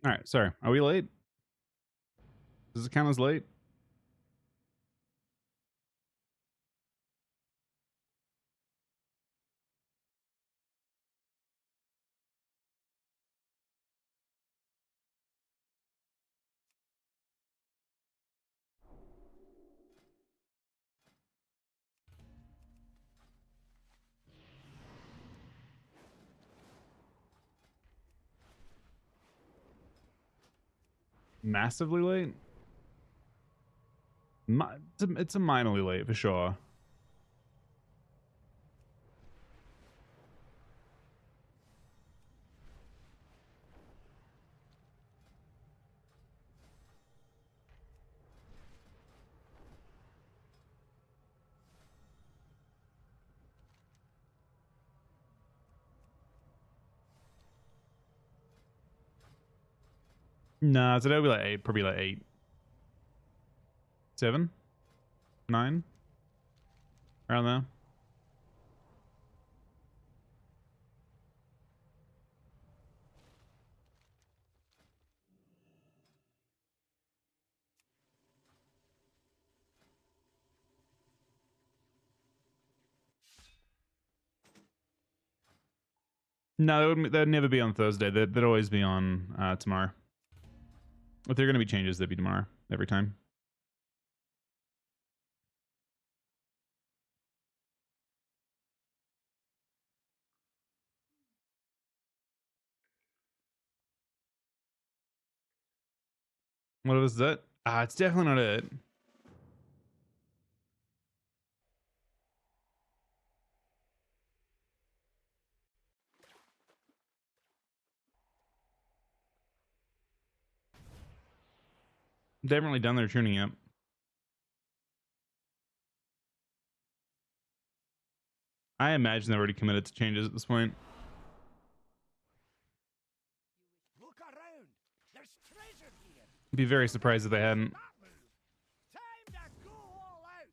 All right, sorry. Are we late? Does it count as late? Massively late? It's a minorly late for sure. Nah, today will be like 8, probably like 8, 7, 9, around there. No, they'd never be on Thursday. They'd always be on tomorrow. If there are going to be changes, they'd be tomorrow every time. What was that? It's definitely not it. They haven't really done their tuning yet. I imagine they're already committed to changes at this point. Look around. There's treasure here. Be very surprised if they hadn't. Time to go all out.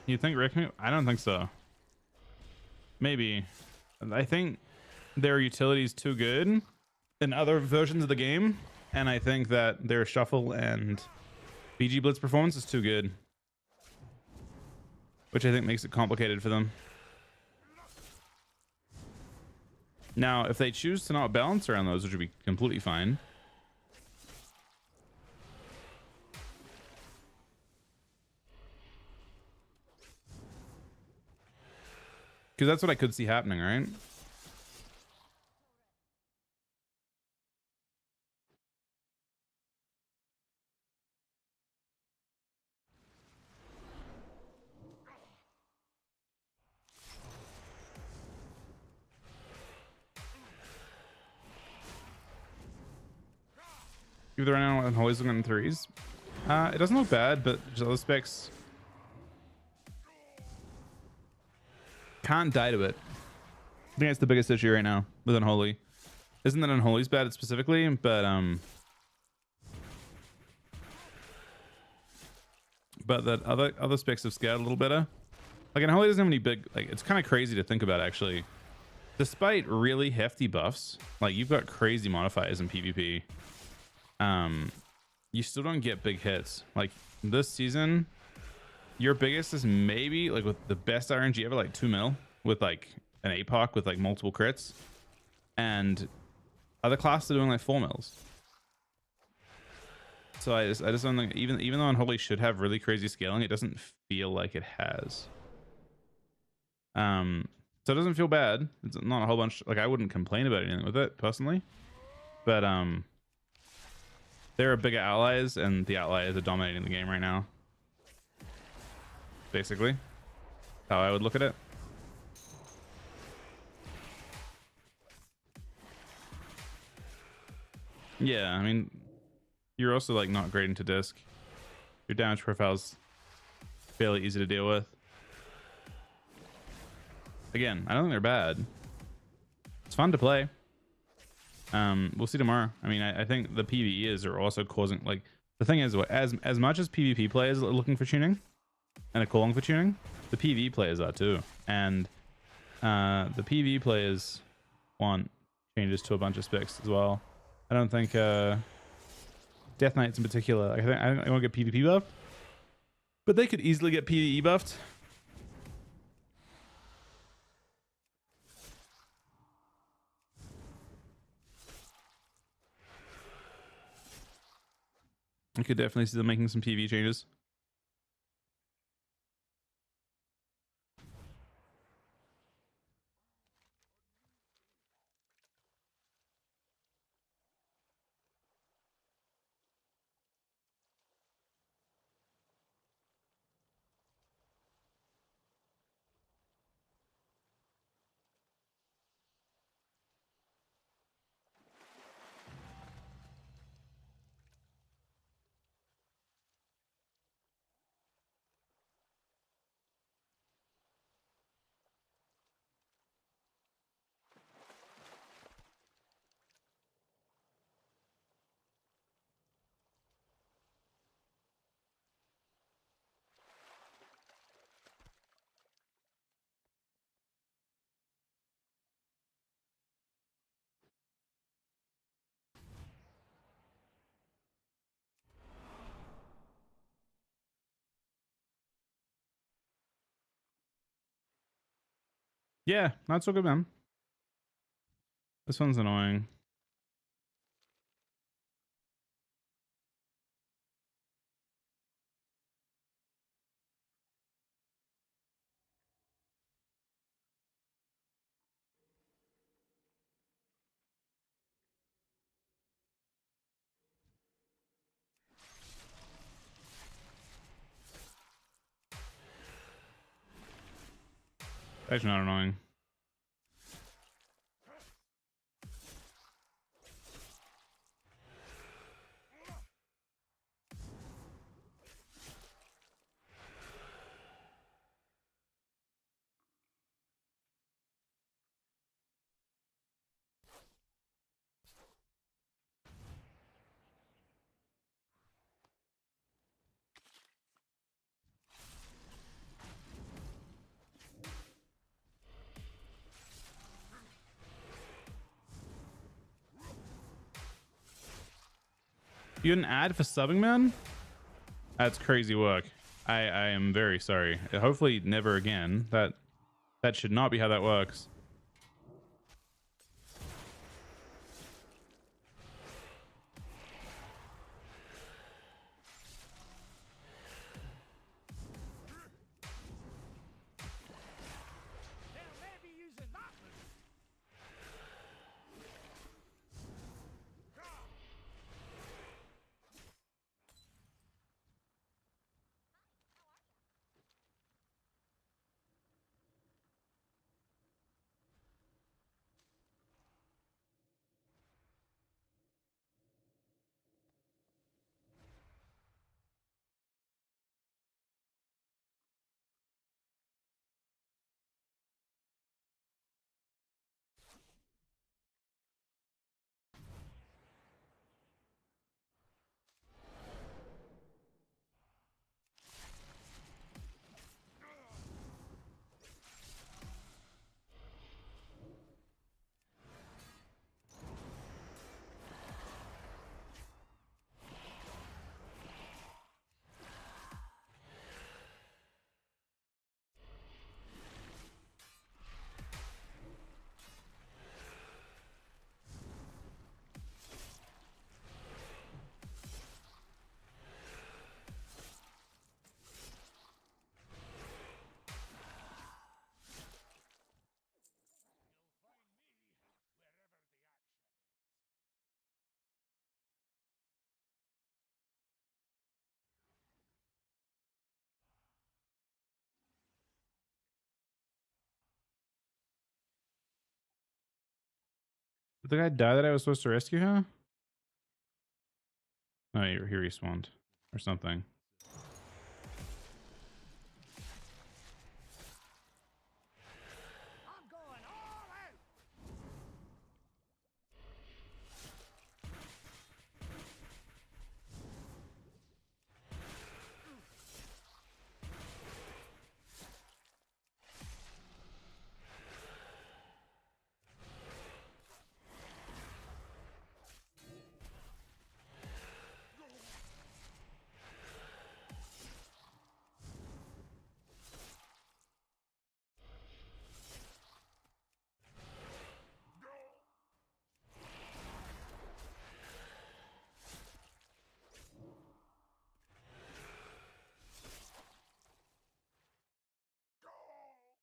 You think Rick? I don't think so. Maybe. I think their utility is too good in other versions of the game, and I think that their shuffle and BG Blitz performance is too good, which I think makes it complicated for them. Now, if they choose to not balance around those, which would be completely fine. Because that's what I could see happening, right? Give the run and always looking in threes. It doesn't look bad, but just other specs can't die to it. I think that's the biggest issue right now with Unholy. Isn't that Unholy's bad specifically, but that other specs have scaled a little better. Like Unholy doesn't have any big, like, it's kind of crazy to think about actually. Despite really hefty buffs, like you've got crazy modifiers in PvP, you still don't get big hits. Like this season, your biggest is maybe like with the best RNG ever, like 2 mil with like an APOC with like multiple crits, and other classes are doing like 4 mils. So I just don't think, even though Unholy should have really crazy scaling, it doesn't feel like it has. So it doesn't feel bad. It's not a whole bunch, like I wouldn't complain about anything with it personally, but there are bigger allies, and the allies are dominating the game right now. Basically, how I would look at it. Yeah, I mean, you're also like not great into disc. Your damage profile's fairly easy to deal with. Again, I don't think they're bad. It's fun to play. We'll see tomorrow. I mean, I think the PvEs are also causing, like, the thing is, as much as PvP players are looking for tuning and are calling for tuning, the PvE players are too. And the PvE players want changes to a bunch of specs as well. I don't think Death Knights in particular, I think I won't get PvP buffed, but they could easily get PvE buffed. I could definitely see them making some PvE changes. Yeah, not so good, man. This one's annoying. Actually not annoying. You had an ad for subbing, man? That's crazy work. I am very sorry. Hopefully never again. That should not be how that works. They'll maybe using that move. Did the guy die that I was supposed to rescue him? Oh, he respawned or something.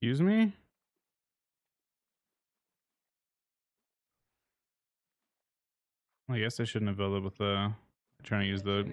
Excuse me? I guess I shouldn't have built it with the trying to use the.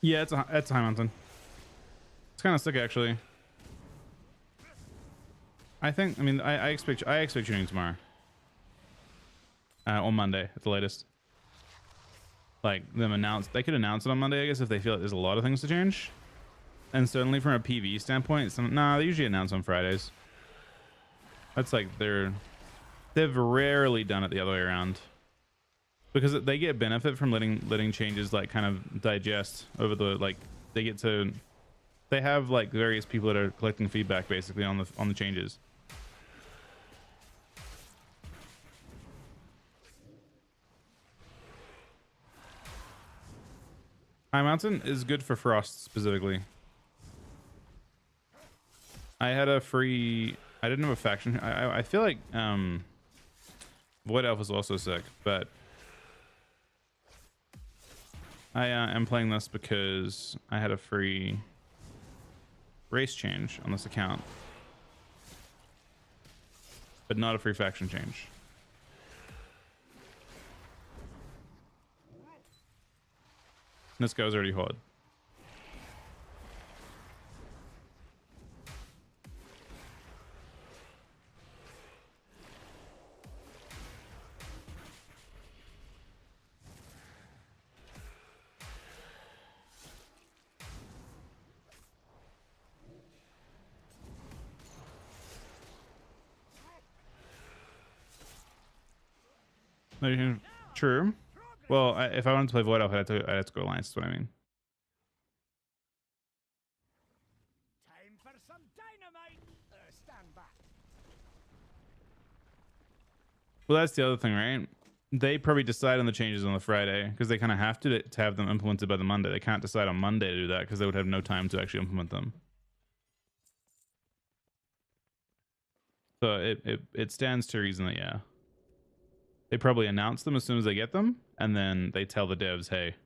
Yeah, it's a high mountain. It's kind of sick actually. I think. I mean, I expect tuning tomorrow. On Monday at the latest. Like them announce. They could announce it on Monday, I guess, if they feel like there's a lot of things to change. And certainly from a PV standpoint, they usually announce on Fridays. That's like they've rarely done it the other way around. Because they get benefit from letting changes like kind of digest over the like they have like various people that are collecting feedback basically on the changes. High Mountain is good for Frost specifically. I had a free. I didn't have a faction. I feel like Void Elf is also sick, but I am playing this because I had a free race change on this account, but not a free faction change. This guy's already hard. True. Well, if I wanted to play Void Elf, I'd have to go Alliance. That's what I mean. Time for some dynamite. Stand back. Well, that's the other thing, right? They probably decide on the changes on the Friday because they kind of have to have them implemented by the Monday. They can't decide on Monday to do that because they would have no time to actually implement them. So it stands to reason that yeah, they probably announce them as soon as they get them, and then they tell the devs, hey,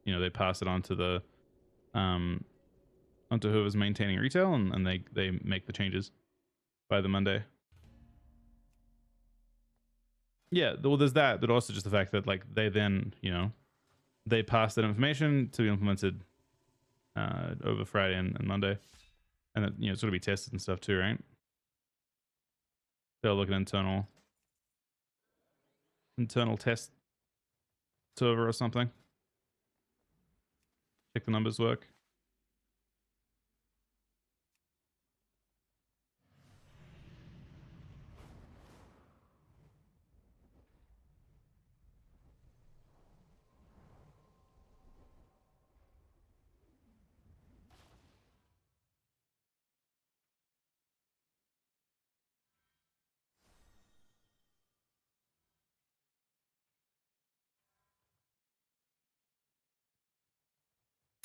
they pass it on to the onto whoever's maintaining retail, and they make the changes by the Monday. Yeah, well, there's that, but also just the fact that like they then they pass that information to be implemented over Friday and Monday, and it sort of be tested and stuff too, right? They'll look at internal test server or something, check the numbers work.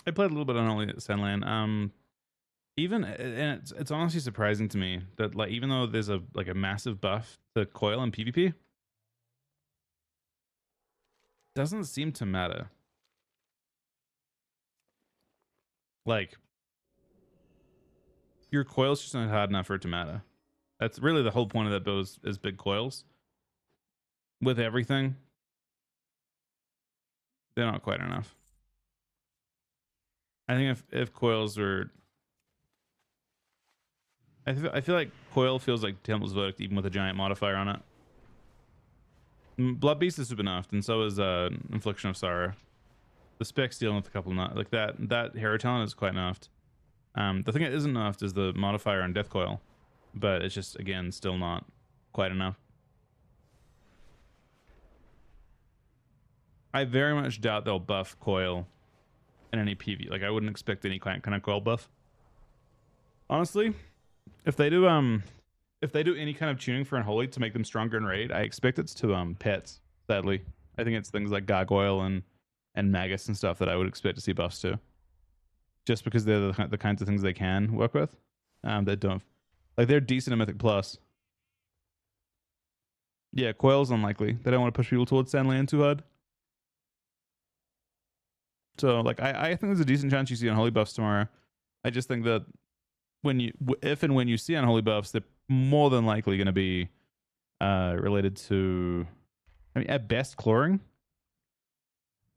I played a little bit on only Sandland. Even and it's honestly surprising to me that like even though there's a massive buff to coil in PvP, doesn't seem to matter. Like your coil's just not hard enough for it to matter. That's really the whole point of that build is big coils. With everything, they're not quite enough. I think if coils were, I feel like coil feels like Temple's Verdict even with a giant modifier on it. Blood Beast is super nerfed, and so is Infliction of Sorrow. The spec's dealing with a couple not like that Hero Talent is quite nerfed. The thing that isn't nerfed is the modifier on Death Coil, but it's just again still not quite enough. I very much doubt they'll buff Coil in any PV. Like I wouldn't expect any kind of Coil buff. Honestly, if they do any kind of tuning for Unholy to make them stronger in raid, I expect it's to pets. Sadly, I think it's things like Gargoyle and Magus and stuff that I would expect to see buffs to, just because they're the kinds of things they can work with. That don't like they're decent in Mythic Plus. Yeah, Coil's unlikely. They don't want to push people towards Sandland too hard. So like I think there's a decent chance you see Unholy buffs tomorrow. I just think that if and when you see Unholy buffs, they're more than likely going to be related to, I mean, at best clawing,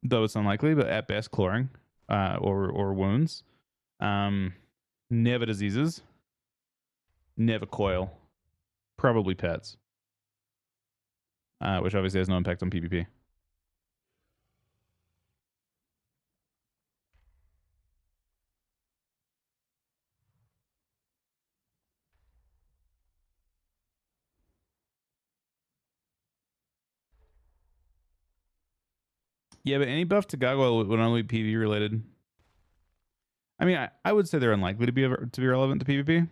though it's unlikely, but at best clawing, or wounds. Never diseases, never coil, probably pets, which obviously has no impact on PvP. Yeah, but any buff to Gargoyle would only be PvP related. I mean, I would say they're unlikely to be relevant to PvP.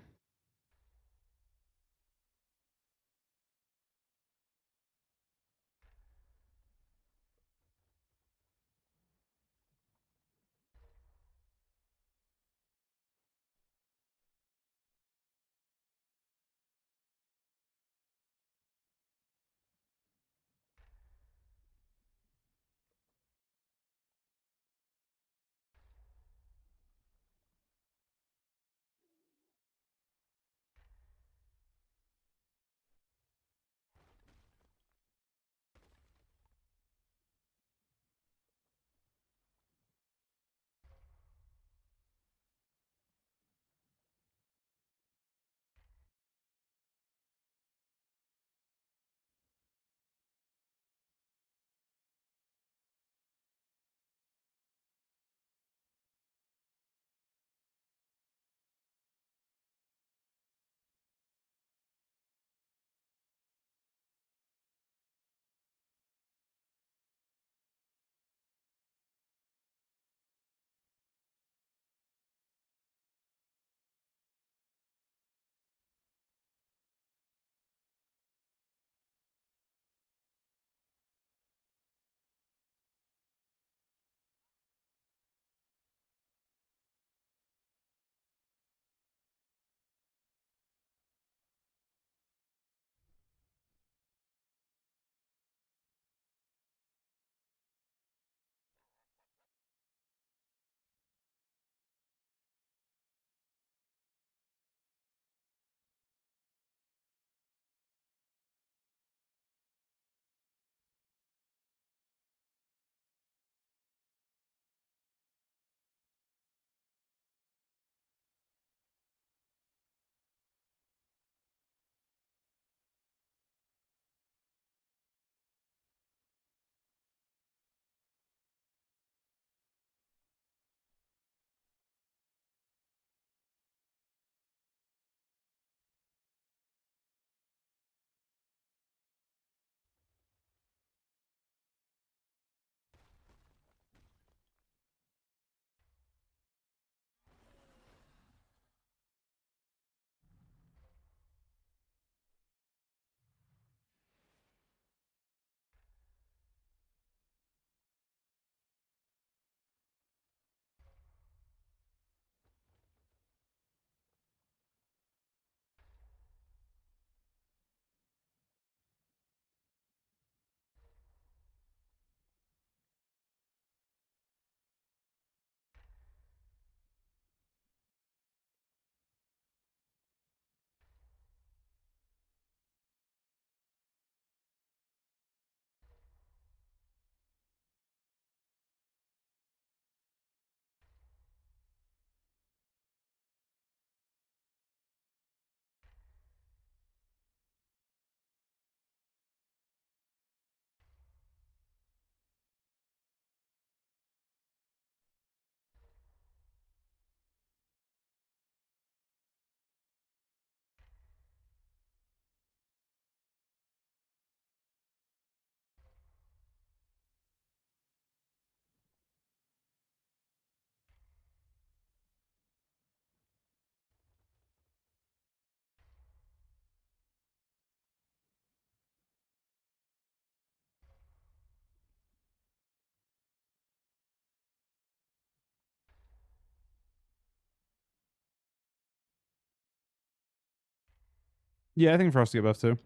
Yeah, I think Frosty get buffed too.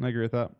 I agree with that.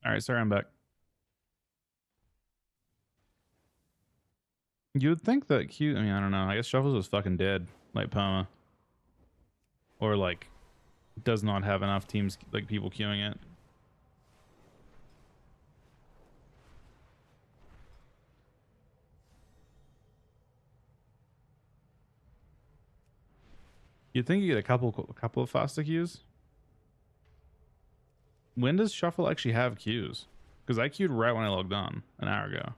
All right, sorry, I'm back. You would think that Q. I mean, I don't know. I guess Shuffles was fucking dead, like Poma, or like does not have enough teams, like people queuing it. You'd think you get a couple of faster queues. When does Shuffle actually have queues? Because I queued right when I logged on an hour ago.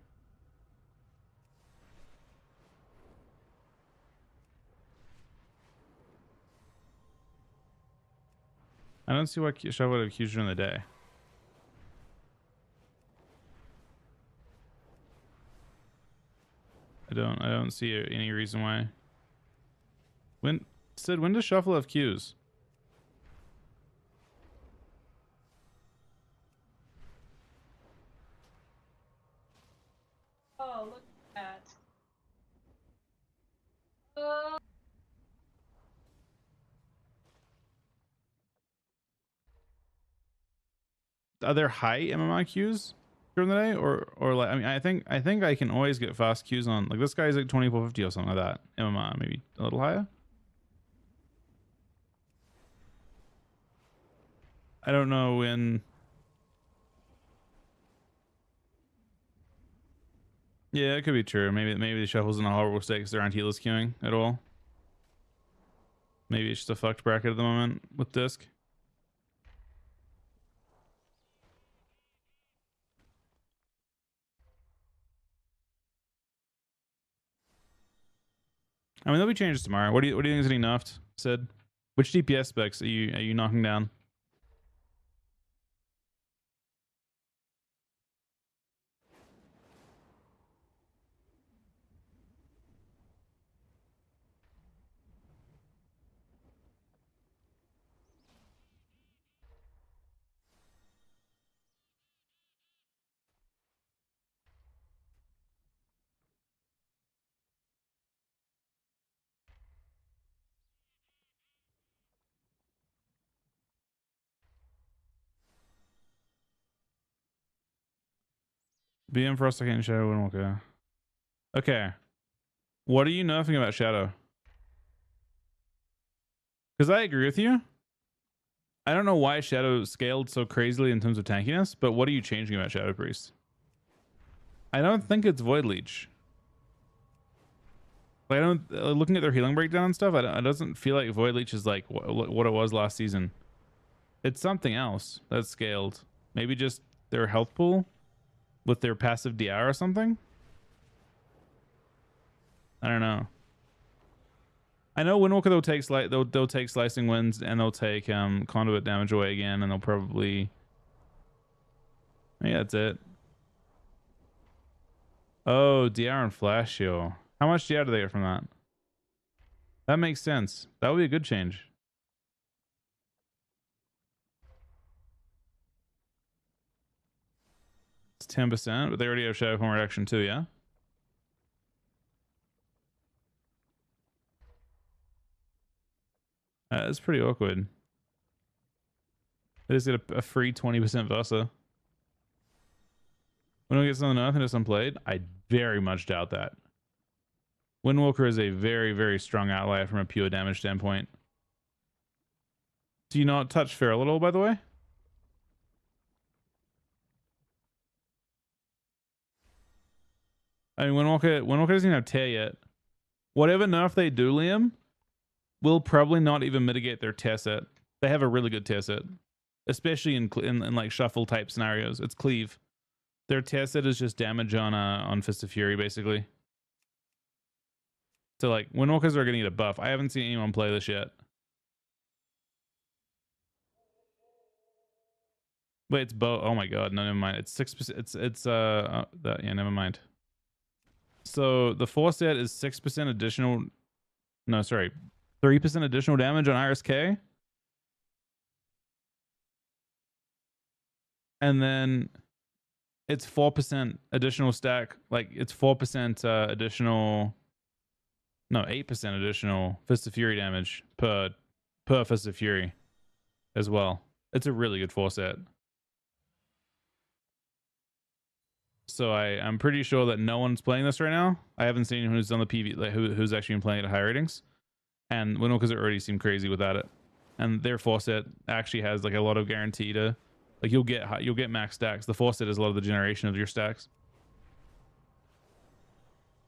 I don't see why Shuffle would have queues during the day. I don't see any reason why. When does Shuffle have queues? Oh, look at that. Are there high MMI queues during the day, or like I mean I think I can always get fast queues on, like this guy's like 2450 or something like that MMI, maybe a little higher. I don't know when. Yeah, it could be true. Maybe the Shuffle's in a horrible state because there aren't healers queuing at all. Maybe it's just a fucked bracket at the moment with disc. I mean, there'll be changes tomorrow. What do you think is getting nerfed, Sid? Which DPS specs are you knocking down? BM for a second, Shadow and Walker. Okay. What are you nerfing about Shadow? Because I agree with you. I don't know why Shadow scaled so crazily in terms of tankiness, but what are you changing about Shadow Priest? I don't think it's Void Leech. Like, I don't. Looking at their healing breakdown and stuff, it doesn't feel like Void Leech is like what it was last season. It's something else that's scaled. Maybe just their health pool with their passive DR or something. I don't know. I know Windwalker they'll take slicing winds and they'll take conduit damage away again, and they'll probably. Yeah, that's it. Oh, DR and Flash Shield. How much DR do they get from that? That makes sense. That would be a good change. It's 10%, but they already have Shadow Form Reduction too, yeah? That's pretty awkward. They just get a free 20% Versa. When we get something else and it's unplayed, I very much doubt that. Windwalker is a very, very strong ally from a pure damage standpoint. Do you not touch Feral at all, by the way? I mean, Windwalker doesn't even have tear yet. Whatever nerf they do, Liam, will probably not even mitigate their tear set. They have a really good tear set, especially in like shuffle type scenarios. It's cleave. Their tear set is just damage on Fist of Fury, basically. So like Windwalkers are going to get a buff. I haven't seen anyone play this yet. Wait, it's bow. Oh my god, no, never mind. It's 6%. It's that, yeah, never mind. So the 4 set is 6% additional. No, sorry, 3% additional damage on IRSK. And then it's 4% additional stack. Like it's 4% additional. No, 8% additional Fist of Fury damage per Fist of Fury as well. It's a really good 4 set. So I'm pretty sure that no one's playing this right now. I haven't seen who's on the PV, like who's actually been playing it at high ratings. And Windwalkers already seem crazy without it. And their 4-set actually has like a lot of guarantee to, like you'll get max stacks. The 4-set is a lot of the generation of your stacks.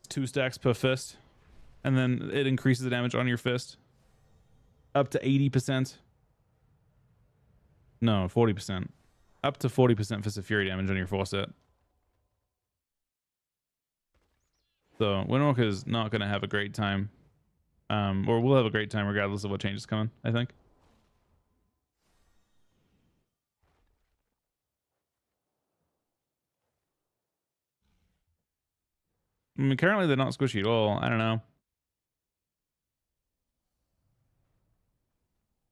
2 stacks per fist, and then it increases the damage on your fist up to 80%. No, 40%. Up to 40% Fist of Fury damage on your 4-set. So Windwalker is not going to have a great time. Or we'll have a great time regardless of what change is coming, I think. I mean, currently they're not squishy at all. I don't know.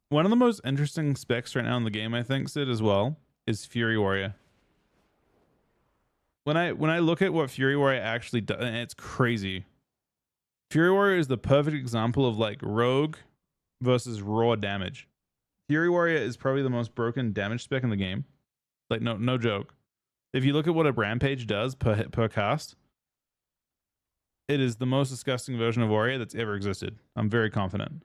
One of the most interesting specs right now in the game, I think, Sid, as well, is Fury Warrior. When I look at what Fury Warrior actually does, it's crazy. Fury Warrior is the perfect example of like rogue versus raw damage. Fury Warrior is probably the most broken damage spec in the game. Like no joke. If you look at what a Rampage does per cast, it is the most disgusting version of Warrior that's ever existed. I'm very confident.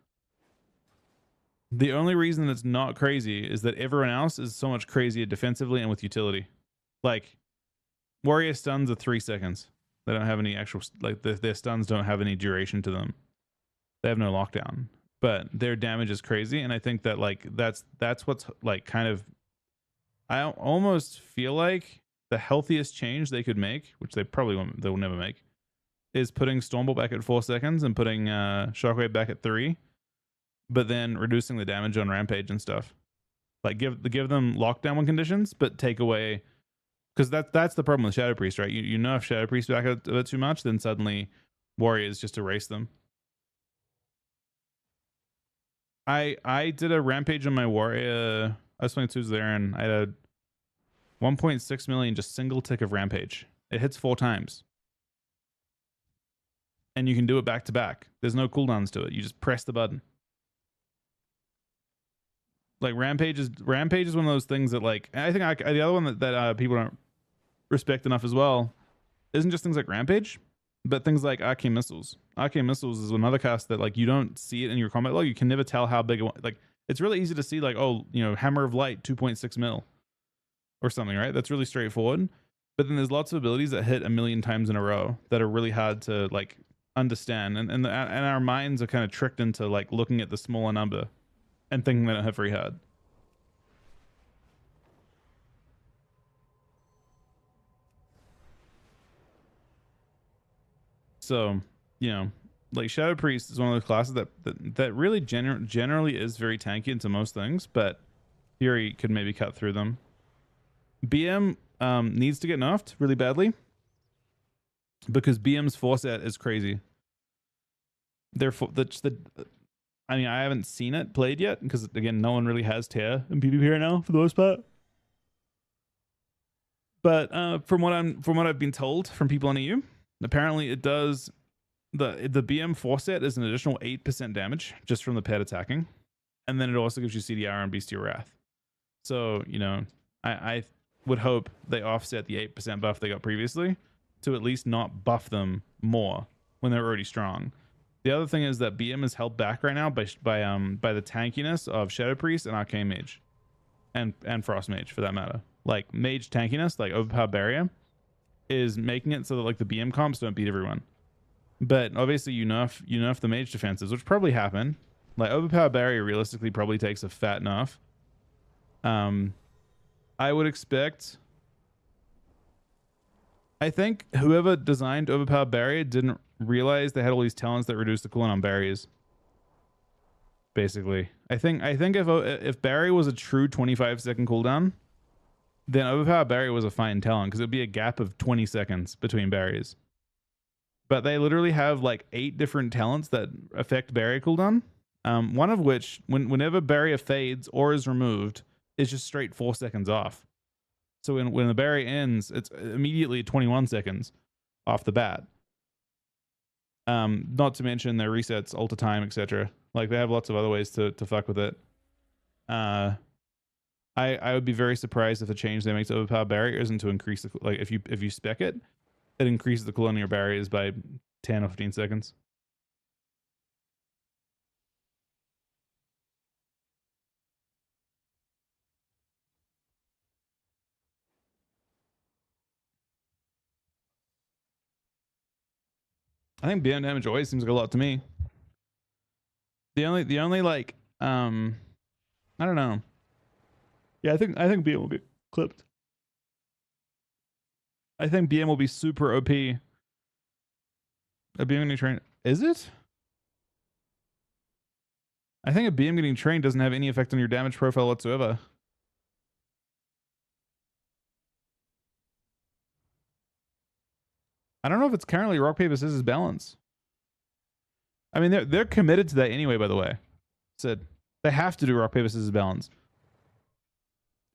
The only reason it's not crazy is that everyone else is so much crazier defensively and with utility. Like Warrior stuns are 3 seconds. They don't have any actual, like their stuns don't have any duration to them. They have no lockdown, but their damage is crazy. And I think that like that's what's like kind of, I almost feel like the healthiest change they could make, which they probably won't, they'll never make, is putting Stormbolt back at 4 seconds and putting Shockwave back at 3, but then reducing the damage on Rampage and stuff. Like give them lockdown conditions, but take away, because that's the problem with Shadow Priest, right? You know, if Shadow Priest back a bit too much, then suddenly Warriors just erase them. I did a Rampage on my Warrior. I was playing 2s there, and I had a 1.6 million just single tick of Rampage. It hits 4 times. And you can do it back to back. There's no cooldowns to it. You just press the button. Like Rampage is one of those things that like, I think the other one that people don't respect enough as well isn't just things like Rampage, but things like Arcane Missiles. Arcane Missiles is another cast that like you don't see it in your combat log. You can never tell how big like it's really easy to see like, oh, you know, Hammer of Light 2.6 mil or something, right? That's really straightforward. But then there's lots of abilities that hit 1,000,000 times in a row that are really hard to like understand, and our minds are kind of tricked into like looking at the smaller number and thinking they don't hit very hard. So, you know, like Shadow Priest is one of those classes that really generally is very tanky into most things, but Fury could maybe cut through them. BM needs to get nerfed really badly because BM's 4-set is crazy. Therefore, I mean, I haven't seen it played yet because again, no one really has Tear in PvP right now for the most part. But from what I've been told from people on EU, apparently it does the BM 4-set is an additional 8% damage just from the pet attacking, and then it also gives you CDR and Bestial Wrath. So you know, I would hope they offset the 8% buff they got previously to at least not buff them more when they're already strong. The other thing is that BM is held back right now by the tankiness of Shadow Priest and Arcane Mage, and Frost Mage for that matter. Like Mage tankiness, like Overpowered Barrier, is making it so that like the BM comps don't beat everyone. But obviously you nerf the Mage defenses, which probably happen. Like Overpowered Barrier realistically probably takes a fat nerf. I would expect. I think whoever designed Overpowered Barrier didn't realize they had all these talents that reduce the cooldown on berries. Basically, I think if Barrier was a true 25-second cooldown, then Overpowered Barrier was a fine talent because it'd be a gap of 20 seconds between berries. But they literally have like 8 different talents that affect barrier cooldown. One of which, whenever barrier fades or is removed, is just straight 4 seconds off. So when the barrier ends, it's immediately 21 seconds off the bat. Not to mention their resets, ulti time, etc. Like they have lots of other ways to fuck with it. I I would be very surprised if the change they make to overpower barrier isn't to increase the, like if you spec it, it increases the cooldown on your barriers by 10 or 15 seconds. I think BM damage always seems like a lot to me. The only like I don't know. Yeah, I think BM will be clipped. I think BM will be super OP. A BM getting trained, is it? I think a BM getting trained doesn't have any effect on your damage profile whatsoever. I don't know if it's currently rock paper scissors balance. I mean, they're committed to that anyway. By the way, said they have to do rock paper scissors balance.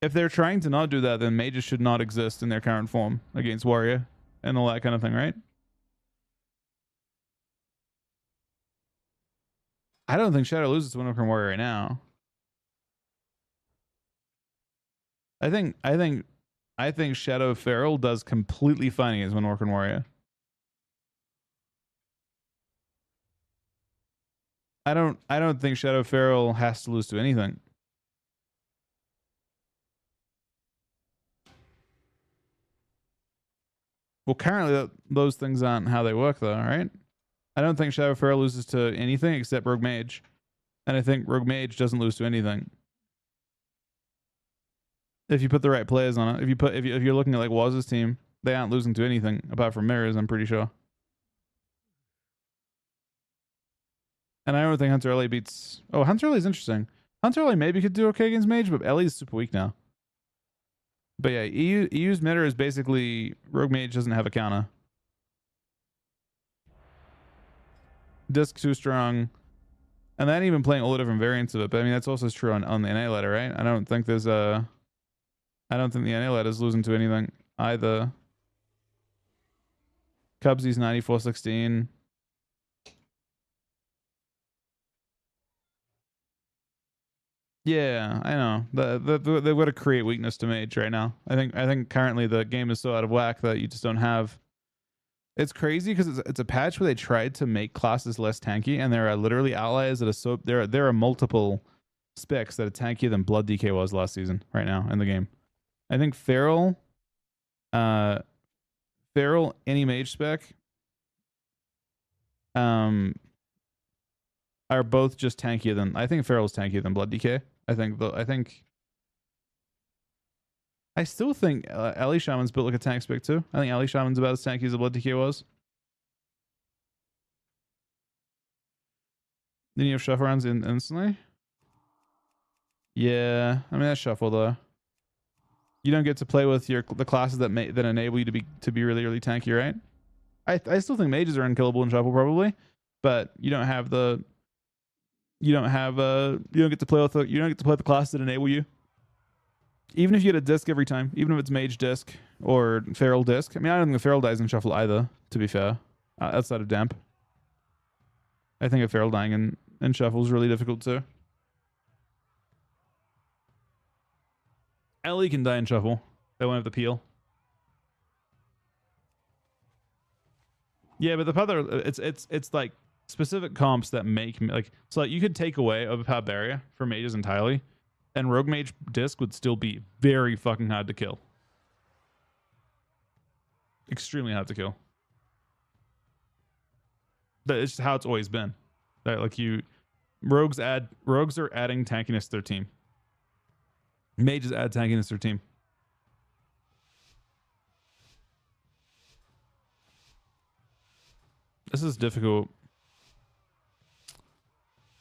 If they're trying to not do that, then mages should not exist in their current form against warrior and all that kind of thing, right? I don't think Shadow loses to Winnow Warrior right now. I think Shadow Feral does completely fine against Winnow Warrior. I don't think Shadow Feral has to lose to anything. Well, currently those things aren't how they work though, right? I don't think Shadow Feral loses to anything except Rogue Mage. And I think Rogue Mage doesn't lose to anything. If you put the right players on it. If you're looking at like Waz's team, they aren't losing to anything apart from mirrors, I'm pretty sure. And I don't think Hunter LA beats... Oh, Hunter LA is interesting. Hunter LA maybe could do okay against Mage, but Ellie is super weak now. But yeah, EU's meta is basically Rogue Mage doesn't have a counter. Disc too strong. And then even playing all the different variants of it. But I mean, that's also true on the NA ladder, right? I don't think there's a... I don't think the NA ladder is losing to anything either. Cubsy's 94-16. Yeah, I know. They've got to create weakness to Mage right now. I think currently the game is so out of whack that you just don't have. It's crazy because it's a patch where they tried to make classes less tanky, and there are literally allies that are so there are multiple specs that are tankier than Blood DK was last season right now in the game. I think Feral, any Mage spec, are both just tankier than. I think Feral's tankier than Blood DK. I still think Ellie Shaman's built like a tank spec too. I think Ellie Shaman's about as tanky as a Blood DK was. Then you have shuffle rounds instantly. Yeah, I mean that's shuffle though. You don't get to play with the classes that enable you to be really really tanky, right? I still think mages are unkillable in shuffle probably, but you don't get to play with the classes that enable you. Even if you get a disc every time, even if it's mage disc or feral disc. I mean, I don't think the feral dies in shuffle either, to be fair. Outside of damp. I think a feral dying in shuffle is really difficult too. Ellie can die in shuffle. They won't have the peel. Yeah, but the other it's like specific comps that make like so like you could take away overpowered barrier for mages entirely, and rogue mage disc would still be very fucking hard to kill. Extremely hard to kill. But it's just how it's always been. That like rogues are adding tankiness to their team. Mages add tankiness to their team. This is difficult.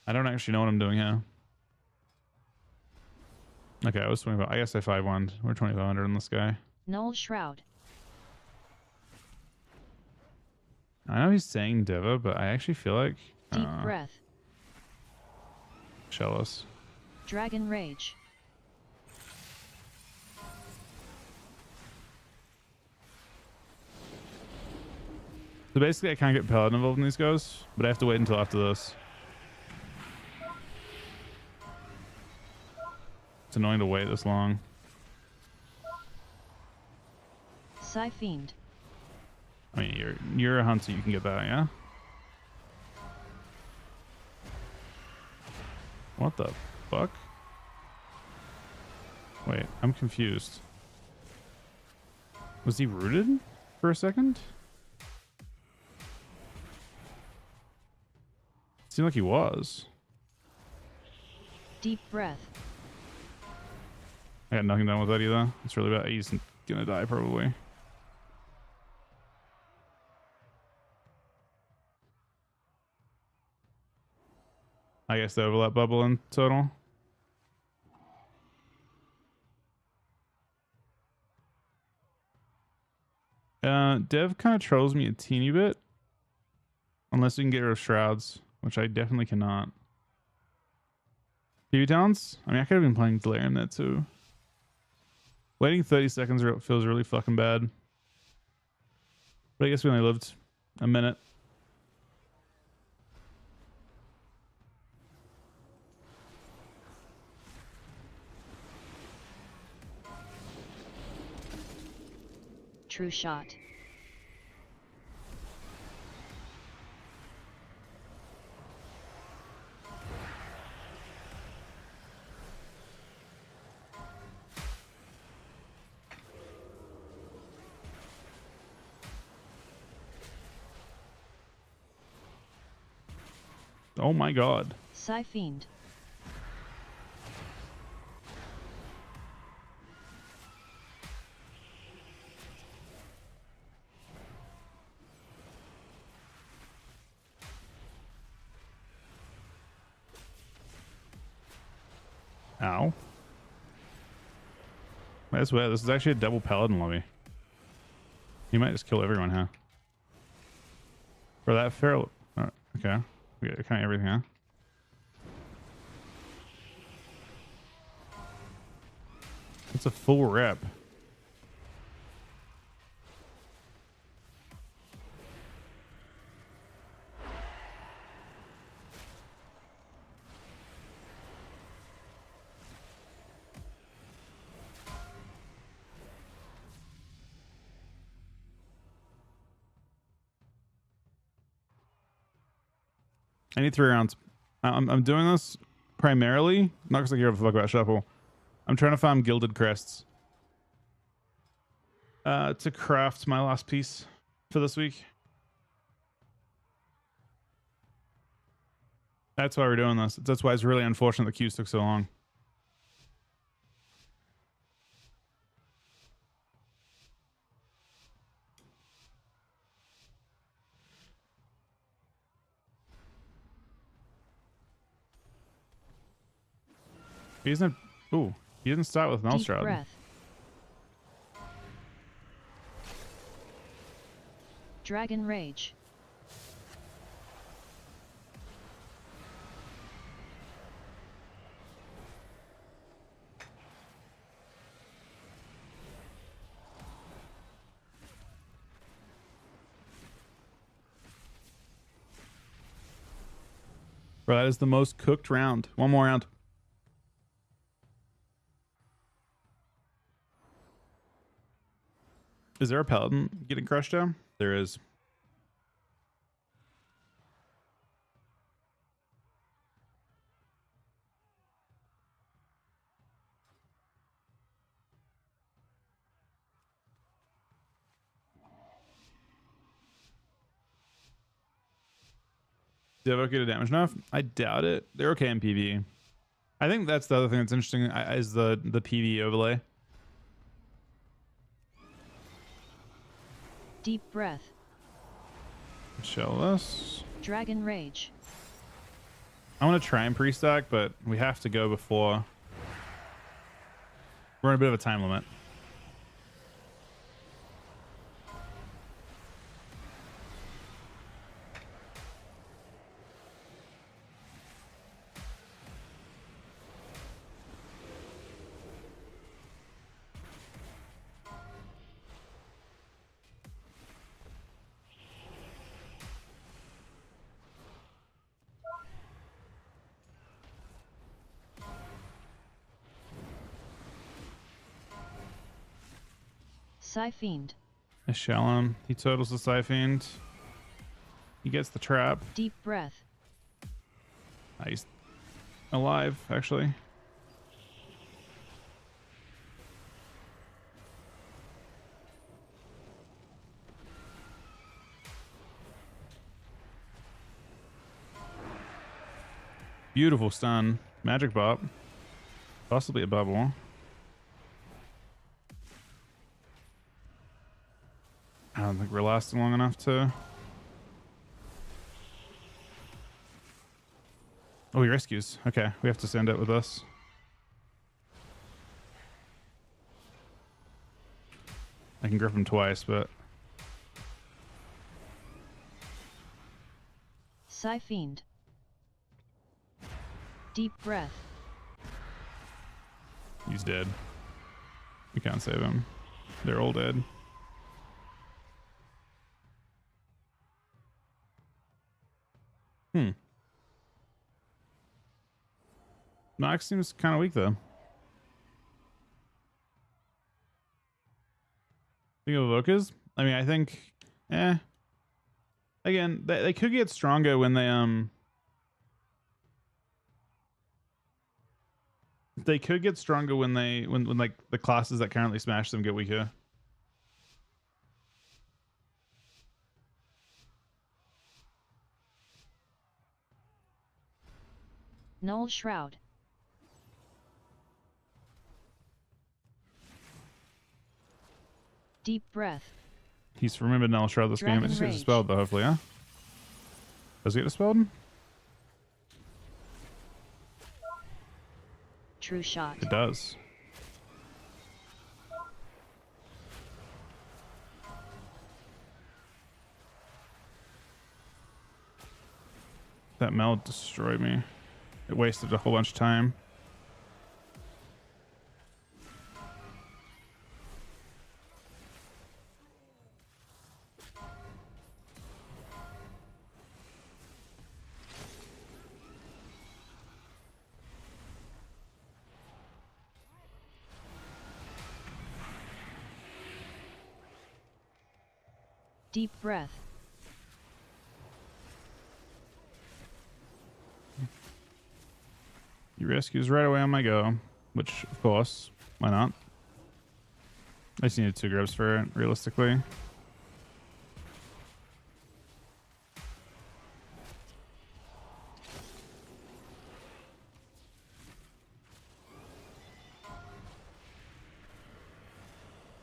I don't actually know what I'm doing here. Okay, I was 25. I guess I 5-1. We're 2500 on this guy. Null Shroud. I know he's saying Diva, but I actually feel like... Deep Breath. Shellos. Dragon Rage. So basically I can't get Paladin involved in these goes, but I have to wait until after this. It's annoying to wait this long. Psy Fiend. I mean, you're a hunter. You can get that, yeah. What the fuck? Wait, I'm confused. Was he rooted for a second? Seemed like he was. Deep breath. I got nothing done with that either. It's really bad. He's gonna die probably. I guess the overlap bubble in total. Dev kind of trolls me a teeny bit. Unless we can get rid of shrouds, which I definitely cannot. PvP talents? I mean, I could have been playing Delirium there too. Waiting 30 seconds feels really fucking bad. But I guess we only lived a minute. True shot. Oh my god. Psy Fiend. Ow. That's weird. This is actually a double paladin lobby. He might just kill everyone, huh? For that fair. Oh, okay. We got kind of everything, huh? It's a full rep. I need 3 rounds. I'm doing this primarily, not because I care a fuck about Shuffle. I'm trying to farm Gilded Crests. To craft my last piece for this week. That's why we're doing this. That's why it's really unfortunate the queues took so long. He doesn't. Ooh, he didn't start with Deep Maelstrom. breath. Dragon Rage. Bro, that is the most cooked round. One more round. Is there a paladin getting crushed down? There is. Did Evoke get a damage enough? I doubt it. They're okay in PvE. I think that's the other thing that's interesting is the PvE overlay. Deep breath. Shell this. Dragon Rage. I want to try and pre-stack, but we have to go before. We're in a bit of a time limit. Psy Fiend. I shell him. He totals the Siphoned. He gets the trap. Deep Breath. He's alive, actually. Beautiful stun. Magic bop. Possibly a bubble. I don't think we're lasting long enough to... Oh, he rescues. Okay, we have to send it with us. I can grip him twice, but... Psy Fiend. Deep Breath. He's dead. We can't save him. They're all dead. Nox seems kind of weak, though. Think of Evokas? I mean, I think... Again, they could get stronger when they, They could get stronger when like the classes that currently smash them get weaker. Null Shroud. Deep Breath. He's remembered Null Shroud this game. It just gets Rage. dispelled though, hopefully, huh? Does it get dispelled? True Shot. It does. That meld destroyed me. It wasted a whole bunch of time. Deep Breath. He rescues right away on my go, which, of course, why not? I just needed 2 grubs for it, realistically.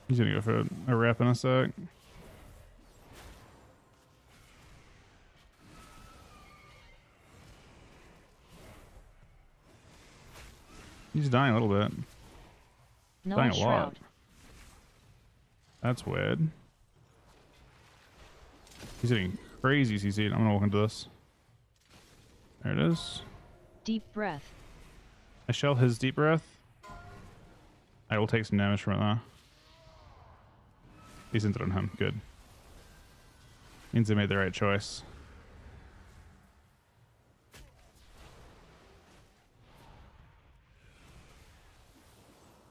He's gonna go for a rep in a sec. He's dying a little bit. Null Dying a lot. Shroud. That's weird. He's hitting crazy CC. I'm gonna walk into this. There it is. Deep Breath. I shell his deep breath. I will take some damage from it though. He's entered on him. Good. Means they made the right choice.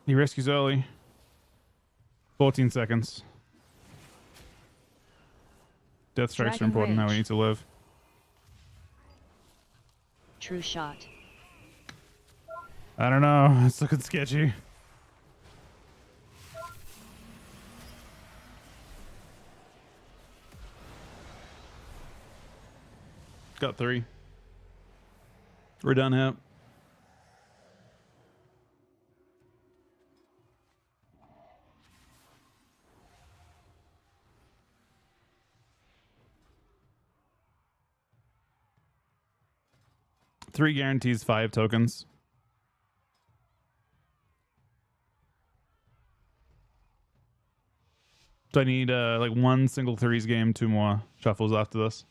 He rescues early. 14 seconds. Death strikes are Dragon important now. We Rage. need to live. True Shot. I don't know. It's looking sketchy. Got 3. We're done here. Three guarantees 5 tokens. So I need like 1 single threes game, 2 more shuffles after this.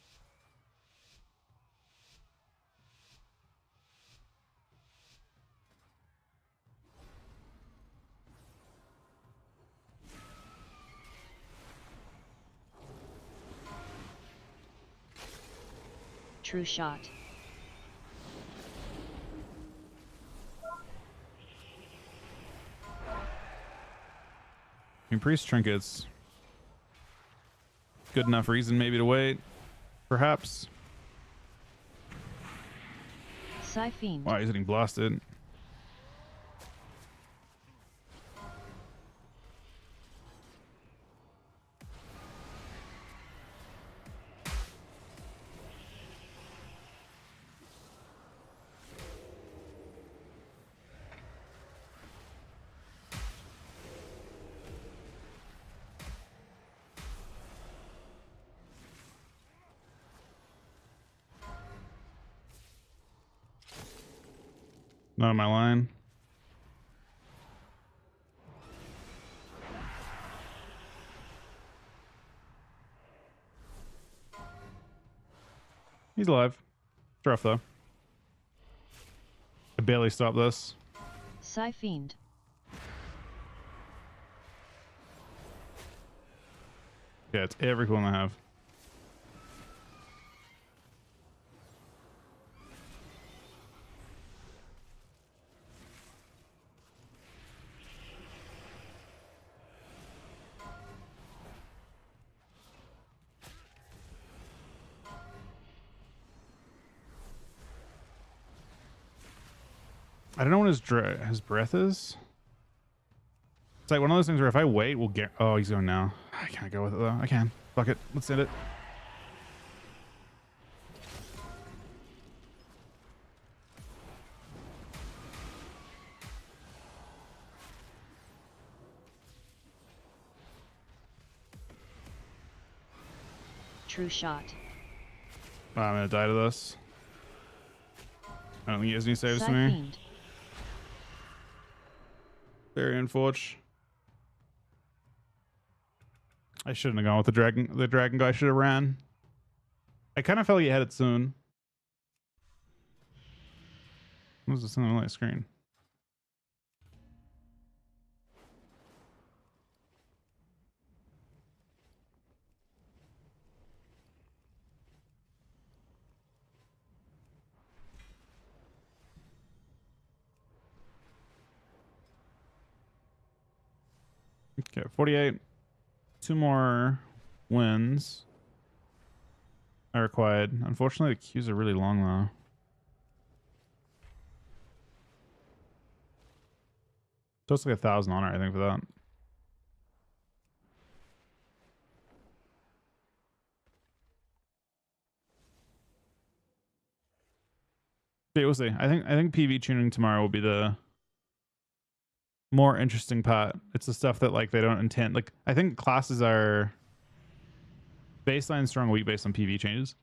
True Shot. mean, priest trinkets. Good enough reason maybe to wait. Perhaps. Fiend. Wow, he's getting blasted. Not on my line. He's alive. It's rough though. I barely stopped this. Fiend. Yeah, it's every cooldown I have. I don't know what his breath is. It's like one of those things where if I wait, we'll get. Oh, he's going now. I can't go with it though. I can. Fuck it. Let's end it. True shot. Oh, I'm gonna die to this. I don't think he has any saves to me. Fiend. Very unfortunate. I shouldn't have gone with the dragon. The dragon guy should have ran. I kind of felt he had it soon. What was this on the light screen? Okay, 48. 2 more wins are required. Unfortunately, the queues are really long though. So it's like 1,000 honor, I think, for that. Yeah, we'll see. I think PV tuning tomorrow will be the more interesting part. It's the stuff that like they don't intend. Like I think classes are baseline strong weak based on PV changes.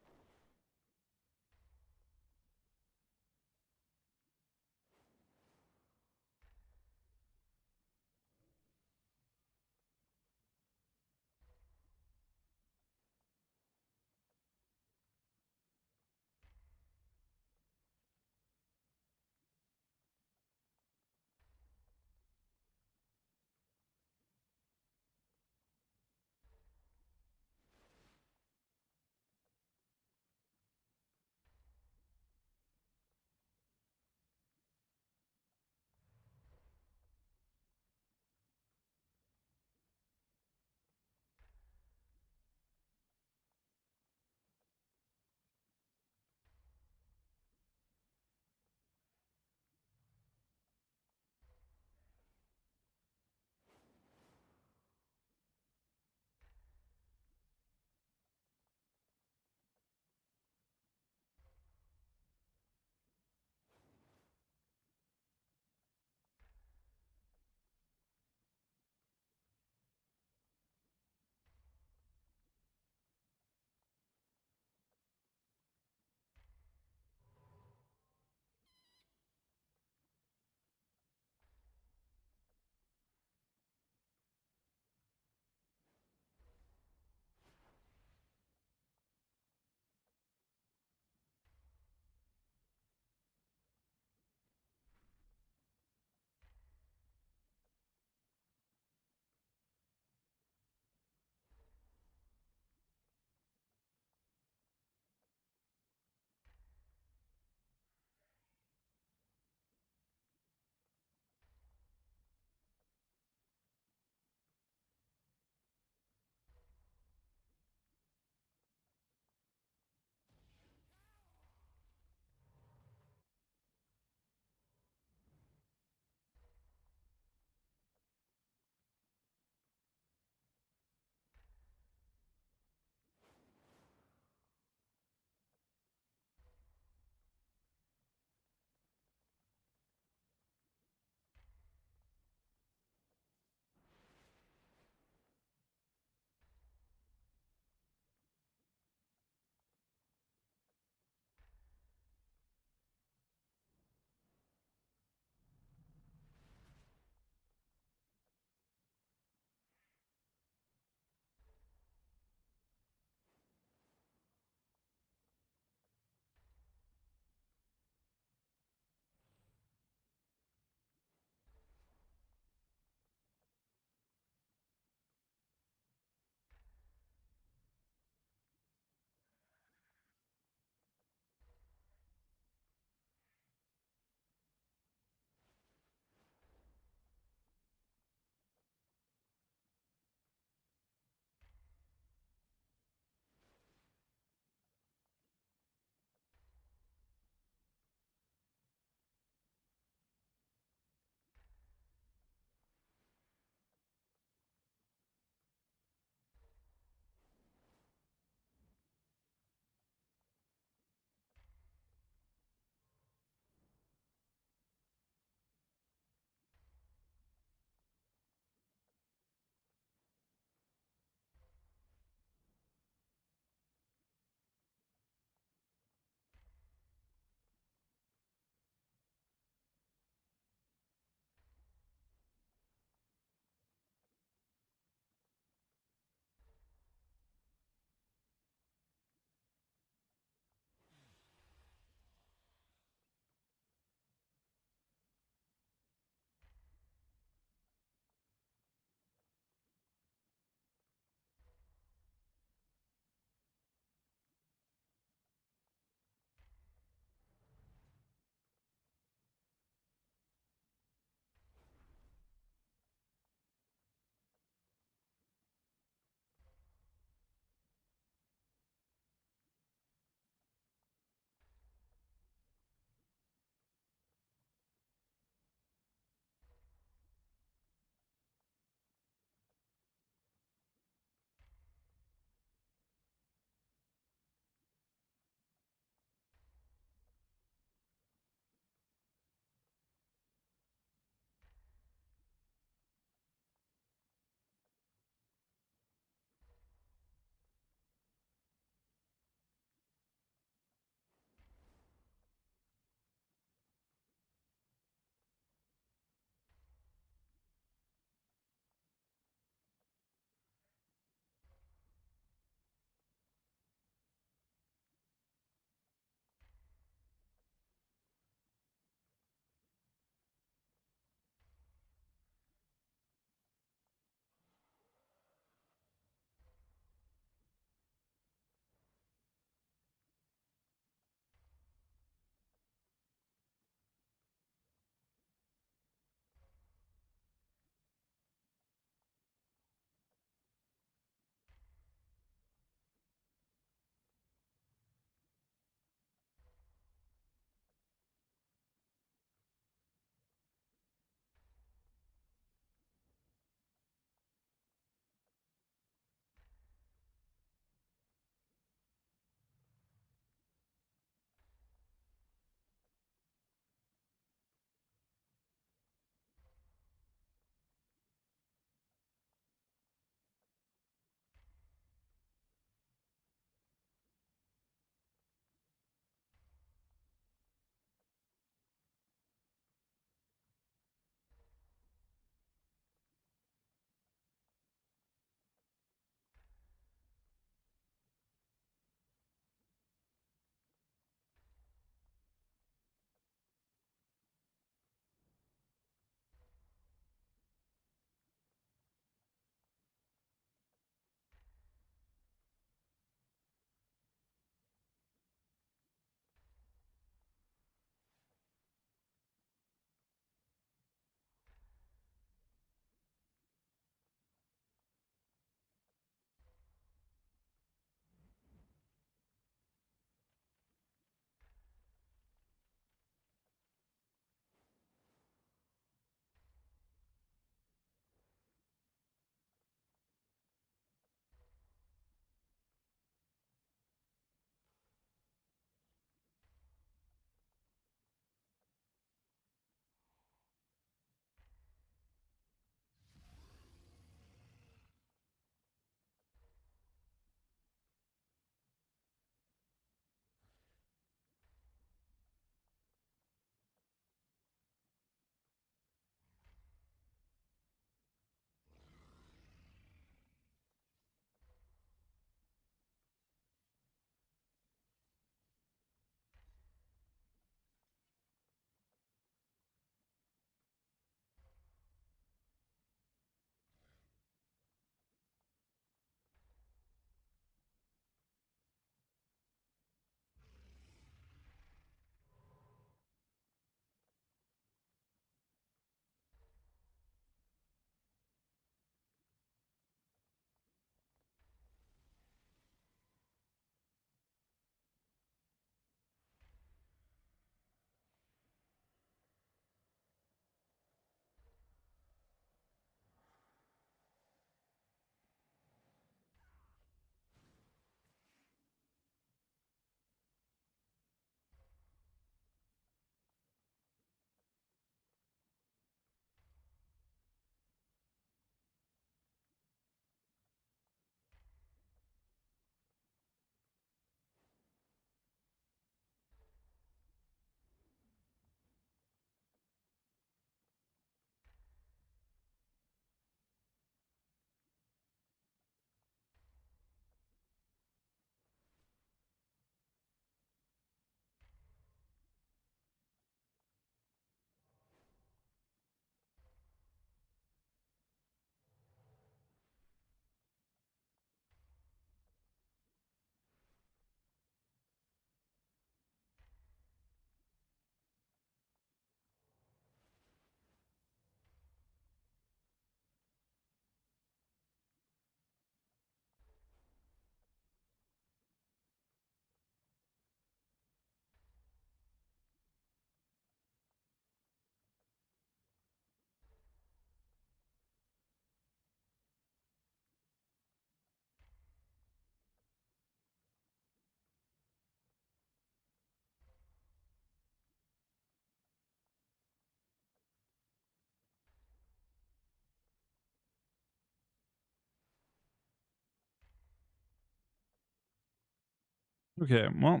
Okay, well,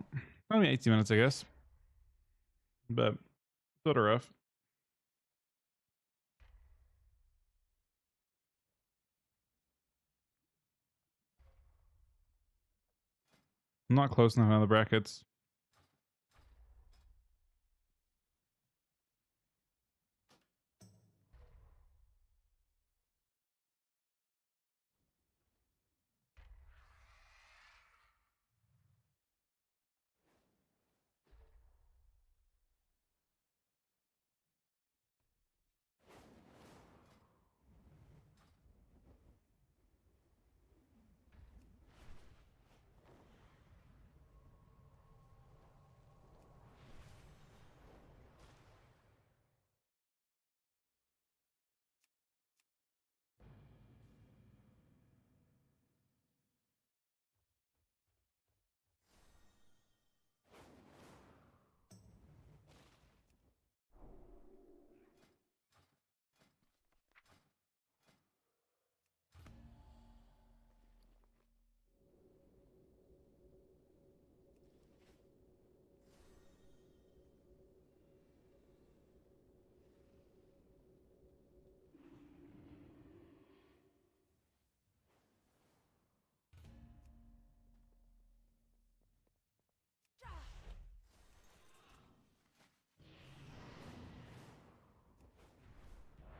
only 18 minutes, I guess. But sort of rough. I'm not close enough on the brackets.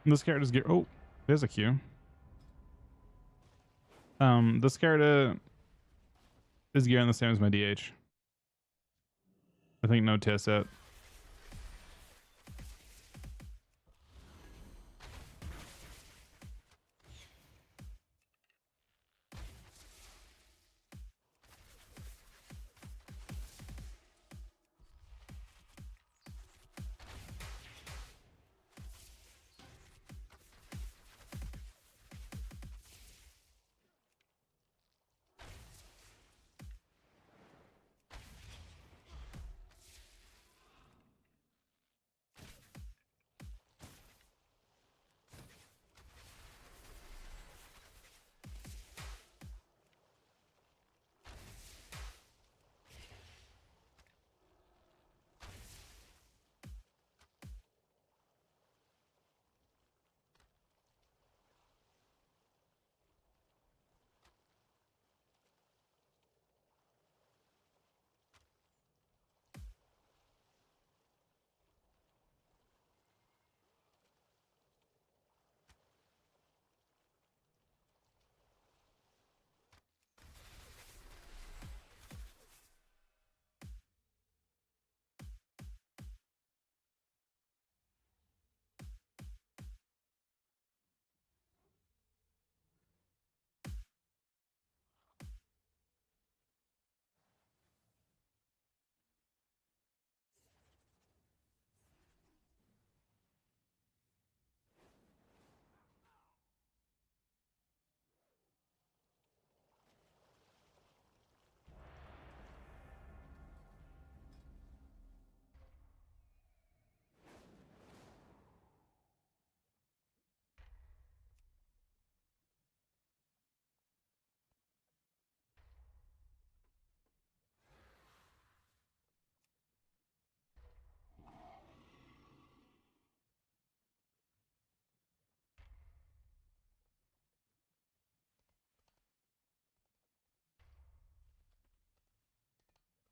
This character's gear. Oh, there's a Q. This character is gearing the same as my DH. I think no tier set.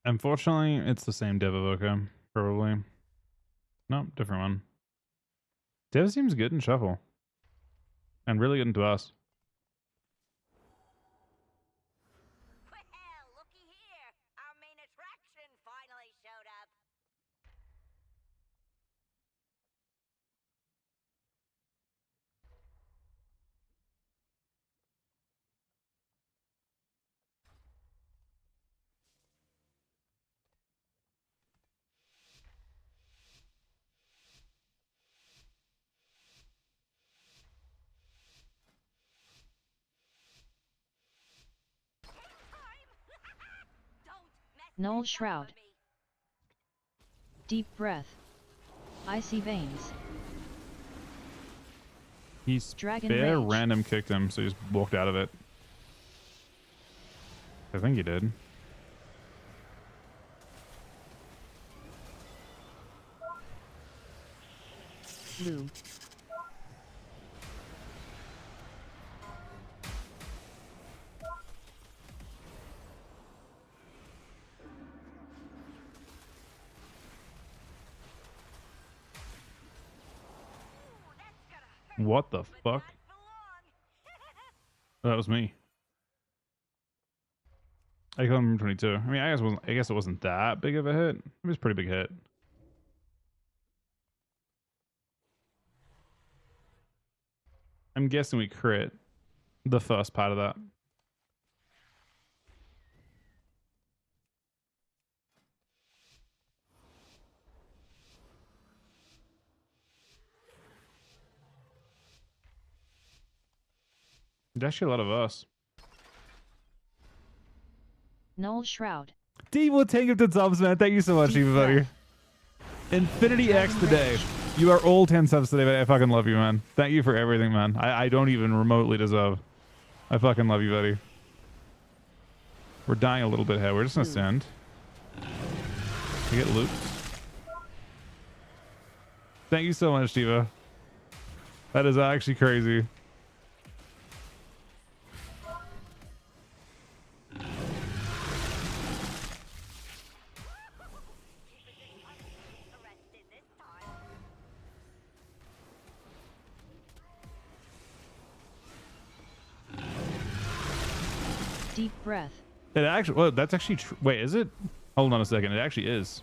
Unfortunately, it's the same Dev Evoker, probably. Nope, different one. Dev seems good in Shuffle. And really good into us. Well, looky here. Our main attraction finally showed up. Don't mess Null this up Shroud. for me. Deep breath. Icy veins. He's Dragon fair Rage. random kicked him, so he just walked out of it. I think he did. Lou. What the fuck? That was me. I got him 22. I mean, I guess it wasn't that big of a hit. It was a pretty big hit. I'm guessing we crit the first part of that. There's actually a lot of us. Null Shroud. D will take him to subs, man. Thank you so much, Deep Eva breath. buddy. Infinity X Dragon today. Rage. You are all 10 subs today, but I fucking love you, man. Thank you for everything, man. I don't even remotely deserve. I fucking love you, buddy. We're dying a little bit here. We're just gonna send. We get looped. Thank you so much, Diva. That is actually crazy. Deep breath. It actually, well, that's actually true. Wait, is it? Hold on a second. It actually is.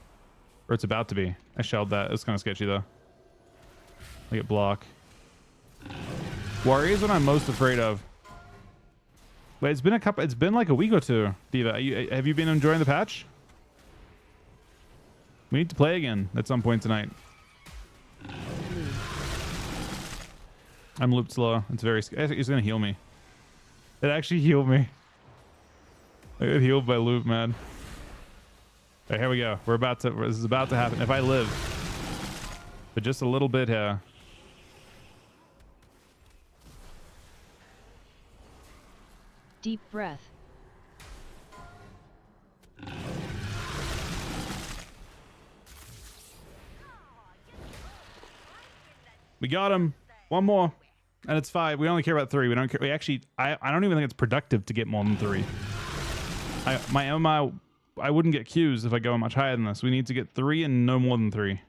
Or it's about to be. I shelled that. It's kind of sketchy, though. I get block. Warrior is what I'm most afraid of. Wait, it's been like a week or two, Diva. Have you been enjoying the patch? We need to play again at some point tonight. I'm looped slow. It's very scary. It's going to heal me. It actually healed me. I get healed by loop, man. All right, here we go. This is about to happen. If I live. But just a little bit here. Deep breath. We got him. One more. And it's 5. We only care about 3. We don't care. We actually, I don't even think it's productive to get more than 3. My MMI, I wouldn't get Qs if I go much higher than this. We need to get 3 and no more than 3.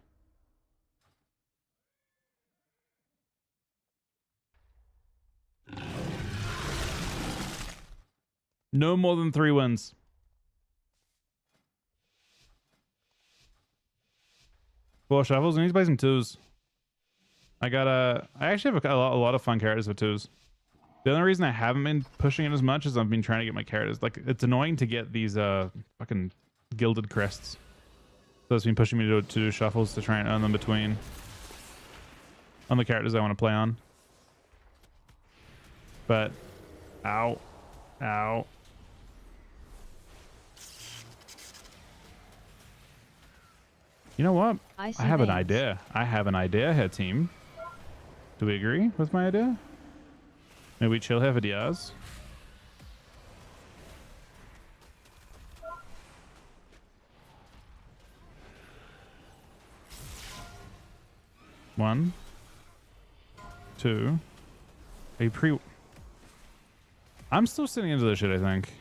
No more than 3 wins. 4 shuffles. I need to play some 2s. I actually have a lot of fun characters with 2s. The only reason I haven't been pushing it as much is I've been trying to get my characters. Like, it's annoying to get these fucking gilded crests. So it's been pushing me to do shuffles to try and earn them between on the characters I want to play on. But, ow, ow. You know what? I have an idea. I have an idea here, team. Do we agree with my idea? Maybe we chill here for DRs. One. 2. I'm still sitting into this shit, I think.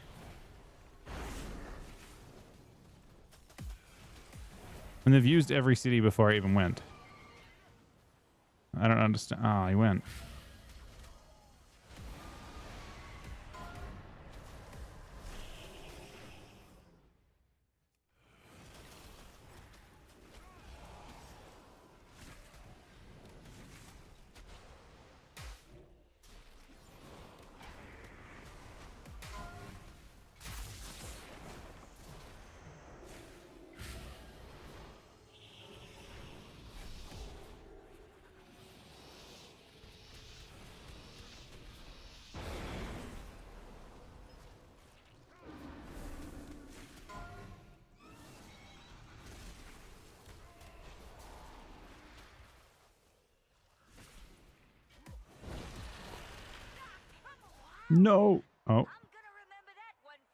And they've used every city before I even went. I don't understand. Oh, he went. No. Oh.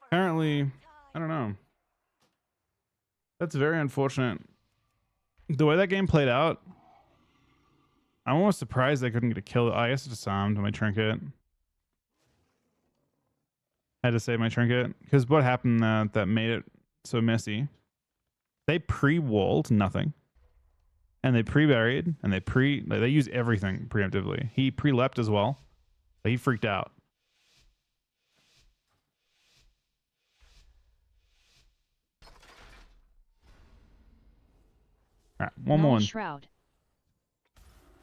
Apparently, I don't know. That's very unfortunate. The way that game played out, I'm almost surprised I couldn't get a kill. I guess it's disarmed my trinket. I had to save my trinket because what happened that made it so messy? They pre-walled nothing, and they pre-buried, and they use everything preemptively. He pre-leapt as well, but he freaked out. All right, one Null more. Shroud.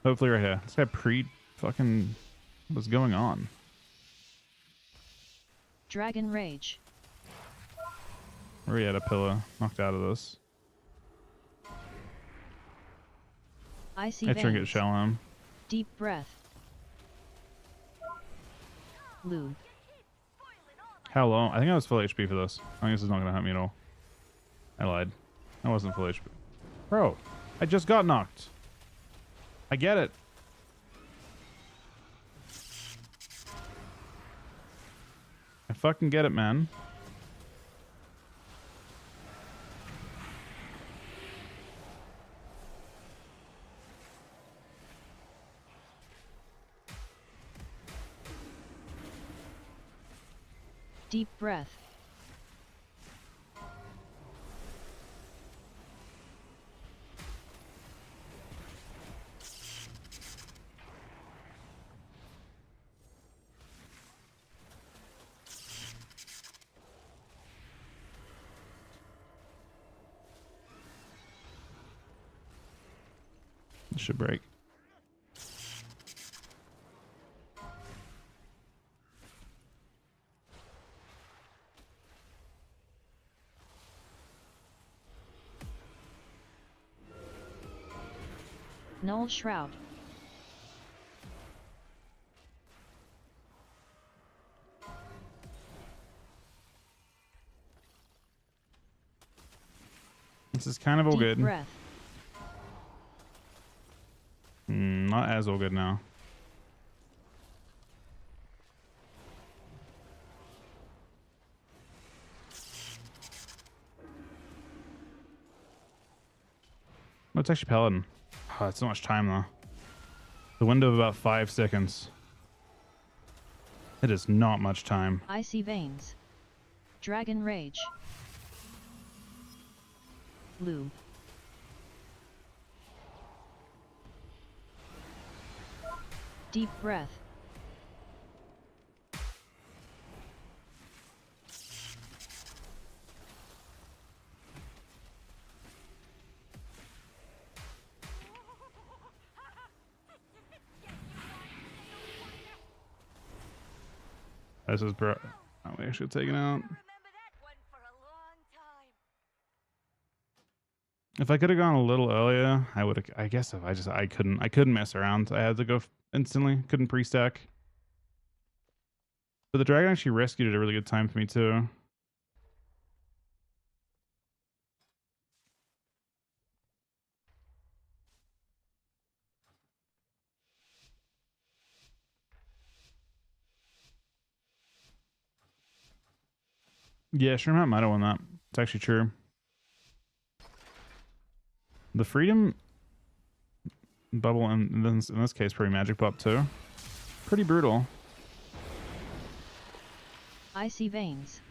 Hopefully right here. This guy fucking what's going on? Dragon Rage. Already had a pillar knocked out of this. Icy I trinket Veins. shell him. Deep Breath. Lube. How low? I think I was full HP for this. I think this is not gonna hurt me at all. I lied. I wasn't full HP. Bro, I just got knocked. I get it. I fucking get it, man. Deep Breath. This should break. Null Shroud. This is kind of all Deep good. Breath. Not as all good now. Oh, it's actually Paladin. Oh, it's so much time though. The window of about 5 seconds. It is not much time. Icy Veins. Dragon Rage. Lube. Deep Breath. This is bro. Oh, we actually taken out. Remember that one for a long time. If I could have gone a little earlier, I would have. I guess if I couldn't mess around. I had to go instantly. Couldn't pre-stack. But the dragon actually rescued at a really good time for me too. Yeah, Shroomhat might have won that. It's actually true. The freedom bubble in this case, pretty magic pop too. Pretty brutal. Icy Veins.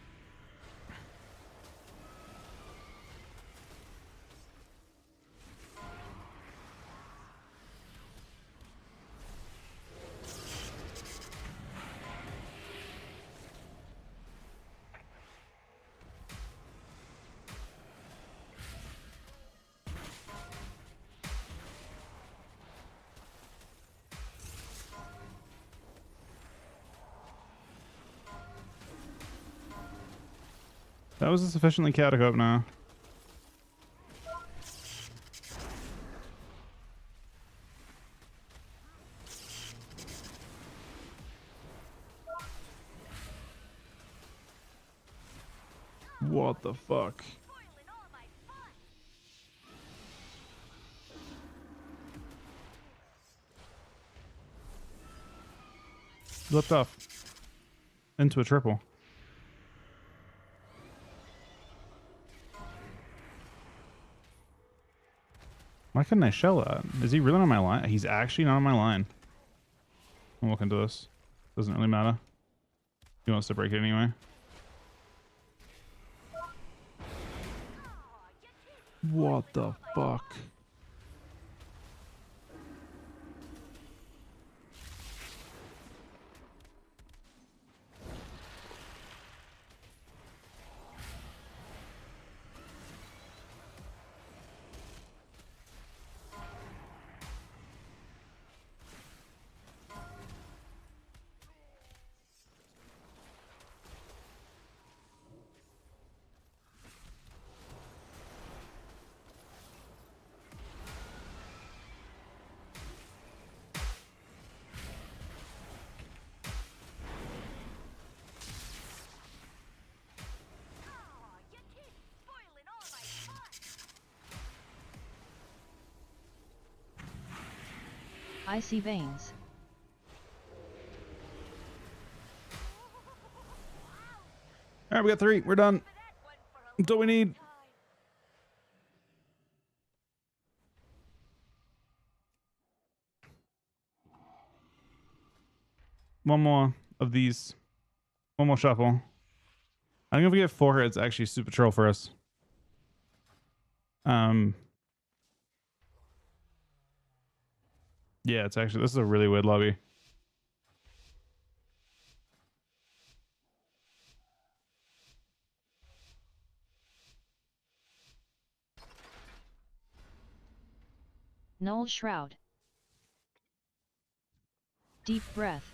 That was a sufficiently chaotic opener. What the fuck? Spoiling all my fun. Flipped off into a triple. Why couldn't I shell that? Is he really on my line? He's actually not on my line. I'll look into this. Doesn't really matter. He wants to break it anyway. What the fuck? Icy veins. All right, we got 3. We're done. That's all we need. One more of these. One more shuffle. I think if we get 4, it's actually super troll for us. Yeah, it's actually, this is a really weird lobby. Null shroud. Deep breath.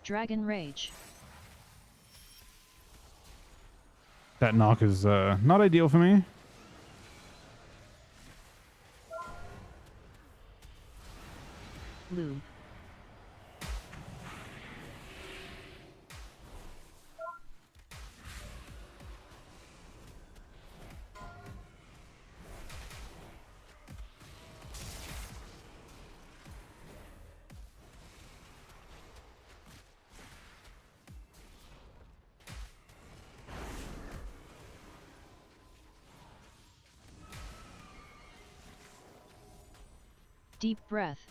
Dragon rage. That knock is not ideal for me. Lube. Deep breath.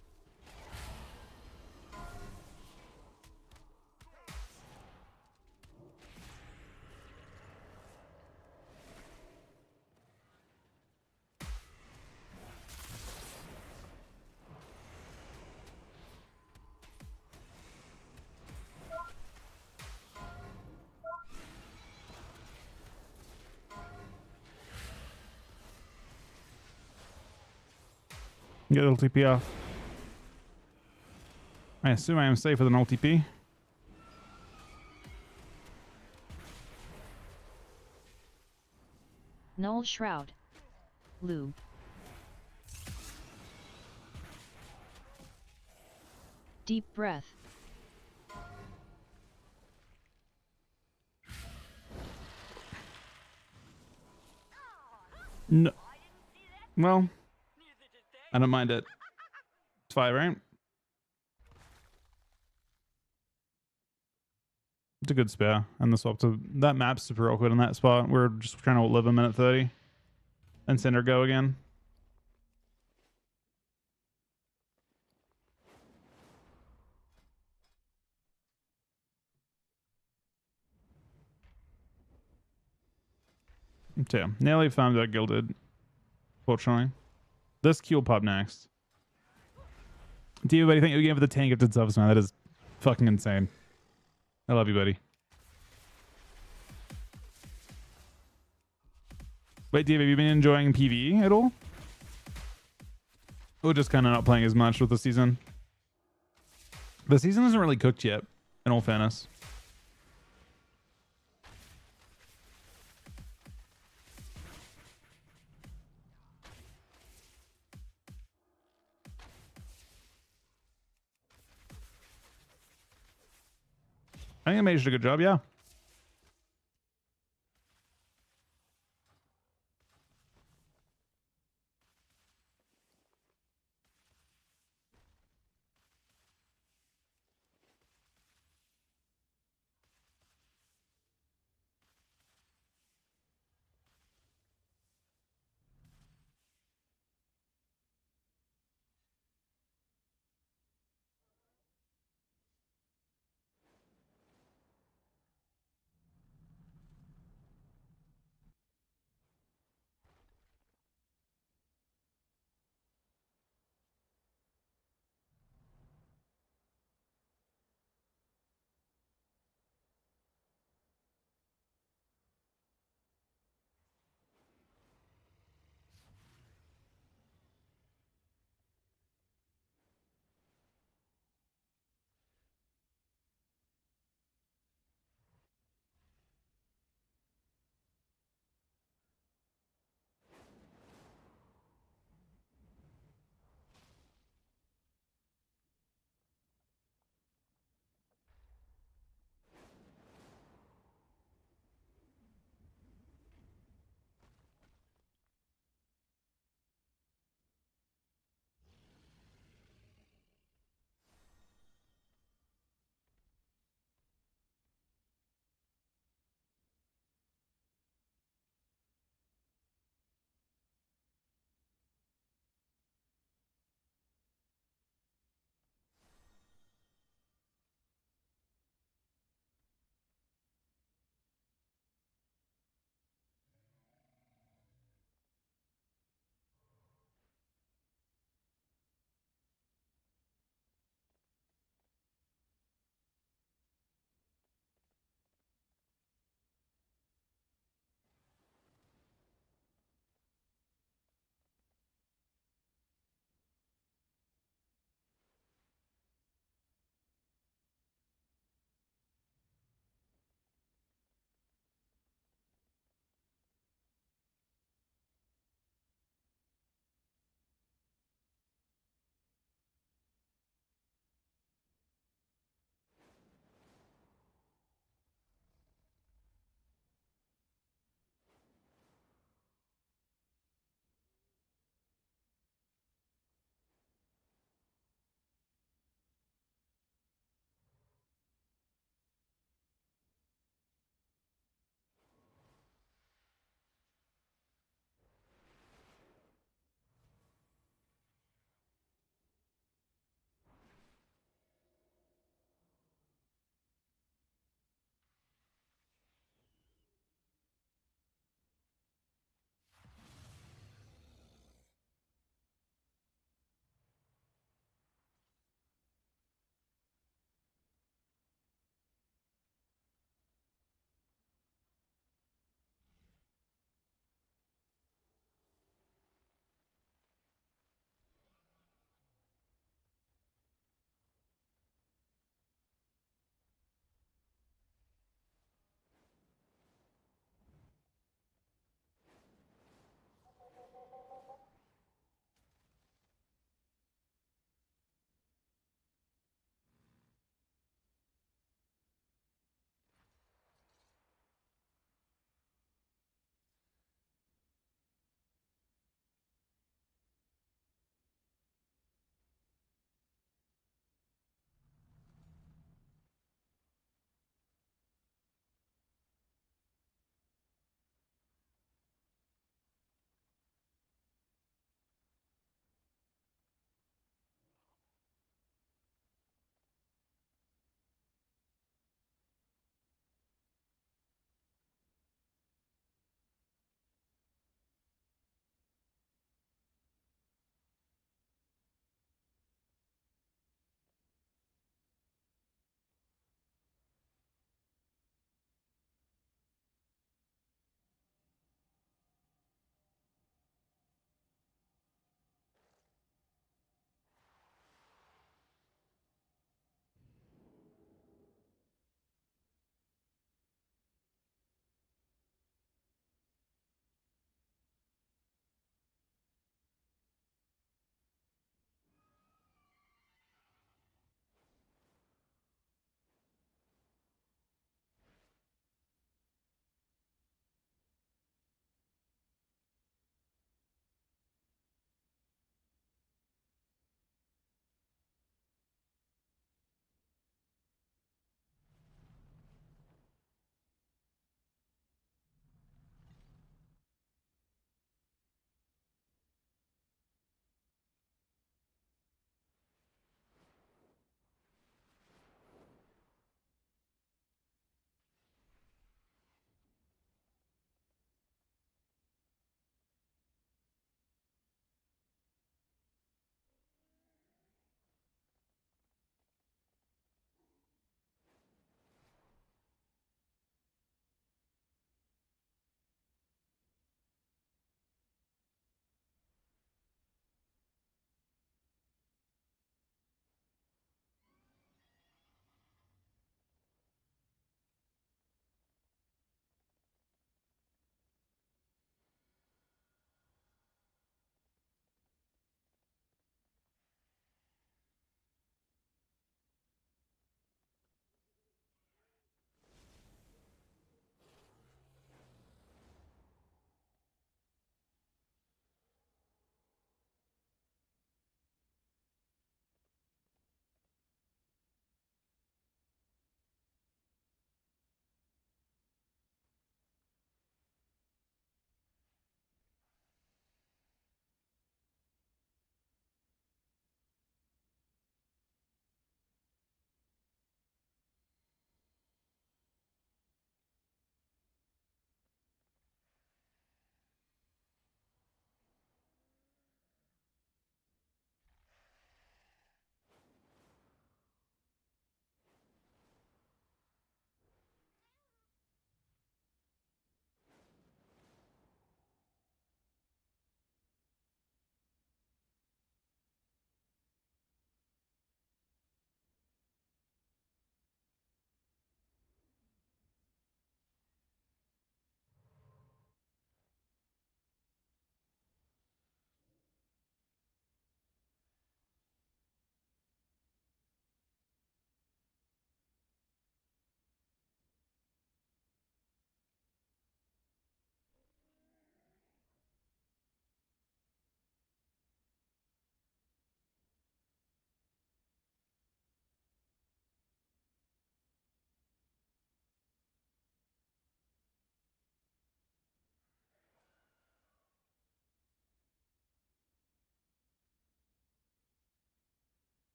Get a little TP off. I assume I am safe with an ult TP. Null shroud. Lube. Deep breath. No. Well, I don't mind it. It's 5, right? It's a good spare. And the swap to that map's super awkward in that spot. We're just trying to live a minute 30 and send her go again. So yeah, nearly found out gilded. Fortunately. This Q will pop next. Do you, buddy, think you gave it the 10 gifted subs, man? That is fucking insane. I love you, buddy. Wait, Dave, have you been enjoying PvE at all? Or just kind of not playing as much with the season? The season isn't really cooked yet, in all fairness. I think I made a good job, yeah.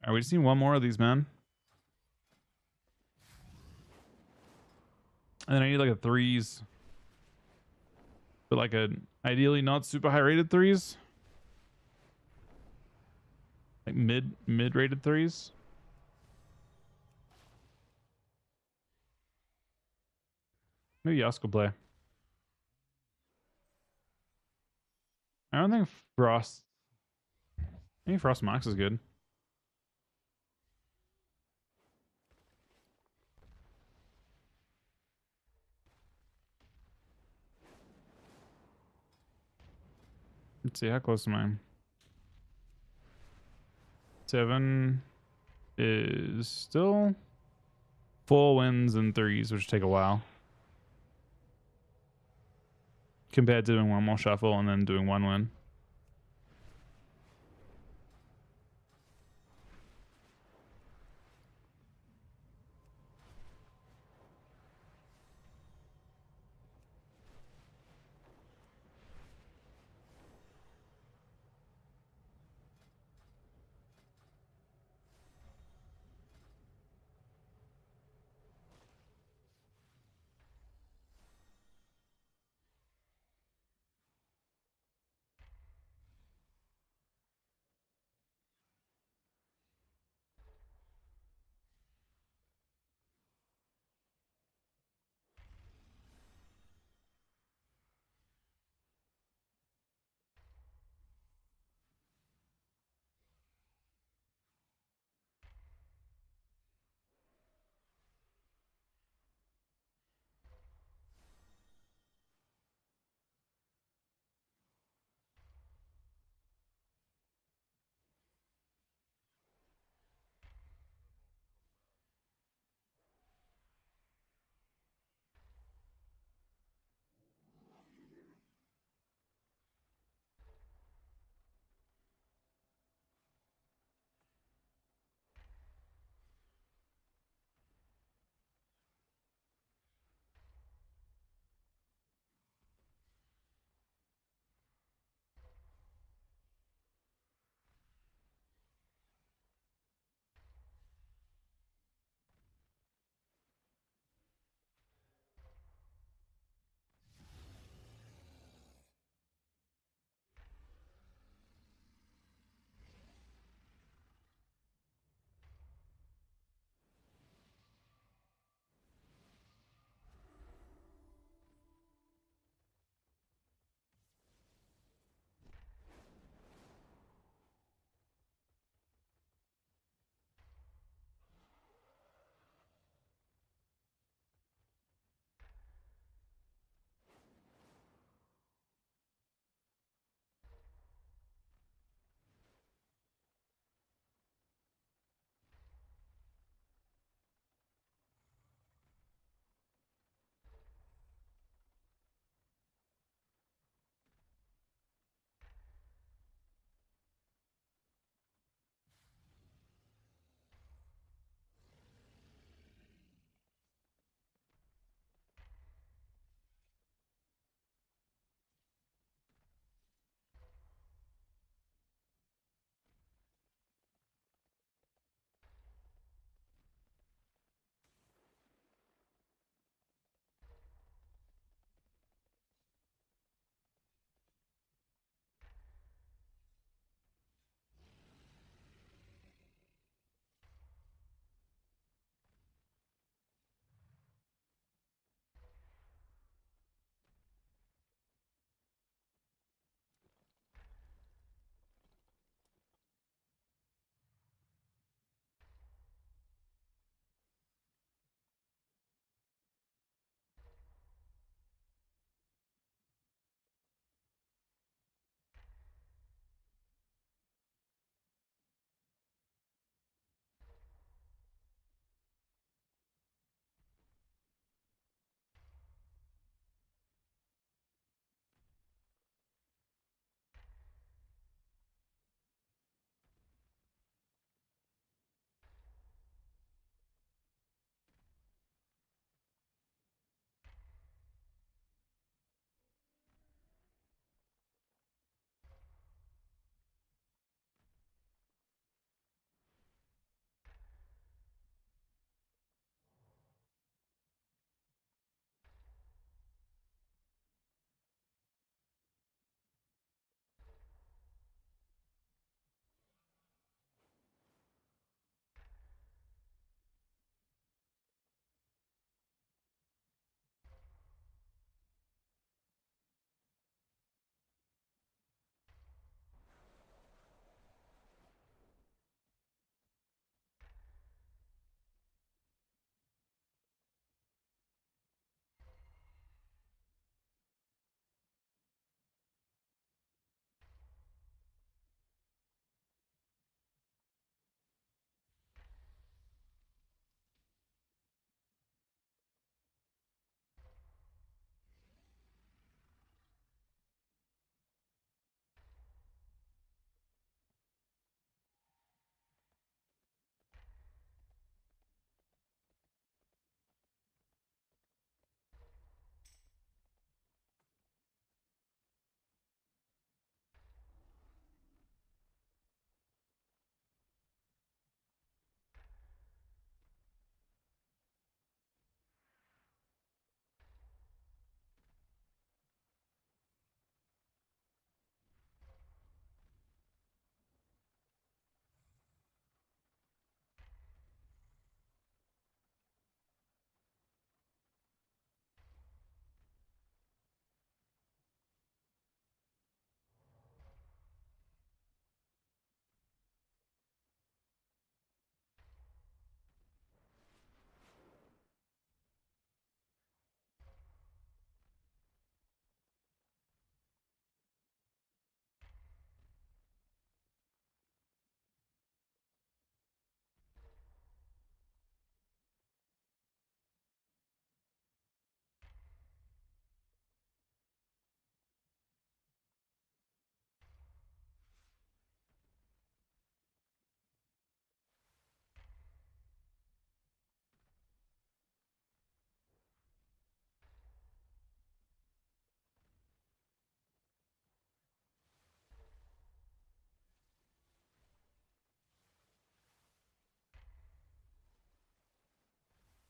Are we just need one more of these, man? And then I need like a threes. But like a ideally not super high rated threes. Like mid rated threes. Maybe Yask will play. I don't think Frost. I think Frost Max is good. Let's see, how close am I? 7 is still 4 wins and 3s, which take a while. Compared to doing one more shuffle and then doing 1 win.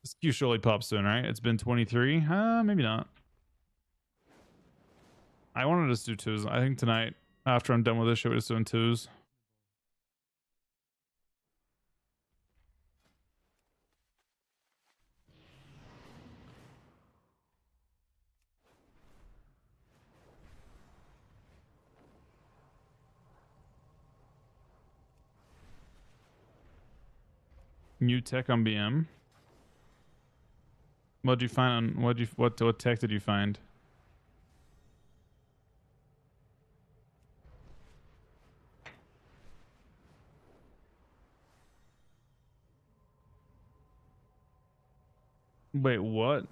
This queue surely pops soon, right? It's been 23. Maybe not. I wanted us to do twos. I think tonight, after I'm done with this shit, we're just doing twos. New tech on BM. What'd you find on what tech did you find? Wait, what?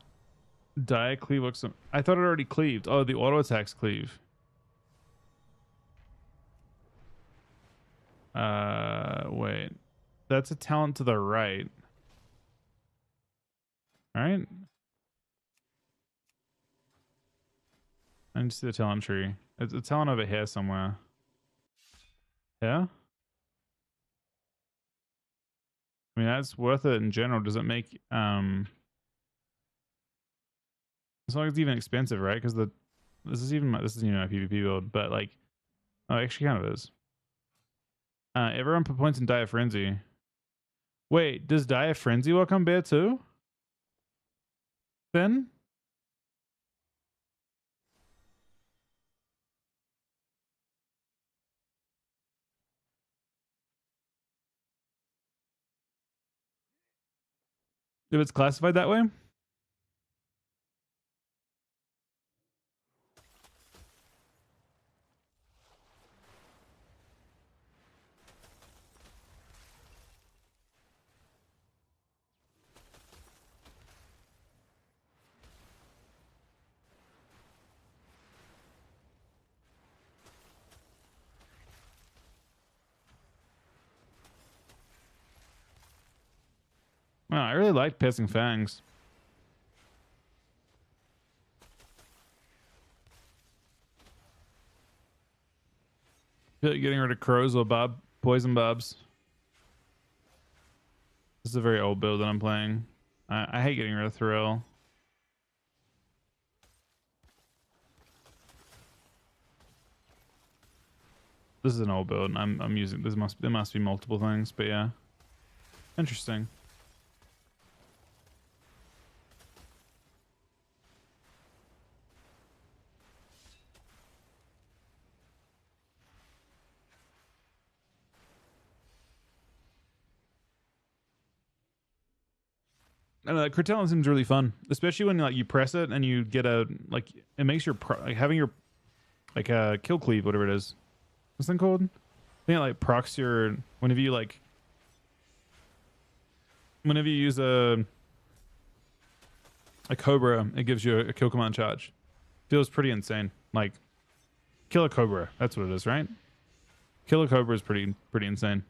Die cleave looks. I thought it already cleaved. Oh, the auto attacks cleave. Wait. That's a talent to the right. All right. I need to see the talent tree. It's a talent over here somewhere. Yeah? I mean, that's worth it in general. Does it make, as long as it's even expensive, right? Because this isn't even my PvP build, but like, oh, actually kind of is. Everyone put points in Dire Frenzy. Wait, does Dire Frenzy work on Bear too? Then? If it's classified that way? Wow, I really like Piercing Fangs. Feel like getting rid of crows or poison bobs. This is a very old build that I'm playing. I hate getting rid of Thrill. This is an old build. I'm using this. There must be multiple things, but yeah, interesting. I don't know, crit talent seems really fun, especially when like you press it and you get a like it makes your like, having your like kill cleave, whatever it is. What's that called? I think it like procs your whenever you use a cobra, it gives you a kill command charge. Feels pretty insane. Like kill a cobra, that's what it is, right? Kill a cobra is pretty insane.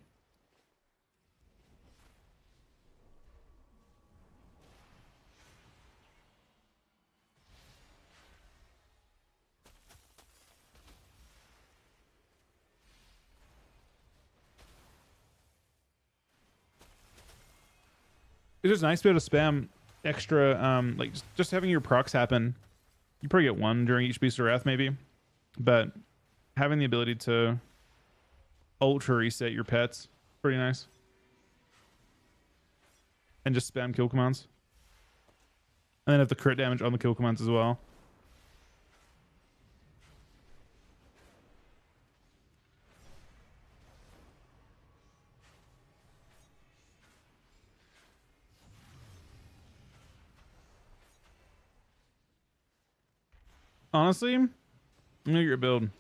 It's just nice to be able to spam extra, like just having your procs happen. You probably get one during each Beast of Wrath, maybe, but having the ability to ultra reset your pets, pretty nice. And just spam kill commands. And then have the crit damage on the kill commands as well. Honestly, I'm gonna get your build.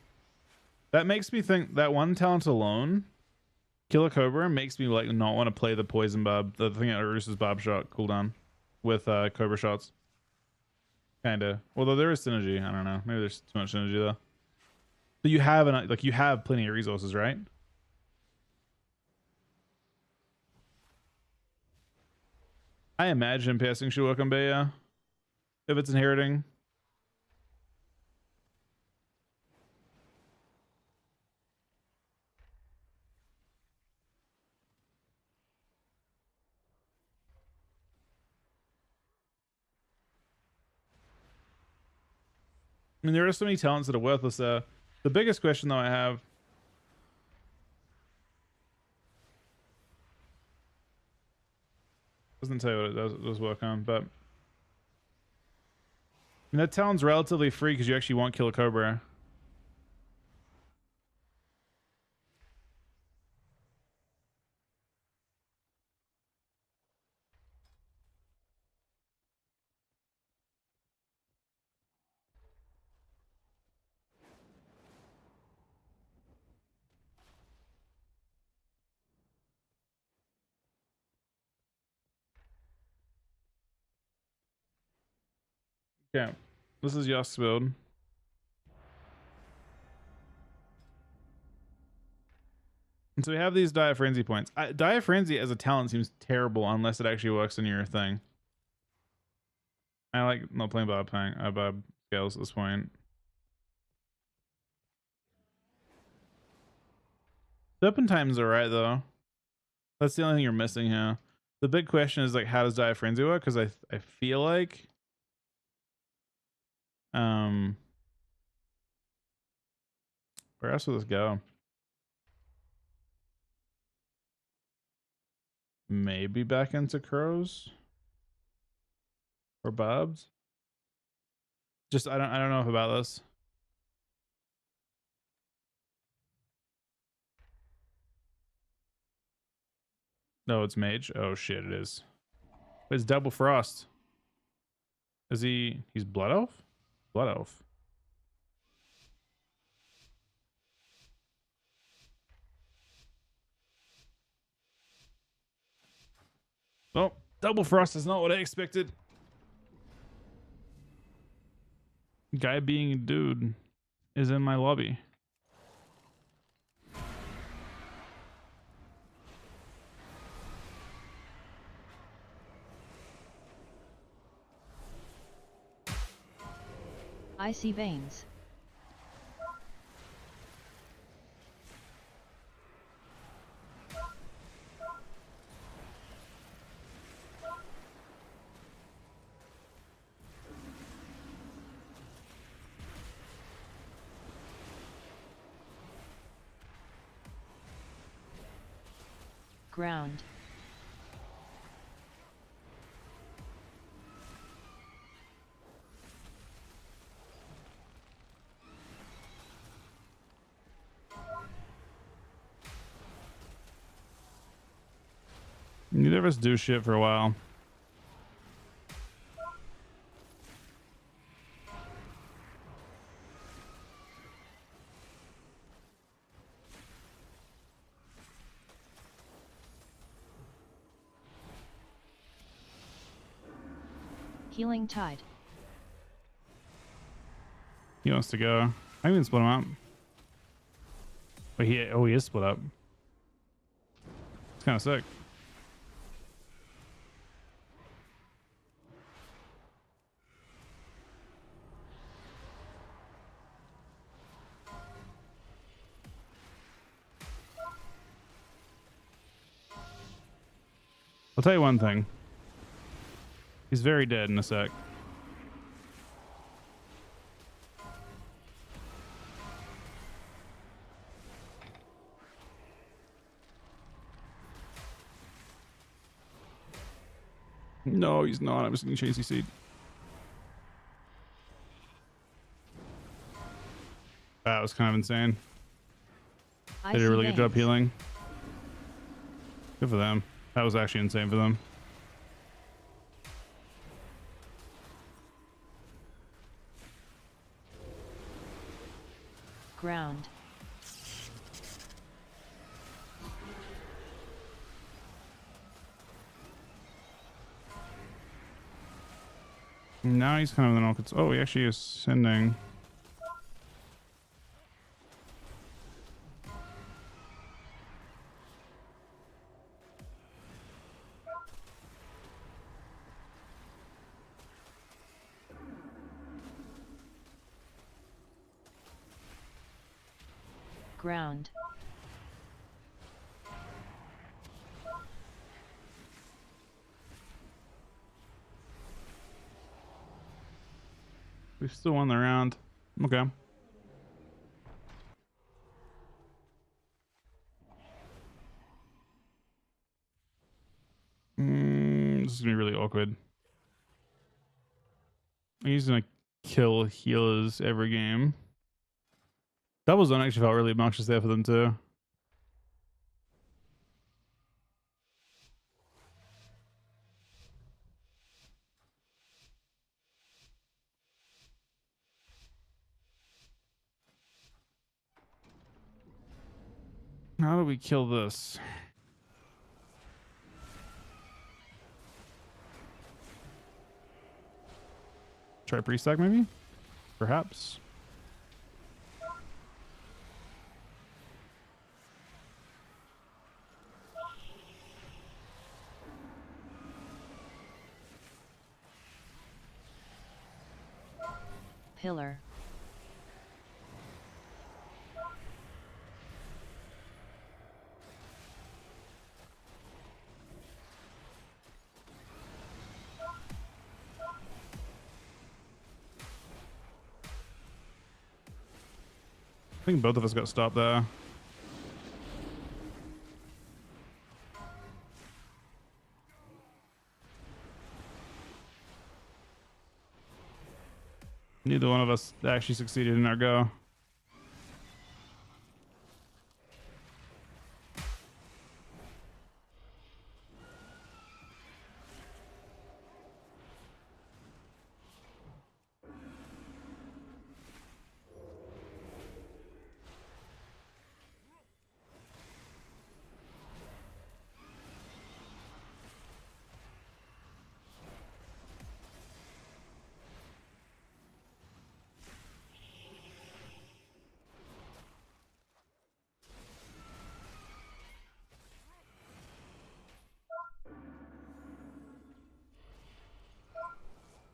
That makes me think that one talent alone, Kill a Cobra, makes me like not want to play the poison bob, the thing that reduces bob shot cooldown with cobra shots. Kinda. Although there is synergy. I don't know. Maybe there's too much synergy though. But you have you have plenty of resources, right? I imagine passing should work on Baya if it's inheriting. I mean, there are so many talents that are worthless there. The biggest question though I have, doesn't tell you what it does work on, but I mean, that talent's relatively free because you actually won't kill a cobra. Okay, this is Yosk's build. And so we have these Dire Frenzy points. Dire Frenzy as a talent seems terrible unless it actually works in your thing. I like not playing Bob scales at this point. Serpentine's alright though. That's the only thing you're missing here. The big question is like, how does Dire Frenzy work? Because I feel like where else will this go? Maybe back into crows or bobs. Just I don't know about this. No, it's mage. Oh shit, it is. It's double frost. Is he's blood elf? Blood elf. Oh, double frost is not what I expected. Guy being a dude is in my lobby. Icy veins. Ground. Neither of us do shit for a while. Healing tide. He wants to go. I can split him up. But he is split up. It's kind of sick. I'll tell you one thing. He's very dead in a sec. No, he's not. I'm just going to chase seed. That was kind of insane. They did a really good job healing. Good for them. That was actually insane for them. Ground. Now he's kind of in all. Oh, he actually is sending. Ground. We've still won the round. Okay. This is gonna be really awkward. He's gonna kill healers every game. Double zone actually felt really obnoxious there for them too. How do we kill this? Try pre-stack maybe? Perhaps. Pillar. I think both of us got stopped there. Neither one of us actually succeeded in our go.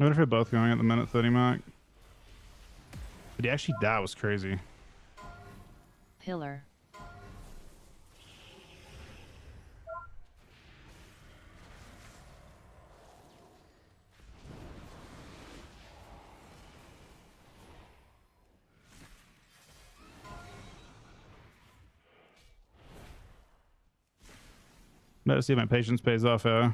I wonder if we're both going at the minute 30 mark. But he actually, that was crazy. Pillar. Better see if my patience pays off here.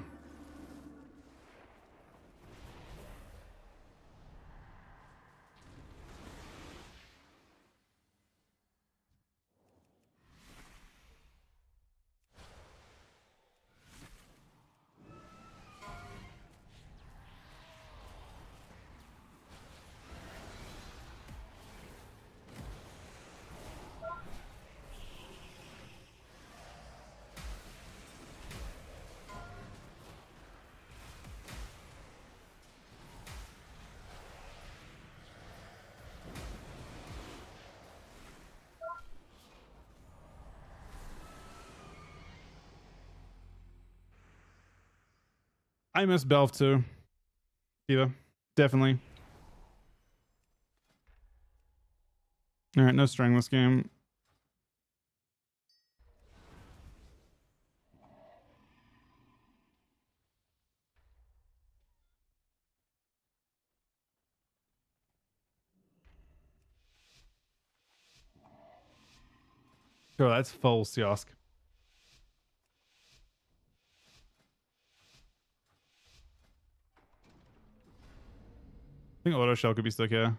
I miss Belf too. Diva. Definitely. Alright, no string this game. Oh, that's full Siosk. I think auto shell could be stuck here.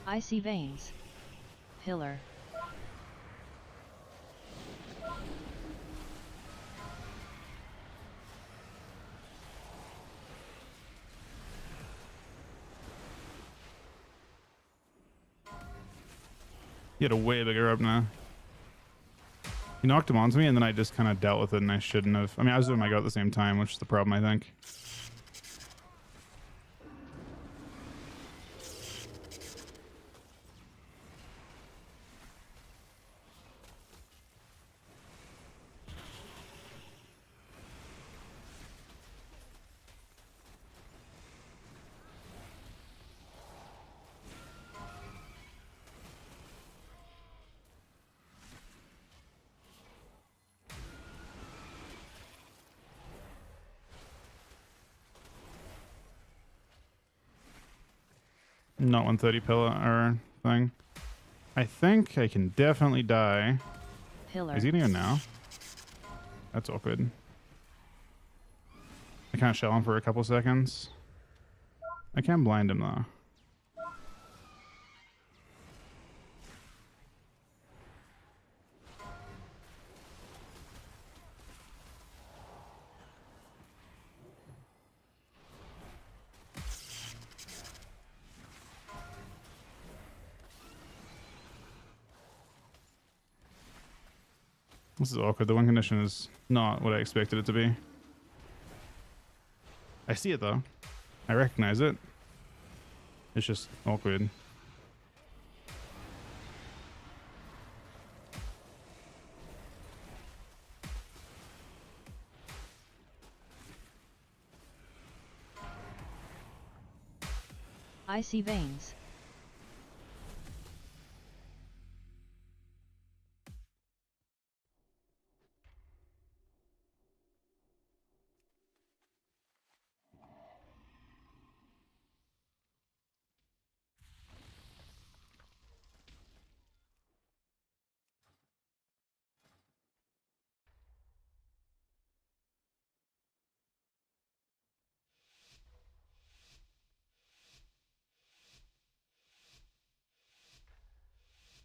Icy veins. Pillar. He had a way bigger opener. He knocked him onto me, and then I just kind of dealt with it, and I shouldn't have. I mean, I was doing my go at the same time, which is the problem, I think. Not 130 pillar or thing. I think I can definitely die. Pillar. Is he gonna go now? That's awkward. I can't shell him for a couple seconds. I can blind him though. This is awkward. The win condition is not what I expected it to be. I see it though. I recognize it. It's just awkward. Icy veins.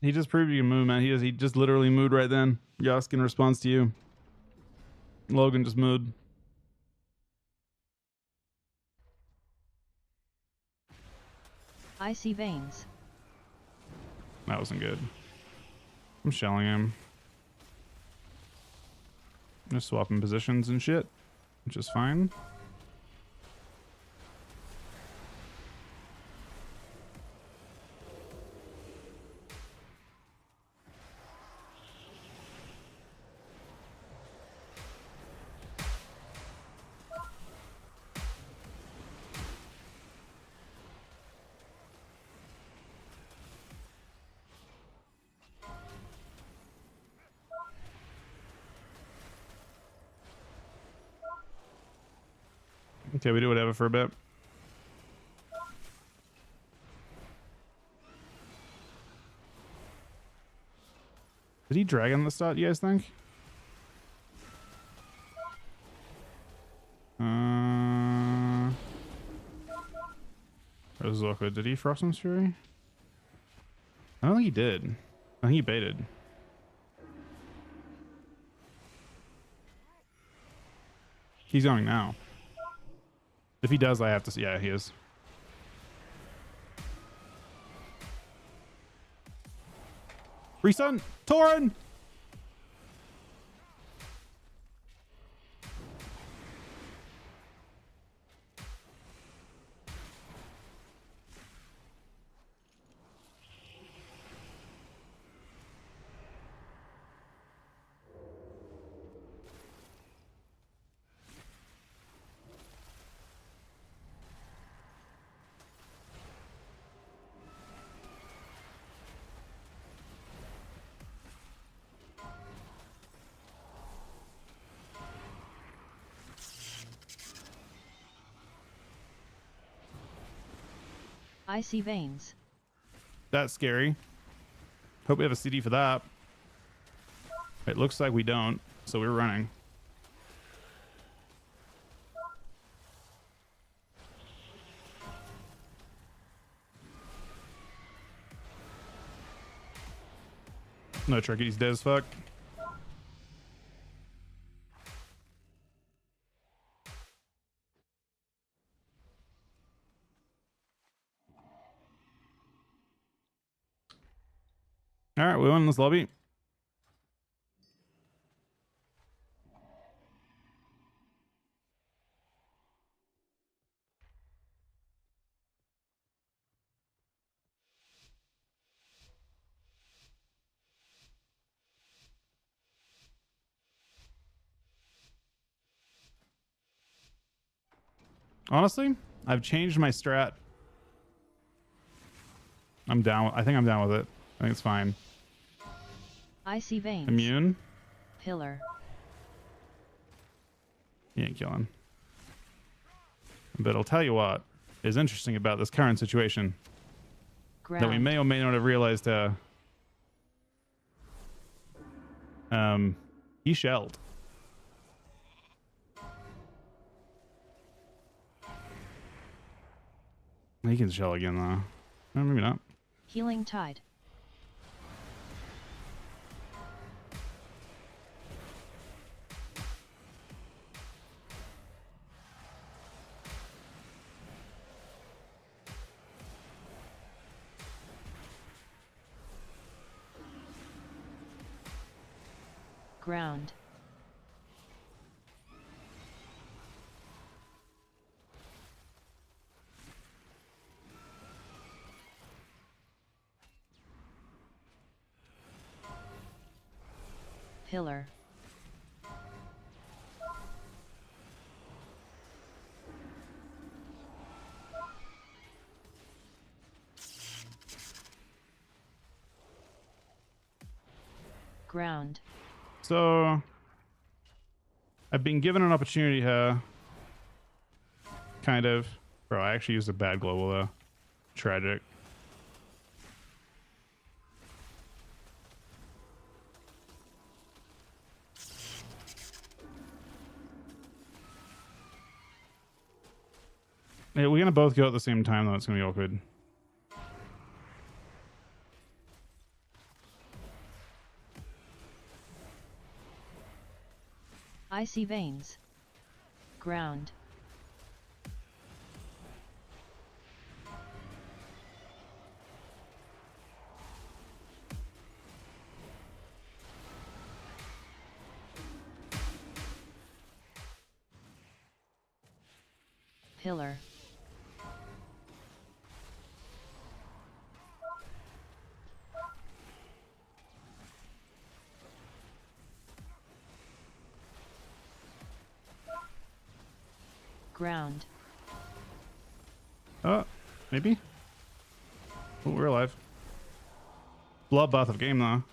He just proved you can move, man. He just literally moved right then. Yask in response to you. Logan just moved. Icy veins. That wasn't good. I'm shelling him. Just swapping positions and shit, which is fine. Okay, we do whatever for a bit. Did he drag on the start, you guys think? That was awkward. Did he Frostman's Fury? I don't think he did. I think he baited. He's going now. If he does, I have to see. Yeah, he is. Restun! Torin! Icy veins. That's scary. Hope we have a CD for that. It looks like we don't, so we're running. No tricky, he's dead as fuck. All right, we won this lobby. Honestly, I've changed my strat. I'm down. I think I'm down with it. I think it's fine. Icy veins. Immune. Pillar. He ain't killing. But I'll tell you what is interesting about this current situation. that we Ground. may or may not have realized he shelled. He can shell again though. No, maybe not. Healing tide. Ground. Pillar. Ground. So I've been given an opportunity here. Kind of. Bro, I actually used a bad global though. Tragic. Yeah, we're gonna both go at the same time though. It's gonna be awkward. Icy veins. Ground. Pillar. Ground. Oh, maybe. Oh, we're alive. Bloodbath of game though.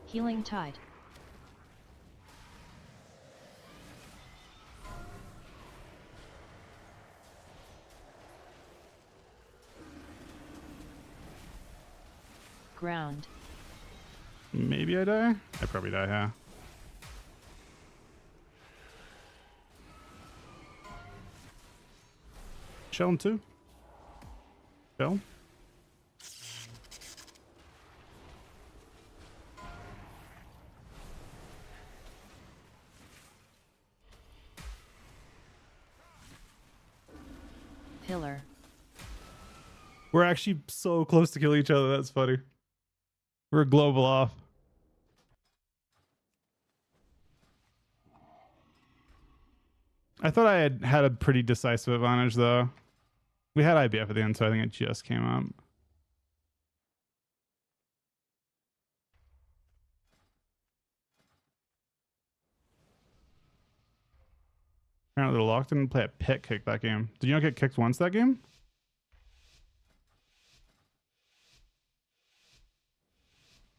Healing tide. Ground. Maybe I die? I probably die, yeah. Shell 2. Shell. Pillar. We're actually so close to kill each other. That's funny. We're global off. I thought I had a pretty decisive advantage though. We had IBF at the end, so I think it just came up. Apparently the lock didn't play a pit kick that game. Did you not get kicked once that game?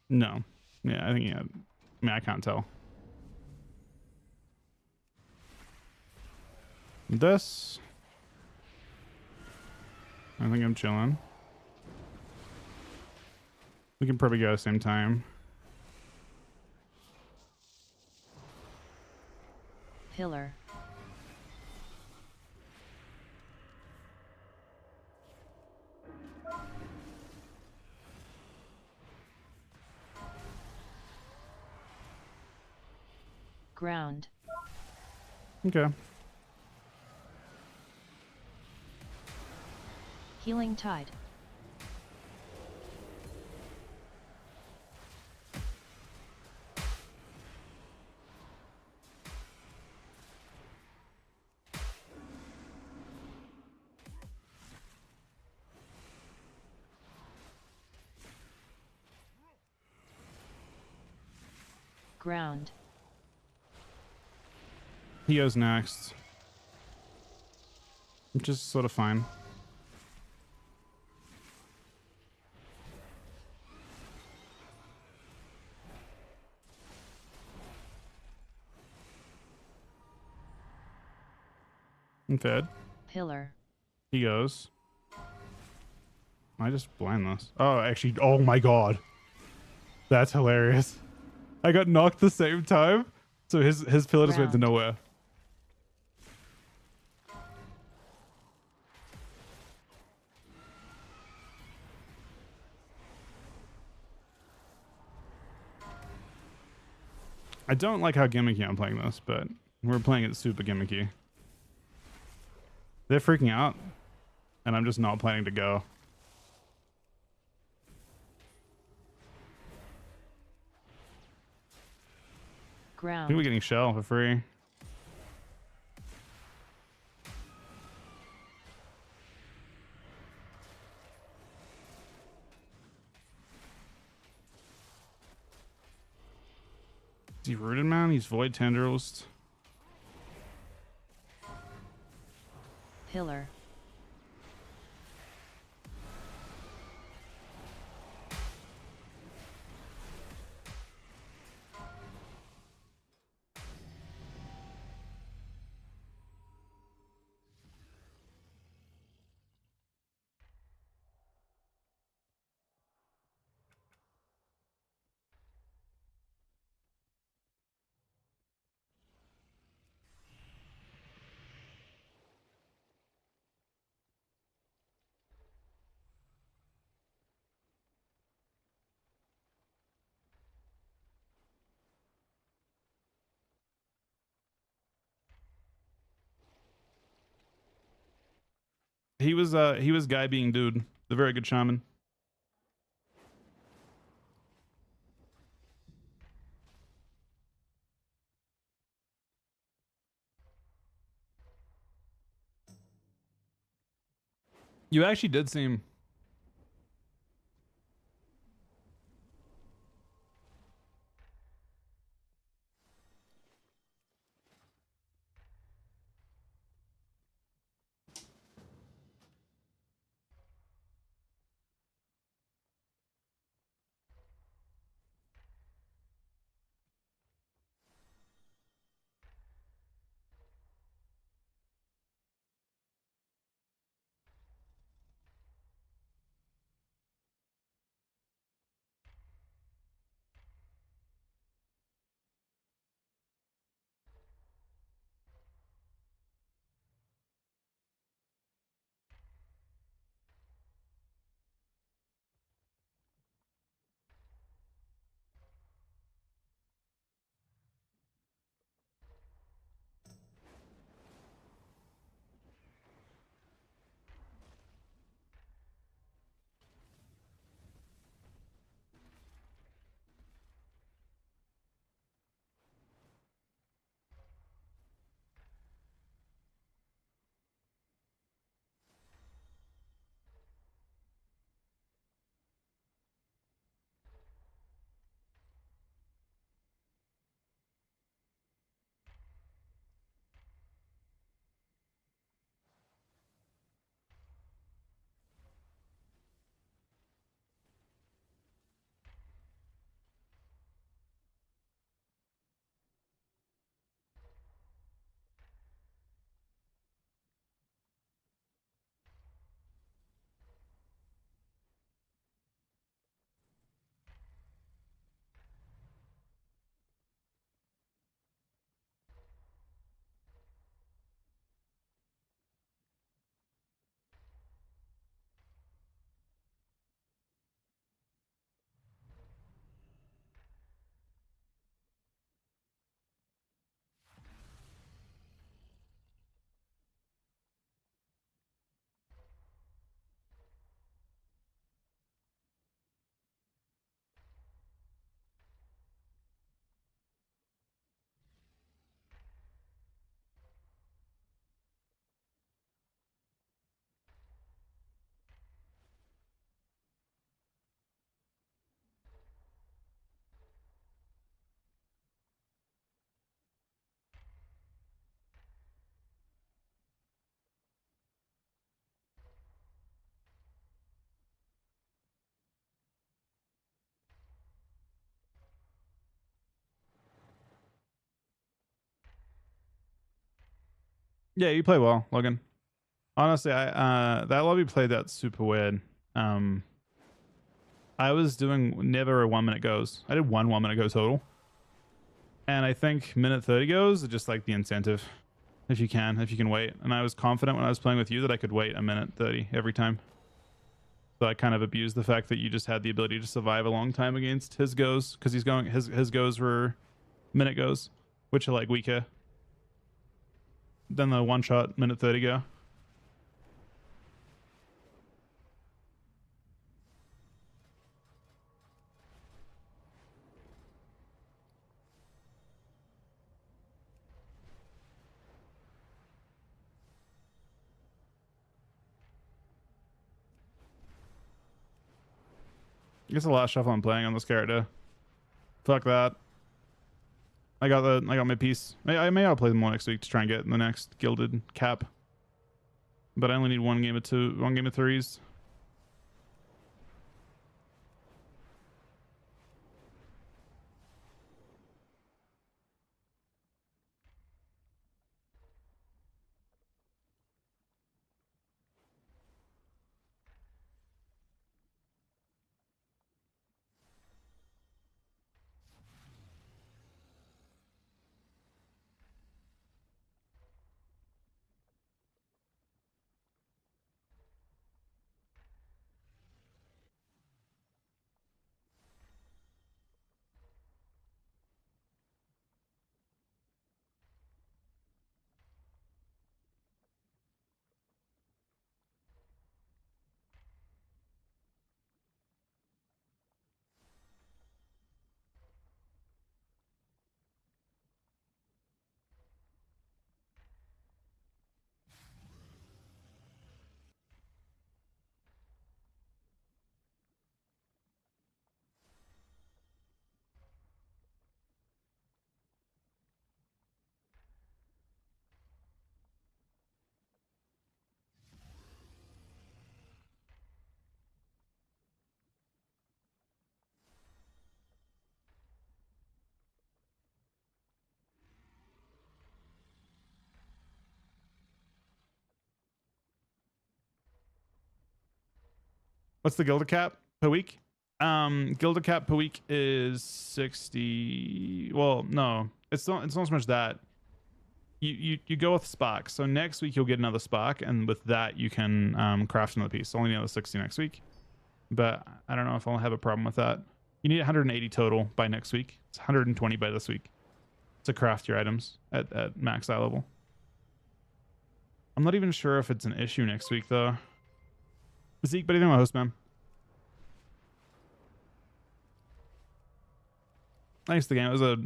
No. Yeah, I think yeah. I mean, I can't tell. This. I think I'm chilling. We can probably go at the same time. Pillar. Ground. Okay. Healing tide. Ground. He goes next. Which is sort of fine. I'm fed. Pillar. He goes. I just blind this. Oh, actually, oh my god. That's hilarious. I got knocked the same time. So his pillar just went to Ground. nowhere. I don't like how gimmicky I'm playing this, but we're playing it super gimmicky. They're freaking out, and I'm just not planning to go. I Ground. think we're getting shell for free. Is he rooted, man? He's void tendrils. Pillar. He was guy being dude. The very good shaman. You actually did seem. Yeah, you play well, Logan. Honestly, I that lobby played that super weird. I was doing never a 1 minute goes. I did 1 minute go total. And I think minute 30 goes are just like the incentive. If you can wait. And I was confident when I was playing with you that I could wait a minute 30 every time. So I kind of abused the fact that you just had the ability to survive a long time against his goes, because his goes were minute goes, which are like weaker than the one shot minute 30 go. I guess the last shuffle I'm playing on this character. Fuck that. I got my piece. I may outplay them more next week to try and get the next gilded cap. But I only need one game of threes. What's the gilded cap per week? Gilded cap per week is 60. Well, no, it's not so much that. You go with spark. So next week you'll get another spark, and with that you can craft another piece. Only another 60 next week. But I don't know if I'll have a problem with that. You need 180 total by next week. It's 120 by this week to craft your items at max eye level. I'm not even sure if it's an issue next week though. Zeke, but you know my host, man. Thanks the game. It was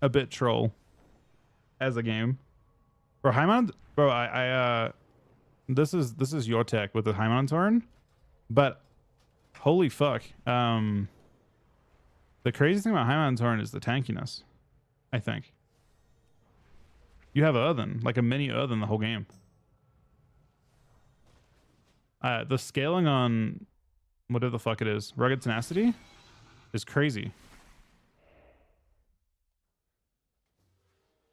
a bit troll as a game. Bro, Hyman, bro, I this is your tech with the Hyman turn, but holy fuck. The crazy thing about Hyman turn is the tankiness, I think. You have Earthen, like a mini Earthen the whole game. The scaling on whatever the fuck it is, Rugged Tenacity, is crazy.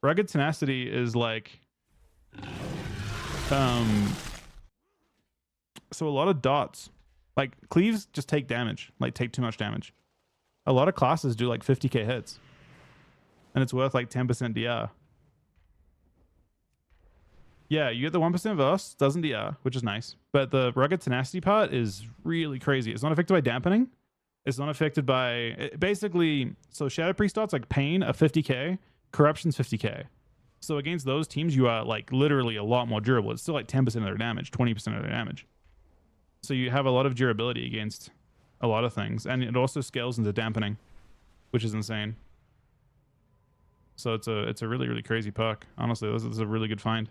Rugged Tenacity is like, so a lot of dots, like cleaves just take damage, like take too much damage. A lot of classes do like 50k hits, and it's worth like 10% DR. Yeah, you get the 1% verse, doesn't DR, which is nice. But the Rugged Tenacity part is really crazy. It's not affected by dampening. It's not affected by... basically, so Shadow Priest dots like Pain are 50k, Corruption's 50k. So against those teams, you are like literally a lot more durable. It's still like 10% of their damage, 20% of their damage. So you have a lot of durability against a lot of things. And it also scales into dampening, which is insane. So it's a really, really crazy puck. Honestly, this is a really good find.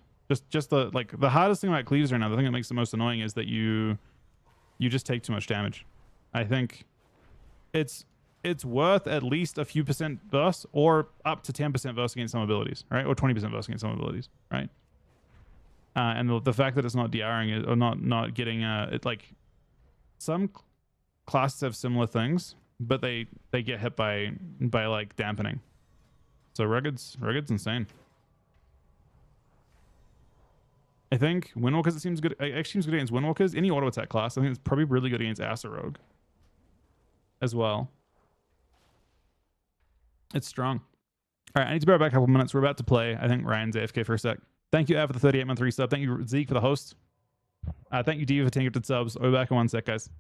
Just the hardest thing about cleaves right now, the thing that makes it most annoying is that you just take too much damage. I think it's worth at least a few percent burst or up to 10% burst against some abilities, right? Or 20% burst against some abilities, right? And the fact that it's not DRing it or not getting it, like some classes have similar things, but they get hit by like dampening. So rugged's insane. I think Windwalkers, it seems good. It actually seems good against Windwalkers. Any auto attack class, I think it's probably really good against Asa Rogue as well. It's strong. All right, I need to be right back a couple minutes. We're about to play. I think Ryan's AFK for a sec. Thank you, Av, for the 38-month resub. Thank you, Zeke, for the host. Thank you, D, for 10 gifted subs. I'll be back in 1 sec, guys.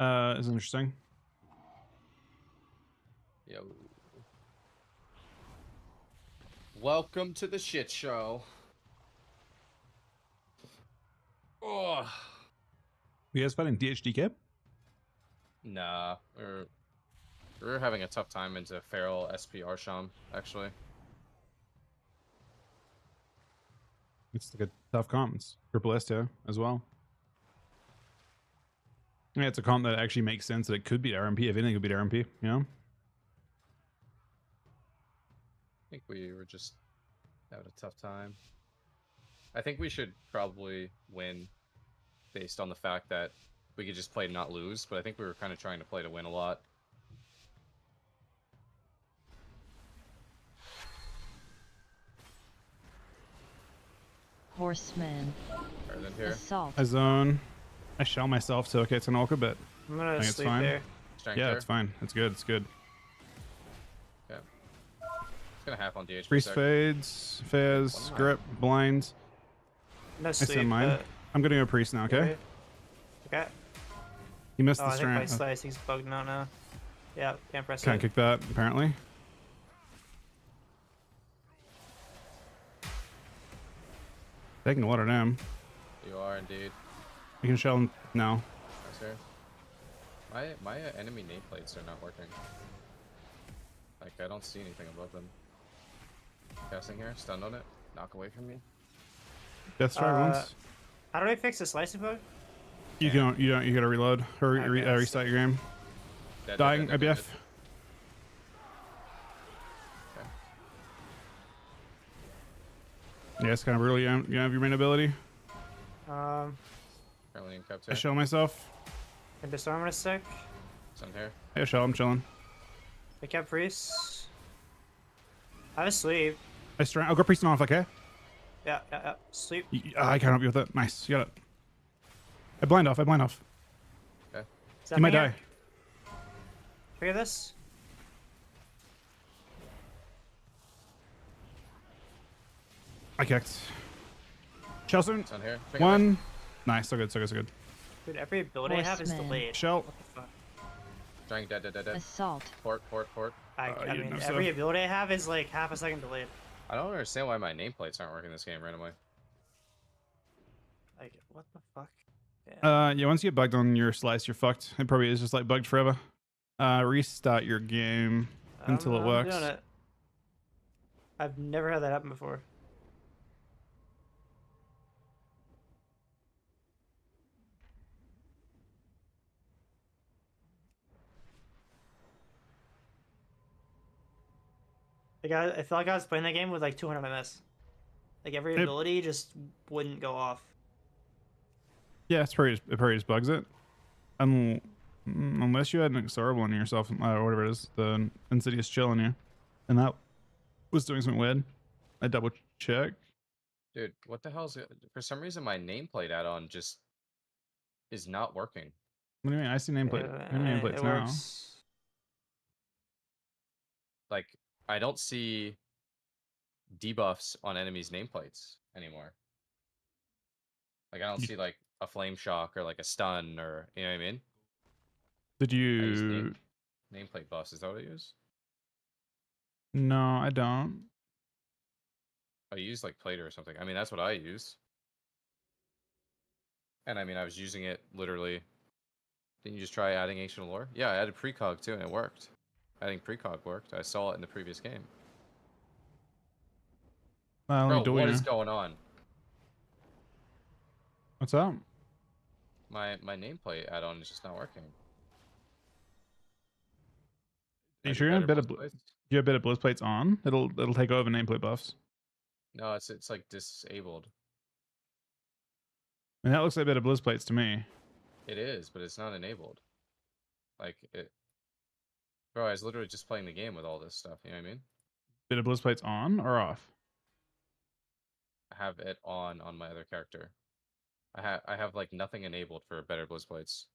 Is interesting. Yo. Welcome to the shit show. Oh. You guys fighting DHDK? Nah, we're having a tough time into Feral SP Arsham, actually. It's like a tough comp. It's triple S too, as well. Yeah, it's a comp that actually makes sense that it could beat RMP. If anything, it could beat RMP, you know? I think we were just having a tough time. I think we should probably win based on the fact that we could just play to not lose, but I think we were kind of trying to play to win a lot. Horseman. Better than here. Assault. I zone. I shell myself, so okay, it's an ultra bit. I'm gonna I think it's sleep fine. there. Strength Yeah, here. it's fine. It's good. It's good. Okay. It's gonna half on DH. for a Priest sec. fades, Fez, grip, blinds. No I sleep. send mine. I'm gonna go priest now, okay? Okay. You missed Oh, the I think my strand. slice, he's bugged out now. Yeah, can't press Can't it. kick that, apparently. Taking a lot of them. You are indeed. You can shell him now. Nice here. My enemy nameplates are not working. Like, I don't see anything above them. Casting here, stunned on it. Knock away from me. Death strike once. How do I fix the slicing bug? You gotta reload or Okay, restart your game. Dead, Dying, dead, dead, IBF. dead. Okay. Yeah, it's kind of early. You have your main ability. Currently in cap I 2. shell myself. Can disarm in a sec. Sun here. Hey, shell. I'm chilling. I kept priest. I have a sleep. I strand. I'll go priest and off. Okay. Yeah, yeah, yeah. Sleep. I can't help you with it. Nice. You got it. I blind off. I blind off. Okay. Is that You might me die. here? Trigger this. I kicked. Shell soon. Sun here. Bring it back. One. Nice. So good. So good. So good. Dude, every ability I have is Horseman. delayed. Shell. What the fuck? Dying, dead, dead, dead, dead. Assault. Port. I you mean, know every stuff. ability I have is like half a second delayed. I don't understand why my nameplates aren't working this game randomly. Like, what the fuck? Yeah. Yeah. Once you get bugged on your slice, you're fucked. It probably is just like bugged forever. Restart your game until it I'm works. doing it. I've never had that happen before. Like I felt like I was playing that game with like 200 MS. Like every It- ability just wouldn't go off. Yeah, it probably just bugs it. Unless you had an exorable on yourself, or whatever it is, the insidious chill on you, and that was doing something weird. I double check. Dude, what the hell's it? For some reason, my nameplate add-on just is not working. What do you mean? I see nameplate. I have nameplates It now. works. Like, I don't see debuffs on enemies' nameplates anymore. Like, I don't You- see like a flame shock or like a stun or you know what I mean. Did I use you? nameplate buffs. Is that what I use? No, I don't. I use like Plater or something. I mean, that's what I use. And I mean, I was using it literally. Didn't you just try adding Ancient Lore? Yeah, I added precog too, and it worked. Adding precog worked. I saw it in the previous game. Let me Bro, duel what you. is going on? What's up? My nameplate add-on is just not working. Are I you do sure you have a better bit of blitz plates. you have a bit of blitz plates on? It'll take over nameplate buffs. No, it's like disabled. And that looks like a bit of blitz plates to me. It is, but it's not enabled. Like it, bro. I was literally just playing the game with all this stuff. You know what I mean? Bit of blitz plates on or off? I have it on my other character. I have like nothing enabled for better blitz plates.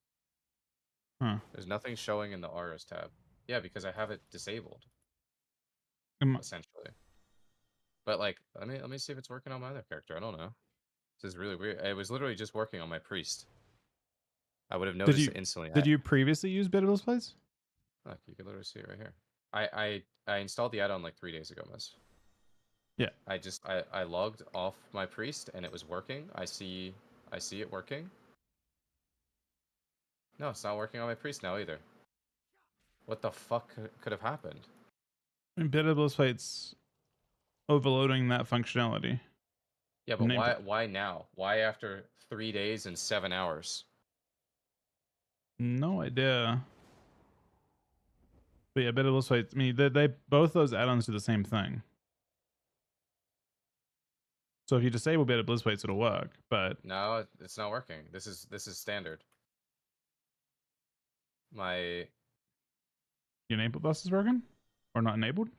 Huh. There's nothing showing in the RS tab. Yeah, because I have it disabled Am- essentially. But like, let me see if it's working on my other character. I don't know. This is really weird. It was literally just working on my priest. I would have Did noticed you it instantly. did you previously use Biddable's plates? Look, you can literally see it right here. I installed the add-on like 3 days ago, miss. Yeah. I logged off my priest and it was working. I see it working. No, it's not working on my priest now either. What the fuck could have happened? And Biddable's plates overloading that functionality. Yeah, but Name- why now? Why after 3 days and 7 hours? No idea. But yeah, Biddable's plates. I mean, they both those add-ons do the same thing. So if you disable Biddable's plates, it'll work. But No, it's not working. This is standard. My your enable bus is broken or not enabled.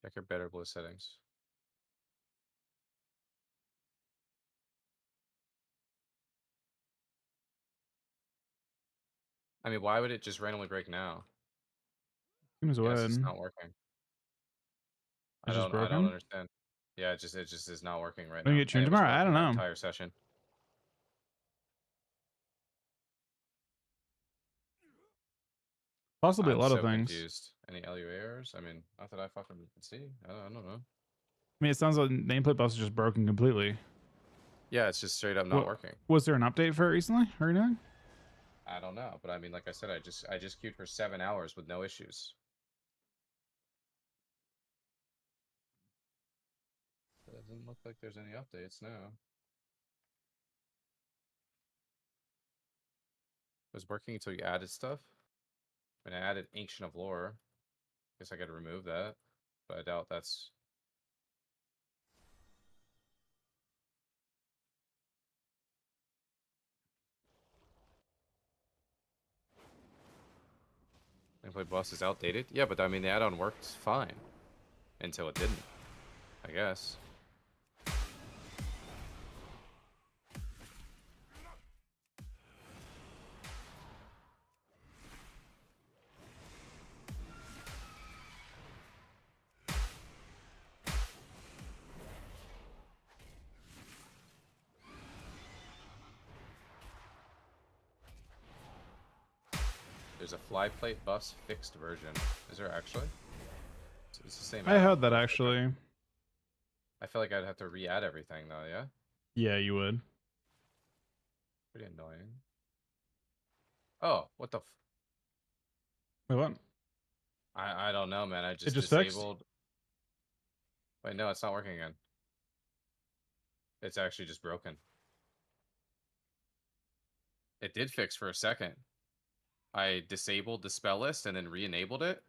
check your better blue settings. I mean, why would it just randomly break now? Seems Yes, weird. it's not working. It's just I don't broken. understand. Yeah, it just is not working right Maybe now. get tuned And it was tomorrow. I don't working the know. entire session. Possibly a I'm lot of so things. confused. Any LU errors? I mean, not that I fucking see. I don't know. I mean, it sounds like nameplate bus is just broken completely. Yeah, it's just straight up not working. Was there an update for it recently or anything? I don't know, but I mean, like I said, I just queued for 7 hours with no issues. Doesn't look like there's any updates now. It was working until you added stuff. When I added Ancient of Lore, guess I gotta remove that, but I doubt that's. Gameplay Boss is outdated. Yeah, but I mean the add-on worked fine until it didn't. I guess. There's a fly plate bus fixed version. Is there actually? It's the same. I heard that actually. I feel like I'd have to re-add everything though. Yeah. Yeah, you would. Pretty annoying. Oh, what the? Wait, what? I don't know, man. I just just fixed? disabled. Wait, no, it's not working again. It's actually just broken. It did fix for a second. I disabled the spell list and then re-enabled it.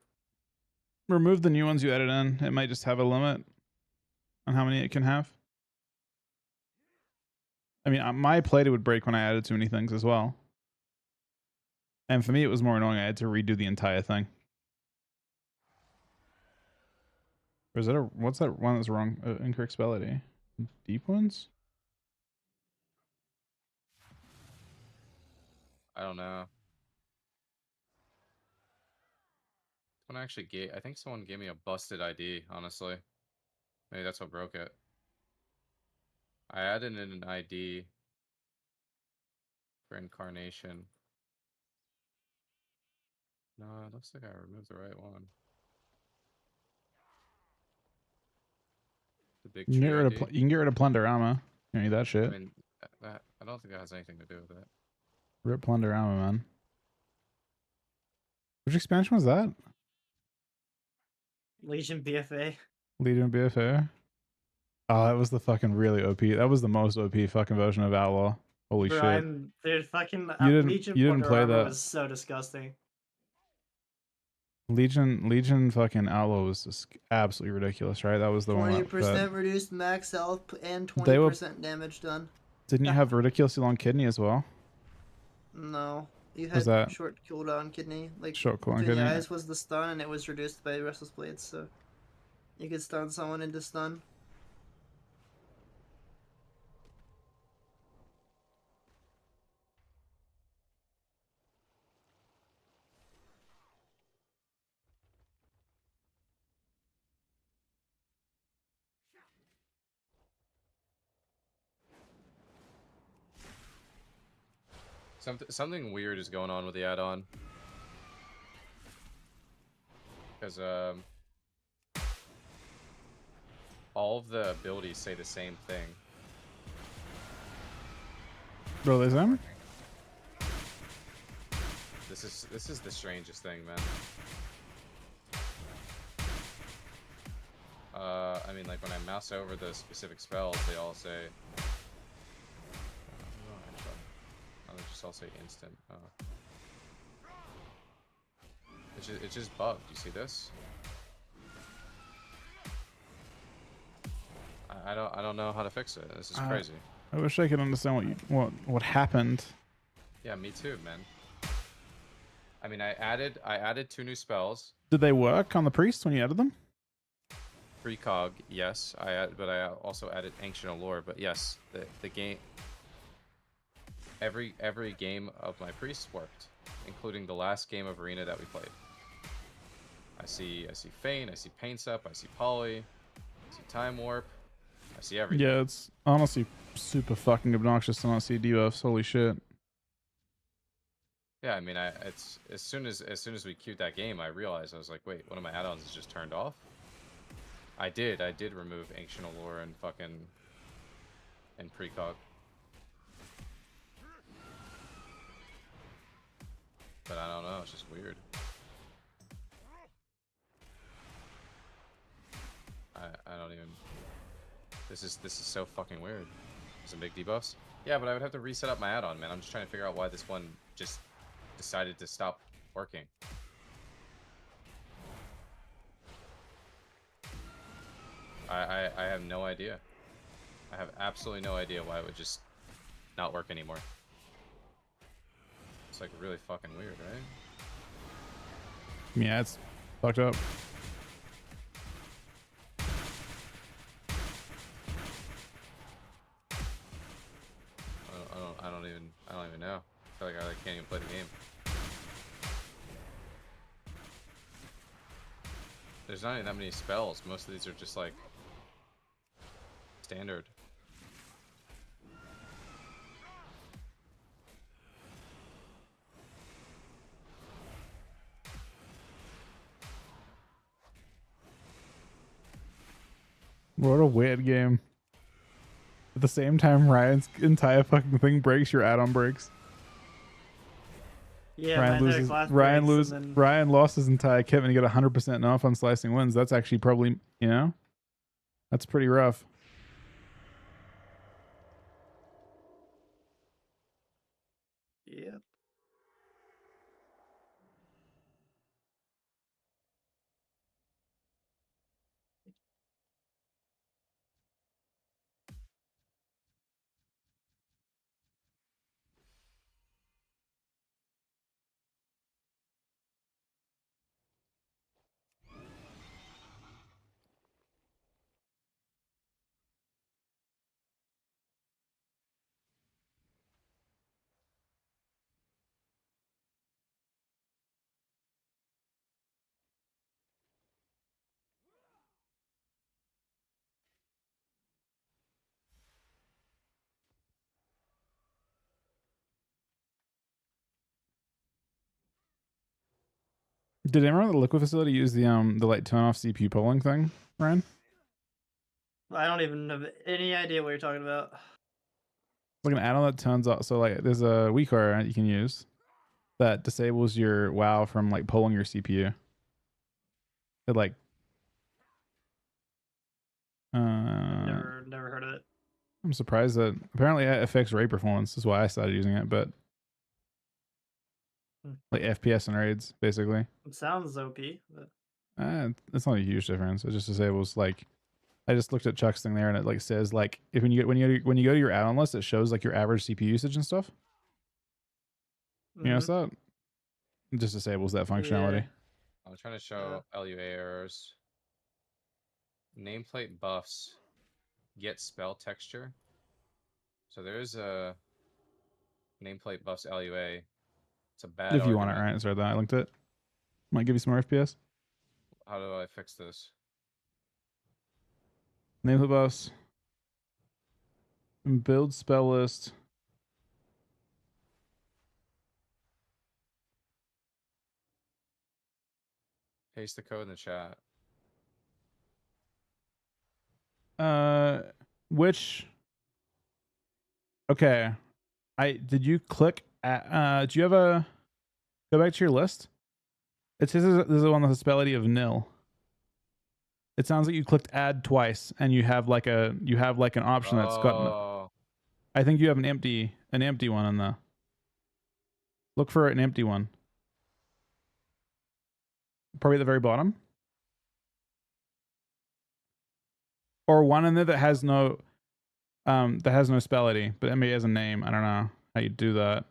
Remove the new ones you added in. It might just have a limit on how many it can have. I mean, my plate would break when I added too many things as well. And for me, it was more annoying. I had to redo the entire thing. Or is that what's that one that's wrong? Incorrect spell ID. Deep ones? I don't know. Someone actually gave. I think someone gave me a busted ID. Honestly, maybe that's what broke it. I added in an ID for incarnation. No, it looks like I removed the right one. The big You can tree get rid ID. of you can get rid of plunder ammo. You need that I shit. mean, I don't think that has anything to do with it. Rip plunder ammo, man. Which expansion was that? Legion BFA. Legion BFA. Oh, that was the fucking really OP. That was the most OP fucking version of Outlaw. Holy shit. Dude, fucking You didn't play Porterama that. was so disgusting. Legion fucking Outlaw was just absolutely ridiculous, right? That was the one. 20% reduced max health and They were- 20% damage done. Didn't you have ridiculously long kidney as well? No. You Was had that- short cooldown kidney. Like Short cooldown between the kidney? eyes was the stun and it was reduced by Restless Blades, so you could stun someone into stun. Something weird is going on with the add-on. Because all of the abilities say the same thing. Bro, there's them. This is the strangest thing, man. I mean, like when I mouse over the specific spells, they all say. Oh, they just all say instant. Oh. It's just bugged. You see this? I don't know how to fix it. This is crazy. I wish I could understand what happened. Yeah, me too, man. I mean, I added 2 new spells. Did they work on the priest when you added them? Precog, yes. But I also added Ancient Allure. But yes, the game. Every game of my priest worked, including the last game of Arena that we played. I see Feint, I see Pain Sep, I see Poly, I see Time Warp, I see everything. Yeah, it's honestly super fucking obnoxious to not see debuffs. Holy shit. Yeah, I mean, it's as soon as we queued that game, I realized I was like, wait, one of my add-ons is just turned off. I did remove Ancient Allure and fucking Precog. But I don't know, it's just weird. I don't even. This is so fucking weird. Some big debuffs. Yeah, but I would have to reset up my add-on, man. I'm just trying to figure out why this one just decided to stop working. I have no idea. I have absolutely no idea why it would just not work anymore. It's like really fucking weird, right? Yeah, it's fucked up. I don't even know. I feel like I can't even play the game. There's not even that many spells. Most of these are just like standard. What a weird game. At the same time, Ryan's entire fucking thing breaks, your add-on breaks. Yeah, Ryan my loses. entire class Ryan breaks, loses. and then- Ryan lost his entire kit and he got 100% off on slicing wins. That's actually probably, you know, that's pretty rough. Yeah. Did anyone at the Liquid facility use the like turn off CPU polling thing, Ryan? I don't even have any idea what you're talking about. It's like an add-on that turns off. So like, there's a WeCore you can use that disables your WoW from like polling your CPU. It like, Never heard of it. I'm surprised that apparently it affects raid performance. Is why I started using it, but like FPS and raids basically. It sounds OP, but It's not a huge difference. It just disables like. I just looked at Chuck's thing there, and it like says like if when you go to your add-on list, it shows like your average CPU usage and stuff. You notice that? It just disables that functionality. Yeah. I'm trying to show LUA errors. Nameplate buffs. Get spell texture. So there's a nameplate buffs LUA. It's a bad. If you want it, argument. right? Sorry, that I linked it. Might give you some more FPS. How do I fix this? Name the boss. And build spell list. Paste the code in the chat. Which? Okay. Did you click at, do you have a, go back to your list? It says this is the one with a spell ID of nil. It sounds like you clicked add twice and you have like an option that's got, Oh, I think you have an empty one in the, look for an empty one. Probably at the very bottom. Or one in there that has no spell ID, but it maybe has a name. I don't know how you do that.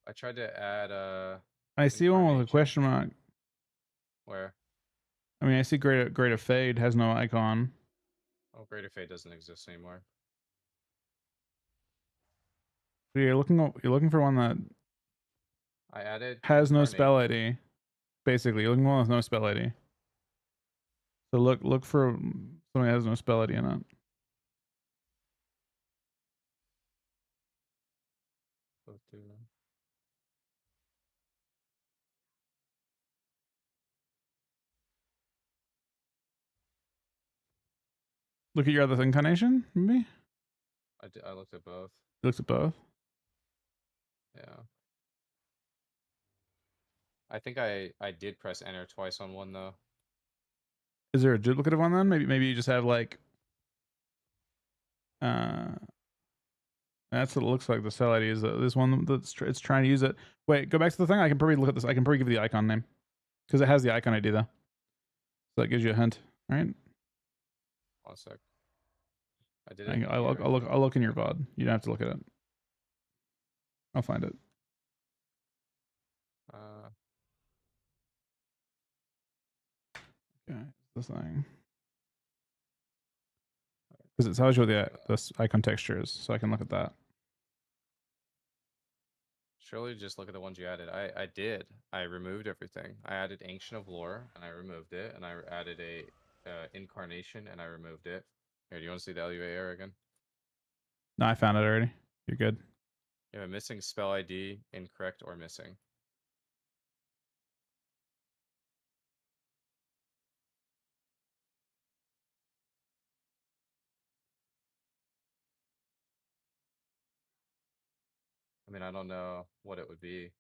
I tried to add I see one with a incarnation. question mark. Where? I mean, I see Great of Fade has no icon. Oh, Greater Fate doesn't exist anymore. You're looking for one that I added has no spell incarnation. ID. Basically, you're looking for one with no spell ID. So look for something that has no spell ID in it. Go through. Look at your other incarnation, maybe? I looked at both. You looked at both. Yeah. I think I did press enter twice on one though. Is there a duplicative one then? Maybe you just have like that's what it looks like. The cell ID is this one that's it's trying to use it. Wait, go back to the thing. I can probably look at this. I can probably give you the icon name because it has the icon ID though. So that gives you a hint, right? 1 sec. I did it. I'll look in your VOD. You don't have to look at it. I'll find it. Okay, this thing. Because it tells you what this icon texture is, so I can look at that. Surely just look at the ones you added. I did. I removed everything. I added Ancient of Lore and I removed it, and I added a Incarnation and I removed it. Here, do you want to see the LUA error again? No, I found it already. You're good. You have a missing spell ID, incorrect or missing. I mean, I don't know what it would be.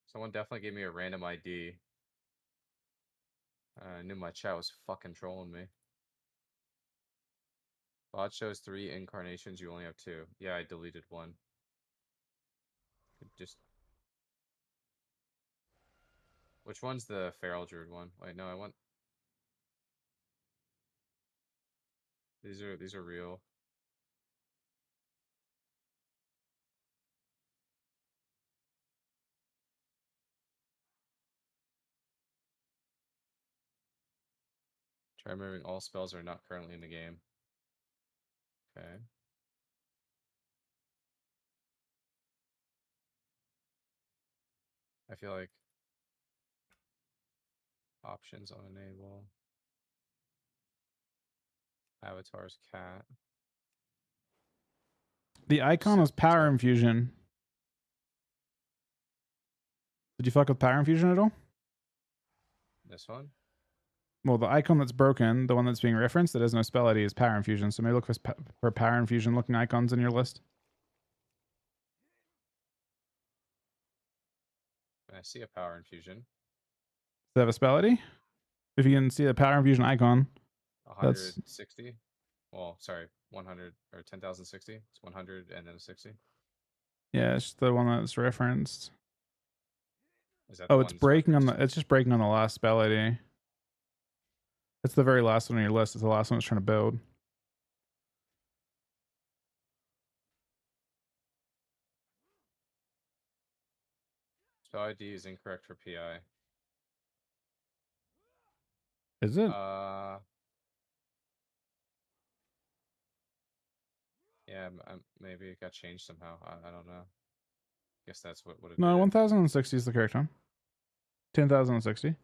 Someone definitely gave me a random ID. I knew my chat was fucking trolling me. Bot shows 3 incarnations, you only have 2. Yeah, I deleted one. Just... Which one's the Feral Druid one? Wait, no, I want... These are real. Try removing all spells are not currently in the game. Okay. I feel like options on enable. Avatar's cat. The icon is Power Infusion. Did you fuck with Power Infusion at all? This one? Well, the icon that's broken, the one that's being referenced, that has no spell ID, is Power Infusion. So maybe look for Power Infusion looking icons in your list. I see a power infusion. Does that have a spell ID? If you can see the Power Infusion icon, 160. Well, sorry, 100 or 10,060. It's 100 and then a 60. Yeah, it's the one that's referenced. Is that Oh, it's breaking on the. It's just breaking on the last spell ID. It's the very last one on your list. It's the last one it's trying to build. Spell ID is incorrect for PI. Is it? Yeah, maybe it got changed somehow. I don't know. Guess that's what would have. No, 1060 is the correct one. 10,060.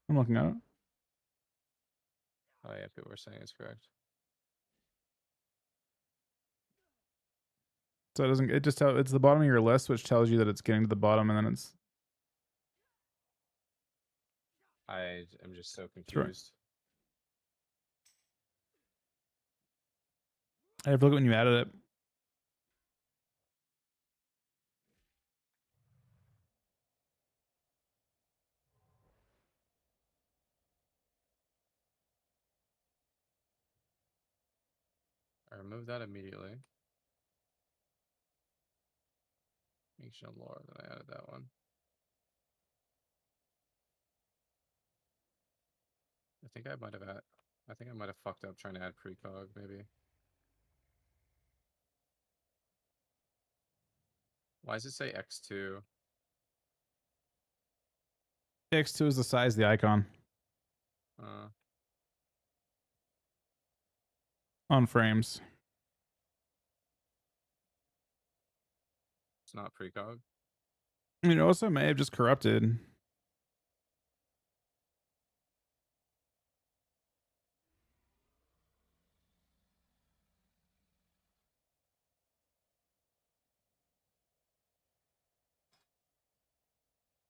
I'm looking at it. Oh yeah, people were saying it's correct. So it doesn't. It just tell. It's the bottom of your list, which tells you that it's getting to the bottom, and then it's. I am just so right. confused. I have to look at when you added it. I removed that immediately. Ancient lore, then I added that one. I think I might have fucked up trying to add precog, maybe. Why does it say X2? X2 is the size of the icon on frames. It's not precog. It also may have just corrupted.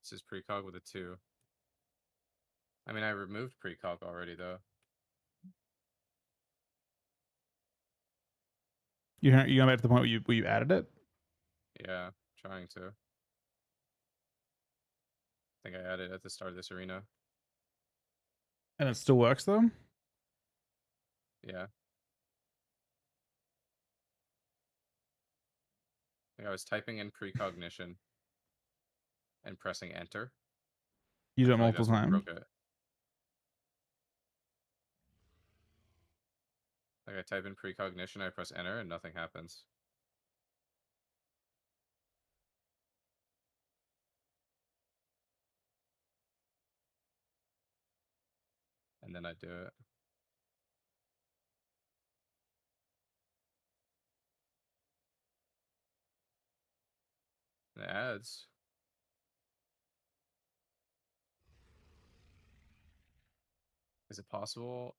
This is precog with a 2. I mean, I removed precog already, though. You going back to the point where you added it? Yeah, trying to. I think I added it at the start of this arena. And it still works though? Yeah. I think I was typing in precognition and pressing enter. You did it I feel like multiple that's what times. broke it. Like I type in precognition, I press enter, and nothing happens. And then I do it. And it adds. Is it possible?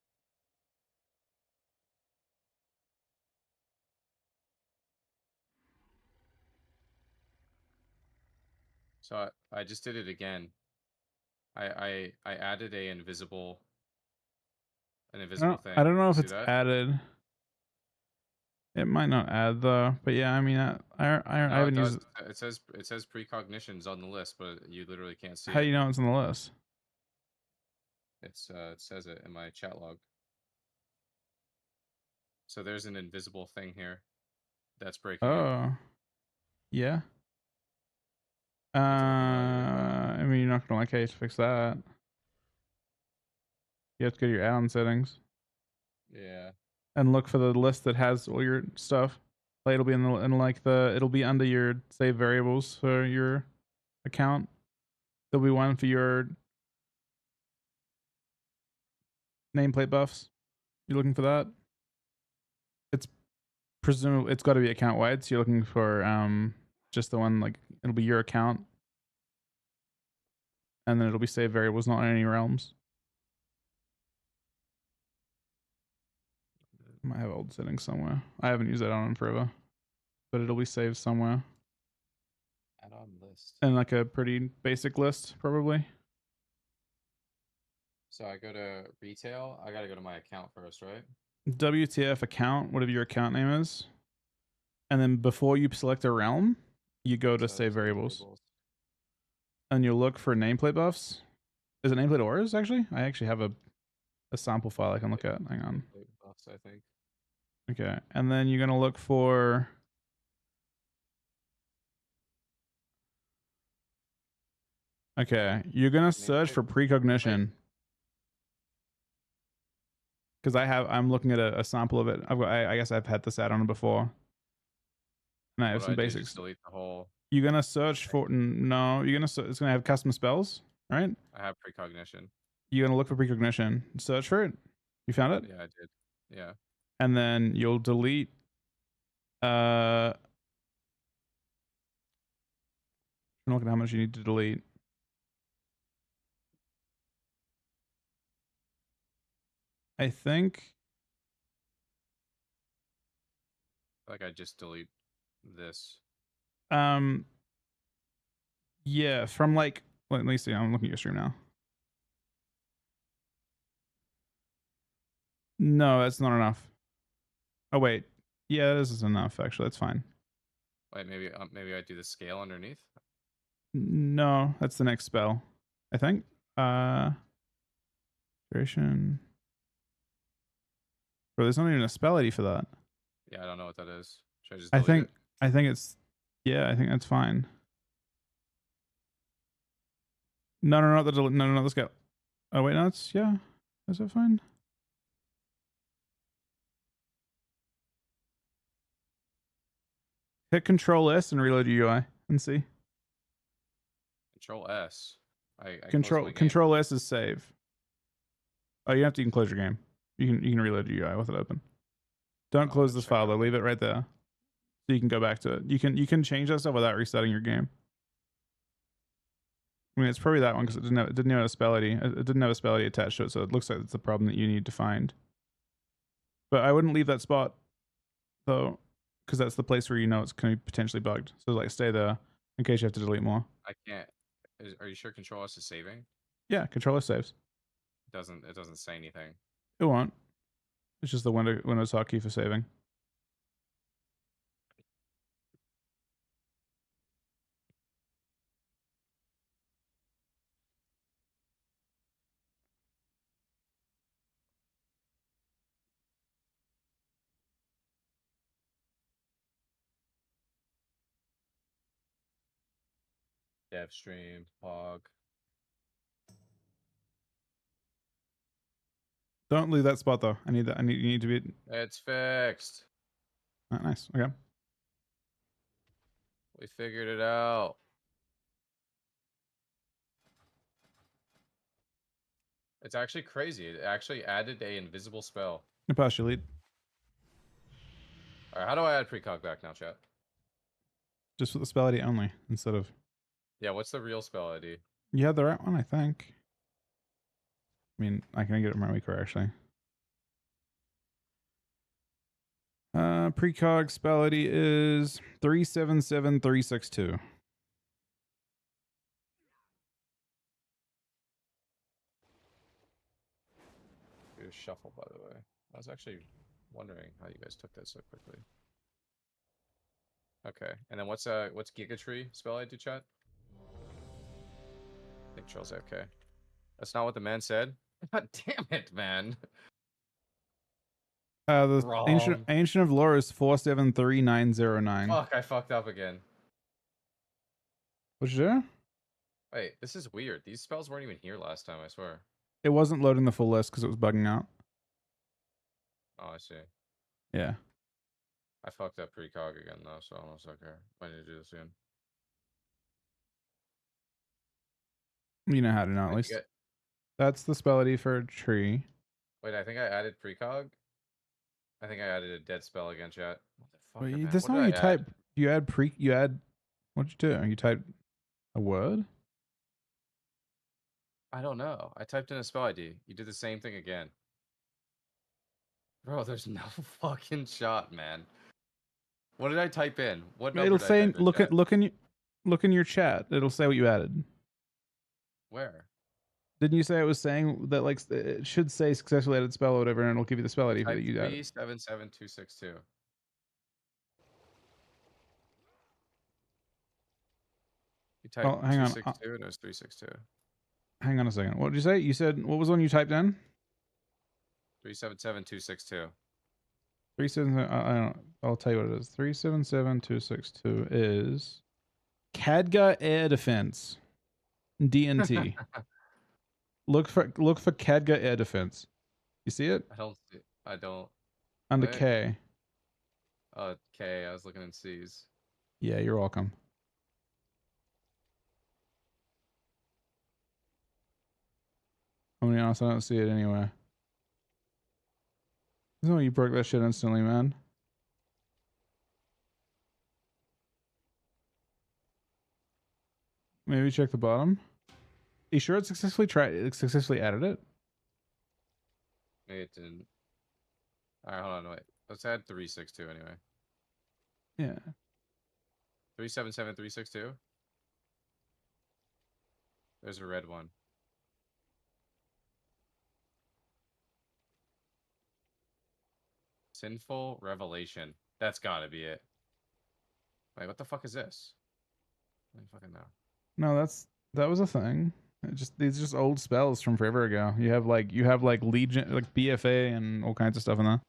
So I just did it again. I added an invisible thing. I don't know if See it's that? added. It might not add though, but yeah, I mean, I No, it haven't does. used. It says precognition's on the list, but you literally can't see How do it. you know it's on the list? It says it in my chat log. So there's an invisible thing here that's breaking it. Oh, yeah. It's a familiar. I mean, you're not gonna like how you fix that. You have to go to your add-on settings Yeah. and look for the list that has all your stuff. Like it'll be it'll be under your save variables for your account. There'll be one for your nameplate buffs. You're looking for that. It's presumably it's got to be account wide. So you're looking for just the one, like it'll be your account, and then it'll be save variables, not in any realms. I might have old settings somewhere. I haven't used that on forever, but it'll be saved somewhere. Add-on list. And like a pretty basic list, probably. So I go to retail. I gotta go to my account first, right? WTF account, whatever your account name is. And then before you select a realm, you go to save variables. And you'll look for nameplate buffs. Is it nameplate auras, actually? I actually have a sample file I can look at. Hang on. Buffs, I think. Okay. And then you're going to look for... Okay. You're going to search for precognition. Because I'm looking at a sample of it. I guess I've had this add-on before. And I have some basics. Just delete the whole... You're going to search for... No. It's going to have custom spells, right? I have precognition. You're going to look for precognition. Search for it. You found it? Yeah, I did. Yeah. And then you'll delete... I'm looking at how much you need to delete. I think... Like I just delete this. Yeah, from like, let me see. I'm looking at your stream now. No, that's not enough. Oh wait, yeah, this is enough. Actually, that's fine. Wait, maybe I do the scale underneath. No, that's the next spell, I think. Duration. Bro, there's not even a spell ID for that. Yeah, I don't know what that is. Should I just I delete think it? I think it's yeah, I think that's fine. No, not the no, let's go. Oh wait, no, it's yeah. Is that fine? Hit Control S and reload your UI and see. Control S. I closed my game. Control S is save. Oh, you have to even close your game. You can reload your UI with it open. Don't close this check file though. out. Leave it right there, so you can go back to it. You can change that stuff without resetting your game. I mean, it's probably that one because it didn't have a spell ID. It didn't have a spell ID attached to it, so it looks like it's the problem that you need to find. But I wouldn't leave that spot though, because that's the place where you know it's going to be potentially bugged. So like, stay there in case you have to delete more. I can't. Are you sure Control S is saving? Yeah, controller saves. It doesn't say anything. It won't. It's just the Windows hotkey for saving. Dev stream, Pog. Don't leave that spot though. I need that. You need to be. It's fixed. Oh, nice. Okay. We figured it out. It's actually crazy. It actually added a invisible spell. You pass your lead. All right, how do I add precog back now, chat? Just with the spell ID only instead of. Yeah, what's the real spell ID? You had the right one, I think. I mean, I can get it from my weaker actually. Precog spell ID is 377362. Do a shuffle, by the way. I was actually wondering how you guys took that so quickly. Okay, and then what's Gigatree spell ID, chat? I think Charles AFK. That's not what the man said. God damn it, man. The Wrong. ancient of lore is 473909. Fuck, I fucked up again. What'd you do? Wait, this is weird. These spells weren't even here last time, I swear. It wasn't loading the full list because it was bugging out. Oh, I see. Yeah. I fucked up precog again though, so almost okay. I need to do this again. You know how to know at Wait, least. That's the spell ID for a tree. Wait, I think I added precog. I think I added a dead spell again, chat. Wait, Man, that's what not did what I you add? type. You add. What'd you do? You type a word? I don't know. I typed in a spell ID. You did the same thing again. Bro, there's no fucking shot, man. What did I type in? What number It'll did I say type in, chat? look in your chat. It'll say what you added. Where? Didn't you say it was saying that like it should say successfully added spell or whatever, and it'll give you the spell ID Type that you added? 377262. You typed hang on. 262 and it was 362. Hang on a second. What did you say? You said what was the one you typed in? 377262. 377. I don't. I'll tell you what it is. 377262 is Khadga Air Defense. DNT. Look for Khadga Air Defense. You see it? I don't see. I don't. Under Wait. K. Okay, I was looking in C's. Yeah, you're welcome. I'm gonna be honest, I don't see it anywhere. No, you broke that shit instantly, man. Maybe check the bottom. You sure it successfully added it? Maybe it didn't. Alright, hold on, wait. Let's add 362 anyway. Yeah. 377362. There's a red one. Sinful Revelation. That's gotta be it. Wait, what the fuck is this? I don't fucking know. No, that was a thing. These are just old spells from forever ago. You have like Legion, like BFA, and all kinds of stuff in there.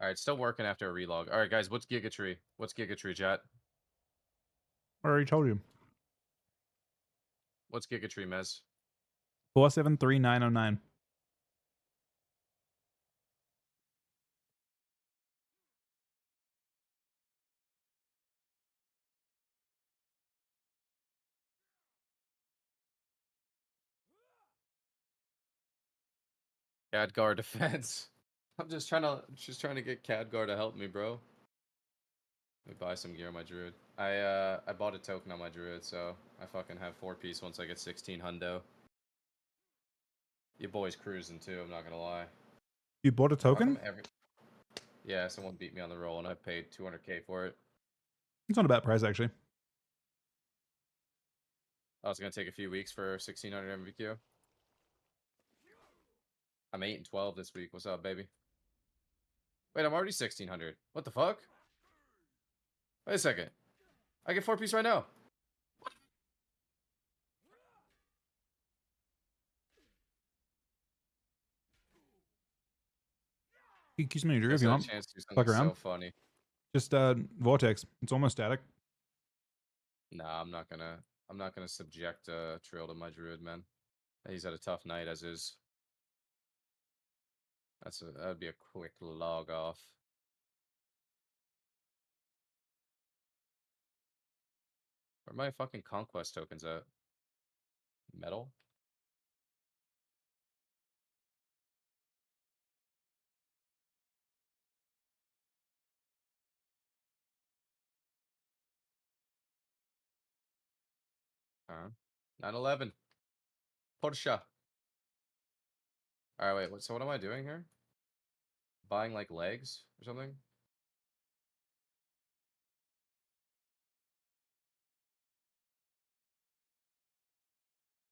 Alright, still working after a relog. Alright, guys, what's Gigatree? What's Gigatree, chat? I already told you. What's Gigatree, Mez? 473909. Khadgar defense. I'm just trying to get Khadgar to help me, bro. Let me buy some gear on my druid. I bought a token on my druid, so I fucking have 4-piece once I get 16 hundo. Your boy's cruising too, I'm not gonna lie. You bought a How token? come Yeah, someone beat me on the roll and I paid 200k for it. It's not a bad price actually. I was gonna take a few weeks for 1600 MVQ. I'm 8 and 12 this week. What's up, baby? Wait, I'm already 1600. What the fuck? Wait a second. I get 4-piece right now. You can use me if Guys you had a want. chance to do Fuck something around. so funny. Just Vortex. It's almost static. Nah, I'm not gonna subject Trill to my druid, man. He's had a tough night as is. That'd be a quick log off. Where are my fucking conquest tokens at? Metal? Huh? 911. Porsche. Alright, wait, so what am I doing here? Buying like legs or something?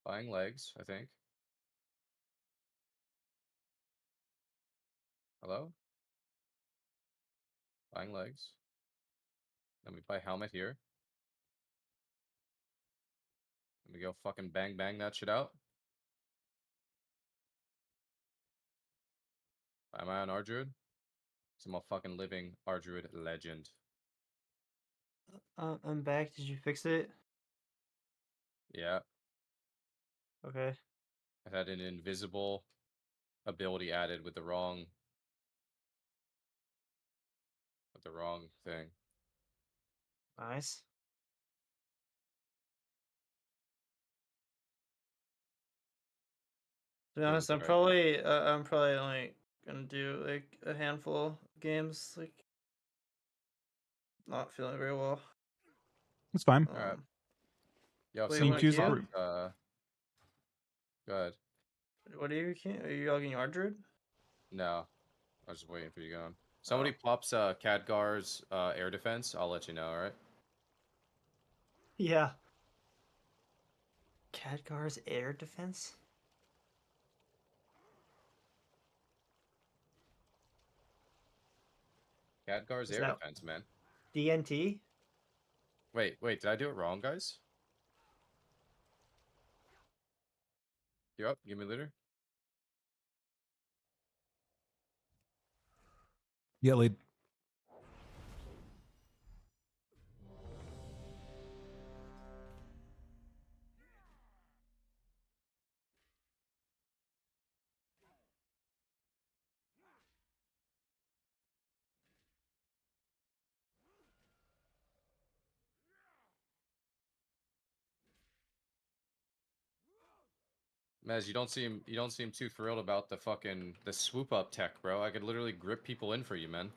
Buying legs, I think. Hello? Buying legs. Let me buy helmet here. Let me go fucking bang that shit out. Am I on our druid? I'm a fucking living our druid legend. I'm back. Did you fix it? Yeah, Okay. I've had an invisible ability added with the wrong thing. Nice. To be Feels honest, good, right? I'm probably only gonna do like a handful of games. Like, not feeling very well. It's fine. Alright. Yo, if Wait, Can you someone what choose can queue? group? go ahead. What are you? Are you logging Ardred? No. I was just waiting for you going. Oh. Somebody pops Khadgar's air defense, I'll let you know, alright? Yeah. Khadgar's air defense? Khadgar's Is air that defense, man. DNT? Wait, did I do it wrong, guys? You up? Give me leader. Yeah, lead. Mez, you don't seem too thrilled about the swoop up tech, bro. I could literally grip people in for you, man.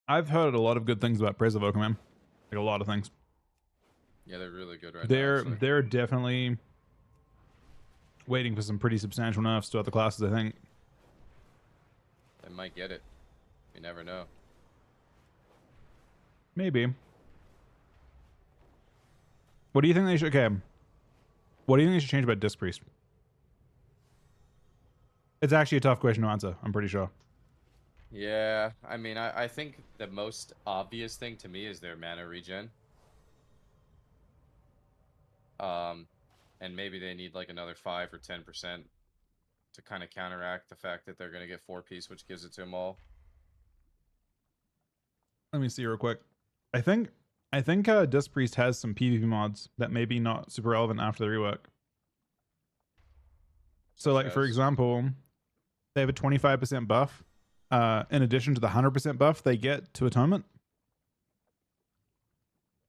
I've heard a lot of good things about Preservoker, man. Like a lot of things. Yeah, they're really good right now. Actually. They're definitely waiting for some pretty substantial nerfs to other classes, I think. They might get it. You never know. Maybe. What do you think they should? Okay. What do you think they should change about Disc Priest? It's actually a tough question to answer. I'm pretty sure. Yeah, I mean, I think the most obvious thing to me is their mana regen. And maybe they need like another 5 or 10% to kind of counteract the fact that they're going to get 4-piece, which gives it to them all. Let me see real quick. I think Disc Priest has some PvP mods that may be not super relevant after the rework. So, like, for example, they have a 25% buff in addition to the 100% buff they get to Atonement.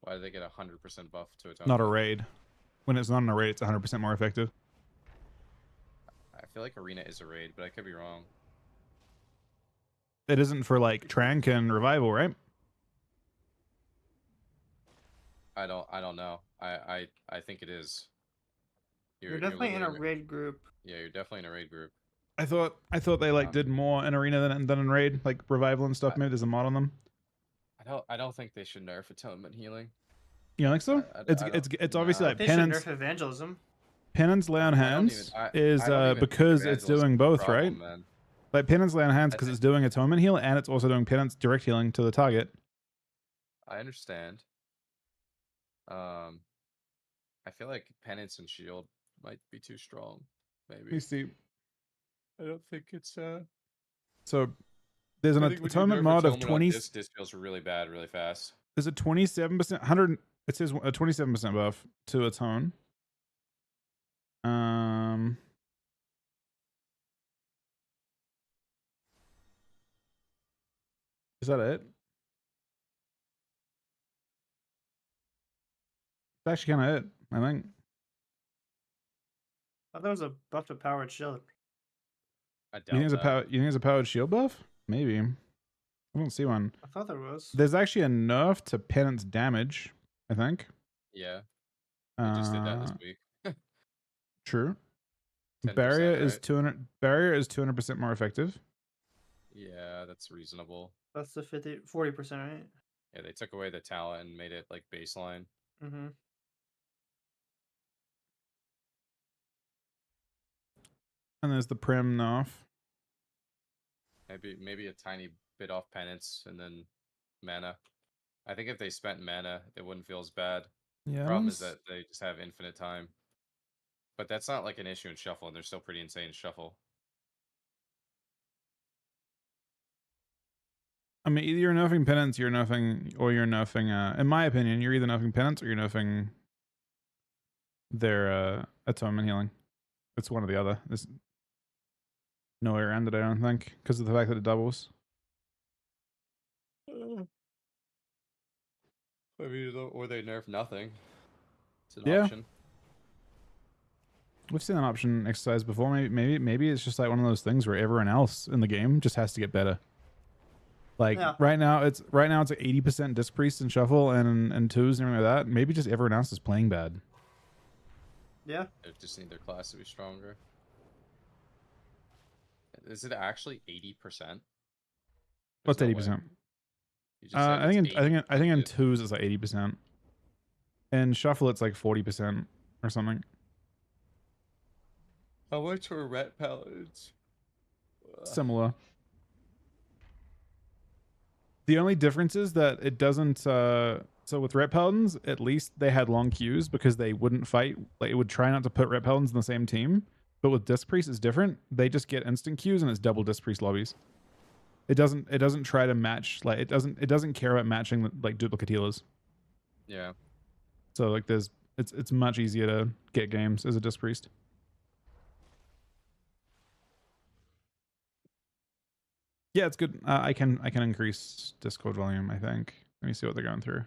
Why do they get a 100% buff to Atonement? Not a raid. When it's not in a raid, it's 100% more effective. I feel like Arena is a raid, but I could be wrong. It isn't for, like, Trank and Revival, right? I don't know. I think it is. You're definitely in a literally raid group. Yeah, you're definitely in a raid group. I thought they like did more in Arena than in Raid, like Revival and stuff. Maybe there's a mod on them. I don't think they should nerf Atonement healing. You don't think so? It's obviously like They Penance. should nerf Evangelism. Penance Lay on Hands is because it's doing both, right? Man. Like Penance Lay on Hands because it's doing Atonement heal and it's also doing Penance direct healing to the target. I understand. I feel like Penance and Shield might be too strong. Maybe. Let me see. I don't think it's So there's an Atonement mod of 20. This feels really bad, really fast. There's a 27%, 100. It says a 27% buff to Atone. Is that it? It's actually kind of it, I think. I thought there was a buff to powered shield. I doubt You think that. there's a powered shield buff? Maybe. I don't see one. I thought there was. There's actually a nerf to Penance damage, I think. Yeah. They just did that this week. True. 10%, Barrier is right? 200. Barrier is 200% more effective. Yeah, that's reasonable. That's the 40%, right? Yeah, they took away the talent and made it like baseline. Mm-hmm. And there's the Prim nerf. Maybe a tiny bit off Penance and then mana. I think if they spent mana, it wouldn't feel as bad. Yeah. Problem is that they just have infinite time. But that's not like an issue in Shuffle, and they're still pretty insane in Shuffle. I mean, either you're nerfing Penance, you're nerfing, in my opinion, you're either nerfing Penance or you're nerfing their Atonement healing. It's one or the other. There's no way around it, I don't think, because of the fact that it doubles. I mean, or they nerf nothing. It's an Yeah. option. We've seen that option exercised before. Maybe it's just like one of those things where everyone else in the game just has to get better. Like right now it's like 80% Disc Priest and Shuffle and twos and everything like that. Maybe just everyone else is playing bad. Yeah. They just need their class to be stronger. Is it actually 80%? What's 80%? I think in twos it's like 80%. In Shuffle it's like 40% or something. How much were Ret Paladins? Similar. The only difference is that it doesn't. So with Ret Paladins, at least they had long queues because they wouldn't fight. Like it would try not to put Ret Paladins in the same team. But with Disc Priest, it's different. They just get instant queues and it's double Disc Priest lobbies. It doesn't try to match. Like it doesn't care about matching like duplicate healers. Yeah. So like it's much easier to get games as a Disc Priest. Yeah, it's good. I can increase Discord volume, I think. Let me see what they're going through.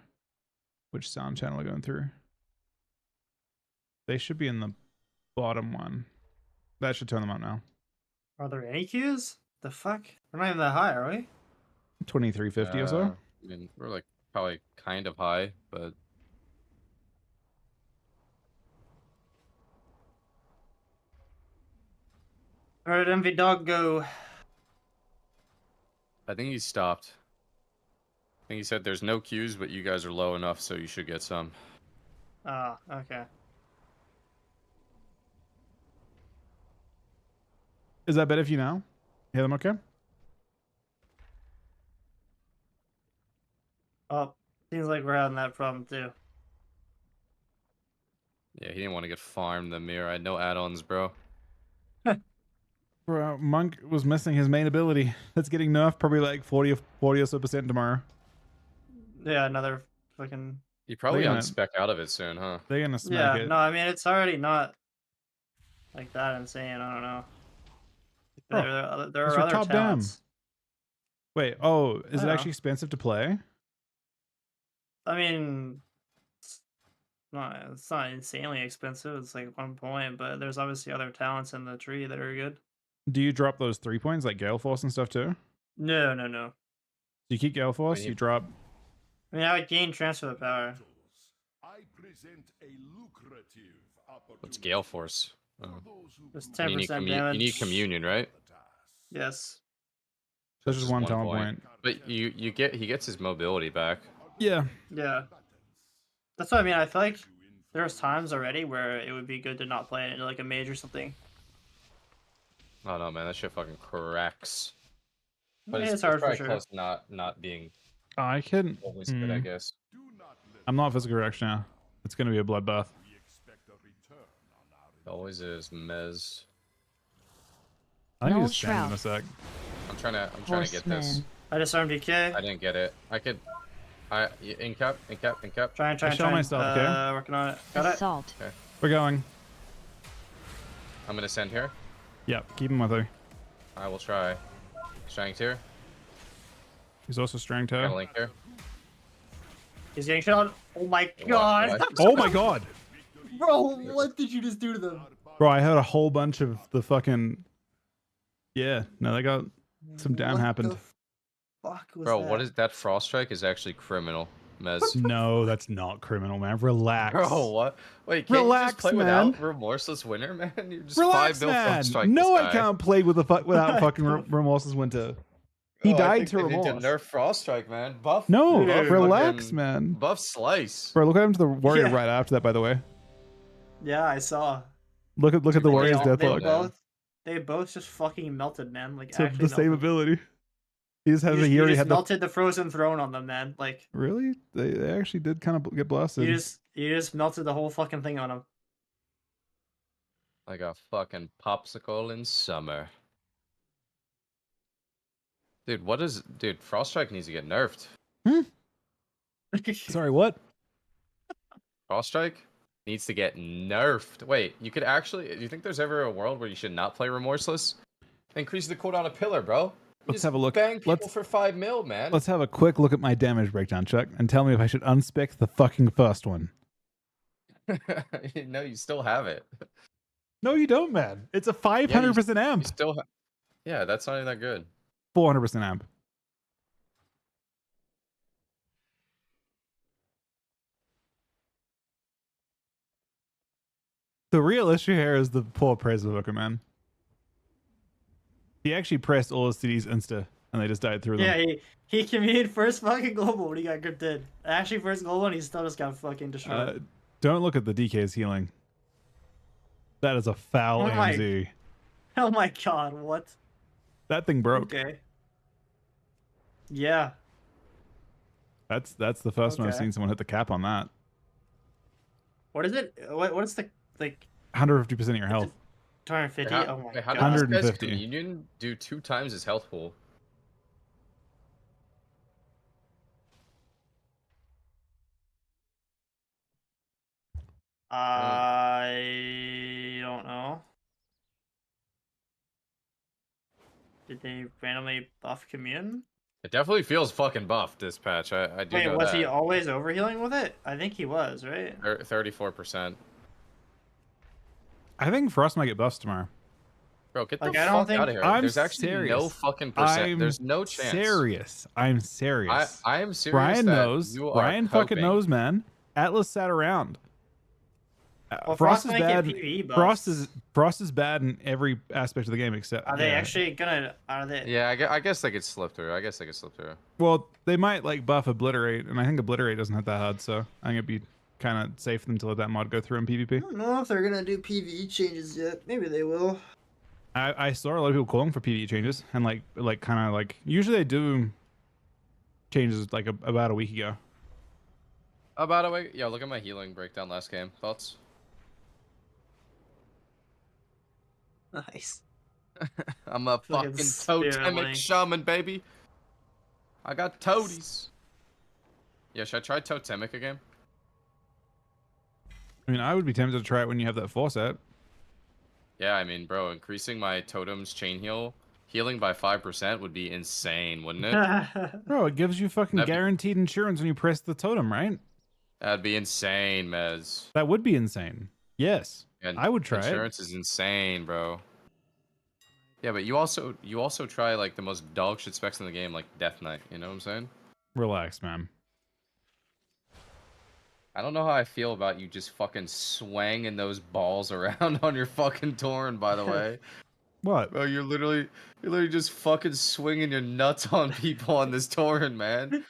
Which sound channel they're going through. They should be in the bottom one. That should turn them on now. Are there any queues? The fuck? We're not even that high, are we? 2350 or so. I mean, we're like probably kind of high, but Where did Envy Dog go? I think he stopped. I think he said there's no queues, but you guys are low enough, so you should get some. Ah, okay. Is that better for you now? Hear them okay? Oh, seems like we're having that problem too. Yeah, he didn't want to get farmed in the mirror. I had no add-ons, bro. Bro, Monk was missing his main ability. That's getting nerfed probably like 40 or so percent tomorrow. Yeah, another fucking. You probably They're gonna- unspec out of it soon, huh? They're gonna smack Yeah, it. no, I mean it's already not like that insane. I don't know. Bro, There it's are your other top dam. talents. Wait, oh, is it I actually know. expensive to play? I mean, it's not insanely expensive. It's like 1 point, but there's obviously other talents in the tree that are good. Do you drop those 3 points like Gale Force and stuff too? No. You keep Gale Force, you drop. I mean, I would gain transfer the power. I present a lucrative opportunity. What's Gale Force? Oh. It's And 10% damage. you need communion, right? Yes. So it's just one talent point. But he gets his mobility back. Yeah. Yeah. That's what I mean. I feel like there's times already where it would be good to not play it into like a mage or something. Oh no, man, that shit fucking cracks. But Yeah, it's hard for probably sure. close to not being I can. always good, I guess. I'm not physical reaction now. It's gonna be a bloodbath. It always is Mez. I think No he's stand in a shroud. sec. I'm trying to get this. Horseman. I disarmed DK. I didn't get it. In cap. Trying. show myself, okay? Working on it. Got it. Assault. We're going. I'm gonna send here. Yep, keep him with her. I will try. Strength here. He's also strength Got a her. link here. He's getting shot. Oh my god. What? Oh my god! Bro, what did you just do to them? Bro, I heard a whole bunch of the fucking. Yeah, no, they got some down What happened. the fuck was Bro, that? what is that? Frost strike is actually criminal, Mez. No, that's not criminal, man. Relax. Bro, what? Wait, can't you Relax, just play man. without Remorseless Winter, man? You just Relax, 5 mil man. Frost strike No this one guy. can't play with without fucking Remorseless Winter. He Oh, I died think to they need Remorse. nerf Frost strike, man. Buff. No, buff relax, fucking- man. Buff slice. Bro, look at him to the warrior Yeah. right after that. By the way, Yeah, I saw. look at the They warrior's all- death they look. both- They both just fucking melted, man. Like To actually the same melted. ability. He just has You he just already had the. melted the frozen throne on them, man. Like Really? They actually did kind of get blasted. you just melted the whole fucking thing on them. Like a fucking popsicle in summer. Dude, dude, Frost strike needs to get nerfed. Sorry, what? Frost strike needs to get nerfed. Wait, you could actually. Do you think there's ever a world where you should not play Remorseless? Increase the cooldown a pillar, bro. Let's Just have a look. Bang people Let's for 5 mil, man. let's have a quick look at my damage breakdown, Chuck, and tell me if I should unspec the fucking first one. No, you still have it. No, you don't, man. It's a 500% You amp. still have. Yeah, that's not even that good. 400% amp. The real issue here is the poor praise of Booker, man. He actually pressed all his cities insta, and they just died through them. Yeah, he commuted first fucking global when he got gripped. Actually, first global, and he still just got fucking destroyed. Don't look at the DK's healing. That is a foul Oh my- AMZ. Oh my god, what? That thing broke. Okay. Yeah. That's the first one I've Okay. seen someone hit the cap on that. What is it? What is the like 150% of your health. 250? How, Oh my wait, how god. did this guy's 150. communion do 2 times his health pool? I don't know. Did they randomly buff commune? It definitely feels fucking buffed this patch. I do Wait, know was that. he always overhealing with it? I think he was, right? 34%. I think Frost might get buffs tomorrow. Bro, get the Like, I don't fuck think- out of here. I'm There's actually no serious. fucking percent. I'm There's no chance. serious. I'm serious. I am serious. Brian that knows. You are Brian fucking coping. knows, man. Atlas sat around. Well, Frost is might get bad. PvE buffs. Frost is bad in every aspect of the game except. Are they yeah. actually gonna? Are they? Yeah, I guess they could slip through. I guess they could slip through. Well, they might like buff Obliterate, and I think Obliterate doesn't hit that hard, so I think it'd be kind of safe for them to let that mod go through in I PvP. don't know if they're gonna do PvE changes yet. Maybe they will. I saw a lot of people calling for PvE changes, and like kind of like usually they do changes like about a week ago. By the way, yeah, look at my healing breakdown last game. Thoughts? Nice. I'm a Fucking fucking spirit totemic link. shaman, baby. I got toadies. Yeah, should I try totemic again? I mean, I would be tempted to try it when you have that force set. Yeah, I mean, bro, increasing my totem's chain healing by 5% would be insane, wouldn't it? Bro, it gives you fucking That'd be- guaranteed insurance when you press the totem, right? That'd be insane, Mez. That would be insane. Yes, And I would try it. Insurance is insane, bro. Yeah, but you also try like the most dog shit specs in the game, like Death Knight. You know what I'm saying? Relax, man. I don't know how I feel about you just fucking swanging those balls around on your fucking Torn. By the way, What? bro, you're literally just fucking swinging your nuts on people on this Torn, man.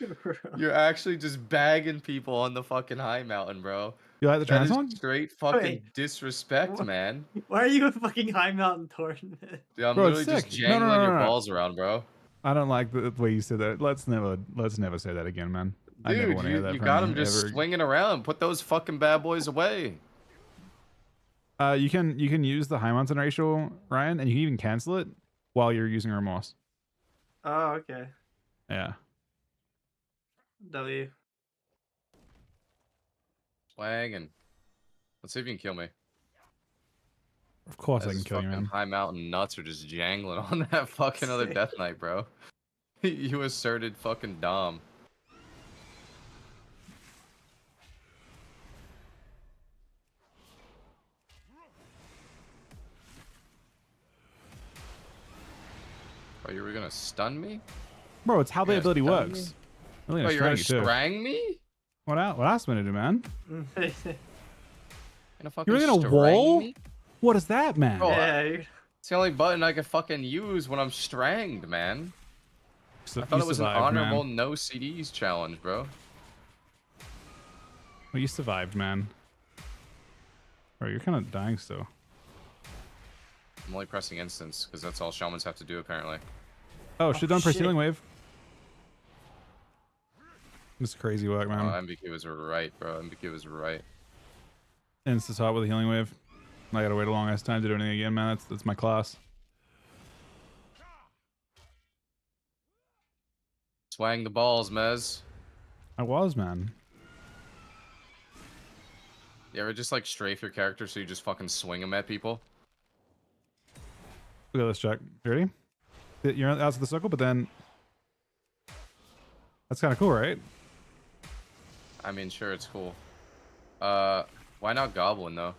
You're actually just bagging people on the fucking high mountain, bro. You like the That is transmog? straight fucking Wait. disrespect, What? man. Why are you a fucking high mountain tournament? Dude, I'm Bro, it's literally just sick. No, jangling no, no, your no. balls around, bro. I don't like the way you said that. Let's never say that again, man. I never Dude, want to hear that you from got you him just ever. swinging around. Put those fucking bad boys away. You can use the high mountain ratio, Ryan, and you can even cancel it while you're using remorse. Oh, okay. Yeah. W. Swanging. Let's see if you can kill me. Of course I Those can kill you, fucking man. high mountain nuts are just jangling on that fucking other Sick. Death Knight, bro. You asserted fucking Dom. Oh, you were gonna stun me? Bro, it's how the Yeah, ability stun works. me. Really Oh, you're gonna you too. strang me? What else am I gonna do, man? Gonna fucking You're gonna strang wall? me? What is that, man? Bro, Yeah, you're... It's the only button I can fucking use when I'm stranged, man. I thought You it was an survived, honorable man. no CDs challenge, bro. Well, you survived, man. Bro, you're kind of dying still. I'm only pressing instance because that's all shamans have to do apparently. Oh, should have done press shit. healing wave. This is crazy work, man. Oh, MBQ was right, bro. MBQ was right. Insta top with a healing wave. I gotta wait a long ass time to do anything again, man. That's my class. Swang the balls, Mez. I was, man. You ever just like strafe your character so you just fucking swing them at people? Look at this, Chuck. You ready? You're out of the circle, but then that's kind of cool, right? I mean, sure, it's cool. Why not Goblin though?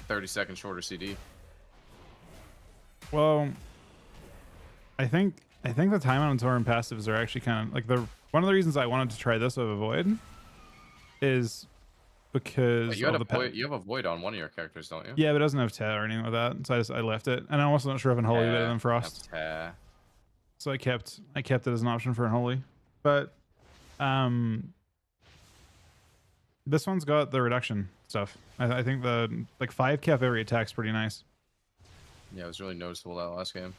30-second shorter CD. Well, I think the time on Tauren passives are actually kind of like one of the reasons I wanted to try this over Void is because You, had of a the void, you have a void on one of your characters, don't you? yeah, but it doesn't have Tear or anything like that, so I left it. And I'm also not sure if Unholy better than Frost, so I kept it as an option for Unholy. But this one's got the reduction stuff. I think the like 5 every attack's pretty nice. Yeah, it was really noticeable that last game.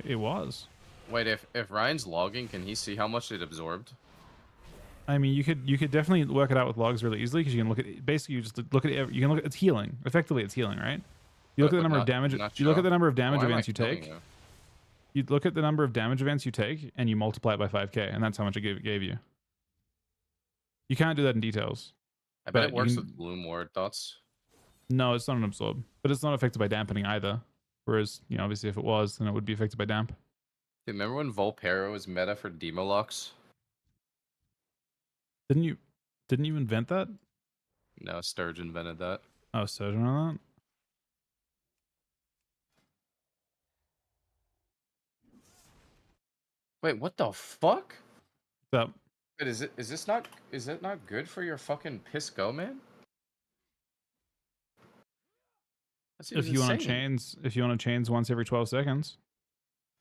It was. Wait, if Ryan's logging, can he see how much it absorbed? I mean, you could definitely work it out with logs really easily because you can look at basically you just look at you can look at it's healing. Effectively, it's healing, right? You look at the number of damage. You look at the number of damage events you take. You look at the number of damage events you take, and you multiply it by 5k, and that's how much it gave you. You can't do that in details. I bet but it works you can- with Bloom Ward. Thoughts? No, it's not an absorb, but it's not affected by dampening either. Whereas, obviously, if it was, then it would be affected by damp. Dude, remember when Volpero was meta for Demolux? Didn't you invent that? No, Sturge invented that. Oh, Sojourn on that? Wait, what the fuck? What's up? Wait, is it not good for your fucking piss go, man? That seems If you want to insane. chains once every 12 seconds.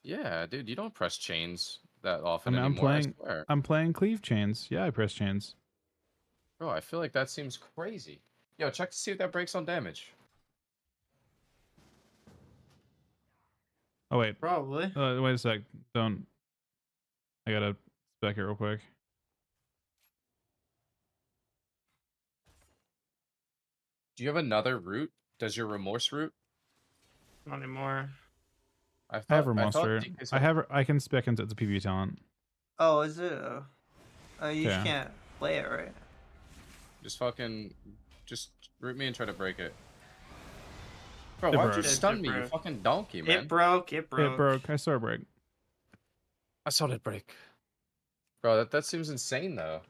Yeah, dude, you don't press chains that I often mean, anymore. I swear. I'm playing cleave chains. Yeah, I press chains. Bro, I feel like that seems crazy. Yo, check to see if that breaks on damage. Oh wait, Probably. wait a sec. Don't. I gotta spec it real quick. Do you have another route? Does your remorse route? Not anymore. I I have thought Monster. DK's I can spec into the PvP talent. Oh, is it? You Yeah. can't play it, right? just root me and try to break it. Bro, It why'd you broke. stun It me, you broke. fucking donkey, man? It broke. It broke. It broke. I saw it break. I saw it break. Bro, that seems insane though.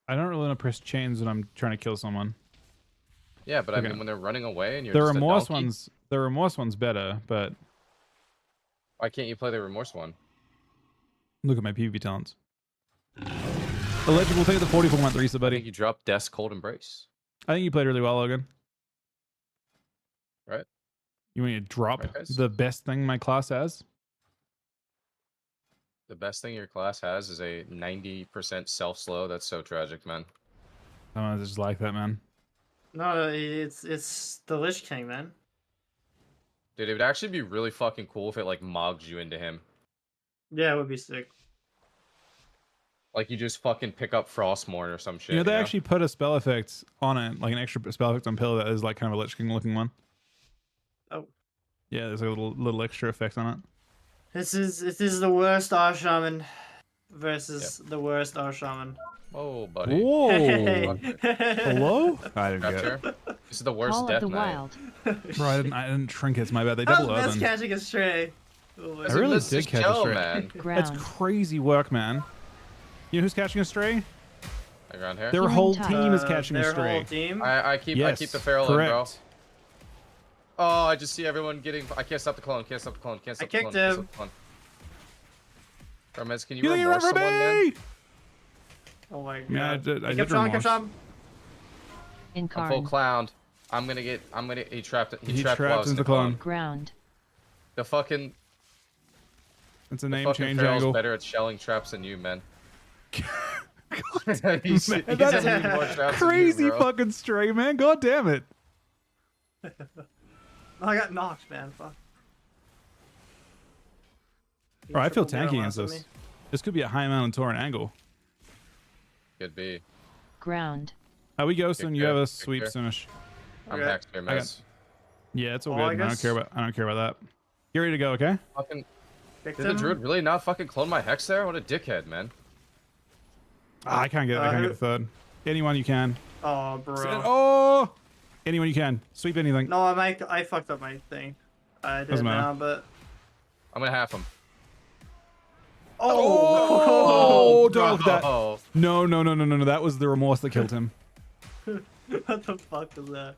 I don't really want to press chains when I'm trying to kill someone. Yeah, but Okay. I mean when they're running away and you're The just remorse a donkey, ones. The remorse one's better, but why can't you play the remorse one? look at my PvP talents. Eligible, take the 44-month reset, I buddy. think you dropped Death's Cold Embrace. I think you played really well, Logan. Right? You want me to drop Right, guys? the best thing my class has? The best thing your class has is a 90% self-slow. That's so tragic, man. I just like that, man. No, it's the Lich King, man. Dude, it would actually be really fucking cool if it like mogs you into him. Yeah, it would be sick. Like you just fucking pick up Frostmourne or some shit. You know, they actually put a spell effect on it, like an extra spell effect on Pill that is like kind of a Lich King looking one. Oh. Yeah, there's a little extra effect on it. This is the worst Arshaman versus the worst Arshaman. Oh, buddy. Whoa! Hey. Hello? I didn't get it. Rapture? This is the worst Call of death the knight. Wild. Bro, I didn't trinkets. My bad. They How's double best opened. catching a stray? Oh my I really This is did catch a chill, stray. man. That's Ground. crazy work, man. You know who's catching a stray? Around here. Their Healing whole tide. team is catching a their stray. whole team. I keep Yes, the feral in, bro. correct. Oh, I just see everyone getting. I can't stop the clone. Can't stop the clone. Can't stop the kicked clone. Can't him. stop the clone. Hermes, can you You think you're remorse right for someone, man? me? Oh my god. Yeah, I did Keep trying, keep remorse. trying. In I'm full Karn. clowned. He trapped He while I trapped was into the clone. Ground. The fucking It's a the name fucking change feral's angle. better at shelling traps than you, man. Man, that's crazy fucking stray, man. God damn it. Oh, I got knocked, man. Fuck. You Bro, I feel triple tanky against barrel this. This could be a high mountain torrent angle. Could be. Ground. We go soon. You care, have a take sweep care. soonish. I'm Okay. back here, Mez. Yeah, it's all Well, good. I I don't guess- care about that. Get ready to go, okay? Fucking Picked did the him. druid really not fucking clone my hex there? What a dickhead, man. I can't get the third. Anyone you can. Oh, bro. Oh! Anyone you can. Sweep anything. No, I fucked up my thing. I did Doesn't matter. now, but I'm gonna half him. Oh, don't look at that. Oh, No. That was the remorse that killed him. what the fuck is that?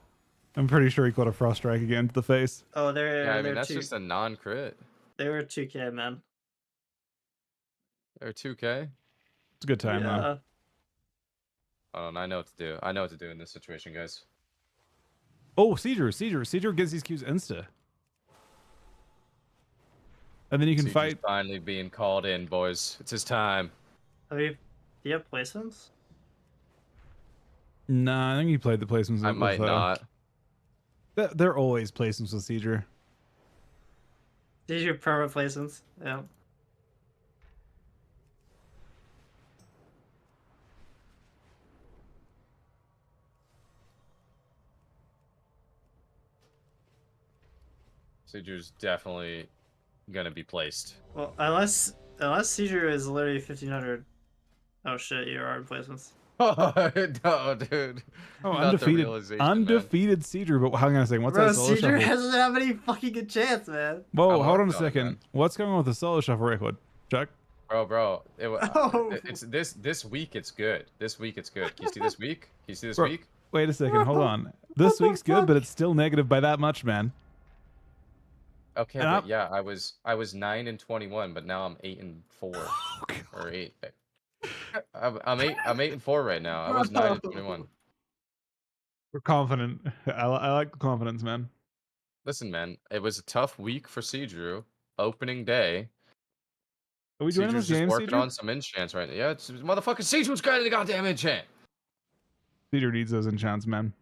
I'm pretty sure he caught a frost strike again to the face. Oh, yeah, I mean they're that's two. just a non-crit. They were 2K, man. They're 2K. It's a good time, though. Yeah. Oh, and I know what to do. I know what to do in this situation, guys. Oh, Seizure gets these Qs insta. And then you can Siege's fight. finally being called in, boys. It's his time. Do you have placements? Nah, I think he played the placements. I with, might not. They're always placements with Seizure. These are your permanent placements. Yeah. Sieger's definitely gonna be placed. Well, unless seizure is literally 1500. Oh shit, you are in placements. No, dude. Oh, Not the realization, man. undefeated Seizure. But hang on a second. What's Bro, that solo seizure shuffle? doesn't have any fucking good chance, man. Whoa, I'm hold on a working on it, second. man. What's going on with the solo shuffle record, Chuck? Bro. Oh. It's this week. It's good. This week it's good. Can you see this week? Can you see this Bro, week? Wait a second. Hold on. This week's good, but it's still negative by that much, man. Okay, And but I'm- yeah, I was 9-21, but now I'm 8-4 Oh, God. or 8. I'm 8-4 right now. I was 9-21. We're confident. I like the confidence, man. Listen, man, it was a tough week for Seadrew. Opening day. Are we doing Seadrew's this just game, working Cedar? on some enchants right now. Yeah, it's motherfucking Seadrew's got the goddamn enchant. Cedar needs those enchants, man.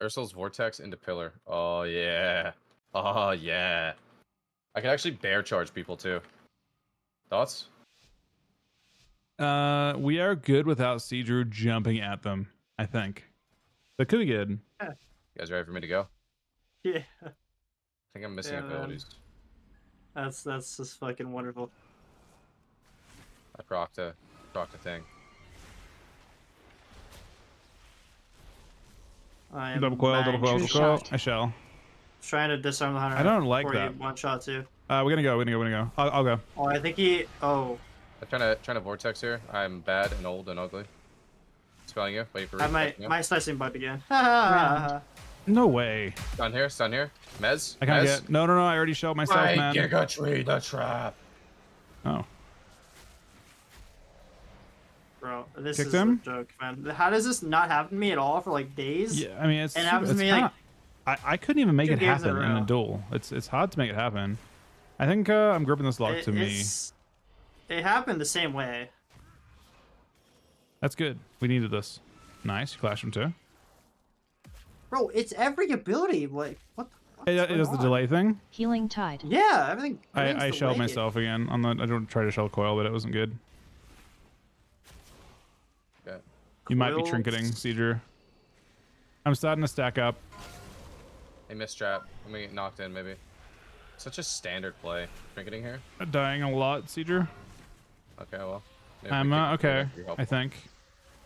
Ursul's Vortex into Pillar. Oh, yeah. Oh, yeah. I can actually bear charge people, too. Thoughts? We are good without Cedar jumping at them, I think. That could be good. You guys ready for me to go? Yeah, I think I'm missing Yeah, man. abilities. that's just fucking wonderful. I procced a thing. I am Double coil, double coil, double True coil. shot. I shall. trying to disarm the hunter. I don't like before that. you one shot too. We're gonna go. We're gonna go. I'll go. Oh, I think he. Oh, I'm trying to vortex here. I'm bad and old and ugly. Spelling you. Wait for I reflex, might yeah. my slicing bug again. No way. Stun here. Stun here. Mez. I can't Mez? get. No. I already shelled myself, My man. Giga Tree, the trap. Oh. Bro, this Kicked is him? a joke, man. How does this not happen to me at all for like days? Yeah. I mean, it's. And it happens to it's me, like, I couldn't even make 2 it games in a happen in a row. duel. It's hard to make it happen. I think I'm gripping this lock to me. It happened the same way. That's good. We needed this. Nice. You clash him too. Bro, it's every ability. Like, what the fuck? It does the delay thing. Healing tide. Yeah, everything. I shelled myself again on the. I don't try to shell coil, but it wasn't good. Yeah. You might be Coils. trinketing, Cedar. I'm starting to stack up. Hey, miss trap. I'm gonna get knocked in, maybe. Such a standard play. Trinketing here. Dying a lot, Cedar. Okay, well. maybe we I'm can- okay. that'd be I helpful. think.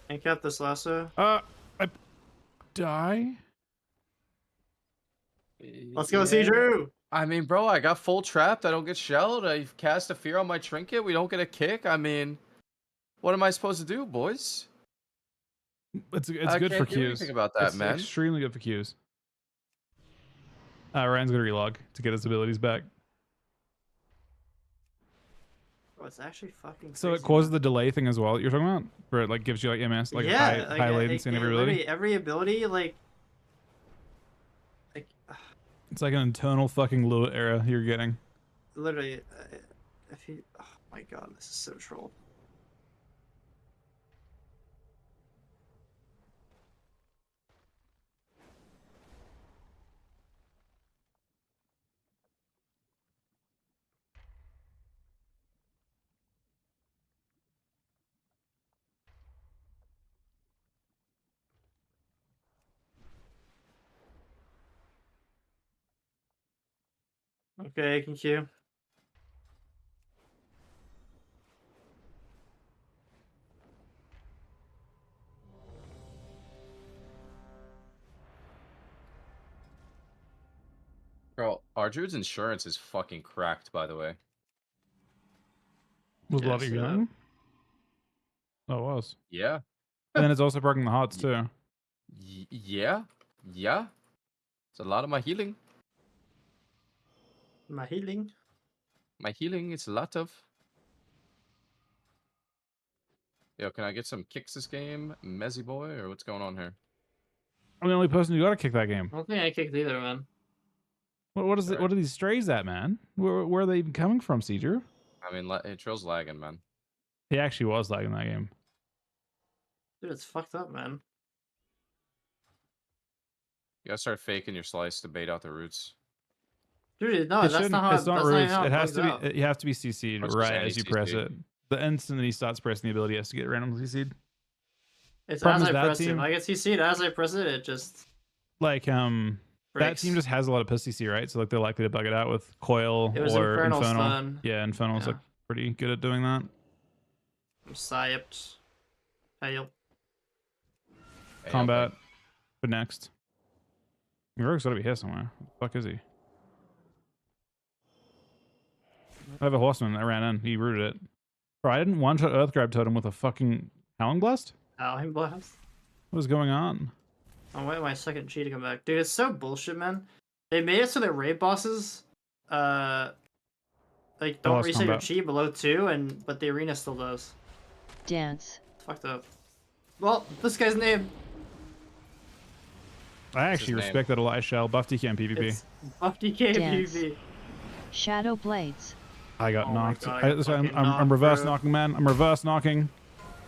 I kept this lasso. I die. Let's go, Yeah. see Drew. I mean, bro, I got full trapped. I don't get shelled. I cast a fear on my trinket. We don't get a kick. I mean, what am I supposed to do, boys? It's I good for can't do Qs. anything about that, It's man. extremely good for Qs. Ryan's gonna relog to get his abilities back. Oh, it's actually fucking. So it crazy, causes man. the delay thing as well. You're talking about, where it like gives you like MS, like high latency and every ability. literally every ability, like, It's like an internal fucking low error you're getting. literally, if you, oh my god, this is so troll. Okay, thank you. Bro, our dude's insurance is fucking cracked, by the way. Was Yeah, a lot of see you that. going? Oh, it was. Yeah. And then it's also broken the hearts too. Yeah. Yeah. It's a lot of my healing. My healing. My healing is a lot of. Yo, can I get some kicks this game, Mezzy boy, or what's going on here? I'm the only person who got to kick that game. I don't think I kicked either, man. What is it? Sorry. What are these strays at, man? Where are they even coming from, Cedar? I mean, Trill's lagging, man. He actually was lagging that game. Dude, it's fucked up, man. You gotta start faking your slice to bait out the roots. Dude, no, It that's shouldn't- not how. it's not that's roots. how It has bugs to out. be. You have to be CC'd That's right just as you press CC. it. The instant he starts pressing the ability, he has to get randomly CC'd. It's Problem as is I that press it. team- Like it's CC'd as I press it, it just Like that breaks. team just has a lot of puss CC, right? So like they're likely to bug it out with coil It was or Infernal infernal. stun. Yeah, infernal's Yeah. like pretty good at doing that. I'm psyped. Hail. okay. combat. But next. Rogue's gotta be here somewhere. What the fuck is he? I have a horseman that ran in. He rooted it. Bro, I didn't one-shot Earth Grab Totem with a fucking Howling Blast? Howling Blast. What is going on? I'm waiting my second Chi to come back. Dude, it's so bullshit, man. They made it so that raid bosses, like, don't lost reset your combat. Chi below 2, but the arena still does. Dance. It's fucked up. Well, this guy's name. I his actually name? respect that a lot. Shell buff DK and PvP. It's Buff DK Dance. PvP. Shadow Blades. I got Oh my knocked. God, I got That's why I'm, fucking I'm knocked, reverse bro. knocking, man. I'm reverse knocking.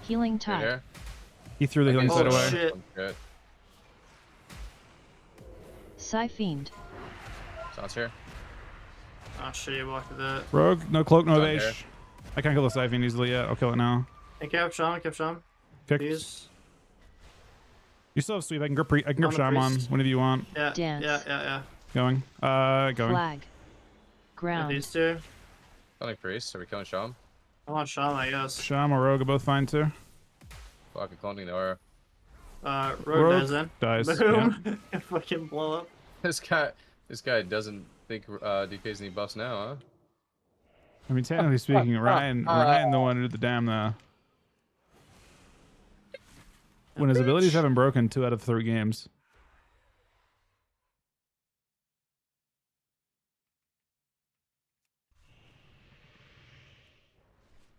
Healing You're Tide. here? He threw the healing Okay, side Oh, away. shit. Good. Psy Fiend. Sounds here. Oh shit, he blocked that. Rogue, no cloak, no It's on evasion. I can't kill the siphon easily yet. I'll kill it now. Hey, Cap Sean, Cap Sean. Kick. Please. You still have sweep. I can grip. I can grip On the Shaman priest. whenever you want. Yeah, Dance. yeah. Going. Going. Flag. With Ground. these two. Killing priest. Are we killing Sham? I want Sean, I guess. Sham or Rogue are both fine too. Fucking cloning the aura. Rogue Rogue dies then. dies, Boom. Fucking blow up. This guy doesn't think DK's any buffs now, huh? I mean, technically speaking, Ryan the one who did the damn there. When his abilities haven't broken 2 out of 3 games.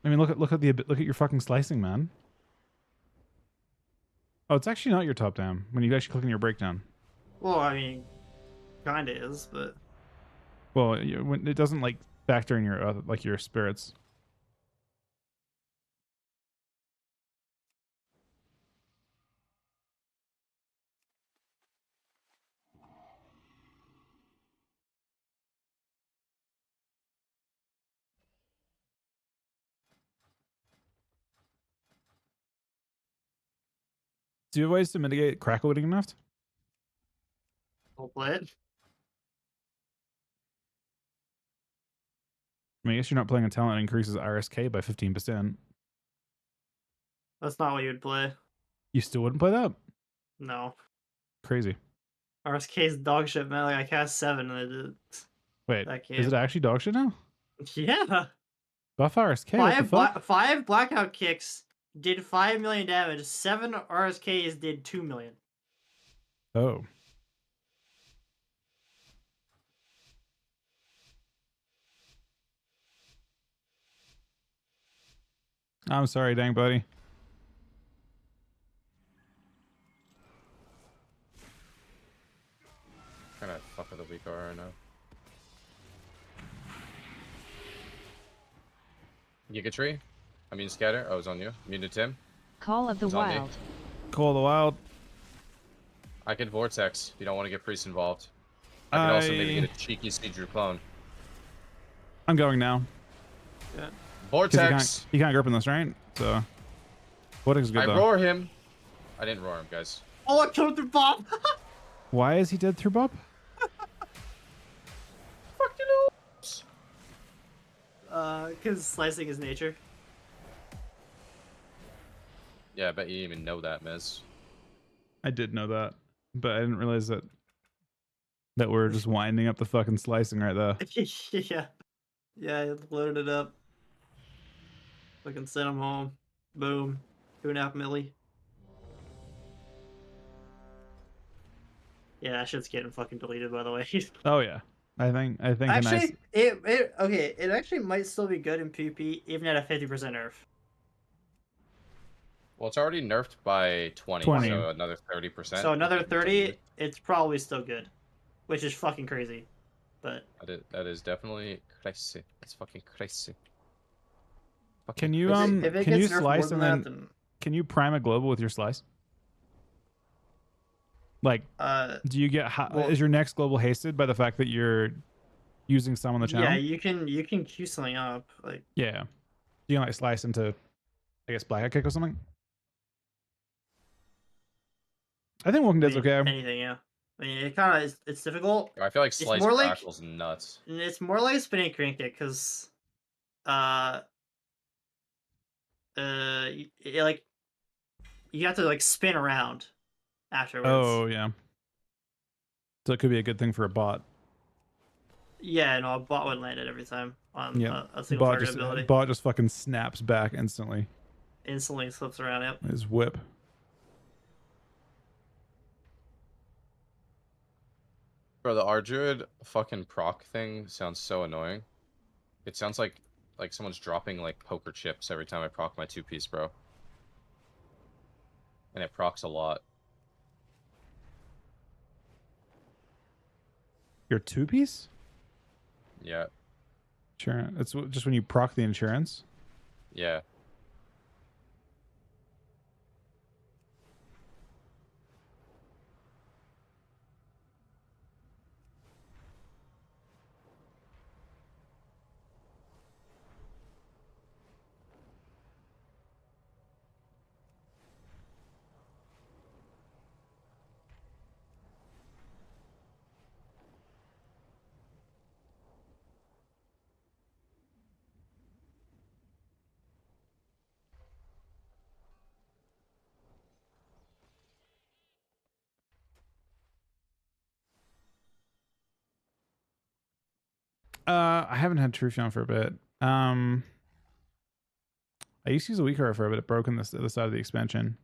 I mean, look at your fucking slicing, man. Oh, it's actually not your top down when you actually click on your breakdown. Well, I mean, kinda is, but Well, when it doesn't like factor in your like your spirits. Do you have ways to mitigate crackle getting enough? we'll play it. I mean, I guess you're not playing a talent that increases RSK by 15%. That's not what you would play. You still wouldn't play that? No. Crazy. RSK's dog shit, man. Like, I cast 7 and it Wait, that is it actually dog shit now? Yeah. Buff RSK? What the fuck? 5 blackout kicks did 5 million damage. 7 RSKs did 2 million. Oh. I'm sorry, dang buddy. Kind of fuck with the weak aura right now. Giga tree? I mean scatter. Oh, it's on you. Immune to Tim. Call of the It's on me. Wild. Call of the Wild. I could vortex if you don't want to get priest involved. I could also maybe get a cheeky siege clone. I'm going now. Yeah. 'Cause Vortex. you can't grip in this, right? So Vortex is good I though. roar him. I didn't roar him, guys. Oh, I killed the bomb! Why is he dead through Bob? Because slicing is nature. Yeah, I bet you didn't even know that, Miz. I did know that, but I didn't realize that we're just winding up the fucking slicing right there. Yeah. Yeah, I loaded it up. Fucking sent him home. Boom. 2.5 milli. Yeah, that shit's getting fucking deleted, by the way. Oh yeah, I think a nice. Actually, it actually might still be good in PvP, even at a 50% nerf. Well, it's already nerfed by 20, 20. so another 30%. So another 30, it's probably still good. Which is fucking crazy. But That is definitely crazy. It's fucking crazy. Can you if it can you gets nerfed more slice than and that, then can you prime a global with your slice? Like, do you get well- is your next global hasted by the fact that you're using some on the channel? yeah, you can queue something up. Like, Yeah. You can like slice into, I guess, black kick or something. I think Walking Dead's okay. anything, yeah. I mean, it kind of it's difficult. I feel like Slice more like- Crackle's nuts. And it's more like spinning crank kick, because like you have to like spin around afterwards. Oh yeah. So it could be a good thing for a bot. Yeah, no, a bot would land it every time on Yeah. a single Bot target just ability. bot just fucking snaps back instantly. Instantly slips around. Yep. His whip. Bro, the Arduid fucking proc thing sounds so annoying. It sounds like someone's dropping like poker chips every time I proc my 2-piece, bro. And it procs a lot. Your 2-piece? Yeah. Sure. It's just when you proc the insurance. Yeah. I haven't had Trufion for a bit. I used to use a weaker for a bit. It broke on this other side of the expansion.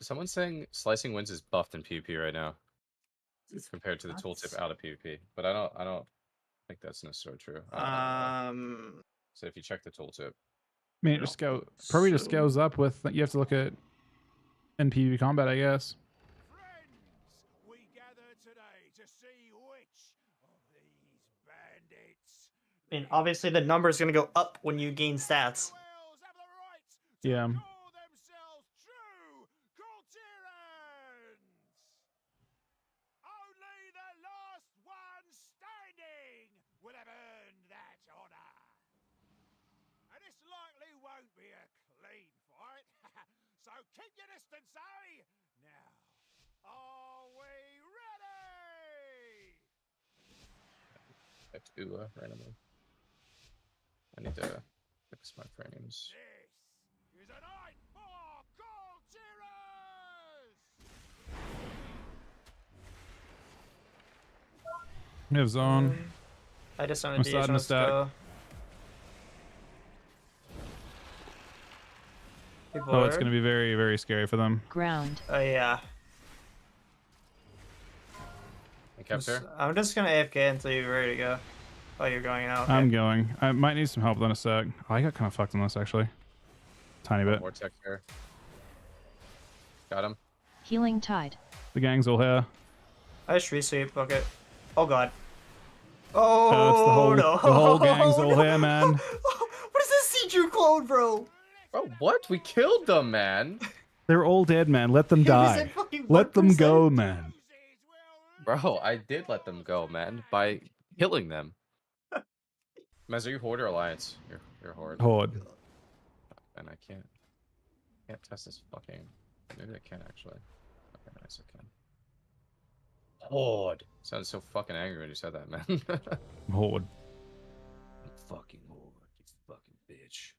Someone's saying slicing winds is buffed in PvP right now compared to the Nuts. tooltip out of PvP. But I don't think that's necessarily true. I don't know. So if you check the tooltip. I mean, it just probably just scales up with. You have to look at in PvP combat, I guess. Friends, we gather today to see which of these bandits I mean, obviously the number is gonna go up when you gain stats. wells have the right to Yeah. call themselves true Coulterans. Only the last one standing will have earned that honor. And this likely won't be a clean fight, so keep your distance, eh? Now, are we ready? Typed UA randomly. I need to fix my frames. This is a night for Coulterers! We have zone. I just I'm wanted to starting to use stack. go. People Oh, it's are- going to be very, very scary for them. Ground. Oh yeah. I kept her. I'm just gonna AFK until you're ready to go. Oh, you're going out. Okay. I'm going. I might need some help in a sec. Oh, I got kind of fucked on this actually. Tiny bit. Vortex here. Got him. Healing tide. The gang's all here. I just resweep. Okay. Oh god. Oh, It's no. the whole gang's all no. here, man. What is this Seju clone, bro? Bro, what? We killed them, man. They're all dead, man. Let them He die. said fucking Let them 1%. go, man. Bro, I did let them go, man, by killing them. Mez, are you Horde or Alliance? You're Horde. Horde. And I can't test this fucking. Maybe I can actually. Okay, nice, I can. Horde. Sounded so fucking angry when you said that, man. Horde. Fucking Horde, you fucking bitch.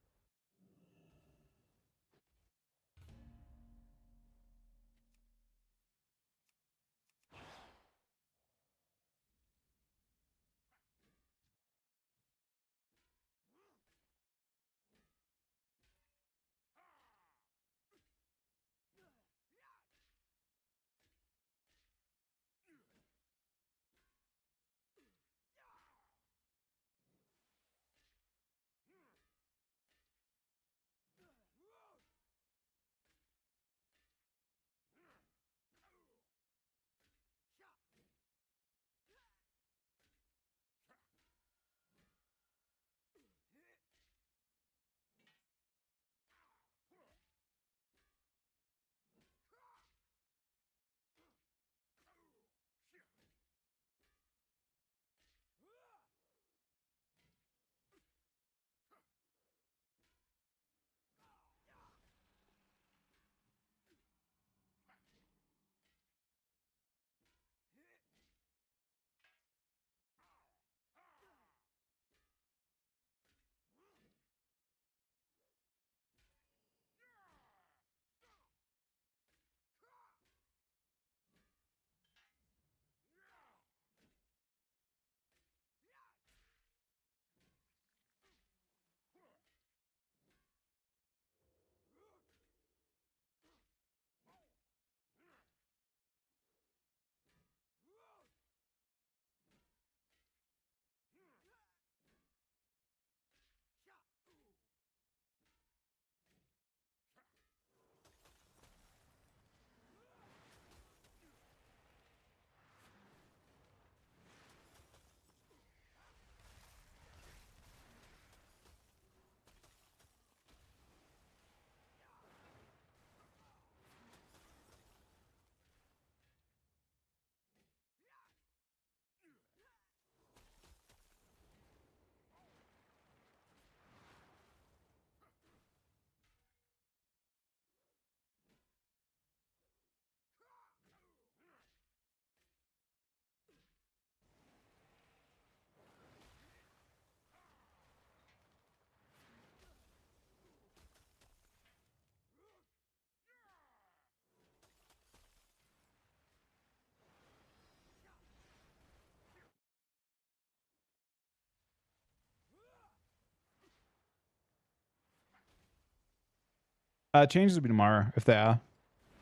Changes will be tomorrow if they are,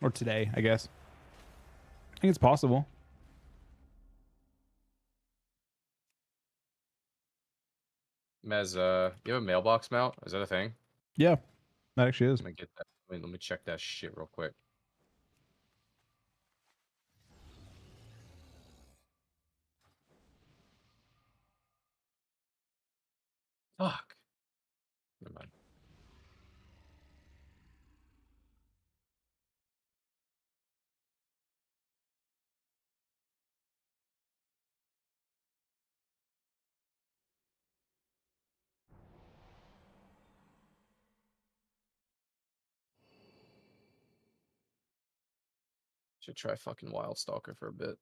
or today, I guess. I think it's possible. Mez, you have a mailbox mount? Is that a thing? Yeah, that actually is. Let me get that. Let me check that shit real quick. Fuck. Never mind. Should try fucking Wild Stalker for a bit.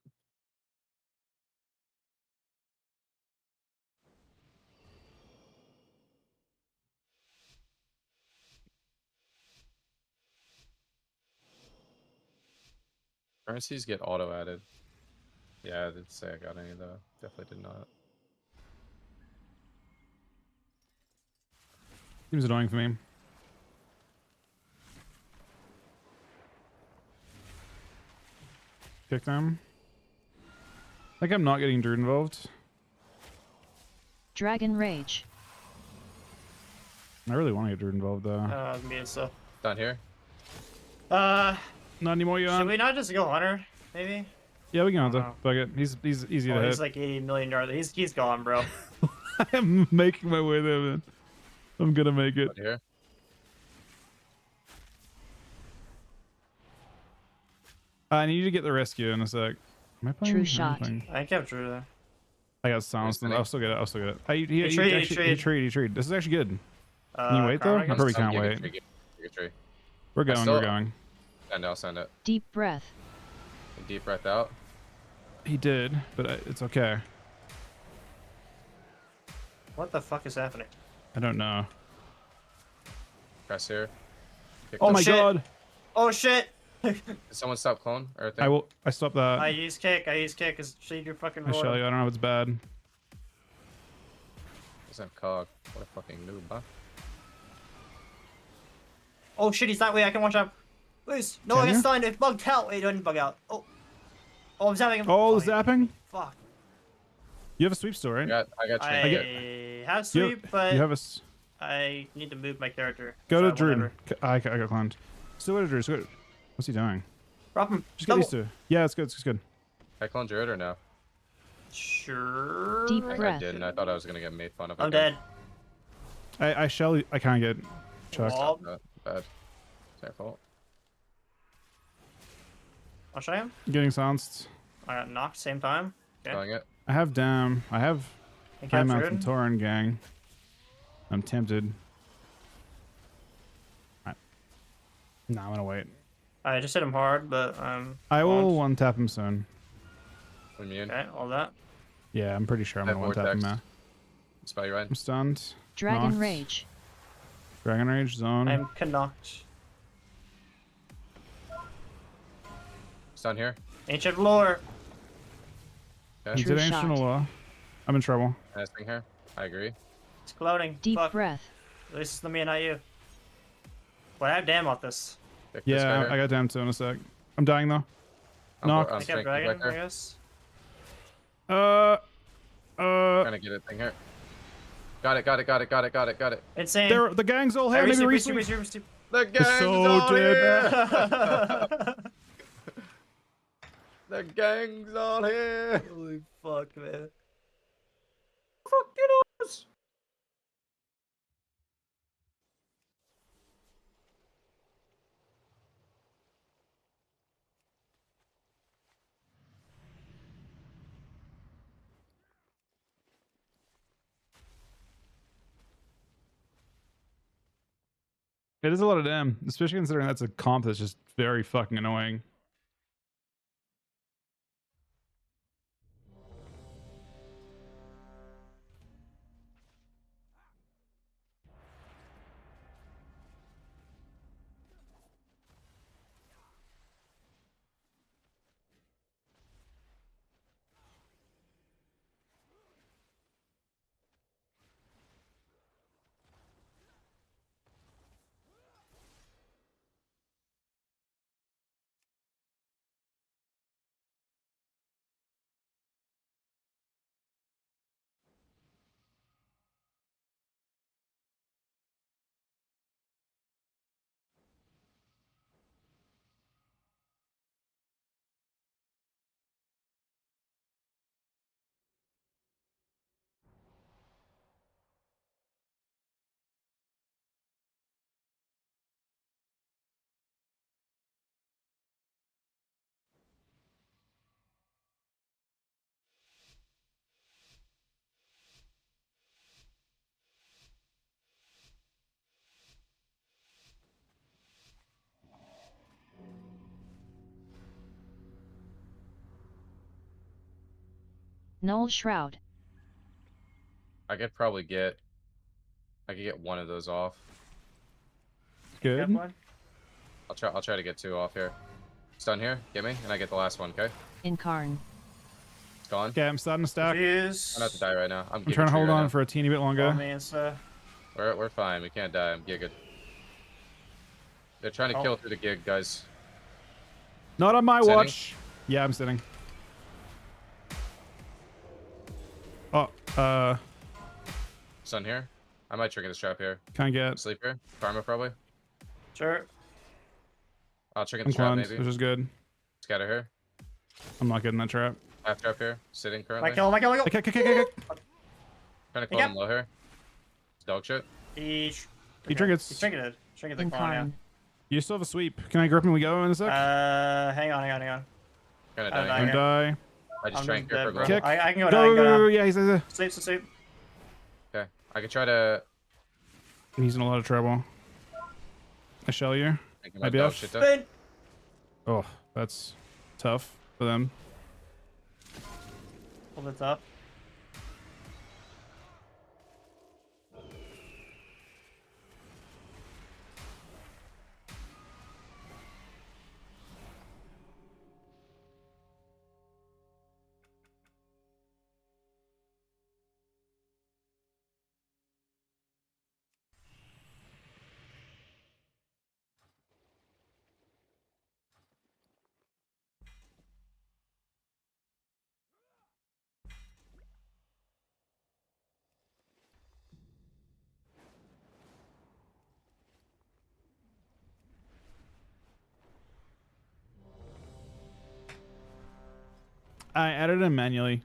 Currencies get auto added. Yeah, I didn't say I got any though. Definitely did not. Seems annoying for me. Kick them. I think I'm not getting Druid involved. Dragon Rage. I really want to get Druid involved though. Me and stuff. Down here? Uh, Not anymore, should Johan. we not just go Hunter? Maybe. Yeah, we can have Oh. to. Fuck it. He's easy to Oh, hit. he's like 80 million yards. He's gone, bro. I'm making my way there, man. I'm gonna make it. Down here? I need to get the rescue in a sec. Am I playing? True I'm shot. playing. I kept Drew there. I got silenced. Where's the I'll still get it. I'll still get it. He trade. trade. This is actually good. Can you wait though? Karma, I probably can't Yeah, wait. get a tree. We're going. still- We're going. Send it, I'll send it. Deep breath. Deep breath out. He did, but it's okay. What the fuck is happening? I don't know. Press here. Kick Oh the- my shit. god! Oh shit! Did someone stop clone? Or thing? I will. I stopped that. I use kick. Cause she do fucking I roar. shall you. I don't know if it's bad. Doesn't cog. What a fucking noob, huh? Oh shit, he's that way. I can watch out. Please. No, I Can get you? stunned. It bugged out. It didn't bug out. Oh. Oh, I'm zapping him. Oh, yeah. zapping! Fuck. You have a sweep still, right? I got I chain. have You, sweep, but you have a. I need to move my character. Go so to Druid. whatever. I got cloned. Still go to Druid. What's he doing? Drop him. Just get used to it. Yeah, it's good. It's good. I clone Druid or no? Sure. Deep I think breath. I did, and I thought I was gonna get made fun of. I'm again. dead. I shall. I can't get chucked. Wall. Not bad. It's their fault. I'll show him. Getting silenced. I got knocked same time. Okay. Killing it. I have Dam. I have I High Mountain captured. Tauren gang. I'm tempted. No, I'm gonna wait. I just hit him hard, but I will won't. one tap him soon. Immune. Okay, all that. Yeah, I'm pretty sure I'm That gonna one tap him vortex. now. Spy you right. I'm stunned. Dragon Knocked. Rage. Dragon Rage zone. I'm knocked. It's down here. Ancient lore. Okay. He's True at Ancient shot. Law. I'm in trouble. Nice thing here. I agree. It's clouding. Deep Fuck. breath. At least it's me, not you. But I have damn off this. Kick this guy Yeah, here. I got Dam too in a sec. I'm dying though. knocked. I kept strength dragon, I back there. guess. Trying to get it thing here. Got it. Insane. There, the gang's all I here. Maybe resleep. resleep. The gang's So all dead. here. The gang's all here. Holy fuck, man. Fuck you knows. It is a lot of Dam, especially considering that's a comp that's just very fucking annoying. Null Shroud. I could get one of those off. Good. One. I'll try to get 2 off here. Stun here, get me, and I get the last one, okay? Incarn. It's gone. Okay, I'm starting to stack. Fuse. I'm not to die right now. I'm trying to hold on for a teeny bit longer. We're fine. We can't die. I'm gigged. They're trying to kill through the gig, guys. Not on my Sitting? watch. Yeah, I'm sitting. Oh, Stun here. I might trigger this trap here. can't get. Sleep here. Karma probably. Sure. I'll trigger I'm the trap cloned, maybe. which is good. Scatter here. I'm not getting that trap. Half trap here. Sitting currently. My kill. Okay. Trying to clone Yep. him low here. It's dog shit. He trinkets. He trinketed. Trinketed the clone, Incarn. You still have a sweep. Can I grip and we go in a sec? yeah. Hang on. Kind of I'm dying dying. here. Don't die. I just I'm drank just here for dead, bro. gold. Kick. I can go Go, down. go, Go go, go. down. Yeah, he's there. Sleep. Okay. I could try to. He's in a lot of trouble. I shell you. Make my IBF. dog shit up. Spin. Oh, that's tough for them. A little bit tough. I added him manually.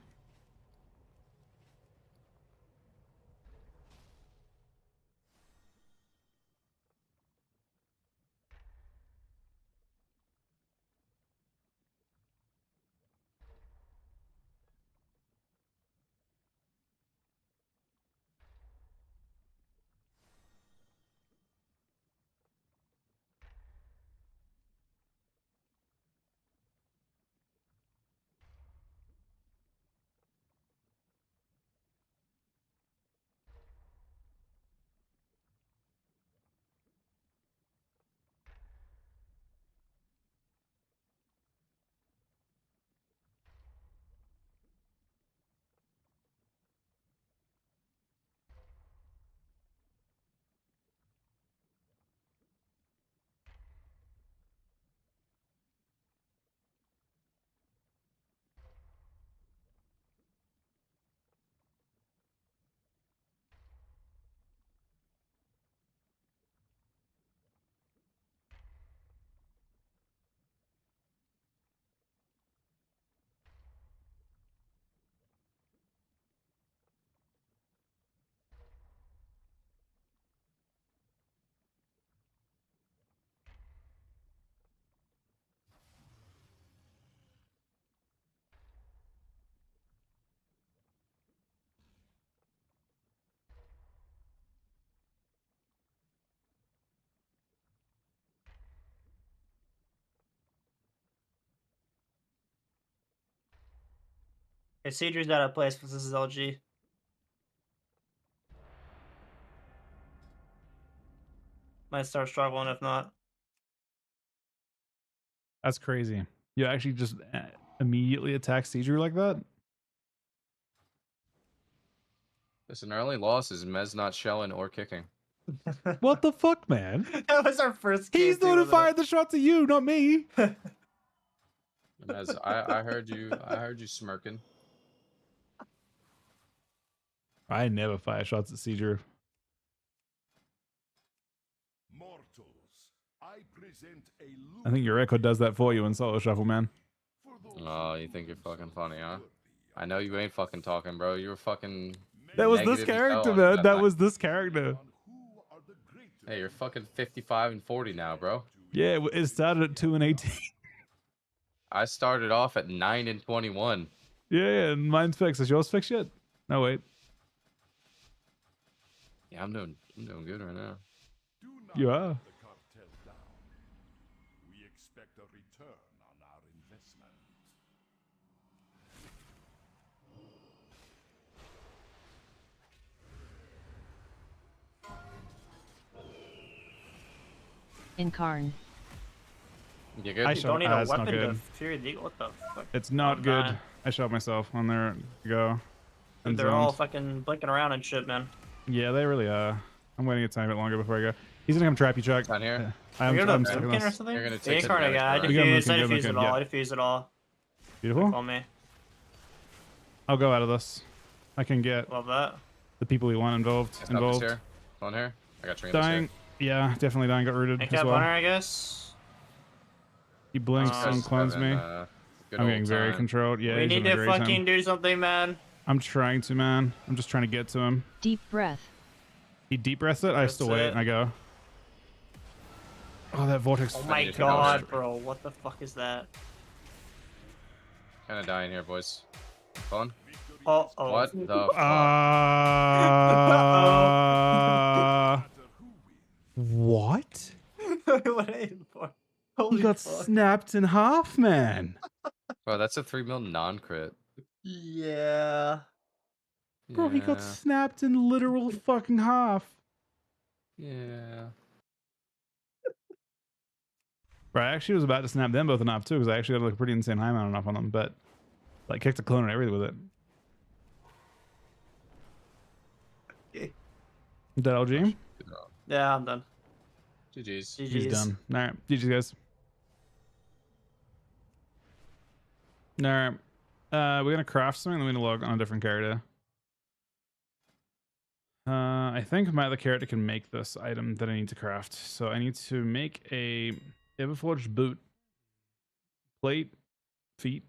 Okay, Cedric's out of place because this is LG. Might start struggling if not. That's crazy. You actually just immediately attack Seidru like that? Listen, our only loss is Mez not shelling or kicking. What the fuck, man? That was our first game. He's the one who fired the shot to you, not me. Mez, I heard you. I heard you smirking. I never fire shots at Seidru. Mortals, I present a I think your record does that for you in solo shuffle, man. Oh, you think you're fucking funny, huh? I know you ain't fucking talking, bro. You were fucking. That was this negative as hell character, on man. that That night. was this character. Hey, you're fucking 55 and 40 now, bro. Yeah, it started at 2 and 18. I started off at 9 and 21. Yeah, and mine's fixed. Is yours fixed yet? No, wait. Yeah, I'm doing good right now. You are. We expect a return on our investment. Incarn. You good? I You shot- don't need a it's not weapon to good. Fury the Eagle. What the fuck? It's not I'm good. dying. I shot myself on there. Go. Dude, End they're all zoned. fucking blinking around and shit, man. Yeah, they really are. I'm waiting a tiny bit longer before I go. He's gonna come trap you, Chuck. Down here? I'm, You're I'm gonna stuck in Boomkin or this. something? You're gonna The take Incarnate advantage guy. I of that. We got defused. I Boomkin, defused Boomkin, it all. yeah. I defused it all. Beautiful. Call me. I'll go out of this. I can get Love that. the people we want involved. Let's help us here. On here. I got Trinos Dying. here. Yeah, definitely dying. Got rooted Make as that well. bunner, I guess. He blinks Guys and clones Having, me. good I'm old getting very time. controlled. Yeah, We he's need gonna to graze fucking him. do something, man. I'm trying to, man. I'm just trying to get to him. Deep breath. He deep breaths it. I That's still wait. it. And I go. Oh, that vortex. Oh I my need to take out god, this. bro. What the fuck is that? Kind of dying here, boys. Phone? Oh, oh. What the fuck? What? What are you for? Holy He got fuck. snapped in half, man. Bro, that's a 3 mil non-crit. Yeah. Bro, he got Yeah. snapped in literal fucking half. Yeah. Bro, I actually was about to snap them both in half too, because I actually got like a pretty insane high amount enough on them, but like kicked a clone and everything with it. Okay. Is that LG? Yeah, I'm done. GG's. GG's. He's done. All right, GG guys. All right, we're gonna craft something. Then we're gonna log on a different character. I think my other character can make this item that I need to craft. So I need to make a Everforged boot, plate, feet.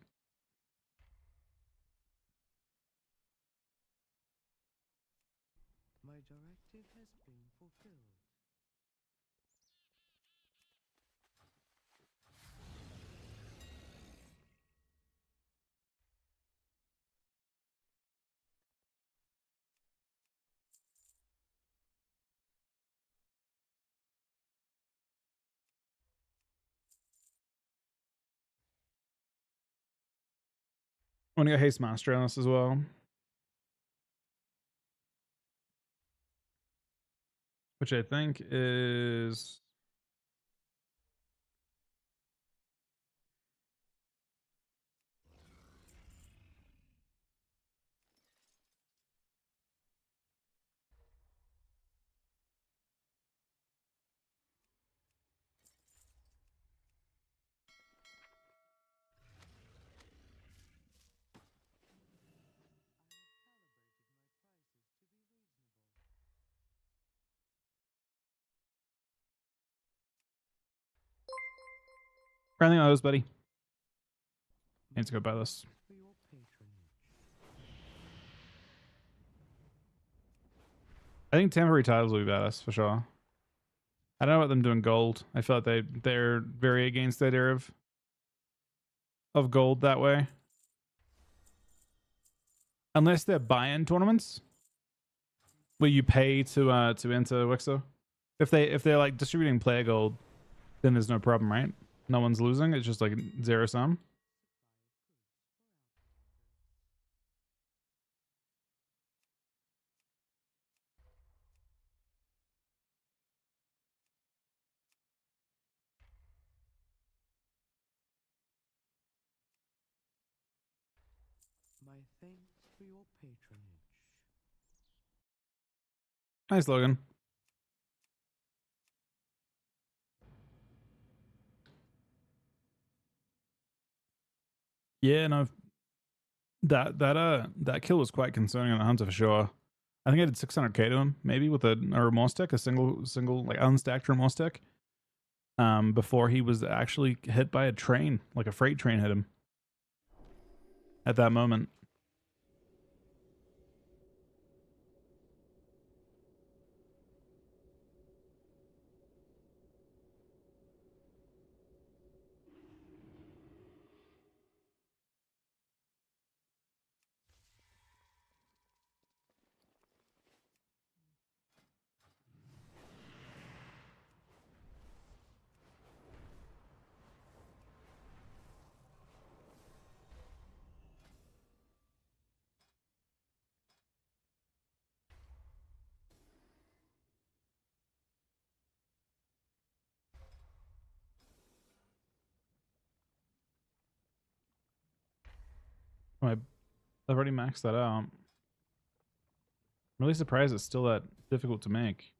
My directive has been fulfilled. I want to get Haste Master on this as well. Which I think is... Anything on those, buddy? Need to go buy this. For your patronage. I think temporary titles will be badass for sure. I don't know about them doing gold. I feel like they're very against the idea of gold that way. Unless they're buy-in tournaments where you pay to enter Wixer. If they're like distributing player gold, then there's no problem, right? No one's losing. It's just like zero sum. My thanks for your patronage. Nice, Logan. Yeah, no, that kill was quite concerning on the hunter for sure. I think I did 600k to him, maybe with a remorse stick, a single like unstacked remorse stick. Before he was actually hit by a train, like a freight train hit him. At that moment. Oh, I've already maxed that out. I'm really surprised it's still that difficult to make.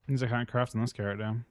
Means I can't craft in this carrot down.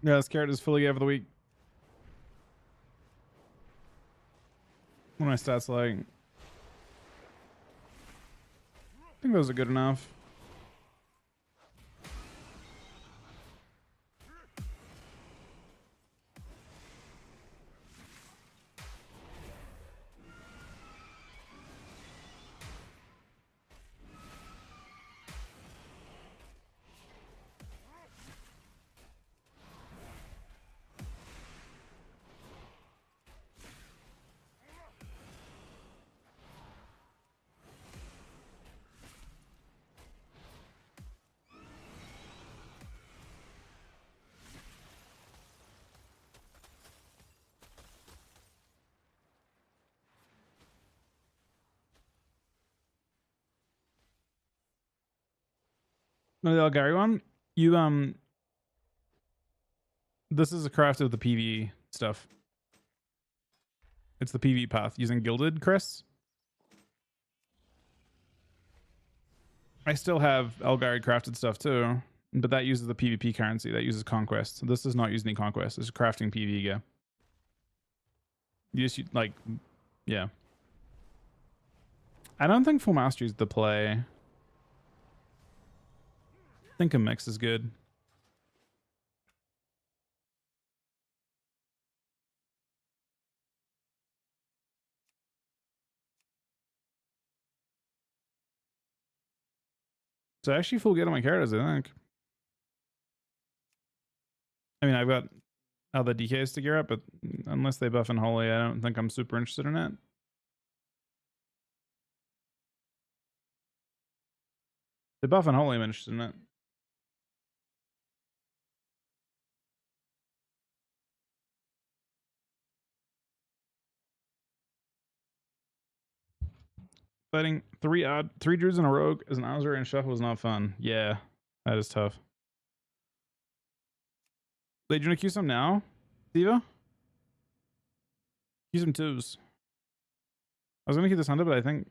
Yeah, this carrot is fully for the week. What are my stats like? I think those are good enough. No, the Algari one. You this is a craft of the PvE stuff. It's the PvE path using gilded Chris. I still have Algari crafted stuff too, but that uses the PvP currency. That uses conquest. So this does not use any conquest. It's crafting PvE gear. You just like, yeah. I don't think full mastery is the play. I think a mix is good. So I actually full get on my characters, I think. I mean, I've got other DKs to gear up, but unless they buff and holy, I don't think I'm super interested in it. They buff and holy, I'm interested in it. Fighting three druids in a rogue as an Azure and shuffle is not fun. Yeah, that is tough. Wait, do you want to queue some now, Diva? Queue some twos. I was gonna queue this Hunter, but I think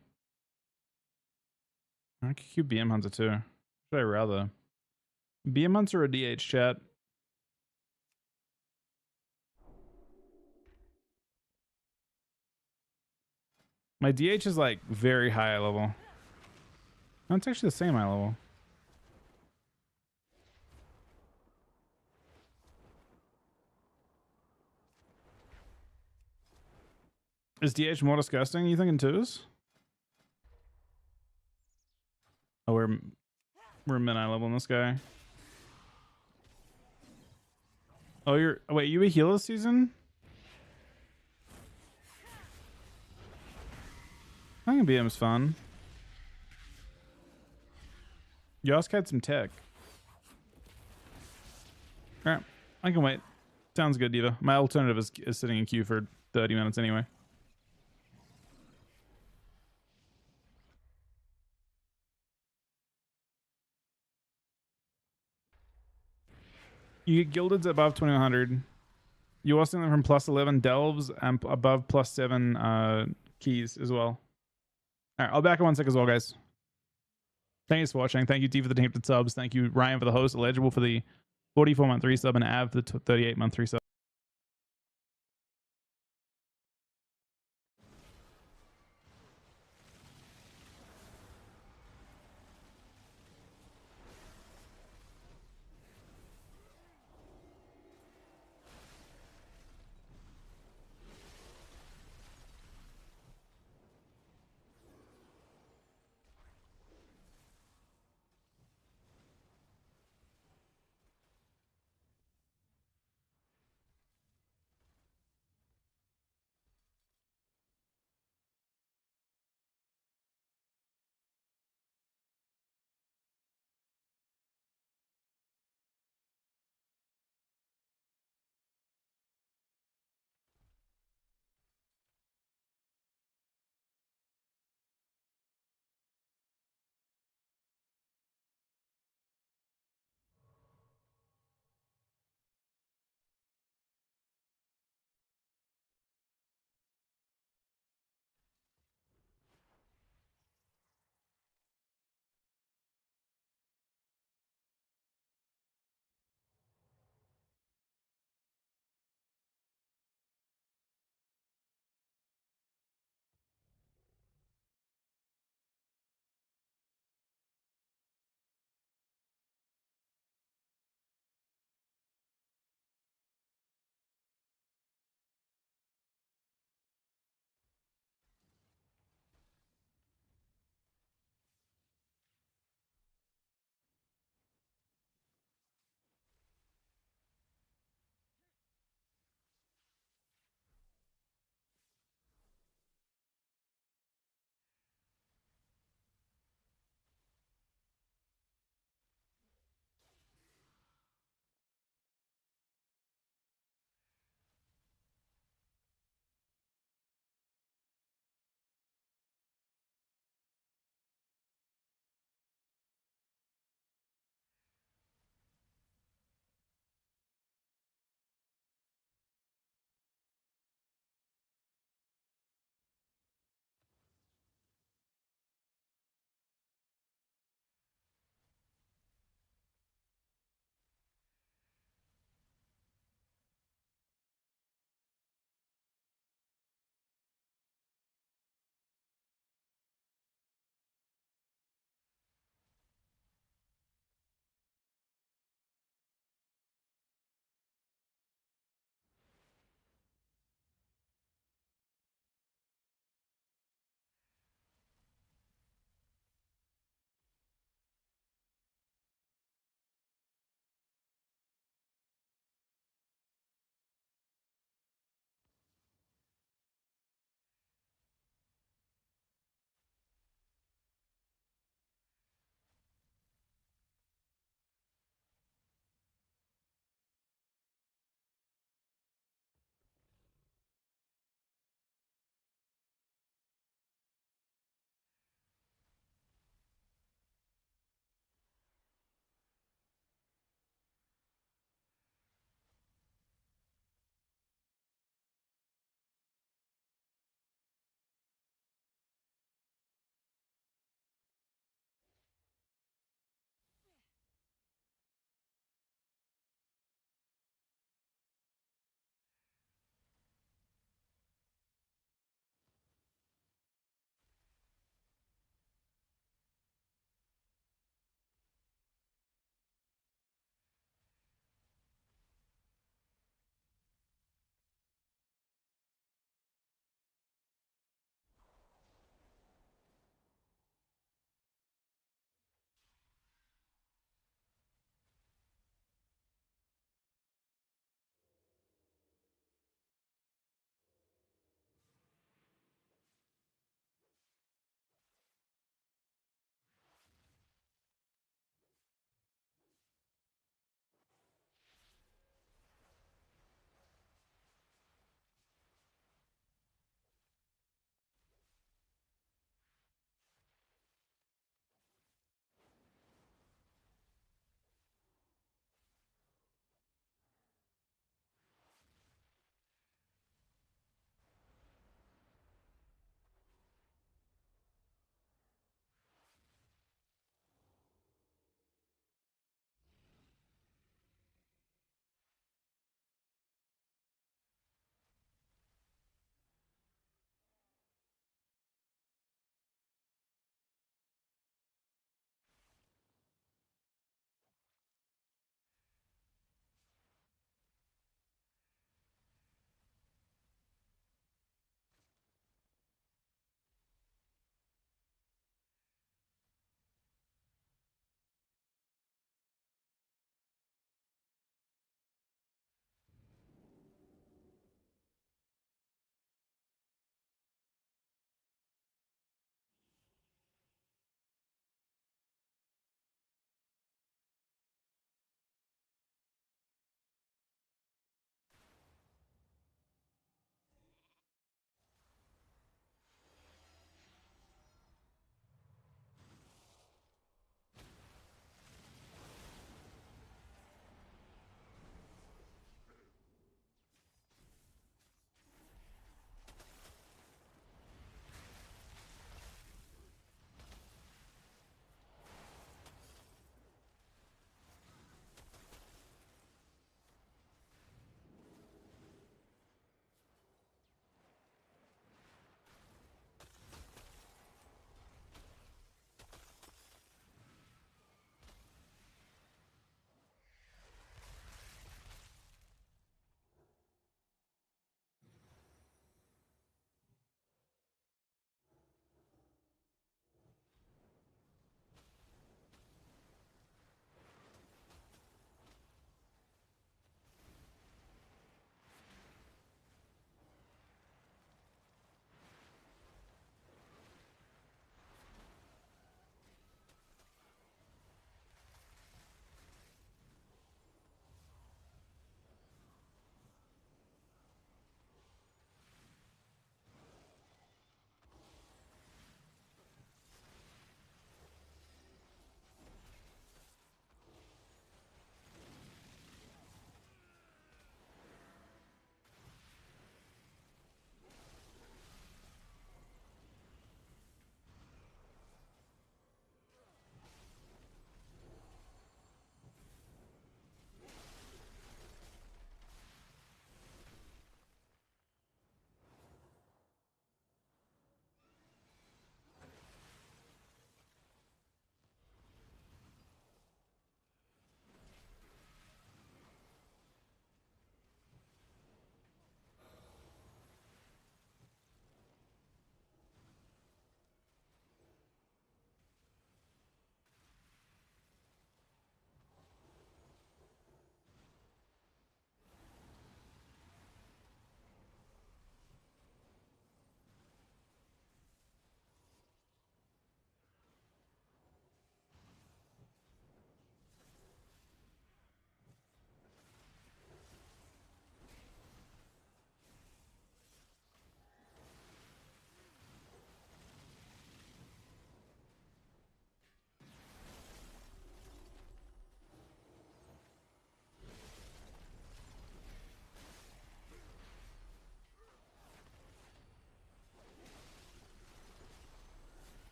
I could queue BM Hunter too. Should I rather? BM Hunter or DH chat? My DH is like very high level. No, it's actually the same high level. Is DH more disgusting, you think, in twos? Oh, we're mid-high level in this guy. Oh, wait, you a heal this season? I think BM's fun. You also had some tech. Alright, I can wait. Sounds good, Diva. My alternative is sitting in queue for 30 minutes anyway. You get gildeds above 2100. You also get them from plus 11 delves and above plus 7 keys as well. Alright, I'll back in 1 sec as well, guys. Thanks for watching. Thank you, D, for the tainted subs. Thank you, Ryan, for the host. Eligible for the 44-month resub, and Av for the 38-month resub.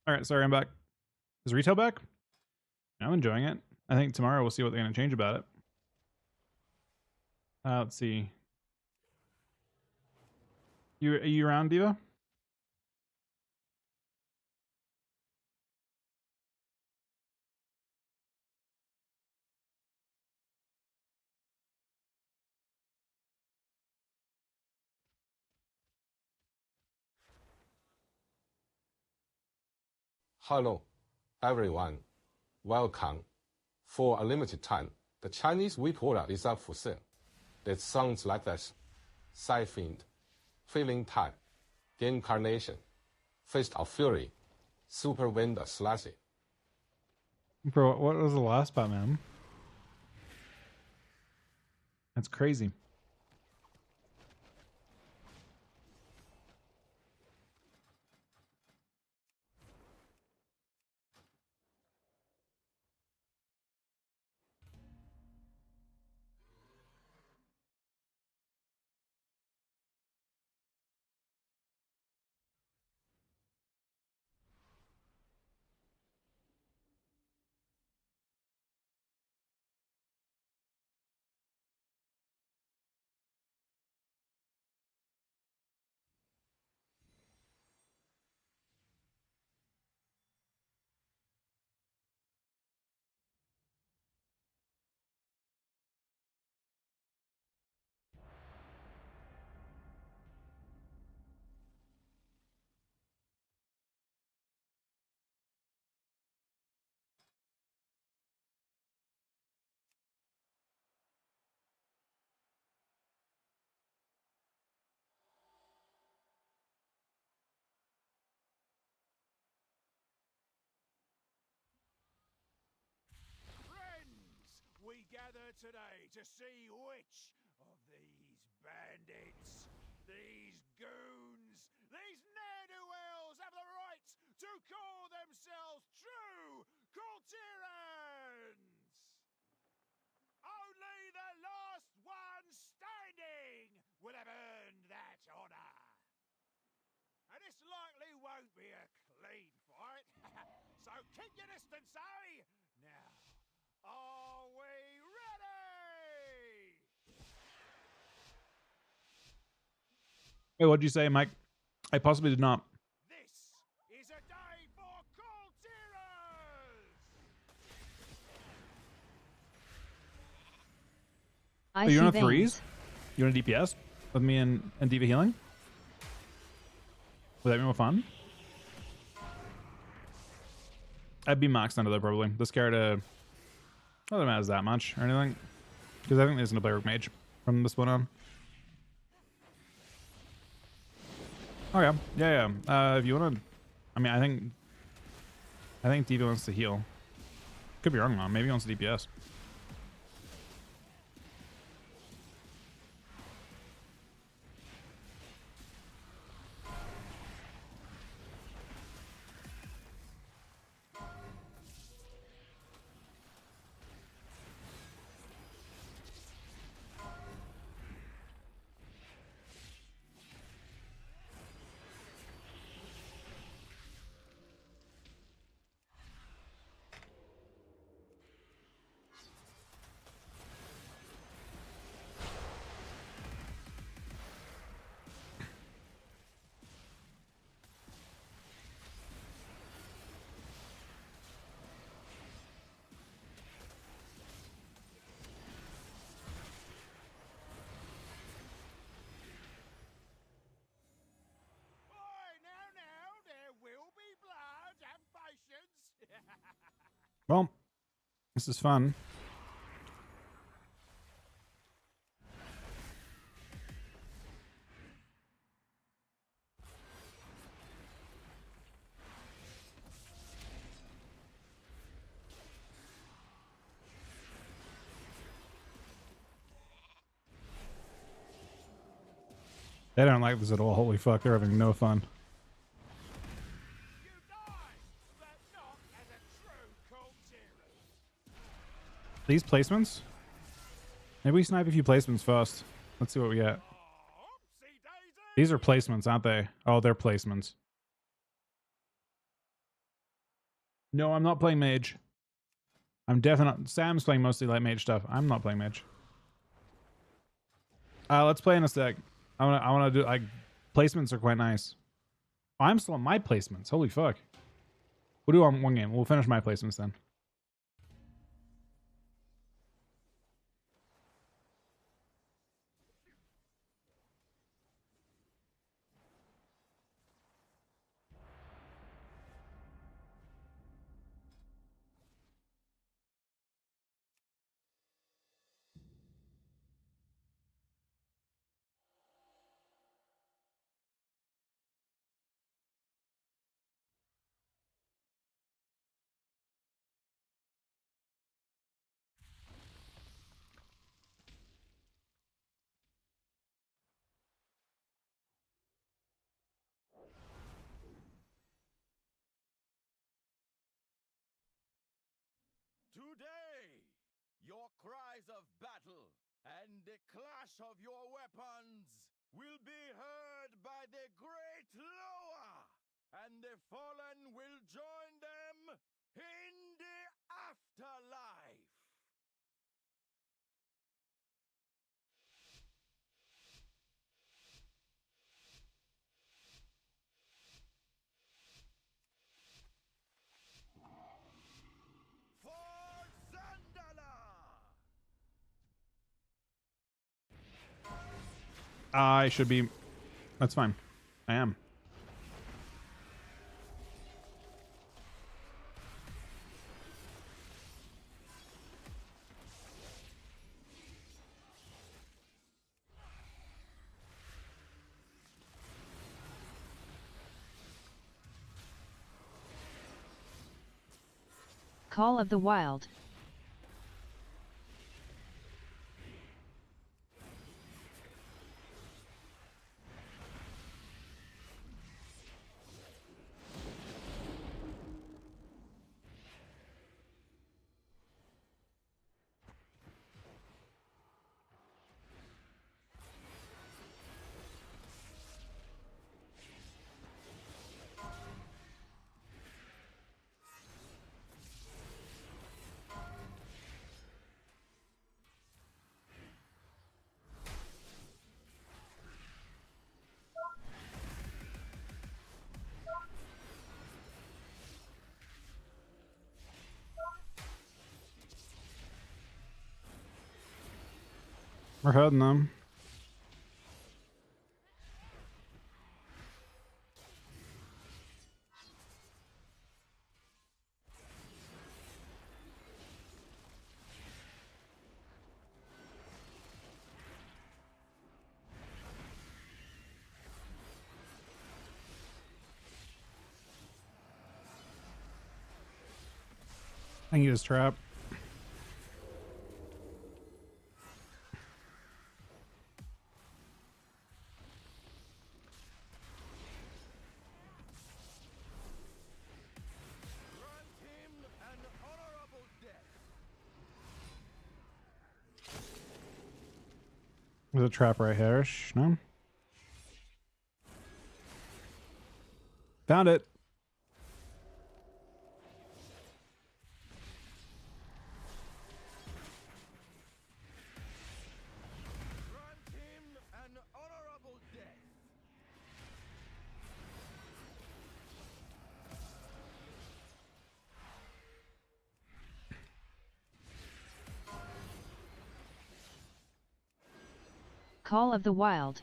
All right, sorry, I'm back. Is retail back? I'm enjoying it. I think tomorrow we'll see what they're going to change about it. Let's see. Are you around, Diva? Hello, everyone. Welcome. For a limited time, the Chinese Wii product is up for sale. It sounds like this: Sci-Fiend, Feeling Time, Incarnation, Fist of Fury, Super Window Slashy. Bro, what was the last part, man? That's crazy. Friends, we gather today to see which of these bandits, these goons, these ne'er-do-wells have the right to call themselves true Kultirans! Only the last one standing will have earned that honor. And this likely won't be a clean fight, so keep your distance, eh? Now, are we ready? Wait, what'd you say, Mike? I possibly did not. This is a day for Kultirans! I Oh, you see want to veins. threes? You want a DPS with me and Diva healing? Would that be more fun? I'd be maxed under there probably. This character, not that it matters that much or anything, because I think there's no play Rook Mage from this point on. Okay, yeah. If you want to, I mean, I think Diva wants to heal. Could be wrong, though. Maybe he wants to DPS. Now, there will be blood and patience. Well, this is fun. They don't like this at all. Holy fuck, they're having no fun. You die, but not as a true Kultiran. These placements? Maybe we snipe a few placements first. Let's see what we get. Oopsie daisy! These are placements, aren't they? Oh, they're placements. No, I'm not playing mage. I'm definitely Sam's playing mostly light mage stuff. I'm not playing mage. Let's play in a sec. I wanna do like placements are quite nice. I'm still on my placements. Holy fuck. We'll do on one game. We'll finish my placements then. Today, your cries of battle and the clash of your weapons will be heard by the great Loa, and the fallen will join them in the afterlife. For Zandala! I should be. That's fine. I am. Call of the Wild. We're heading them. I can use trap. Grant him an honorable death. There's a trap right here. No? Found it. Grant him an honorable death. Call of the Wild.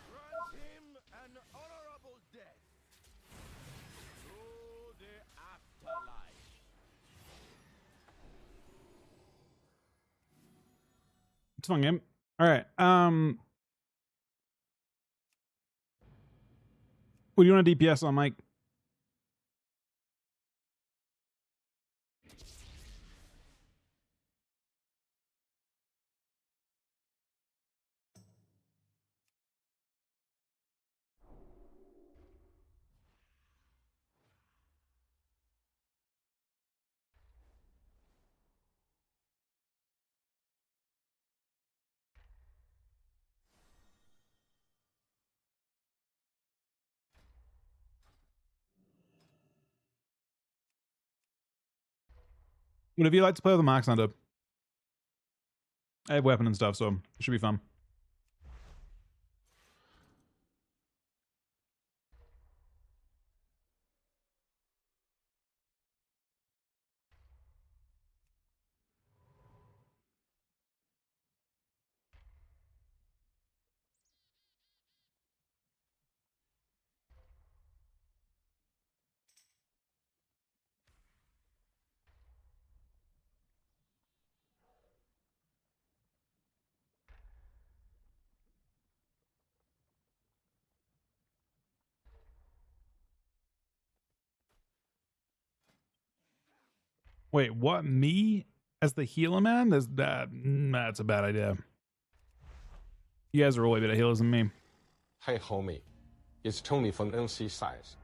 Grant him an honorable death. To the afterlife. It's a fun game. All right. What do you want a DPS on, Mike? But if you like to play with a Max Hunter, I have weapon and stuff, so it should be fun. Wait, what? Me as the healer, man? That's a bad idea. You guys are way better healers than me. Hey, homie. It's Tony from NC Size.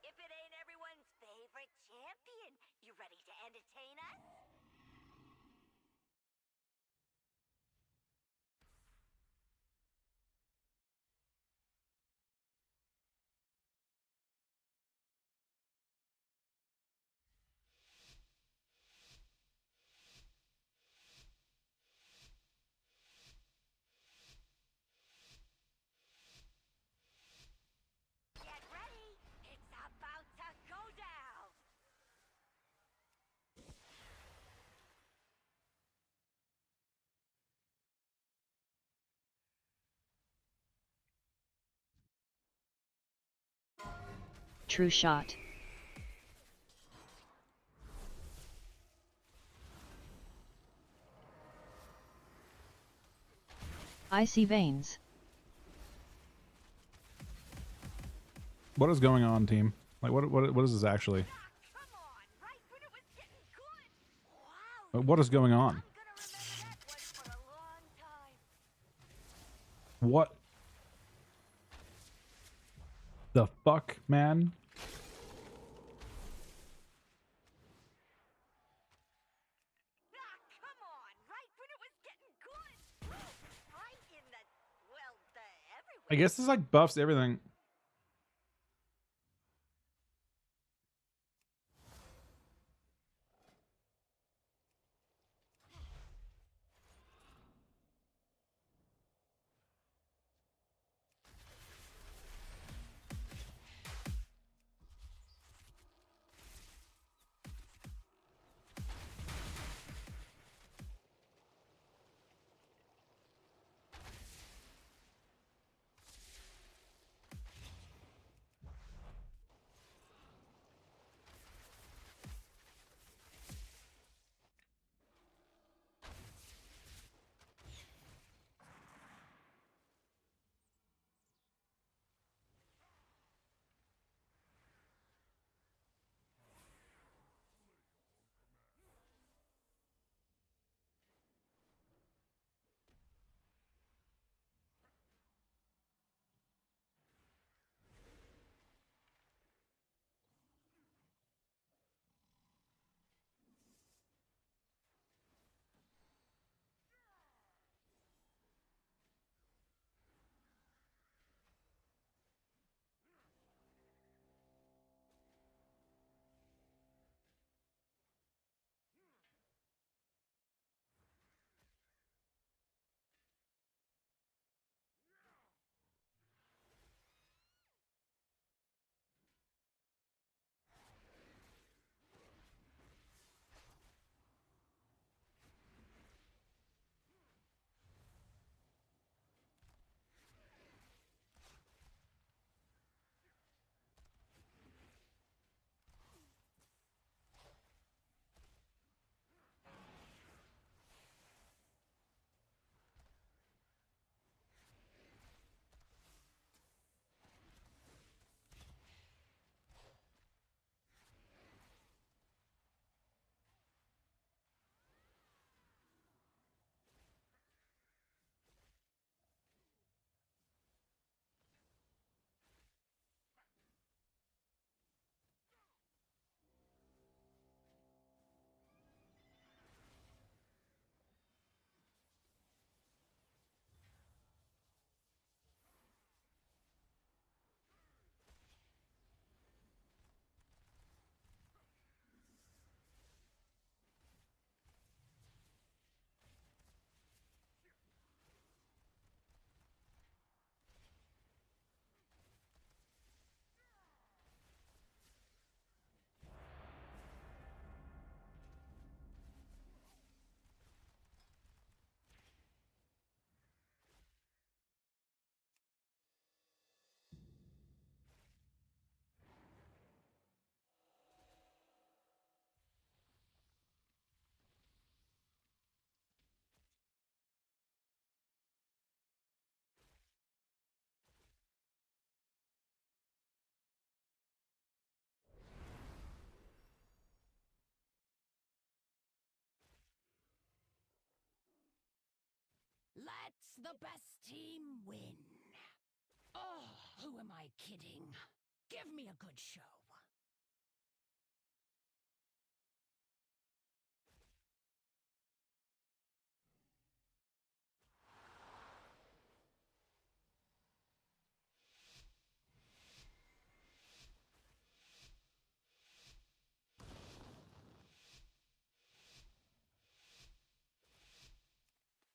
If it ain't everyone's favorite champion, you ready to entertain us? Get ready! It's about to go down! True shot. I see veins. What is going on, team? Like, what is this actually? Come on, right when it was getting good! Wow! What is going on? I'm gonna remember that one for a long time. What the fuck, man? Ah, come on, right when it was getting good! Right in the, well, the everywhere. I guess this like buffs everything. lets the best team win. Oh, who am I kidding? Give me a good show.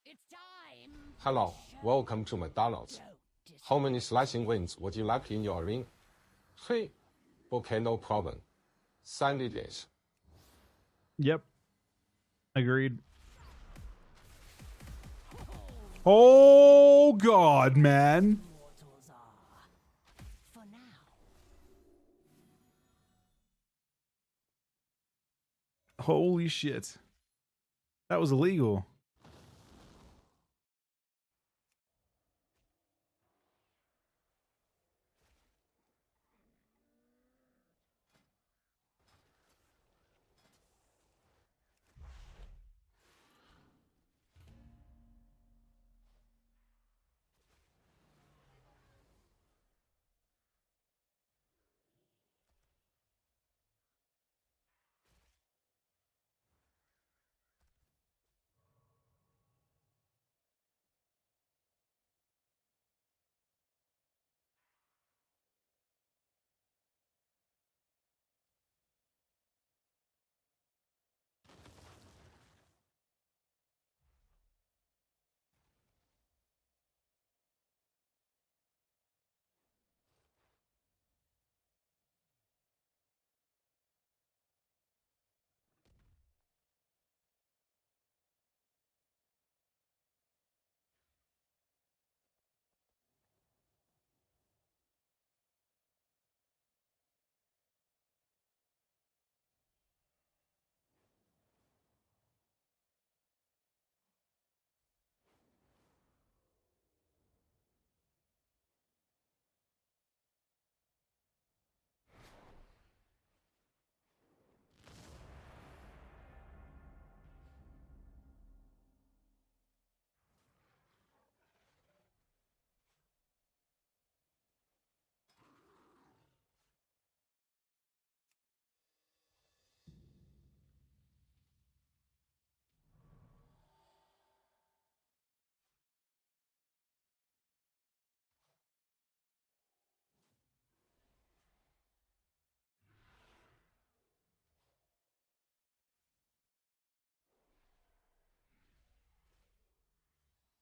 It's time. Hello, welcome to McDonald's. How many slicing wings would you like in your ring? 3. Okay, no problem. Send it is. Yep. Agreed. Oh God, man. Mortals are. For now. Holy shit. That was illegal.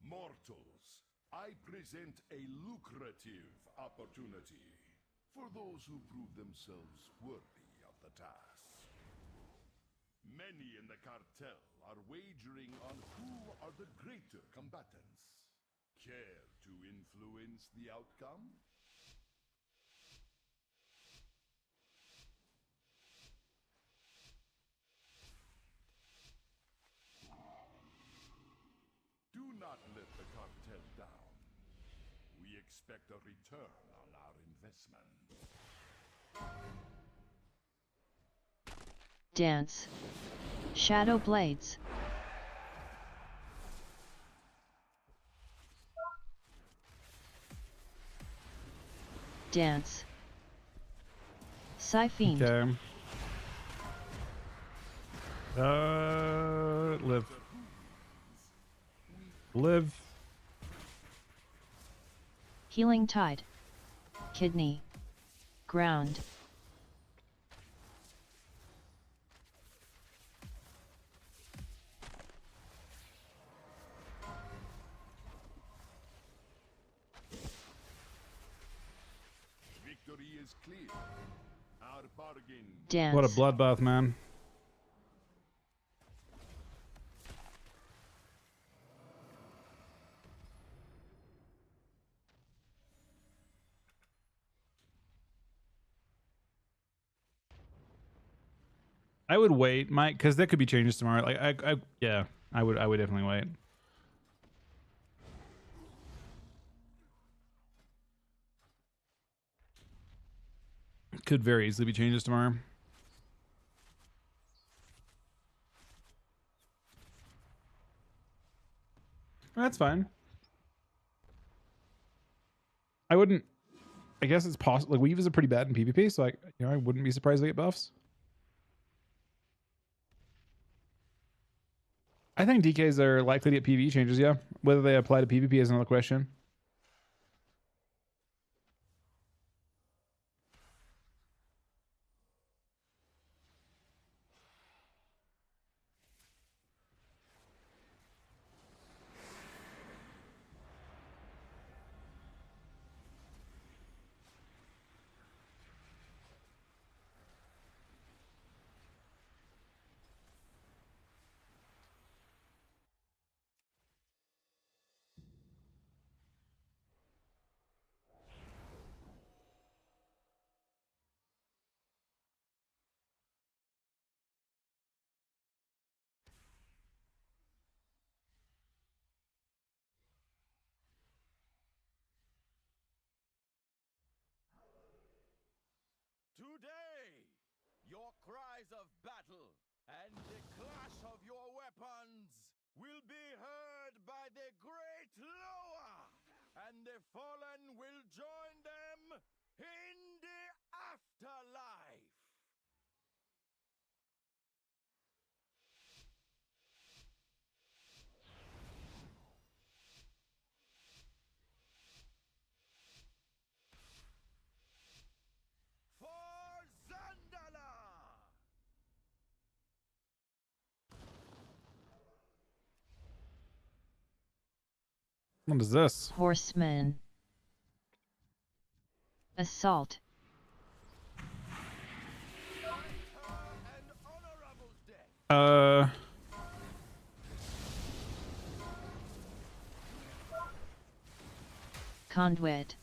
Mortals, I present a lucrative opportunity for those who prove themselves worthy of the task. Many in the cartel are wagering on who are the greater combatants. Care to influence the outcome? Do not let the cartel down. We expect a return on our investment. Dance. Shadow Blades. Dance. Psyfiend. Okay. Live. Live. Healing Tide. Kidney. Ground. Victory is clear. Our bargain. Dance. What a bloodbath, man. I would wait, Mike, because there could be changes tomorrow. Like, yeah, I would definitely wait. Could very easily be changes tomorrow. That's fine. I wouldn't. I guess it's possible. Like Weave is a pretty bad in PvP, so I wouldn't be surprised if they get buffs. I think DKs are likely to get PvE changes. Yeah, whether they apply to PvP is another question. Today, your cries of battle and the clash of your weapons will be heard by the great Loa, and the fallen will join them in the afterlife. For Zandala! What is this? Horseman. Assault. And honorable death. Conduit.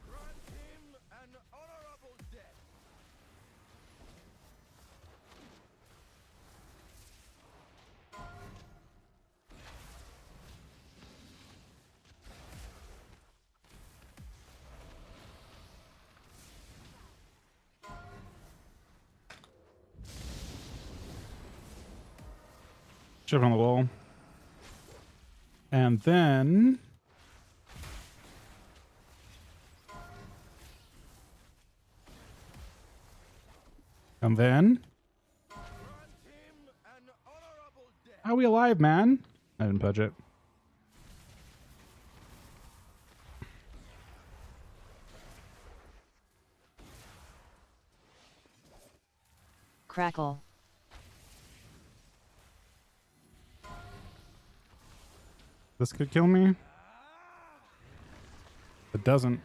Grant him an honorable death. Chip on the wall. And then Grant him an honorable death. how are we alive, man? I didn't pudge it. Crackle. This could kill me. It doesn't.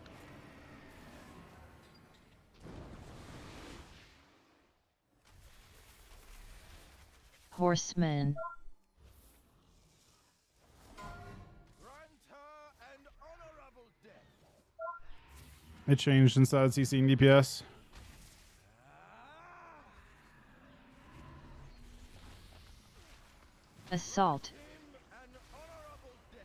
Horseman. Grant her an honorable death. It changed inside CC and DPS. Assault. An honorable death.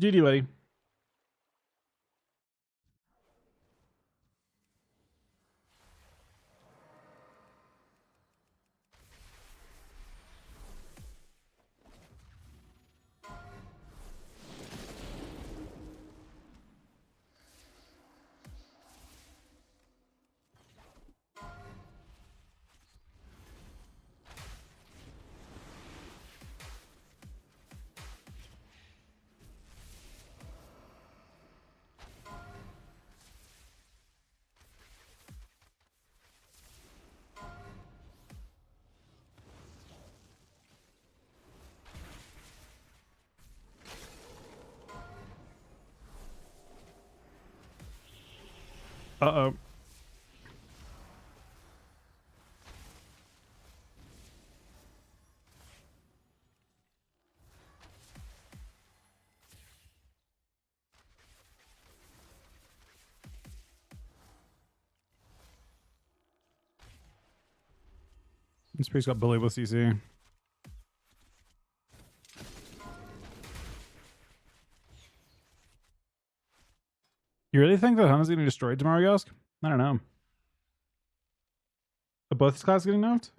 GD, buddy. Uh-oh. This priest got bullied with CC. You really think that Hunter's getting destroyed tomorrow, Yosk? I don't know. Are both his classes getting nerfed?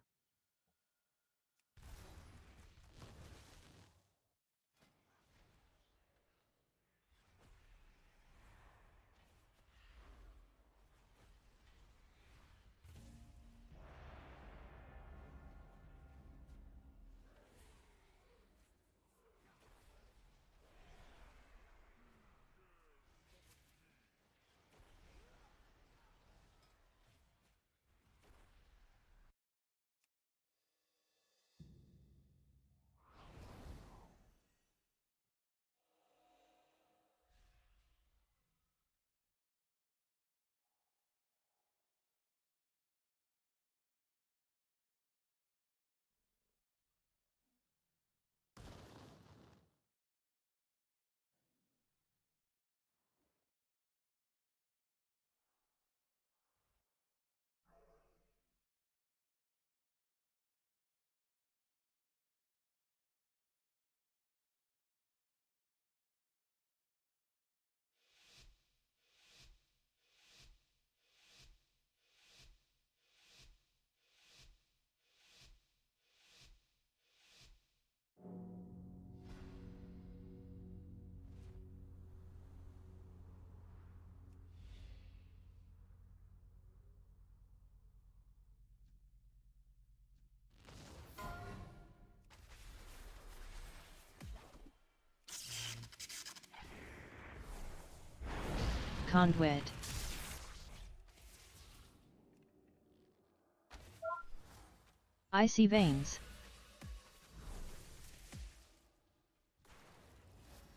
Conduit. Icy veins.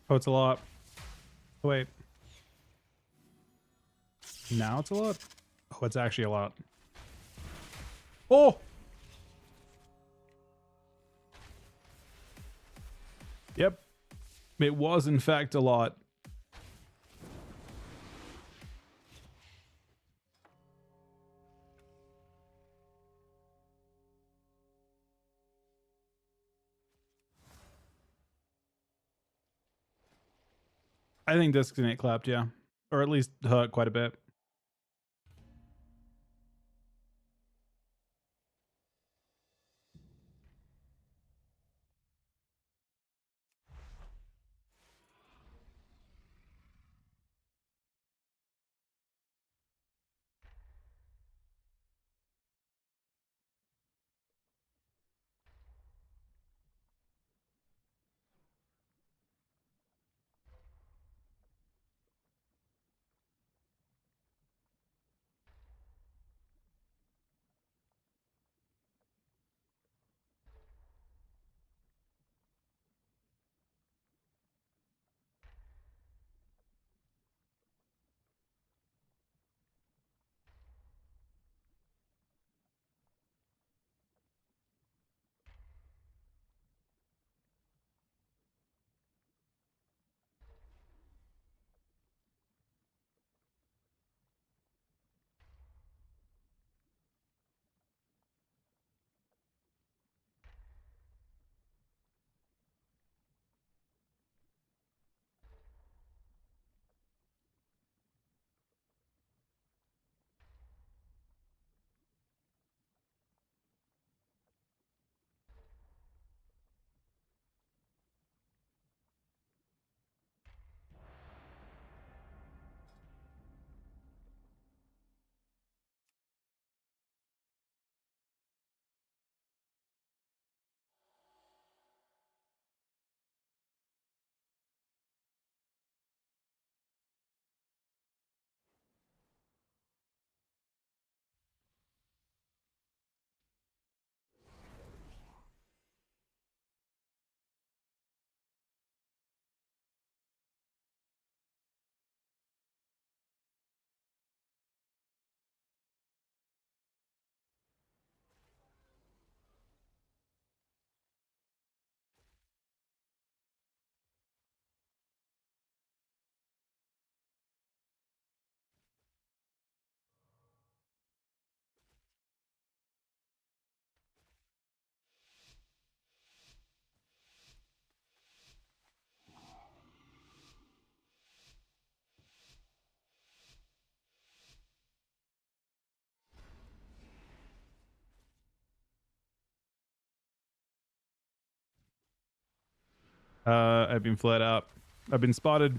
Oh, it's a lot. Oh, wait. Now it's a lot? Oh, it's actually a lot. Oh! Yep. It was, in fact, a lot. I think Disconnect clapped, yeah. Or at least hurt quite a bit. I've been flat out. I've been spotted.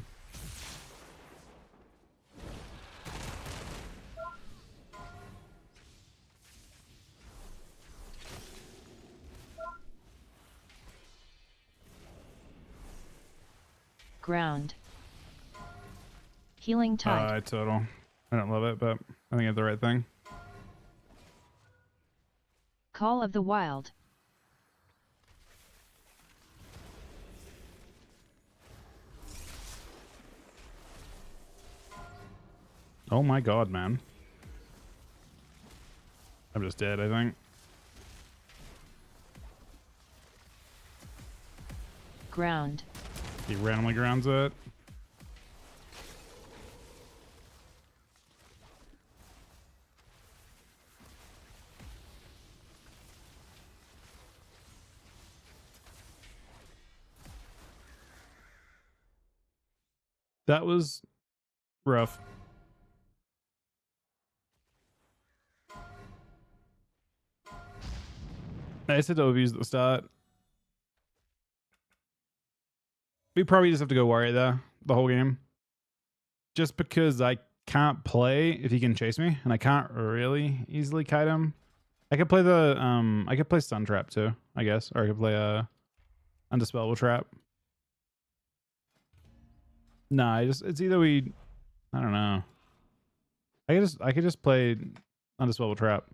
Ground. Healing tide. Total. I don't love it, but I think it's the right thing. Call of the Wild. Oh my god, man. I'm just dead, I think. Ground. He randomly grounds it. That was rough. I said OVs at the start. We probably just have to go warrior there the whole game. Just because I can't play if he can chase me, and I can't really easily kite him. I could play I could play stun trap too, I guess. Or I could play undispellable trap. Nah, it's either I don't know. I could just play undispellable trap.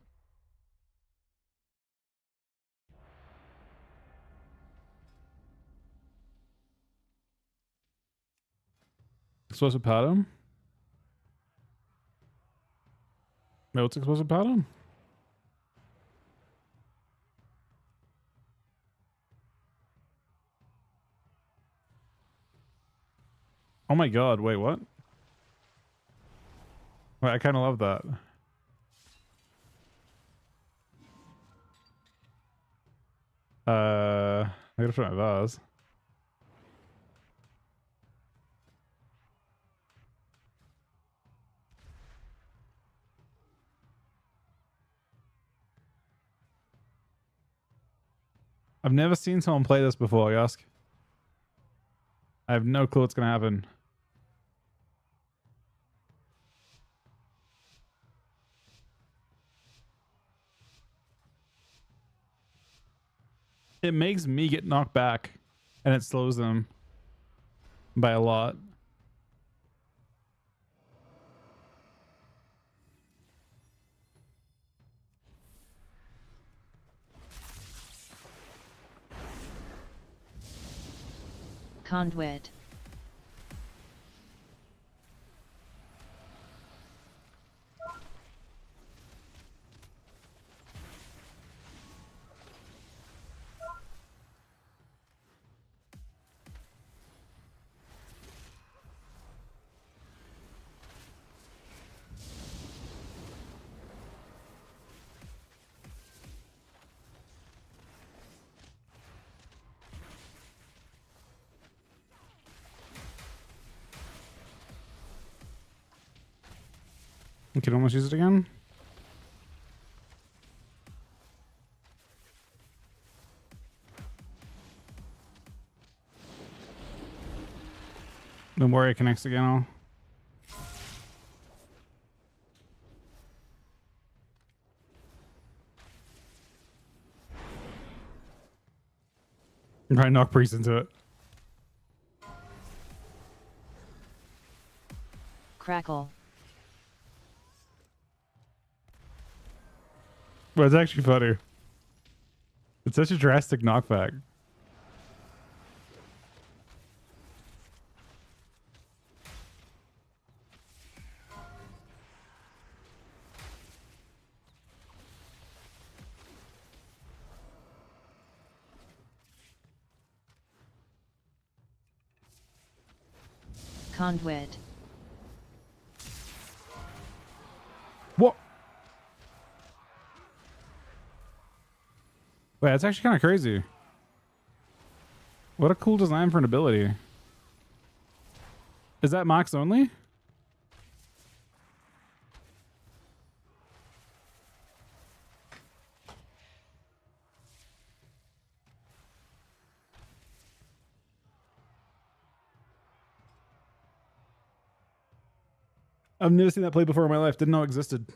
Explosive powder? Wait, what's explosive powder? Oh my god, wait, what? Wait, I kind of love that. I gotta put my vase. I've never seen someone play this before, Yask. I have no clue what's gonna happen. It makes me get knocked back, and it slows them by a lot. Conduit. We can almost use it again. Then warrior connects again. I'll probably knock priest into it. Crackle. But it's actually funny. It's such a drastic knockback. Conduit. What? Wait, that's actually kind of crazy. What a cool design for an ability. Is that Mox only? I've never seen that play before in my life. Didn't know it existed.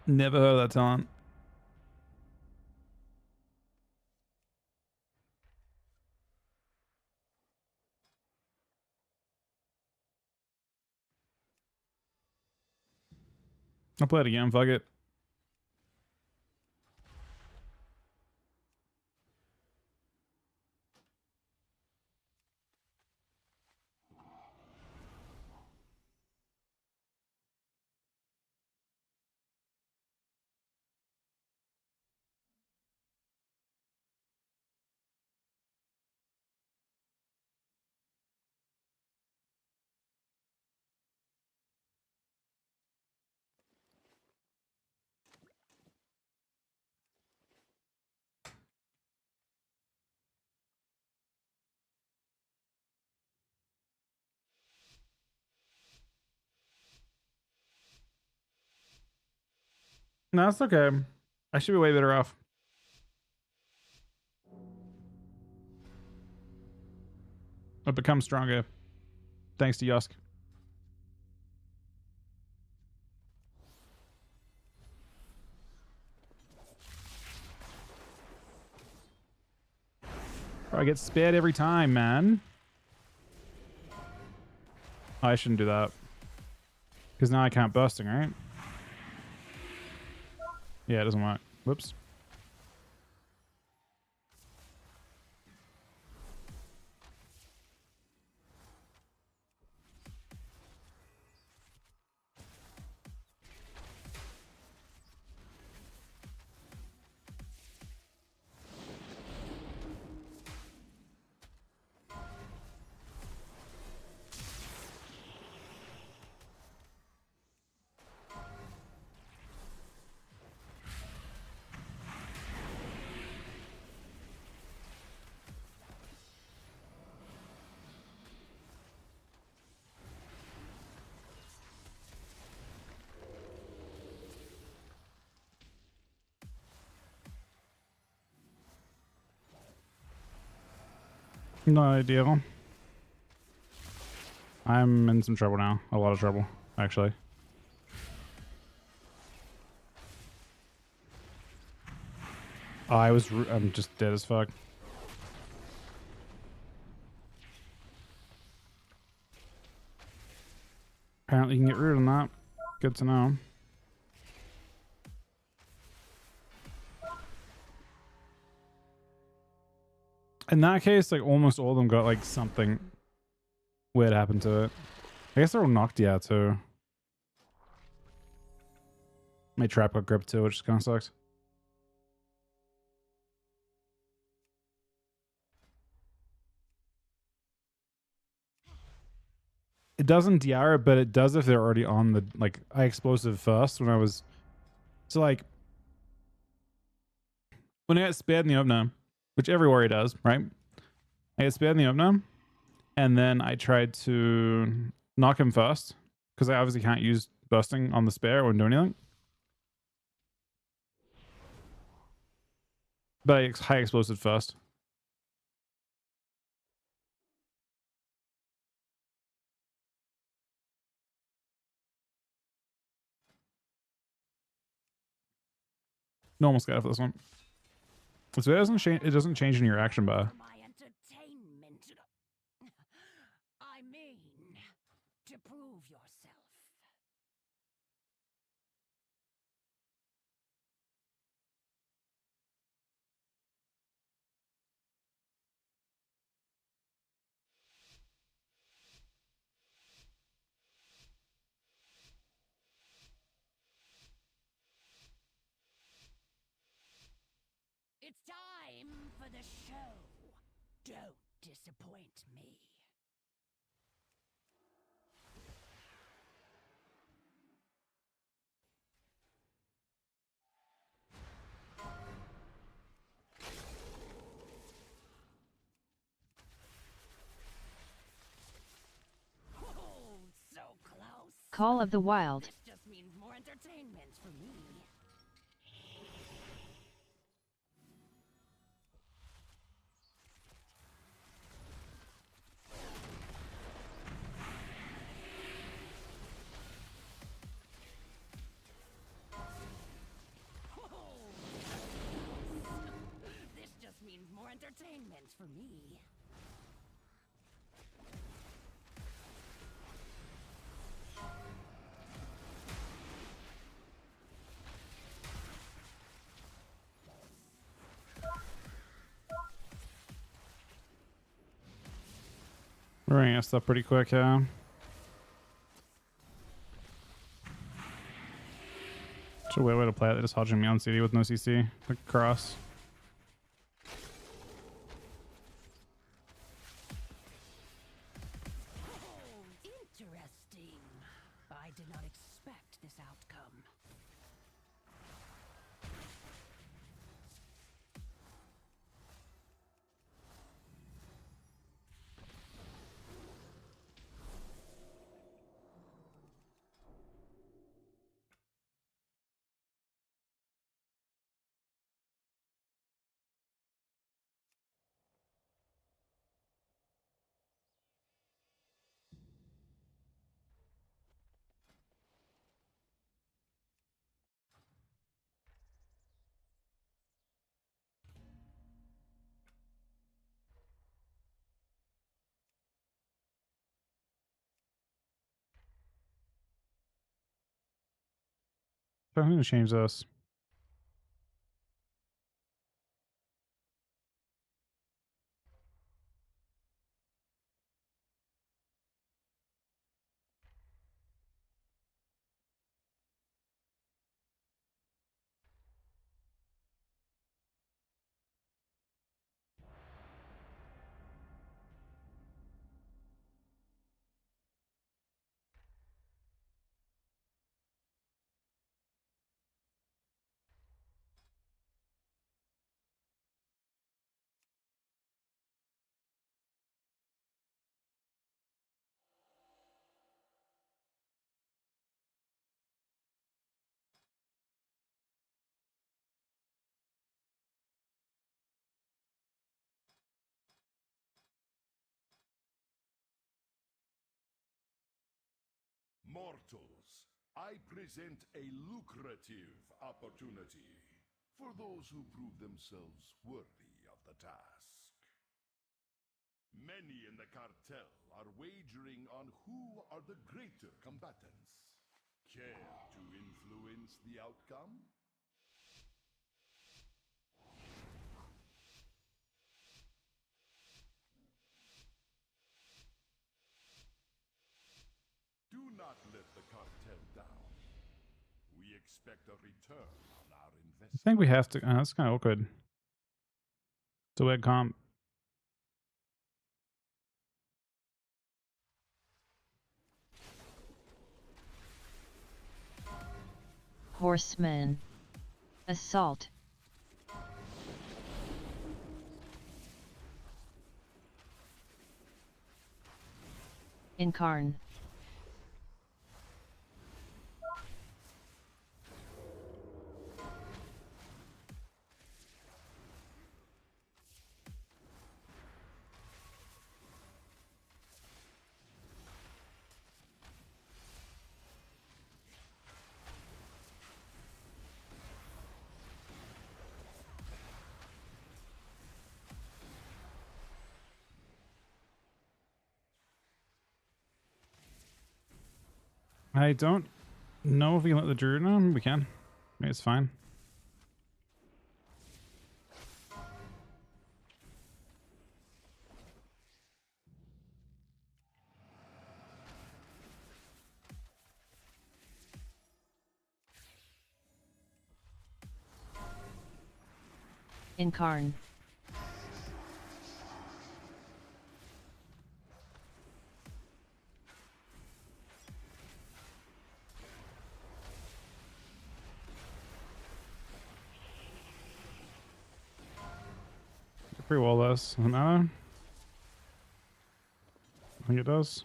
Never heard of that talent. I'll play it again. Fuck it. No, that's okay. I should be way better off. I've become stronger. Thanks to Yosk. I get spared every time, man. Oh, I shouldn't do that. Because now I can't bursting, right? Yeah, it doesn't work. Whoops. No idea. I'm in some trouble now. A lot of trouble, actually. I'm just dead as fuck. Apparently you can get rid of that. Good to know. In that case, like almost all of them got like something weird happened to it. I guess they're all knocked out too. My trap got gripped too, which kind of sucks. It doesn't DR it, but it does if they're already on the like I explosive first when I was so like when I got spared in the opener, which every warrior does, right? I get spared in the opener, and then I tried to knock him first because I obviously can't use bursting on the spare or do anything. But I high explosive first. Normal scatter for this one. So it doesn't change in your action bar. My entertainment. I mean, to prove yourself. It's time for the show. Don't disappoint me. Oh, so close. Call of the Wild. This just means more entertainment. for me. We're running stuff pretty quick, yeah. It's a weird way to play it. They're just hodging me on CD with no CC. Like cross. Interesting. I did not expect this outcome. So I'm gonna change this. Mortals, I present a lucrative opportunity for those who prove themselves worthy of the task. Many in the cartel are wagering on who are the greater combatants. Care to influence the outcome? Do not let the cartel down. We expect a return on our I investment. think we have to. That's kind of awkward. It's a weird comp. Horseman. Assault. Incarn. I don't know if we can let the druid know. We can. Maybe it's fine. Incarn. Pretty well less. Doesn't matter. I think it does.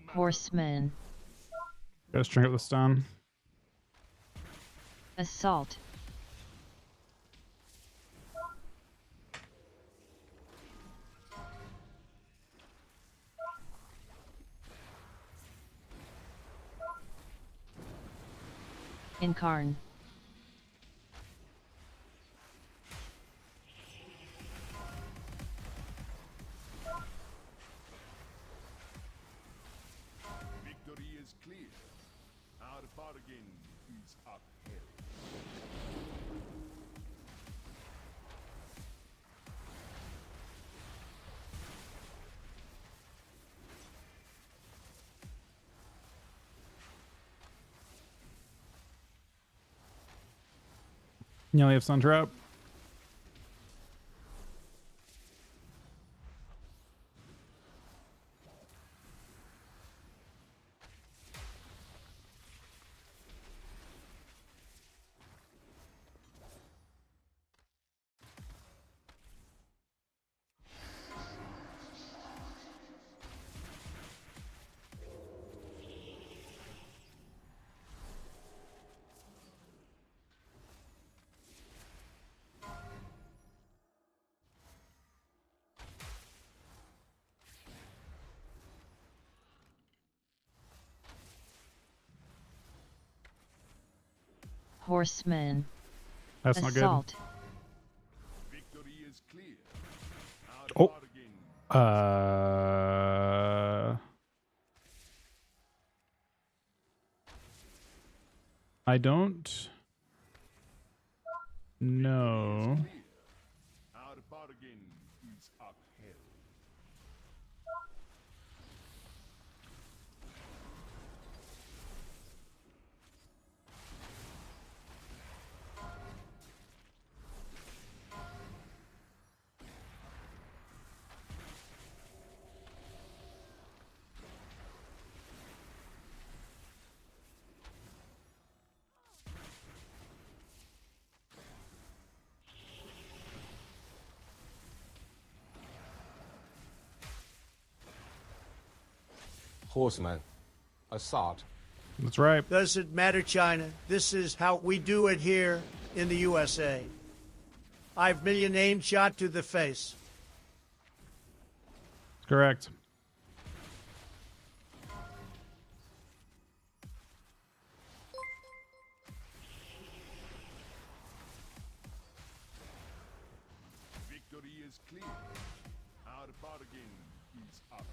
Horseman. Gotta string up the stun. Assault. Incarn. Victory is clear. Our bargain is upheld. You only have Sun Trap. Horseman. That's not good. Assault. Victory is clear. Our Oh. bargain. I don't know. Our bargain is upheld. Horseman. Assault. That's right. Doesn't matter, China. This is how we do it here in the USA. 5 million names shot to the face. Correct. Victory is clear. Our bargain is upheld.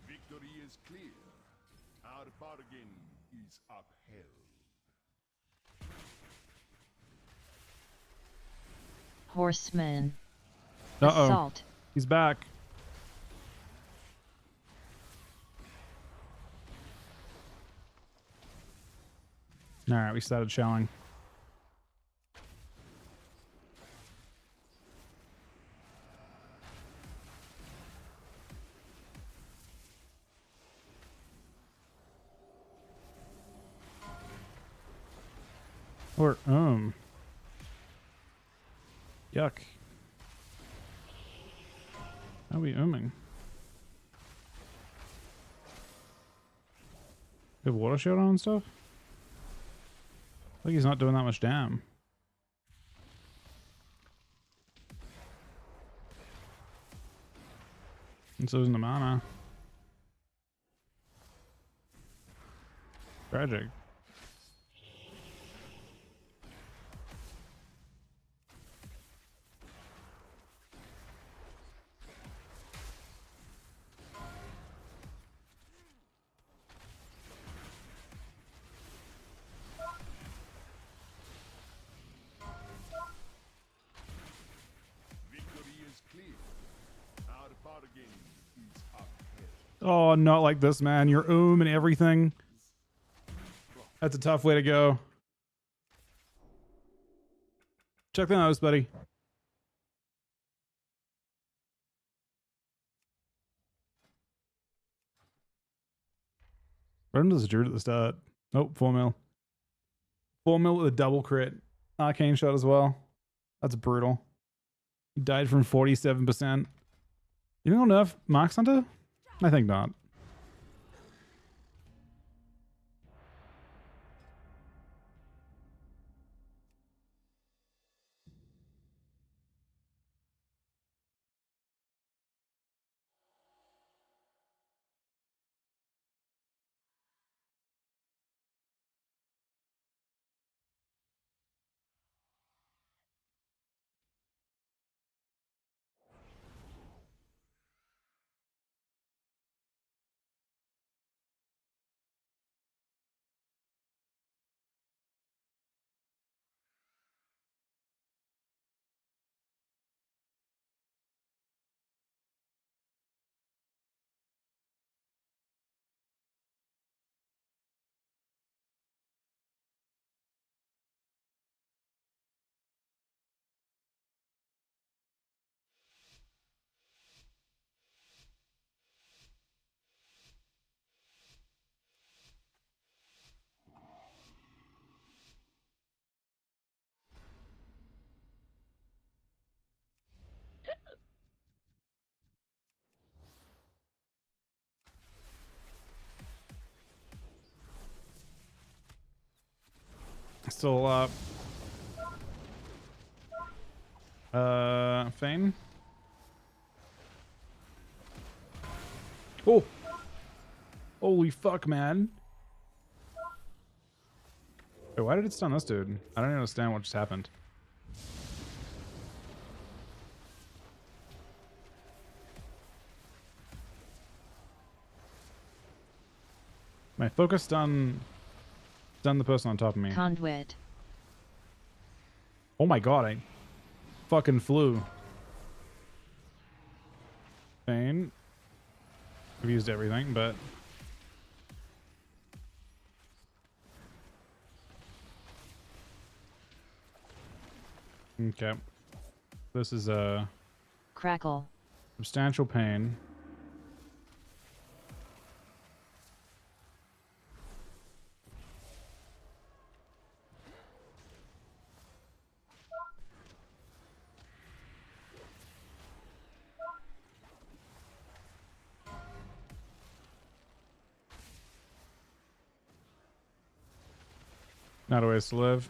Victory is clear. Our bargain is upheld. Horseman. Uh-oh. Assault. He's back. All right, we started showing. Or, yuck. How are we umming? We have water shield on and stuff? I think he's not doing that much damn. He's losing the mana. Tragic. Victory is clear. Our bargain is upheld. Oh, not like this, man. You're and everything. That's a tough way to go. Check the nose, buddy. Run does Druid at the start. Oh, 4 mil. 4 mil with a double crit. Arcane shot as well. That's brutal. He died from 47%. You think I'll nerf Marks Hunter? I think not. Still up. Fane. Oh. Holy fuck, man. Wait, why did it stun this dude? I don't even understand what just happened. My focus stunned the person on top of me. Conduit. Oh my god, I fucking flew. Fane. I've used everything, but okay. This is a Crackle. substantial pain. Not a ways to live.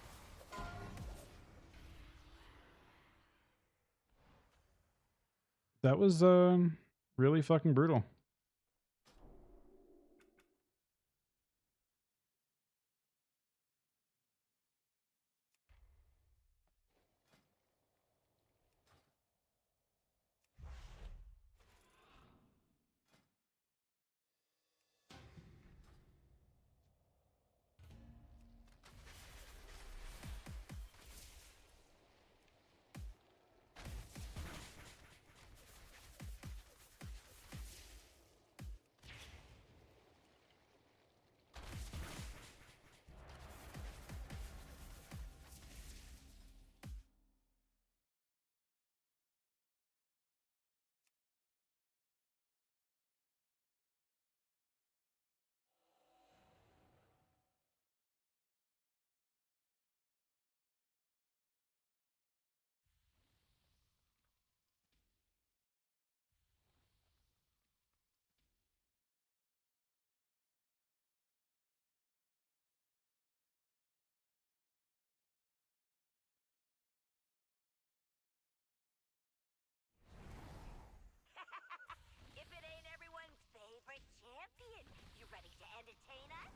That was really fucking brutal. If it ain't everyone's favorite champion, you ready to entertain us?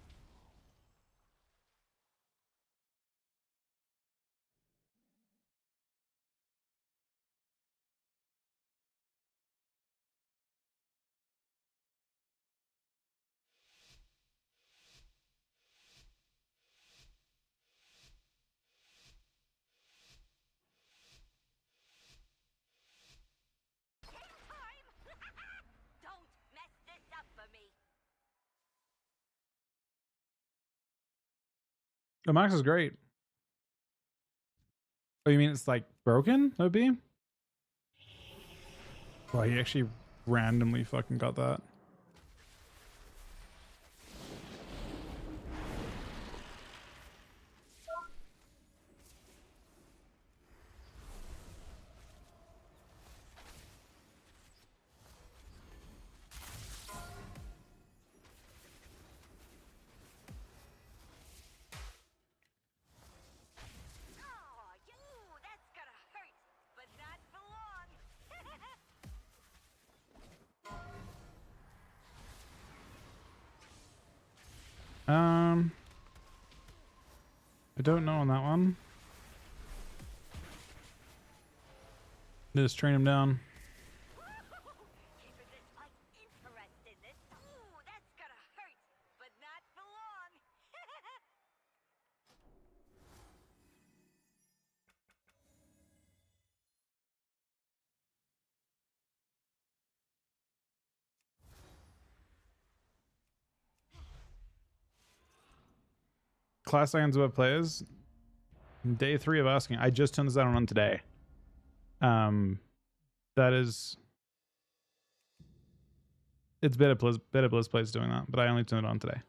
Don't mess this up for me. Oh, Max is great. Oh, you mean it's like broken? OB? Well, he actually randomly fucking got that. Oh, that's gonna hurt, but not for long. I don't know on that one. Just train him down. Keeping this fight interesting. That's gonna hurt, but not for long. Class icons about players. Day 3 of asking. I just turned this out on today. That is, it's Better Blizz Plays doing that, but I only turned it on today.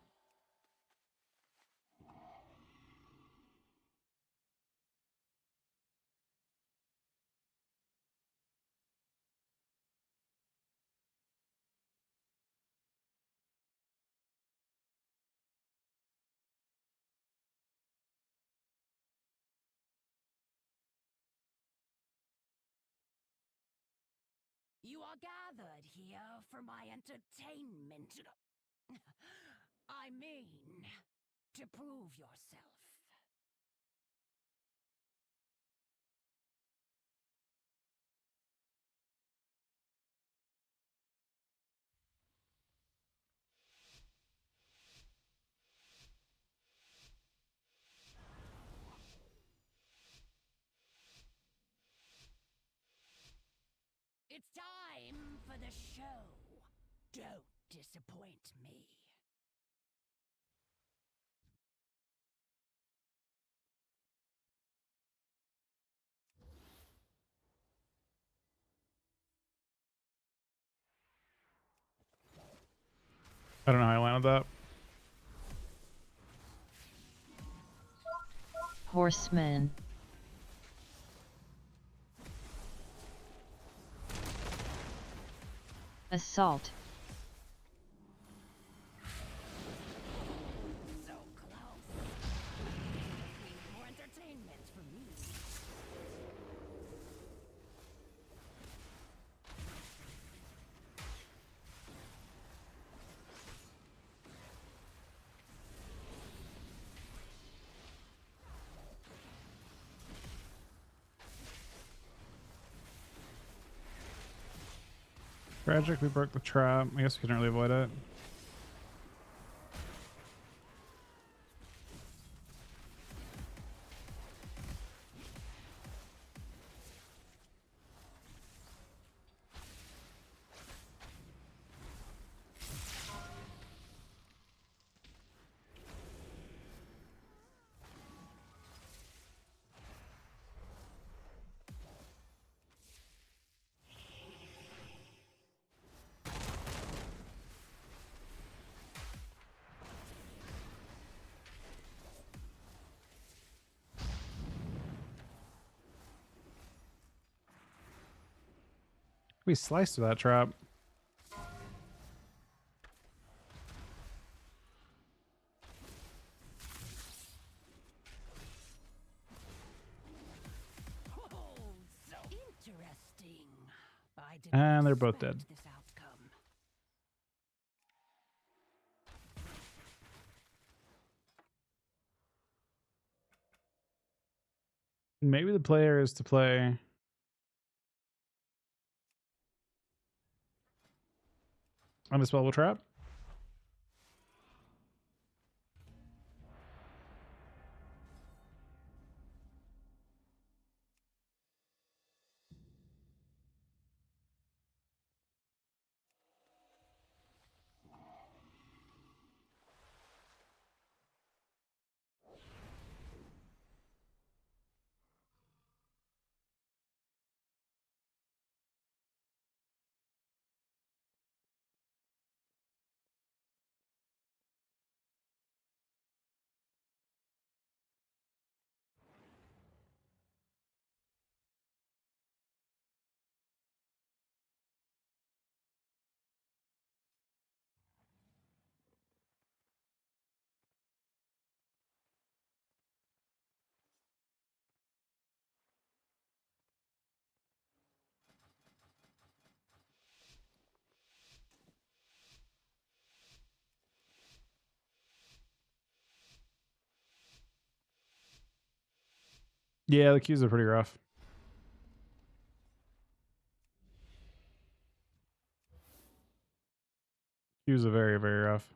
are gathered here for my entertainment. I mean, to prove yourself. It's time for the show. Don't disappoint me. I don't know how I landed that. Horseman. Assault. So close. More entertainment for me. Tragic, we broke the trap. I guess we couldn't really avoid it. We sliced through that trap. Oh, so interesting. I didn't And they're both expect dead. this outcome. Maybe the player is to play Undispellable Trap. Yeah, the queues are pretty rough. Queues are very, very rough.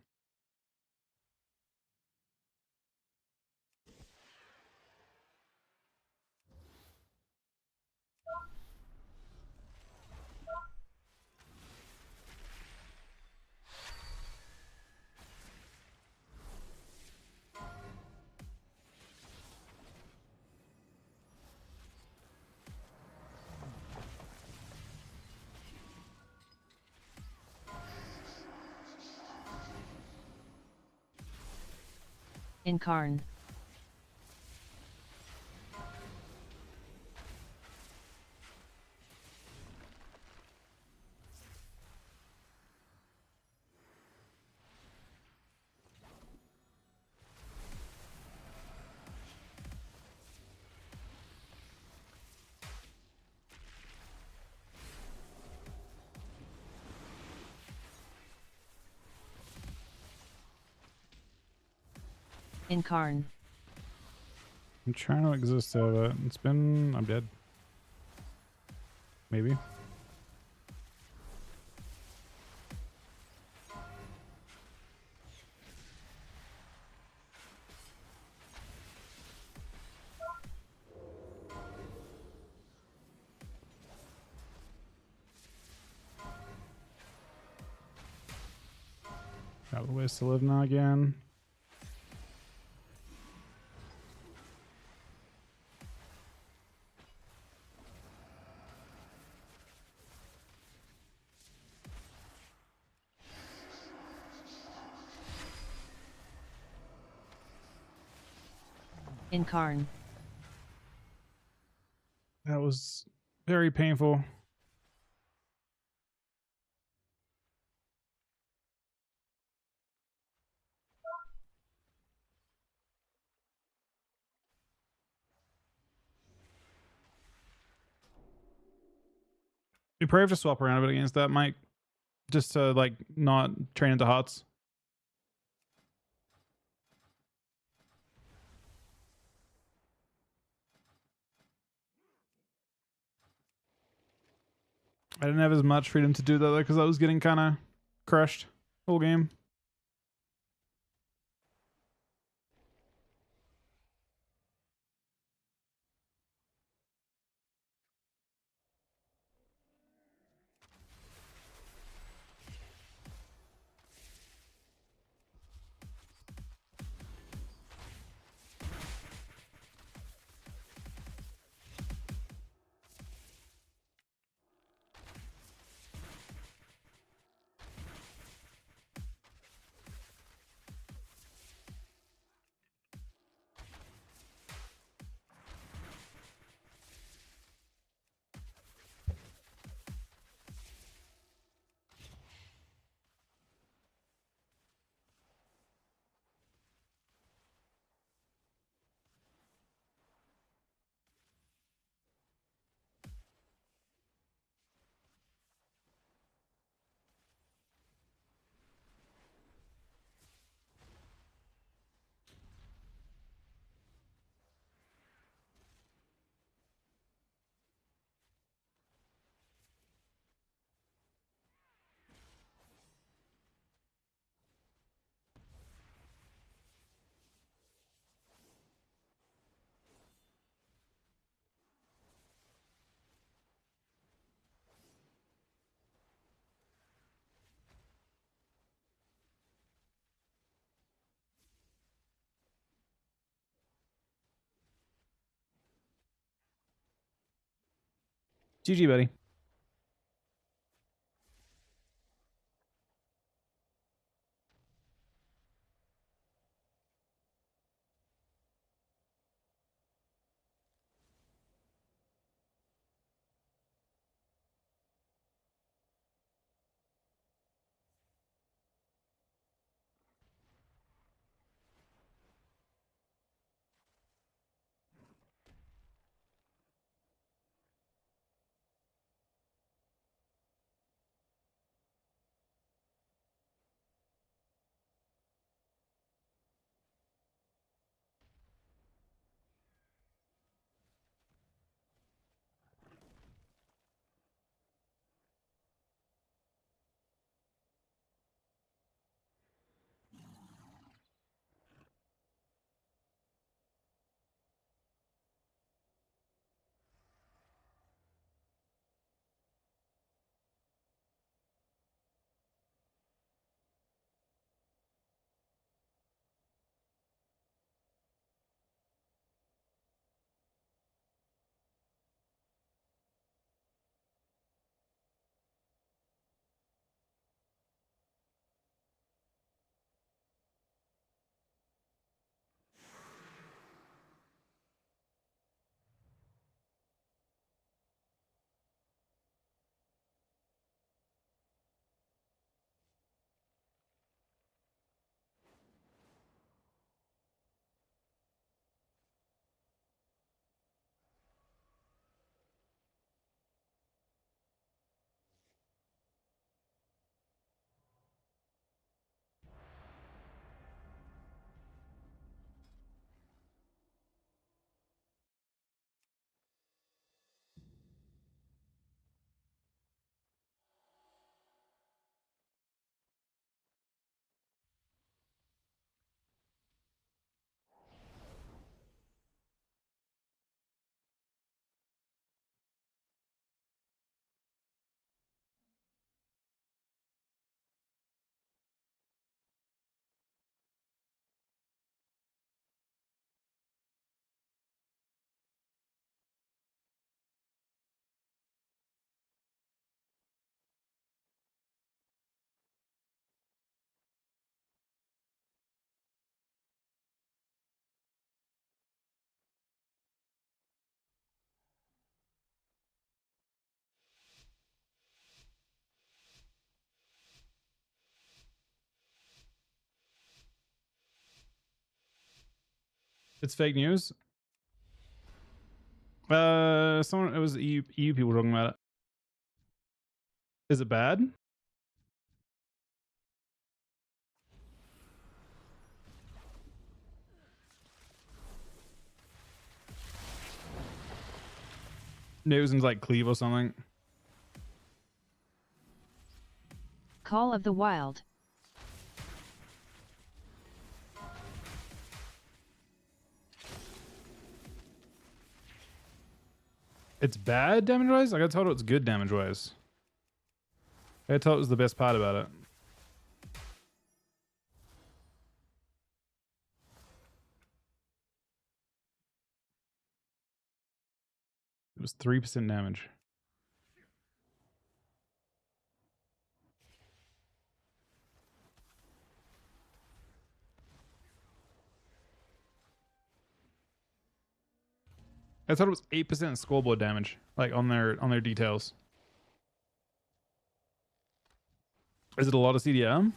Incarn. Incarn. I'm trying to exist out of it. It's been... I'm dead. Maybe. Got the ways to live now again. Incarn. That was very painful. You probably have to swap around a bit against that, Mike. Just to, like, not train into hots. I didn't have as much freedom to do that, though, because I was getting kind of crushed whole game. GG, buddy. It's fake news. Someone, it was EU people talking about it. Is it bad? News in like Cleve or something. Call of the Wild. It's bad damage wise? I got told it was good damage wise. I got told it was the best part about it. It was 3% damage. I thought it was 8% scoreboard damage, like on their details. Is it a lot of CDM?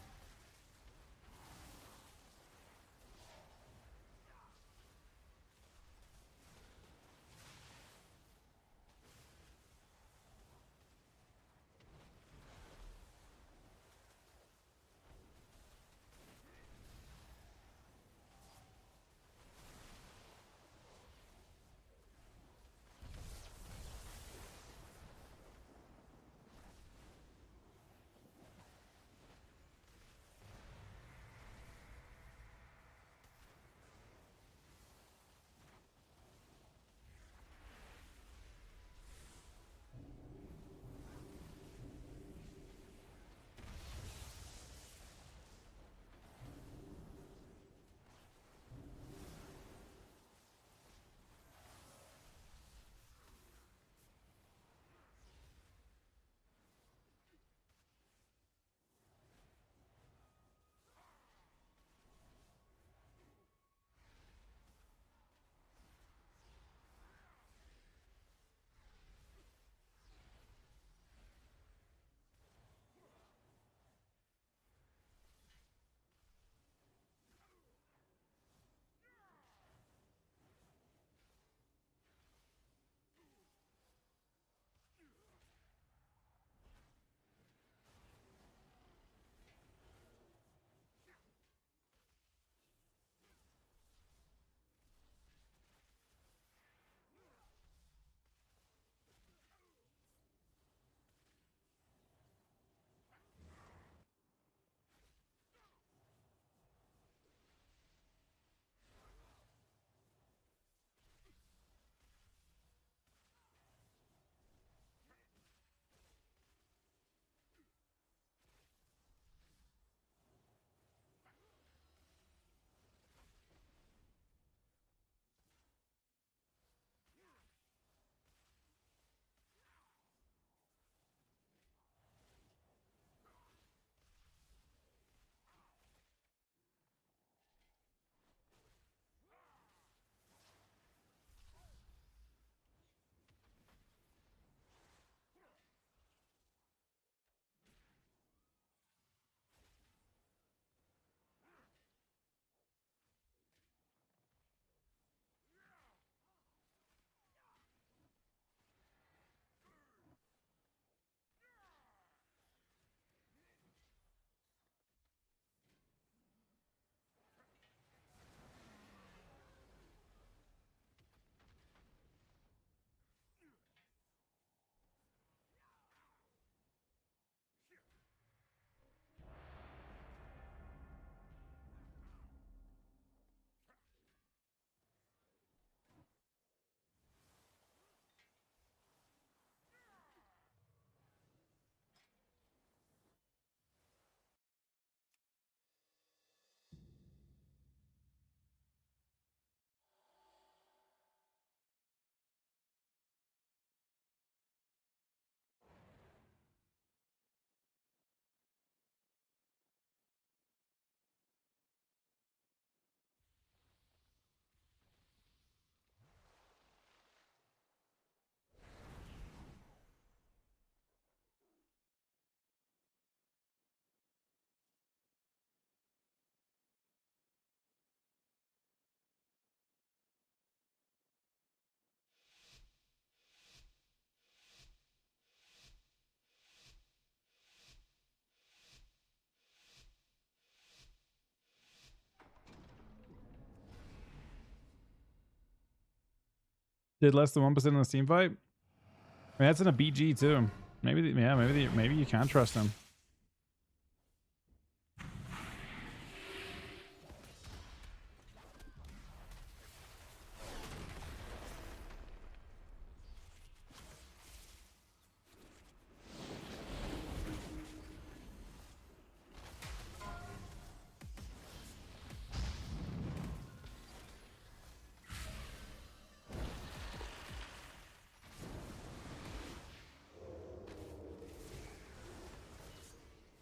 Did less than 1% in the team fight. I mean, that's in a BG too. Maybe, yeah, maybe you can trust him.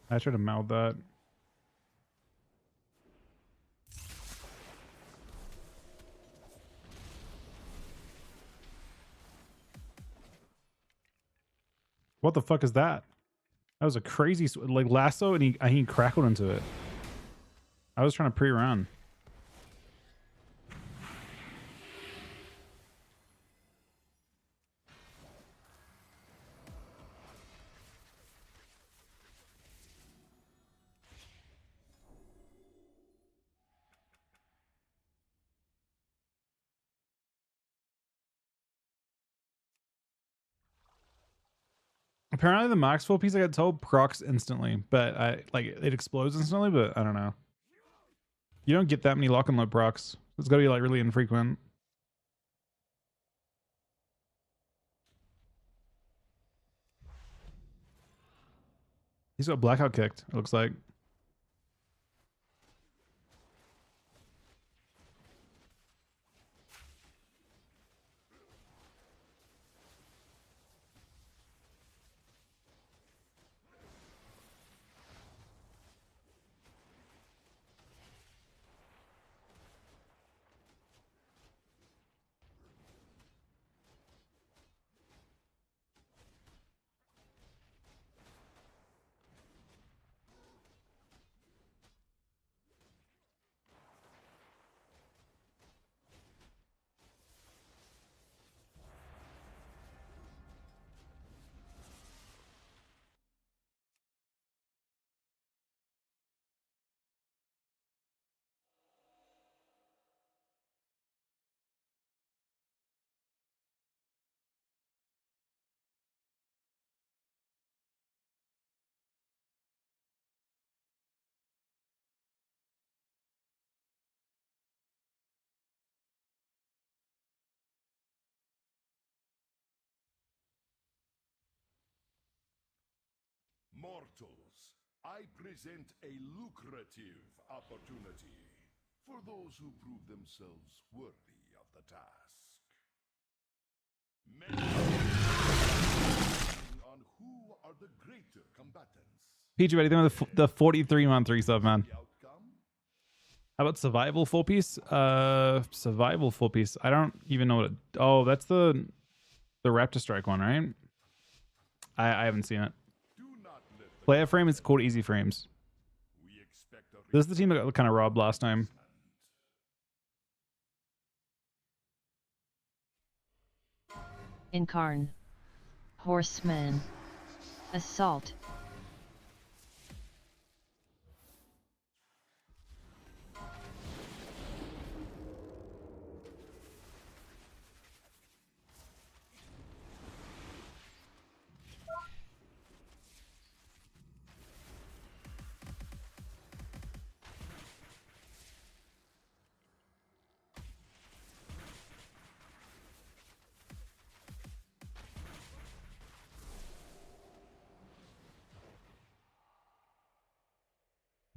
I should have mouthed that. What the fuck is that? That was a crazy like lasso, and he crackled into it. I was trying to pre-run. Apparently the max full piece I got told procs instantly, but I like it explodes instantly, but I don't know. You don't get that many lock and load procs. It's gotta be like really infrequent. He's got blackout kicked, it looks like. Mortals, I present a lucrative opportunity for those who prove themselves worthy of the task. Many on who are the greater combatants. PG, ready? The 43-month resub, man. The outcome? How about survival full piece? Survival full piece. I don't even know what it. Oh, that's the Raptor Strike one, right? I haven't seen it. Do not let the Player frame is called easy frames. we expect a This is the team that got kind of robbed last time. Incarn. Horseman. Assault.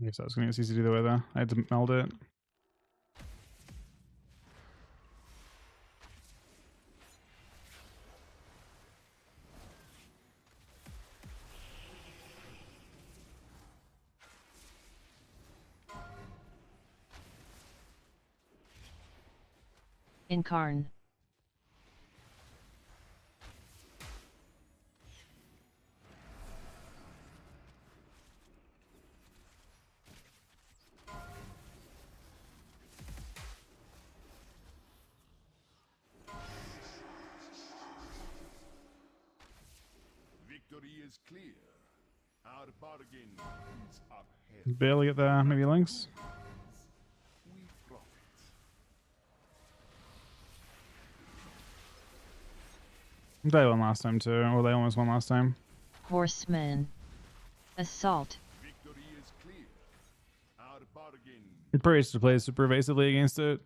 I guess I was going to get CC either way though. I had to meld it. Incarn. victory is clear. Our bargain is upheld. Barely get there. Maybe links. We profit. They won last time too, or they almost won last time. Horsemen. Assault. Victory is clear. Our bargain. It probably used to play super evasively against it.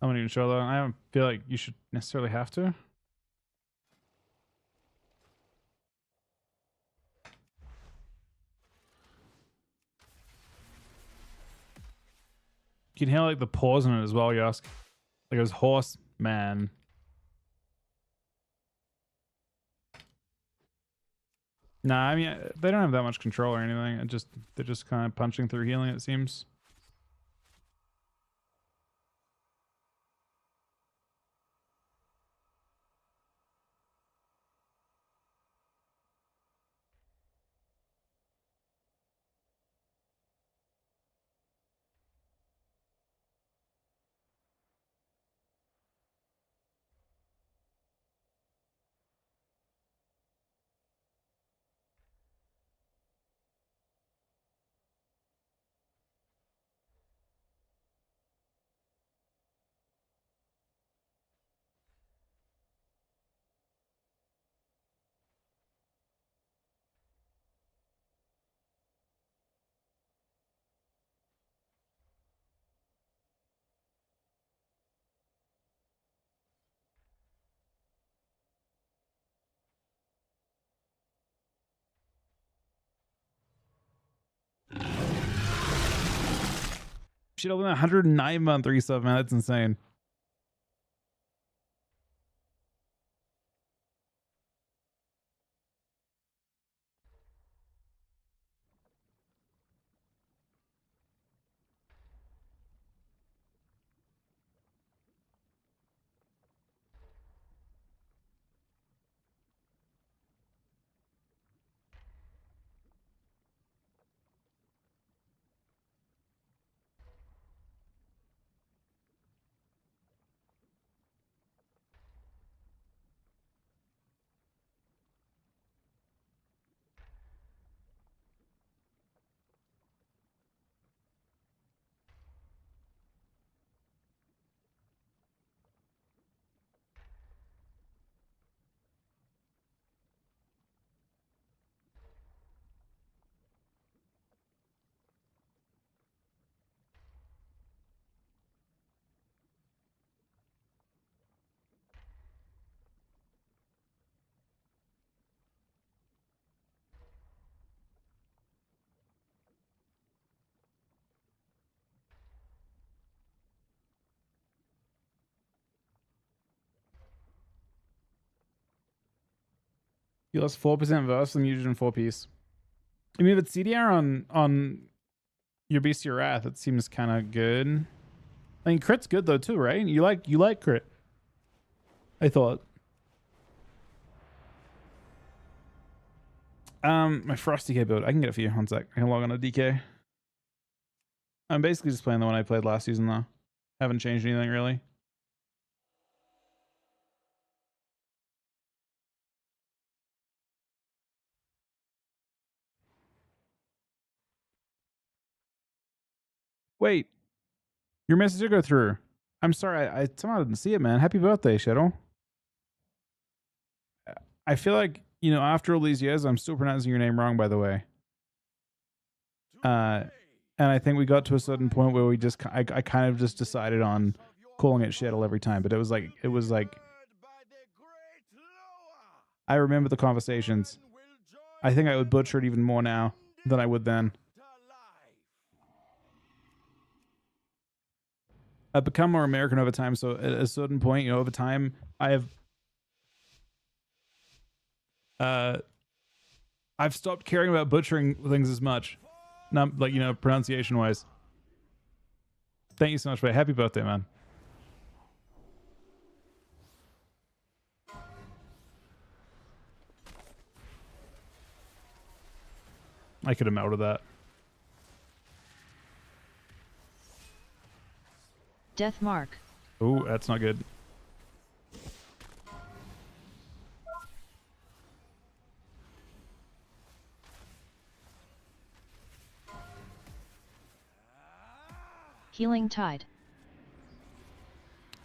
I'm not even sure though. I don't feel like you should necessarily have to. You can hear like the pause in it as well, Yask. Like it was horse man. Nah, I mean they don't have that much control or anything. They're just kind of punching through healing, it seems. Shit, only 109-month resub, man. That's insane. You lost 4% verse and muted in 4-piece. I mean, if it's CDR on your Beast of Your Wrath, it seems kind of good. I mean, crit's good though too, right? You like crit. I thought. My Frosty K build. I can get it for you. One sec. I can log on to DK. I'm basically just playing the one I played last season though. Haven't changed anything really. Wait, your message did go through. I'm sorry, I somehow didn't see it, man. Happy birthday, Shadow. I feel like, you know, after all these years, I'm still pronouncing your name wrong, by the way. And I think we got to a certain point where we just, I kind of just decided on calling it Shadow every time. But it was like, I remember the conversations. I think I would butcher it even more now than I would then. I've become more American over time, so at a certain point, you know, over time, I've stopped caring about butchering things as much, not like, you know, pronunciation wise. Thank you so much, man. Happy birthday, man. I could have melted that. Death mark. Ooh, that's not good. Healing Tide.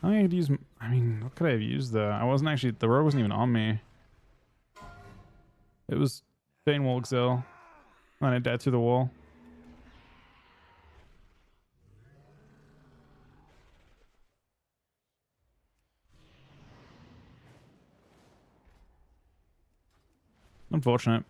I think I could use. I mean, what could I have used though? I wasn't actually. The rogue wasn't even on me. It was Bane Walkzill. And I died through the wall. Unfortunate.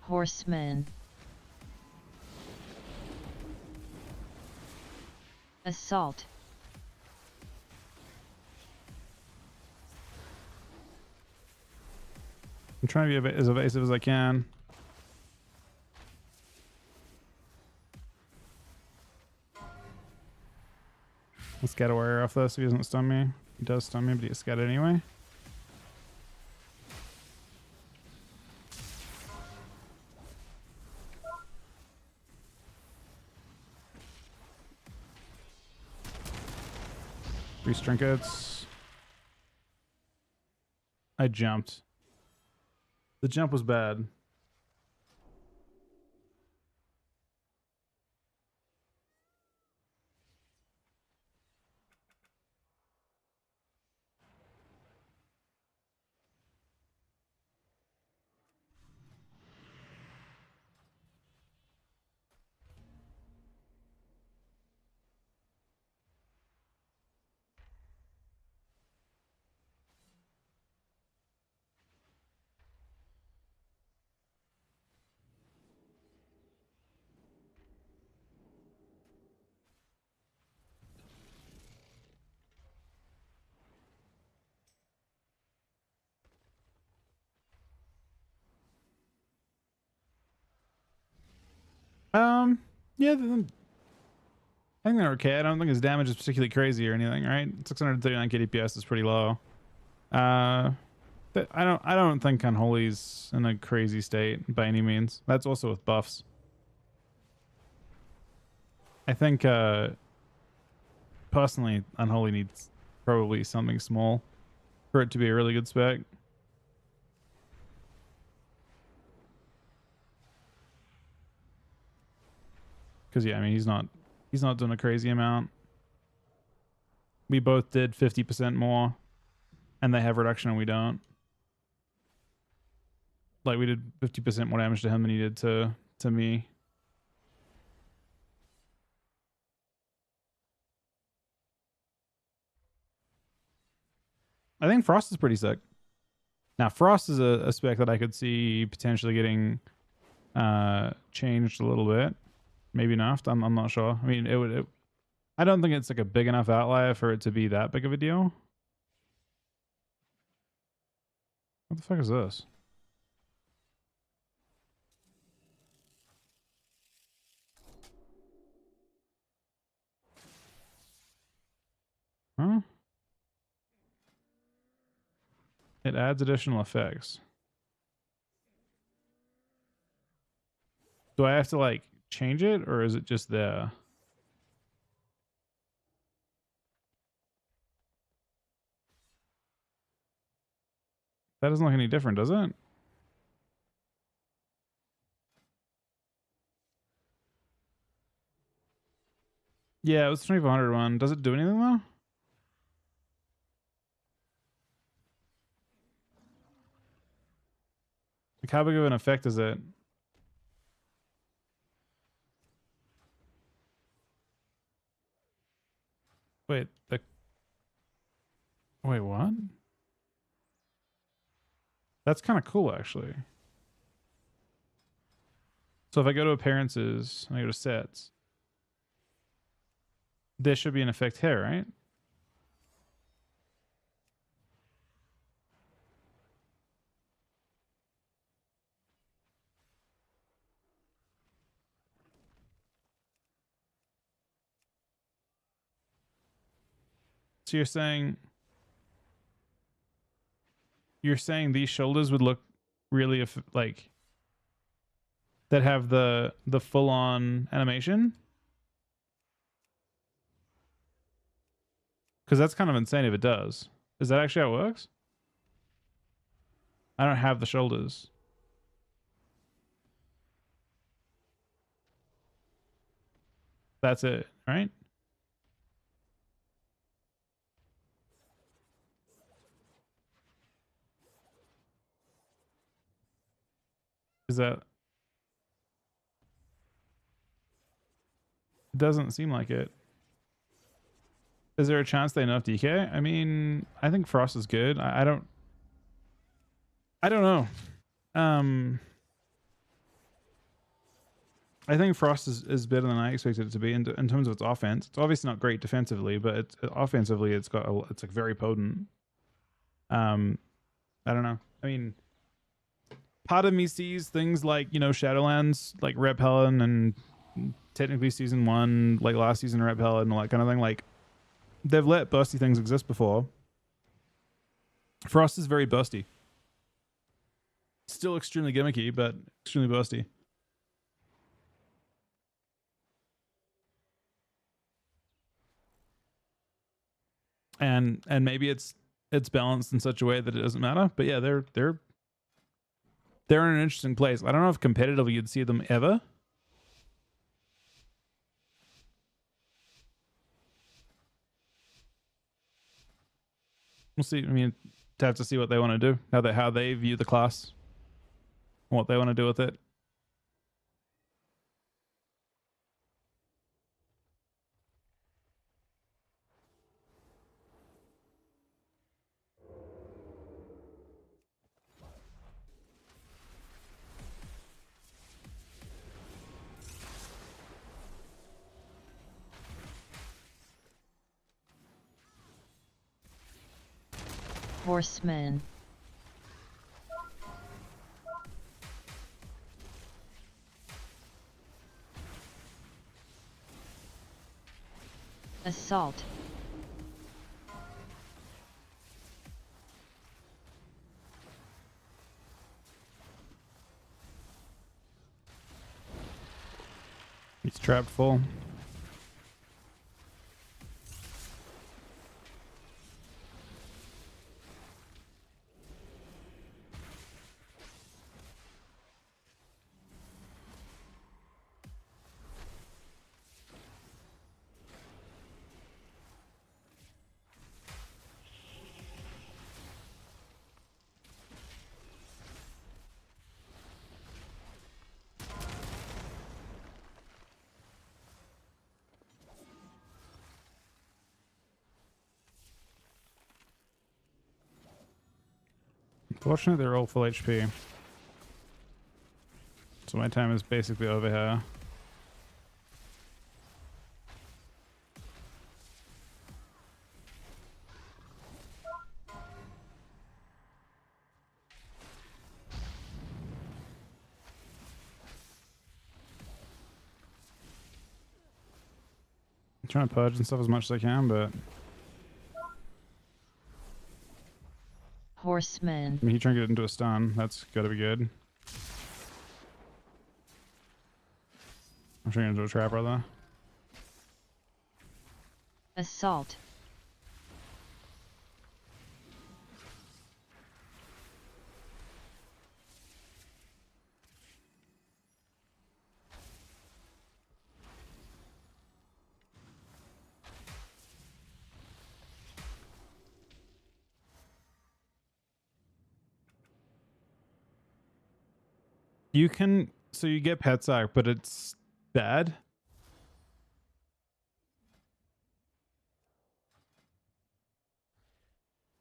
Horseman. Assault. I'm trying to be as evasive as I can. Let's get a warrior off this so he doesn't stun me. He does stun me, but he gets scattered anyway. Three trinkets. I jumped. The jump was bad. Yeah, I think they're okay. I don't think his damage is particularly crazy or anything, right? 639 KDPS is pretty low. But I don't think Unholy's in a crazy state by any means. That's also with buffs. I think personally Unholy needs probably something small for it to be a really good spec. Because yeah, I mean he's not doing a crazy amount. We both did 50% more, and they have reduction and we don't. Like we did 50% more damage to him than he did to me. I think Frost is pretty sick. Now Frost is a spec that I could see potentially getting changed a little bit. Maybe not. I'm not sure. I mean, I don't think it's like a big enough outlier for it to be that big of a deal. What the fuck is this? It adds additional effects. Do I have to like change it, or is it just there? That doesn't look any different, does it? Yeah, it was 2400 one. Does it do anything though? Like how big of an effect is it? Wait, wait, what? That's kind of cool, actually. So if I go to appearances and I go to sets, there should be an effect here, right? So you're saying these shoulders would look really like that have the full on animation? Because that's kind of insane if it does. Is that actually how it works? I don't have the shoulders. That's it, right? Is that... It doesn't seem like it. Is there a chance they nerf DK? I mean, I think Frost is good. I don't know. I think Frost is better than I expected it to be in terms of its offense. It's obviously not great defensively, but it's offensively it's like very potent. I don't know. I mean, part of me sees things like, you know, Shadowlands, like Rep Helen, and technically season 1, like last season Rep Helen, and all that kind of thing. Like, they've let bursty things exist before. Frost is very bursty. Still extremely gimmicky, but extremely bursty. And maybe it's balanced in such a way that it doesn't matter. But yeah, they're in an interesting place. I don't know if competitively you'd see them ever. We'll see. I mean, to have to see what they want to do, how they view the class, what they want to do with it. Horseman. Assault. He's trapped full. Unfortunately, they're all full HP. So my time is basically over here. I'm trying to purge and stuff as much as I can, but... Horseman. I mean, he trying to get into a stun. That's got to be good. I'm trying to get into a trap rather. Assault. You can, so you get pet sack, but it's bad.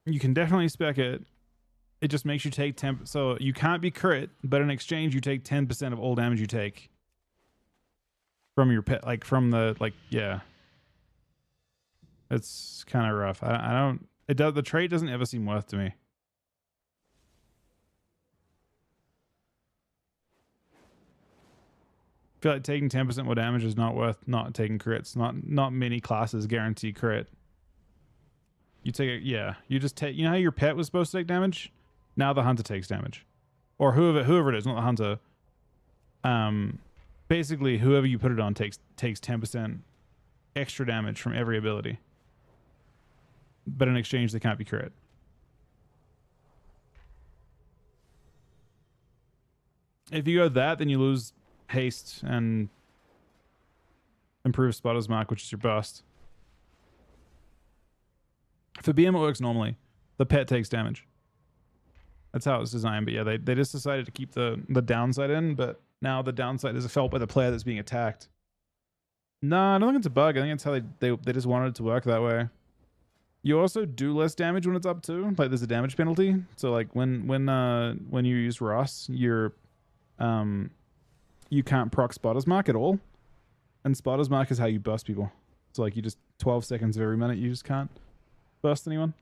You can definitely spec it. It just makes you take 10. So you can't be crit, but in exchange, you take 10% of all damage you take from your pet, like from the, like, yeah. It's kind of rough. I don't, it does, the trait doesn't ever seem worth to me. I feel like taking 10% more damage is not worth not taking crits. Not many classes guarantee crit. You take it, yeah. You just take, you know how your pet was supposed to take damage? Now the hunter takes damage. Or whoever it is, not the hunter. Basically whoever you put it on takes 10% extra damage from every ability. But in exchange they can't be crit. If you go that, then you lose haste and improve spotter's mark, which is your bust. For BM it works normally. The pet takes damage. That's how it's designed, but yeah, they just decided to keep the downside in, but now the downside is felt by the player that's being attacked. No, I don't think it's a bug. I think it's how they just wanted it to work that way. You also do less damage when it's up too. Like there's a damage penalty. So like when you use Ross, you're you can't proc spotter's mark at all. And spotter's mark is how you bust people. So like you just 12 seconds of every minute you just can't bust anyone.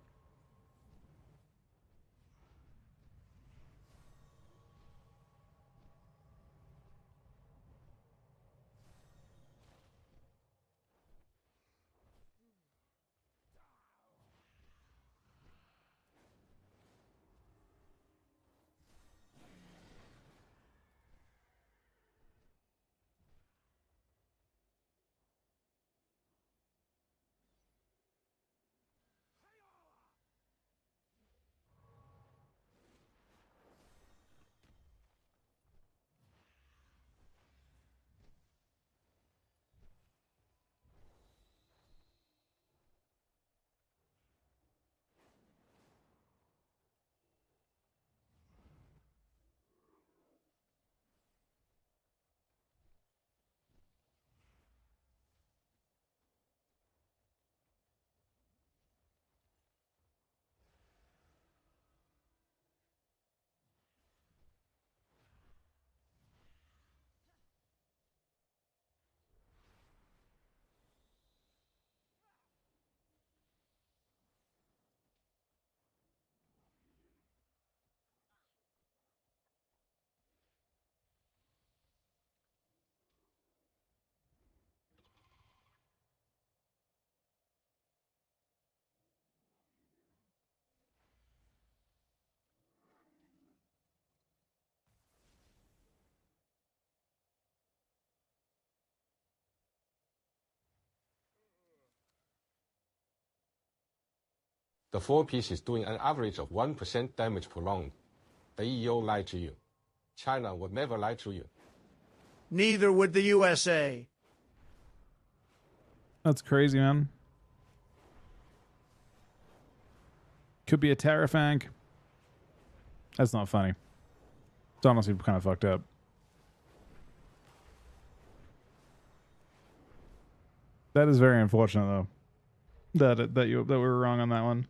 The 4-piece is doing an average of 1% damage per round. The EO lied to you. China would never lie to you. Neither would the USA. That's crazy, man. Could be a Terrafank. That's not funny. It's honestly kind of fucked up. That is very unfortunate, though. That we were wrong on that one.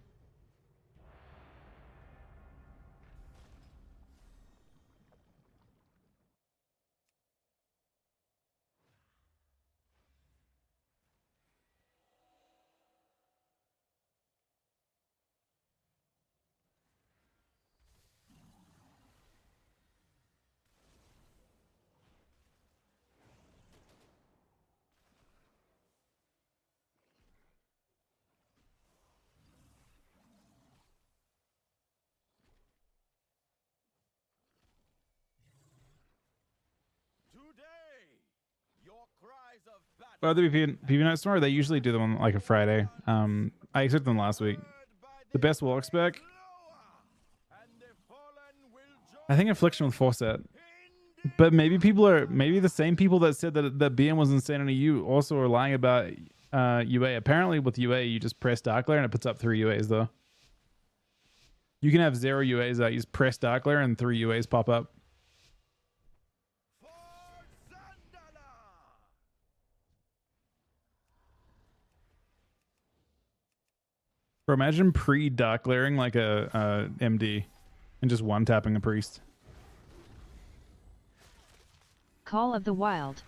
Well, the PvP Night Storm, they usually do them on like a Friday. I accepted them last week. The best walk spec, I think Affliction with Forset. But maybe maybe the same people that said that BM was insane on EU also are lying about UA. Apparently with UA, you just press Dark Layer and it puts up 3 UAs though. You can have 0 UAs out. You just press Dark Layer and 3 UAs pop up. Bro, imagine pre-Dark Layering like a MD and just one-tapping a priest. Call of the Wild.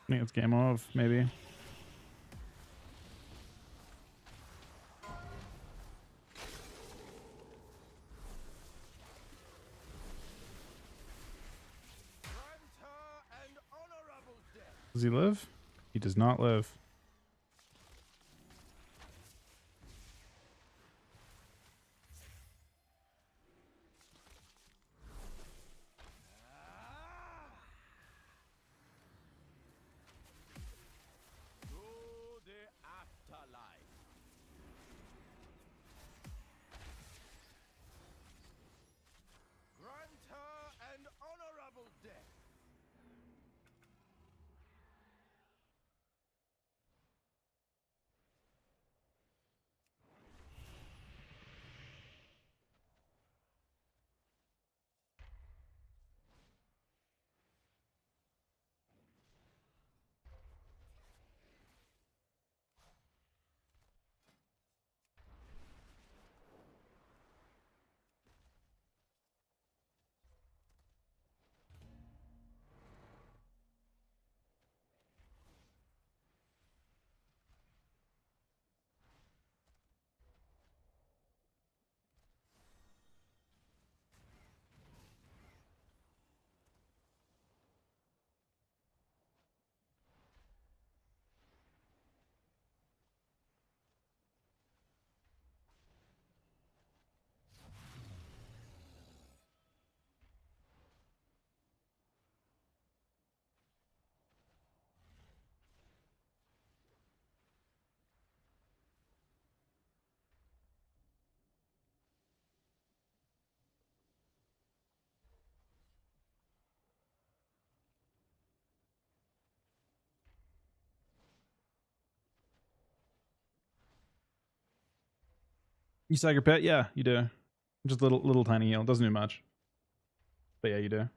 I think it's game off, maybe. Does he live? He does not live. You sag your pet? Yeah, you do. Just little tiny heal. Doesn't do much. But yeah, you do.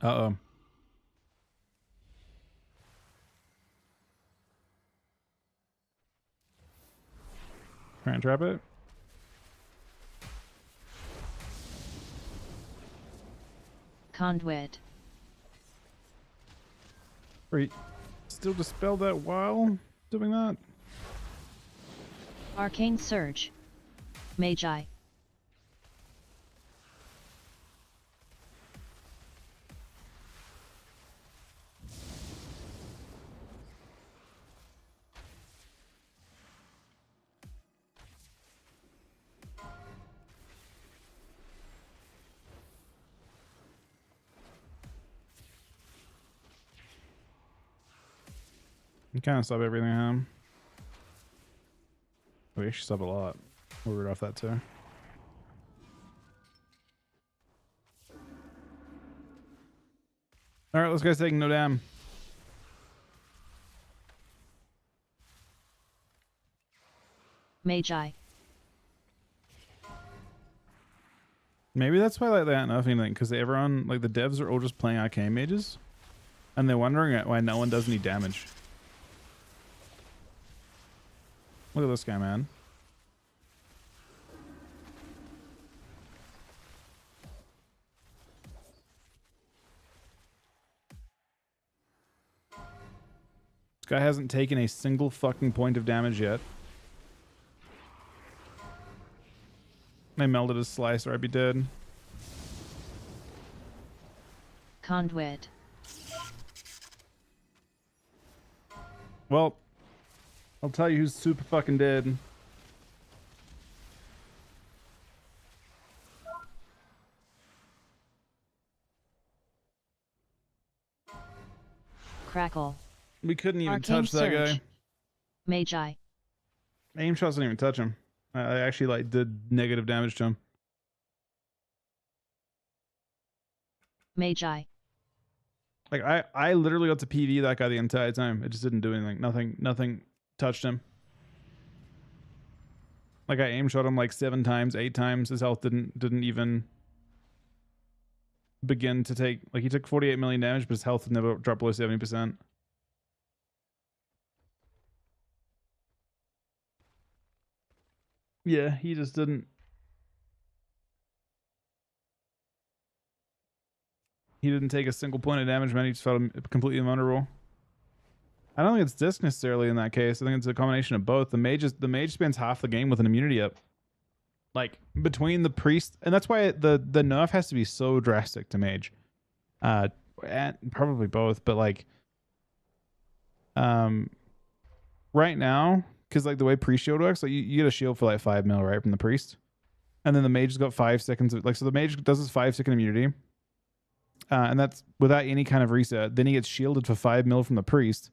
Uh-oh. Try and trap it. Conduit. Wait, still dispel that while doing that? Arcane Surge. Magi. You kind of sub everything, huh? We actually sub a lot. We'll root off that too. All right, let's go taking no damn. Magi. Maybe that's why like they aren't nerfing anything, because everyone, like the devs are all just playing arcane mages, and they're wondering why no one does any damage. Look at this guy, man. This guy hasn't taken a single fucking point of damage yet. They melted his slice or I'd be dead. Conduit. Well, I'll tell you who's super fucking dead. Crackle. We couldn't even Arcane touch that guy. Surge. Magi. Aim shots didn't even touch him. I actually like did negative damage to him. Magi. Like I literally got to PV that guy the entire time. It just didn't do anything. Nothing touched him. Like I aim shot him like 7 times, 8 times. His health didn't even begin to take, like he took 48 million damage, but his health never dropped below 70%. Yeah, he just didn't. He didn't take a single point of damage, man. He just felt completely vulnerable. I don't think it's disc necessarily in that case. I think it's a combination of both. The mage spends half the game with an immunity up. Like between the priest, and that's why the nerf has to be so drastic to mage. And probably both, but like right now, because like the way priest shield works, like you get a shield for like 5 mil, right, from the priest. And then the mage has got 5 seconds of, like, so the mage does his 5-second immunity. And that's without any kind of reset. Then he gets shielded for 5 mil from the priest.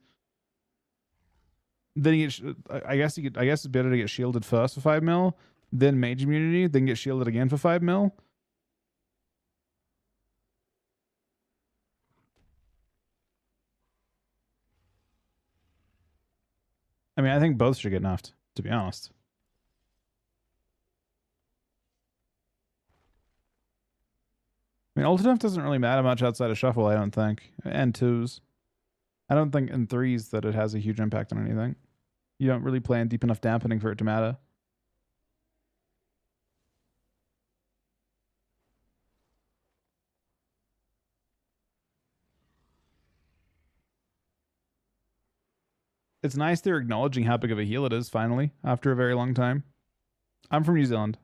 Then he gets, I guess it's better to get shielded first for 5 mil, then mage immunity, then get shielded again for 5 mil. I mean, I think both should get nerfed, to be honest. I mean, ultimate doesn't really matter much outside of shuffle, I don't think, and 2s. I don't think in 3s that it has a huge impact on anything. You don't really play in deep enough dampening for it to matter. It's nice they're acknowledging how big of a heal it is, finally, after a very long time. I'm from New Zealand.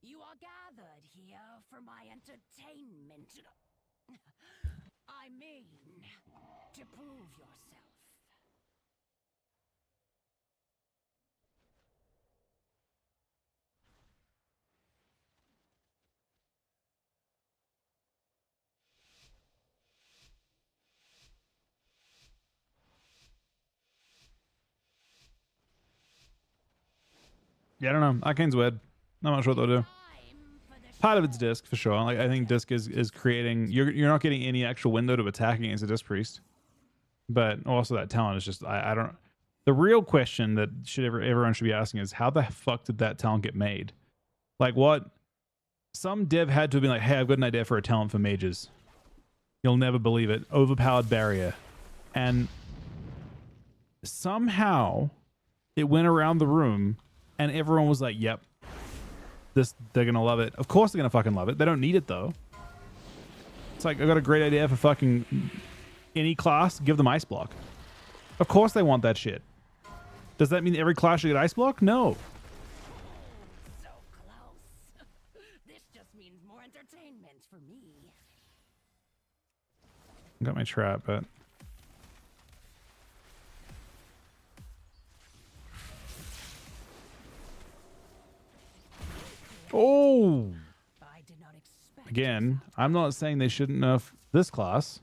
You are gathered here for my entertainment. I mean, to prove yourself. Yeah, I don't know. Arcane's weird. Not much what they'll do. Part of it's disc for sure. Like I think disc is creating. You're not getting any actual window to attack against a disc priest, but also that talent is just I don't. The real question that everyone should be asking is how the fuck did that talent get made? Like what? Some dev had to have been like, hey, I've got an idea for a talent for mages. You'll never believe it. Overpowered barrier, and somehow it went around the room, and everyone was like, yep. They're gonna love it. Of course they're gonna fucking love it. They don't need it though. It's like I got a great idea for fucking any class. Give them ice block. Of course they want that shit. Does that mean every class should get ice block? No. So close. This just means more entertainment for me. Got my trap, but oh. I did not expect. Again, I'm not saying they shouldn't nerf this class,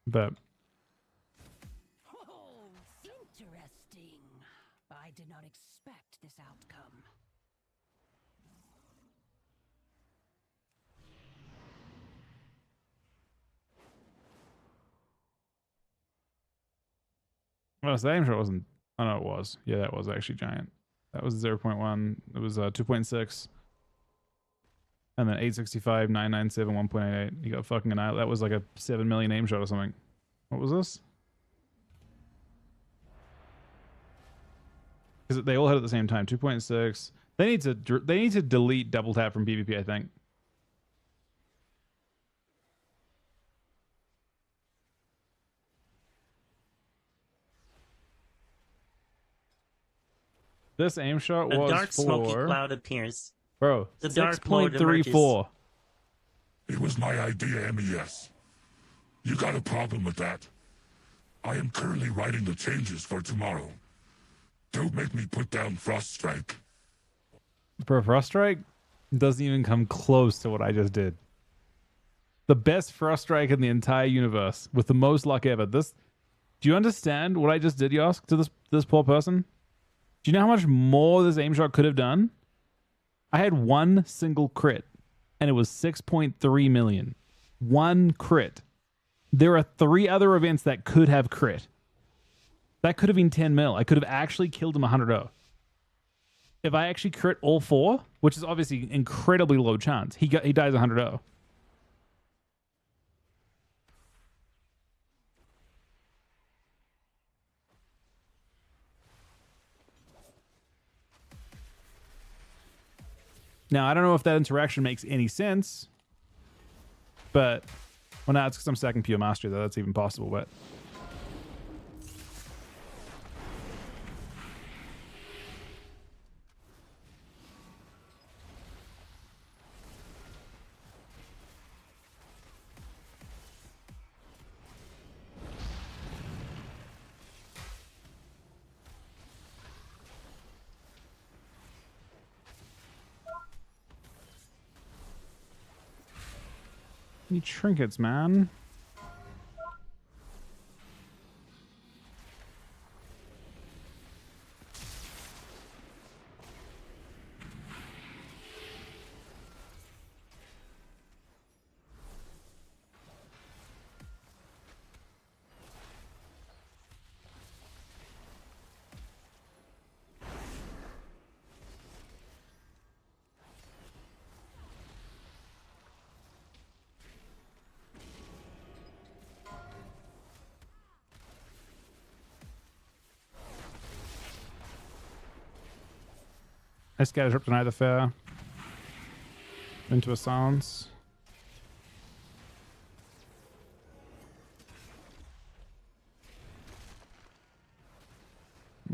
but Oh, interesting. I did not expect this outcome. well, the aim shot wasn't. Oh no, it was. Yeah, that was actually giant. That was 0.1. It was 2.6. And then 865, 997, 1.88. You got fucking annihilate. That was like a 7 million aim shot or something. What was this? Because they all hit at the same time. 2.6. They need to delete double tap from PvP, I think. This aim shot A was dark smoky for cloud appears. bro. The dark mode 6.34. It was my idea, MES. You got a problem with that? I am currently writing the changes for tomorrow. Don't make me put down Frost Strike. Bro, Frost Strike doesn't even come close to what I just did. The best Frost Strike in the entire universe with the most luck ever. This, do you understand what I just did, Yosk, to this poor person? Do you know how much more this aim shot could have done? I had one single crit, and it was 6.3 million. One crit. There are 3 other events that could have crit. That could have been 10 mil. I could have actually killed him 100-0. If I actually crit all 4, which is obviously incredibly low chance, he dies 100-0. Now, I don't know if that interaction makes any sense, but, well, now it's because I'm stacking pure mastery, though. That's even possible, but. Need trinkets, man. I scattered up tonight the fair into a silence.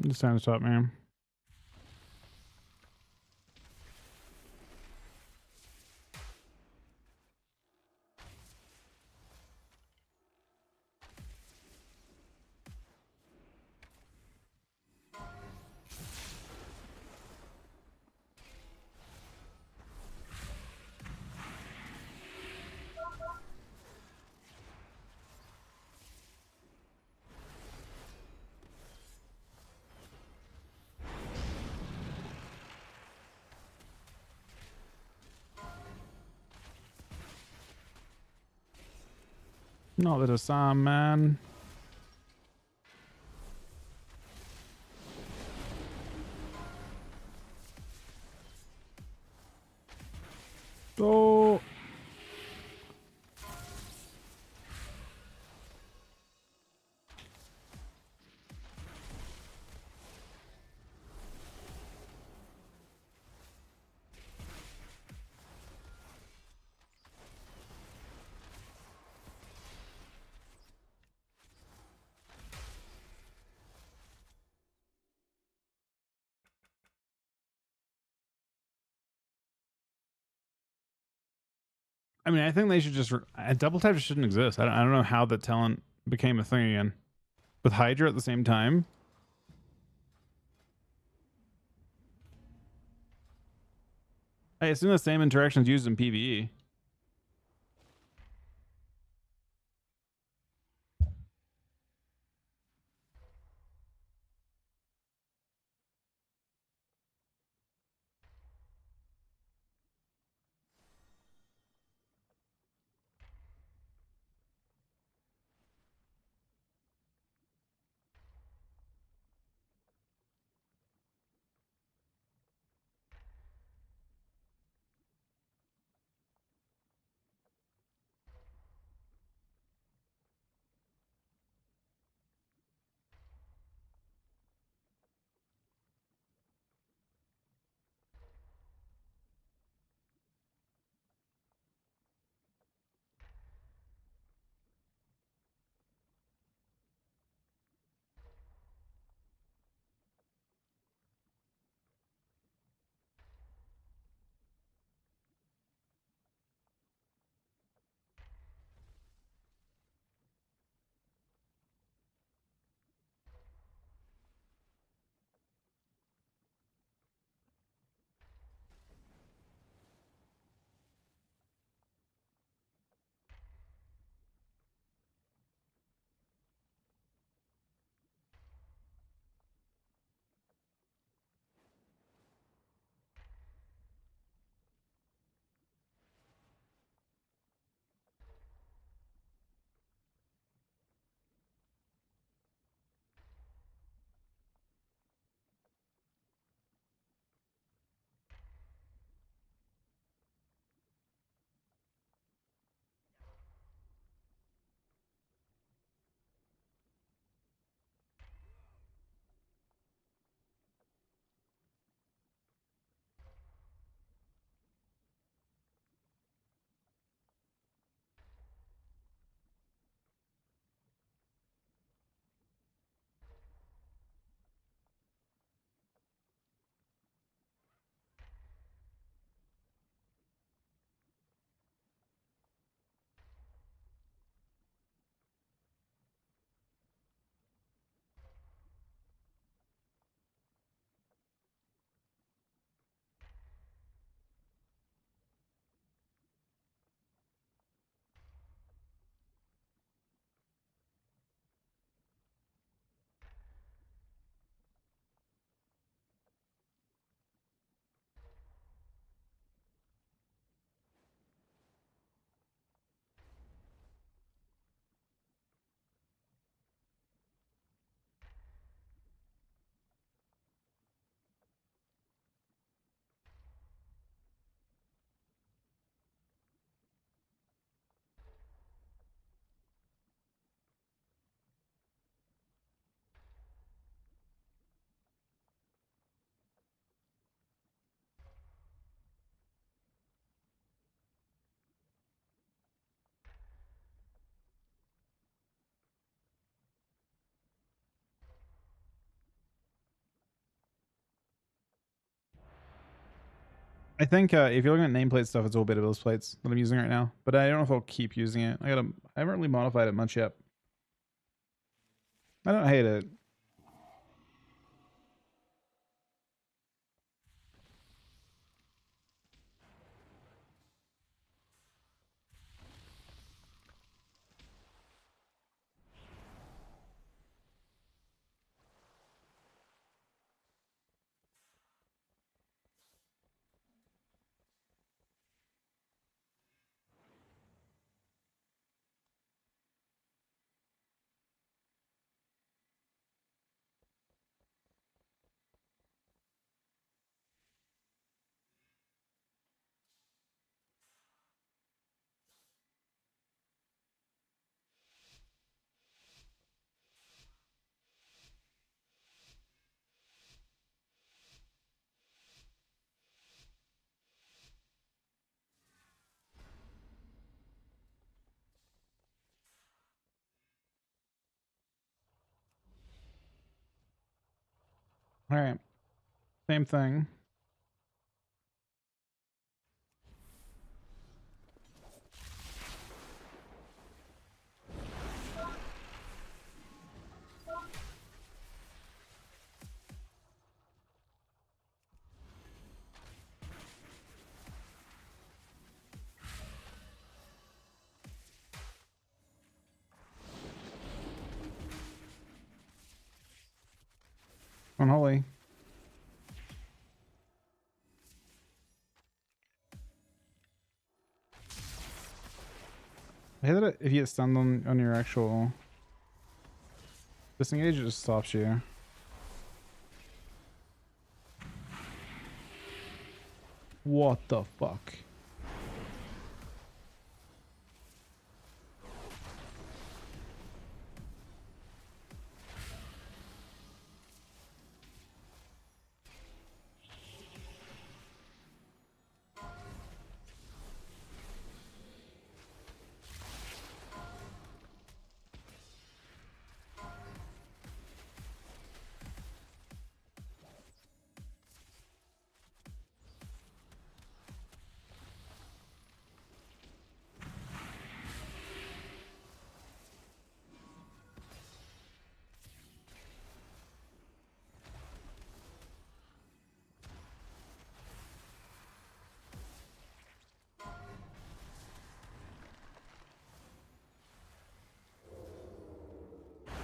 Just time to stop, man. Not that Assam, man. Oh. I mean, I think they should just double tap just shouldn't exist. I don't know how the talent became a thing again. With Hydra at the same time. I assume the same interactions used in PvE. I think if you're looking at nameplate stuff, it's all beta build plates that I'm using right now. But I don't know if I'll keep using it. I haven't really modified it much yet. I don't hate it. All right. Same thing. Unholy. I hate that if you get stunned on your actual disengage, it just stops you. What the fuck?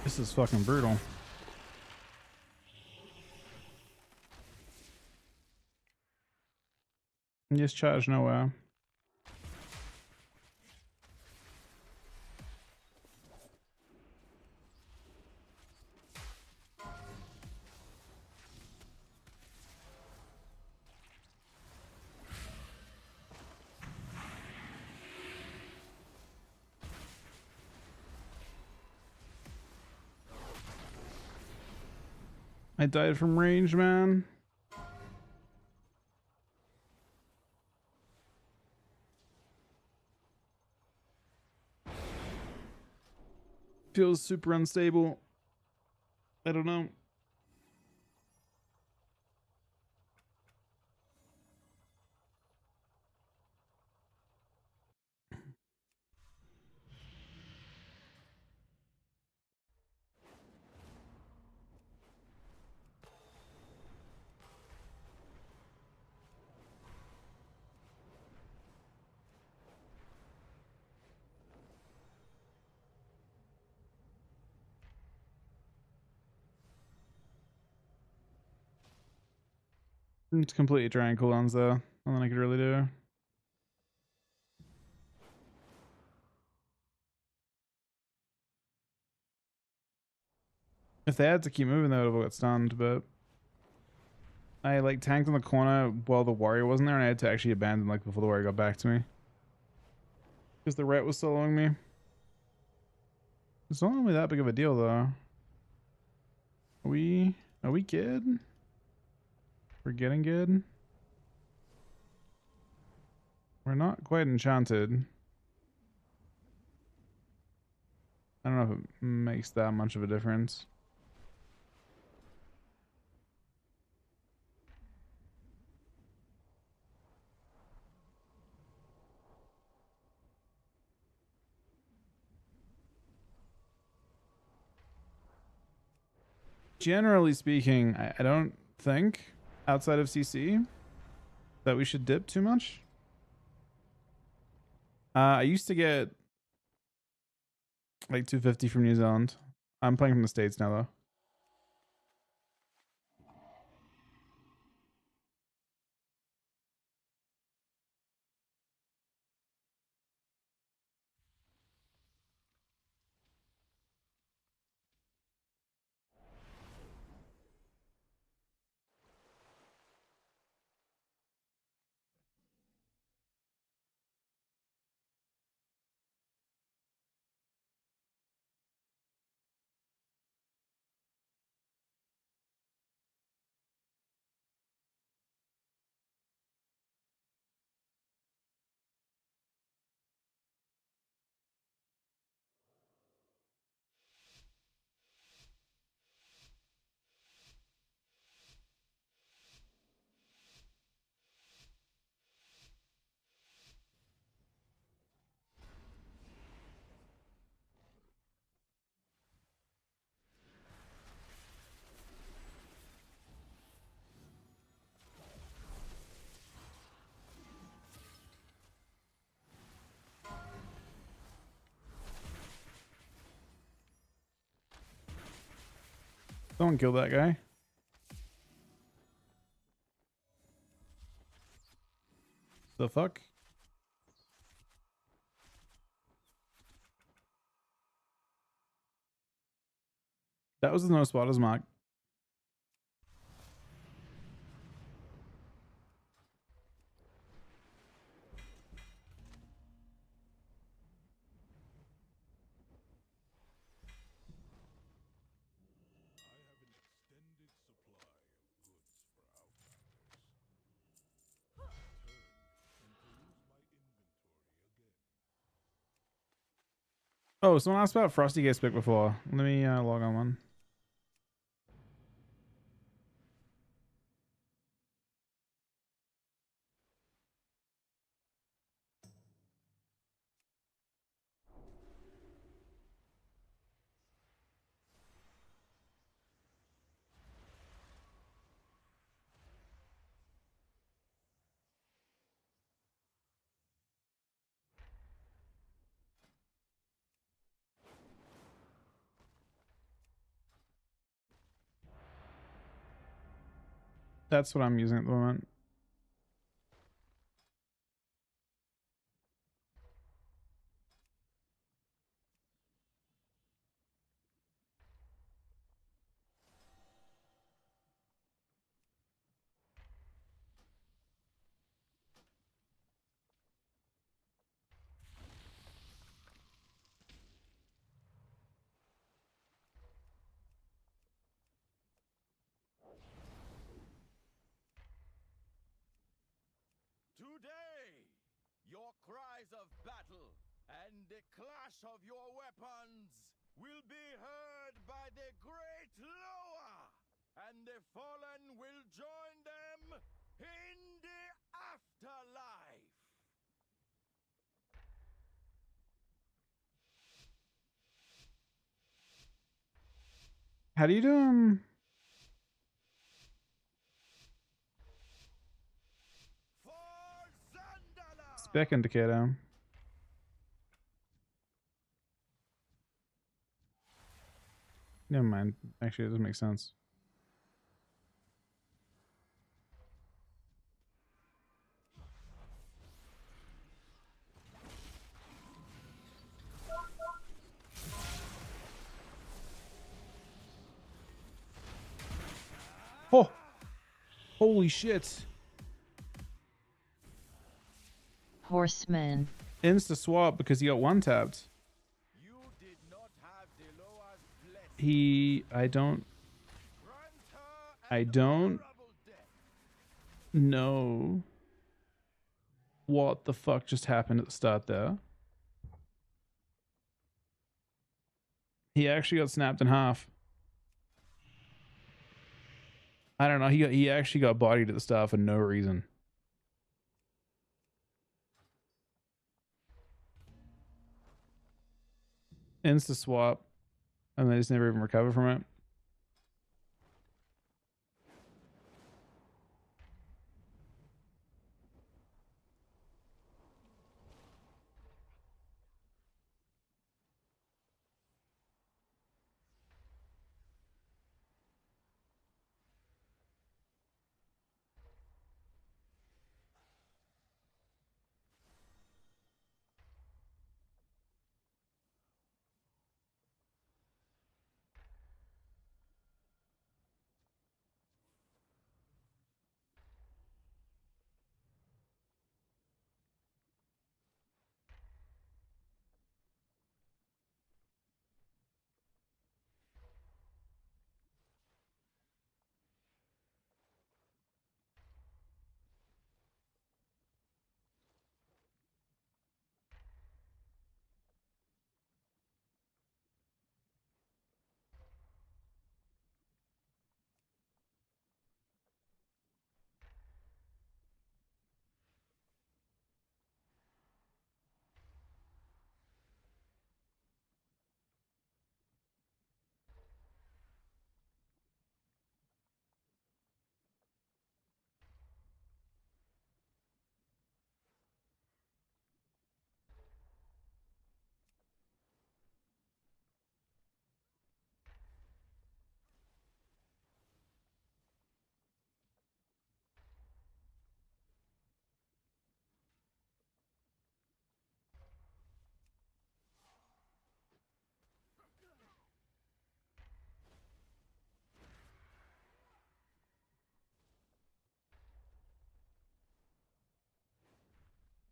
This is fucking brutal. Just charge nowhere. I died from range, man. Feels super unstable. I don't know. It's completely drying cooldowns though. Nothing I could really do. If they had to keep moving, they would have got stunned, but I like tanked in the corner while the warrior wasn't there, and I had to actually abandon like before the warrior got back to me. Because the rat was soloing me. It's not really that big of a deal though. Are we good? We're getting good. We're not quite enchanted. I don't know if it makes that much of a difference. Generally speaking, I don't think outside of CC that we should dip too much. I used to get like 250 from New Zealand. I'm playing from the States now though. Someone kill that guy. The fuck? That was the no spotters mark. Oh, someone asked about Frosty Gate Spick before. Let me log on one. That's what I'm using at the moment. Today, your cries of battle and the clash of your weapons will be heard by the great Loa, and the fallen will join them in the afterlife. How do you do spec indicator? Never mind. Actually, it doesn't make sense. Oh! Holy shit! Horseman. Insta swap because he got one tapped. You did not have the Loa's blessing. I don't Horrible death. know what the fuck just happened at the start there. He actually got snapped in half. I don't know. He actually got bodied at the start for no reason. Insta swap, and they just never even recover from it.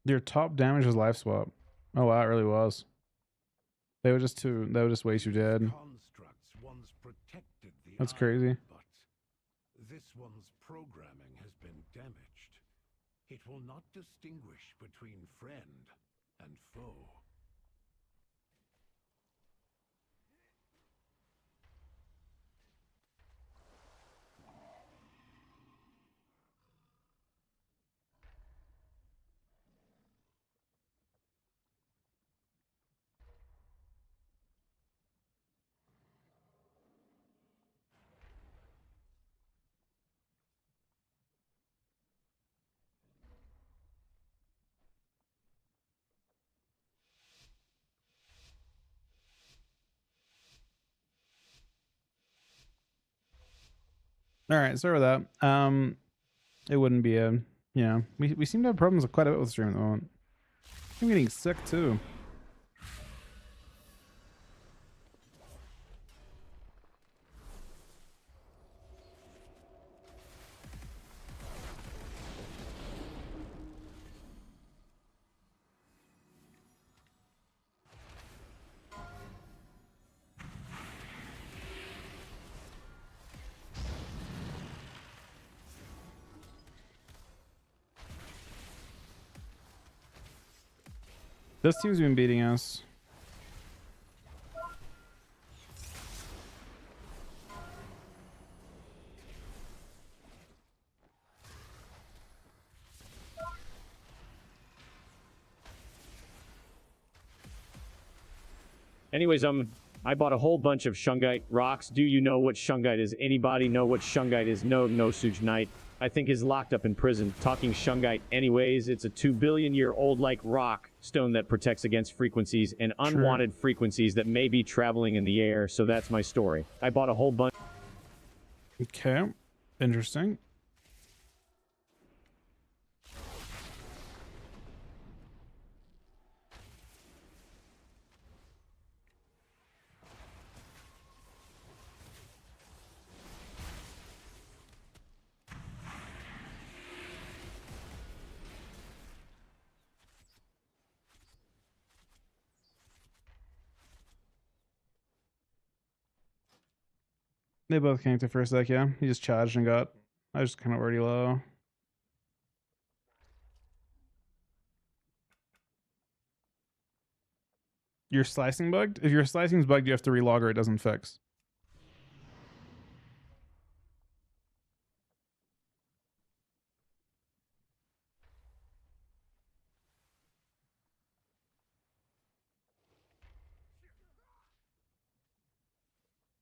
Your top damage was life swap. Oh wow, it really was. They were just too. They would just waste you dead. Constructs once protected the That's island, crazy. but this one's programming has been damaged. It will not distinguish between friend and foe. All right, sorry about that. It wouldn't be a. We seem to have problems quite a bit with stream at the moment. I'm getting sick too. This team's been beating us. Anyways, I bought a whole bunch of Shungite rocks. Do you know what Shungite is? Anybody know what Shungite is? No, Suj Knight. I think is locked up in prison. Talking Shungite anyways, it's a 2 billion year old like rock stone that protects against frequencies and unwanted frequencies that may be traveling in the air. So that's my story. I bought a whole bunch. Okay, interesting. They both connected for a sec, yeah. He just charged and got. I was kind of already low. Your slicing bugged? If your slicing's bugged, you have to relog or it doesn't fix.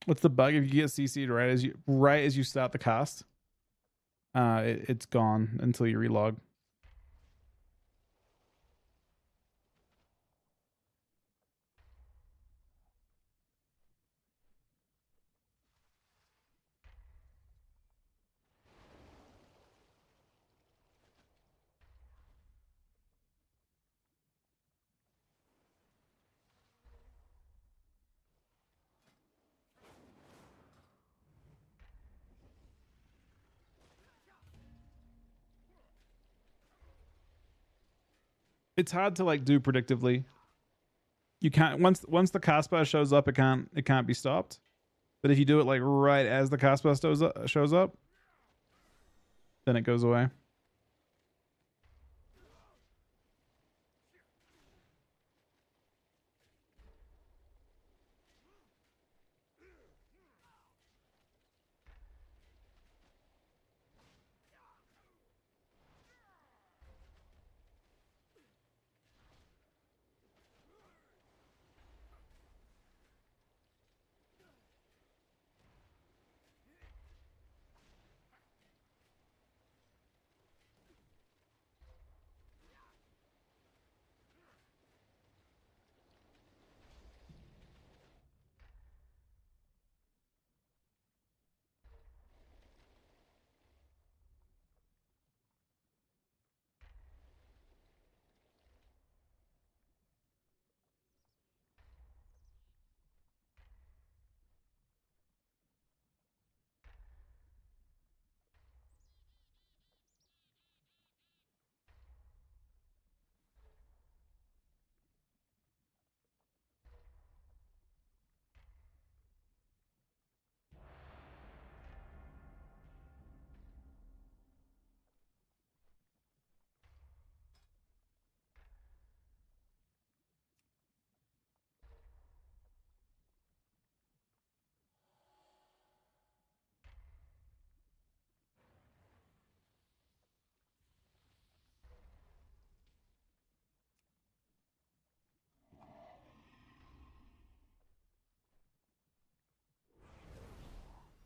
What's the bug? If you get CC'd right as you start the cast, it's gone until you relog. It's hard to like do predictively. You can't once the cast bar shows up, it can't be stopped. But if you do it like right as the cast bar shows up, then it goes away.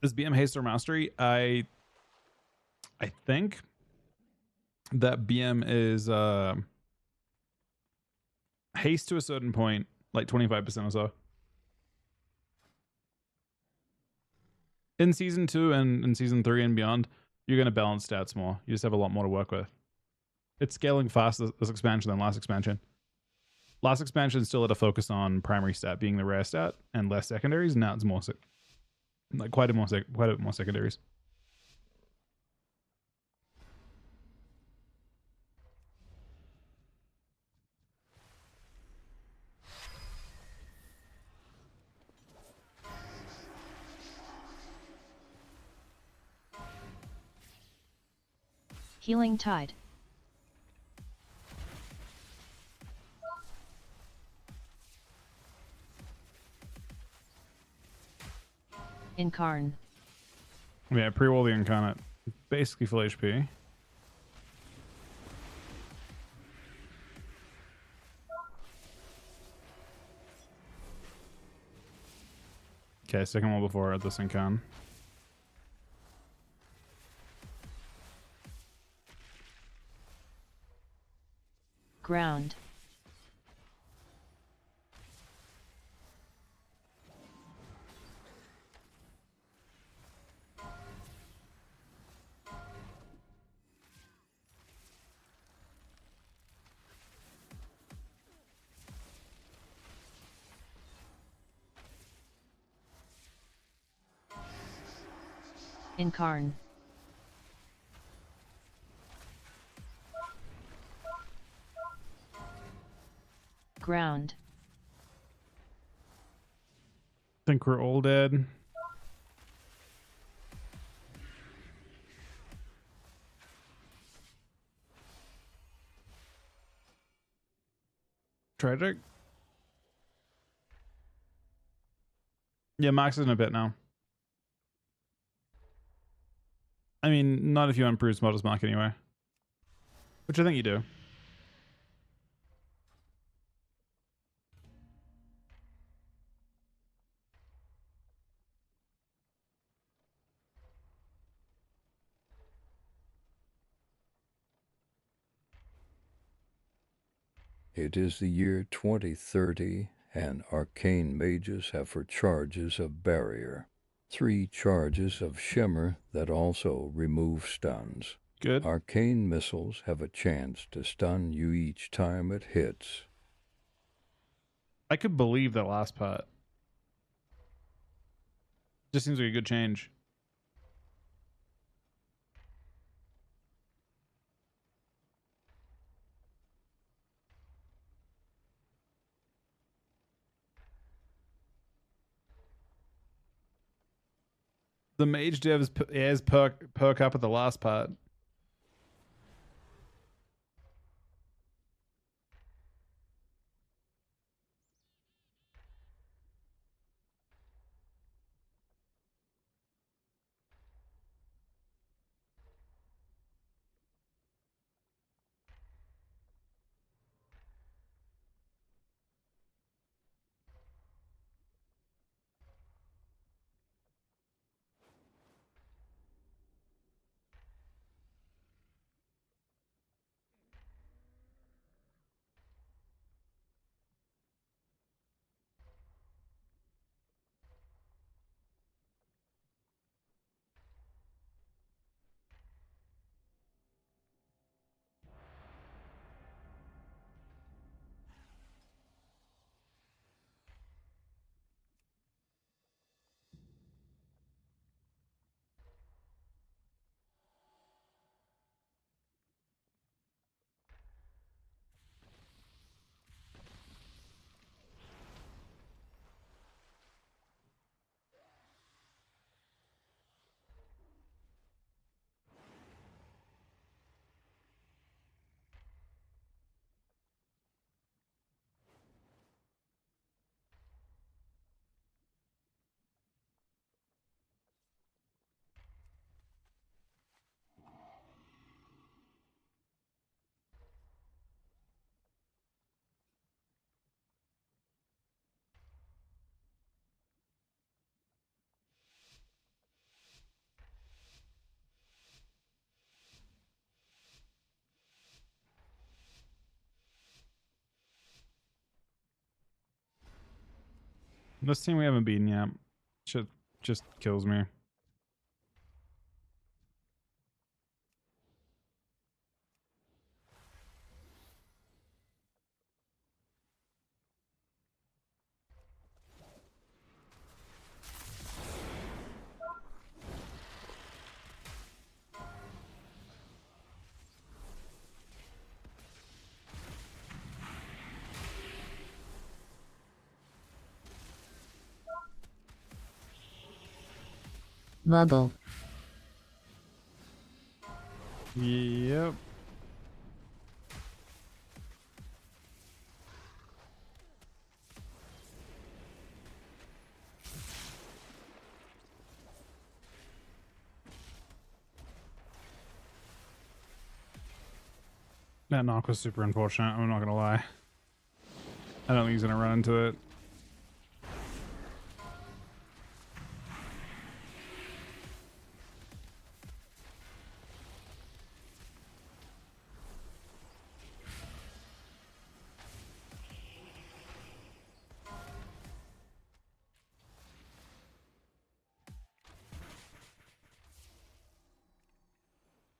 This BM haste or mastery, I think that BM is haste to a certain point, like 25% or so. In season 2 and in season 3 and beyond, you're going to balance stats more. You just have a lot more to work with. It's scaling faster this expansion than last expansion. Last expansion still had a focus on primary stat being the rare stat and less secondaries. Now it's more like quite a bit more secondaries. Healing Tide. Incarn. Yeah, pre-roll the incarnate. Basically full HP. Okay, second one before this incarn. Ground. Incarn. Ground. Think we're all dead. Tragic. Yeah, Max is in a bit now. I mean, not if you improve Models Mark anyway. Which I think you do. It is the year 2030, and arcane mages have for charges of barrier. 3 charges of shimmer that also remove stuns. Good. Arcane missiles have a chance to stun you each time it hits. I could believe that last part. Just seems like a good change. The mage devs has perk up at the last part. This team we haven't beaten yet. Shit just kills me. Bubble. Yep. That knock was super unfortunate, I'm not gonna lie. I don't think he's gonna run into it.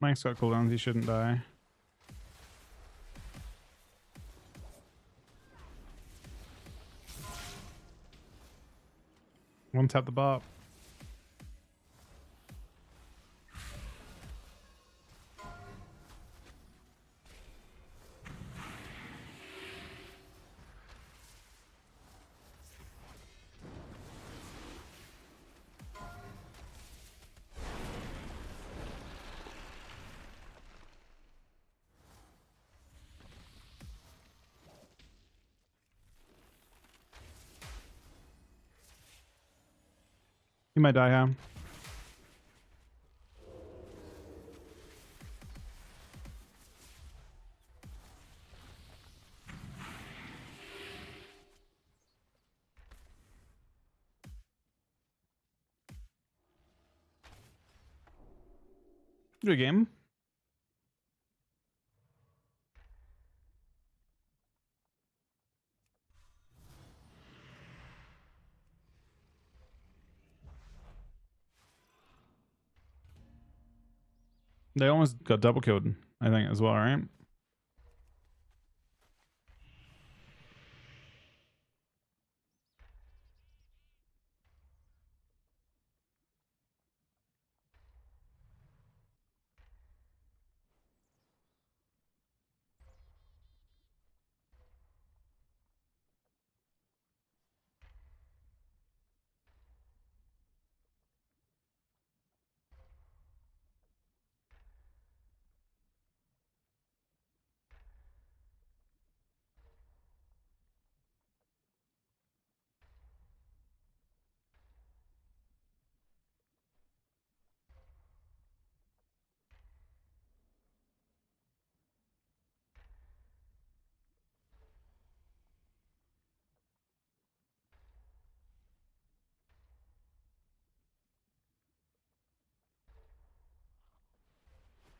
Mike's got cooldowns, he shouldn't die. One tap the bot. He might die, huh? Good game. They almost got double killed, I think, as well, right?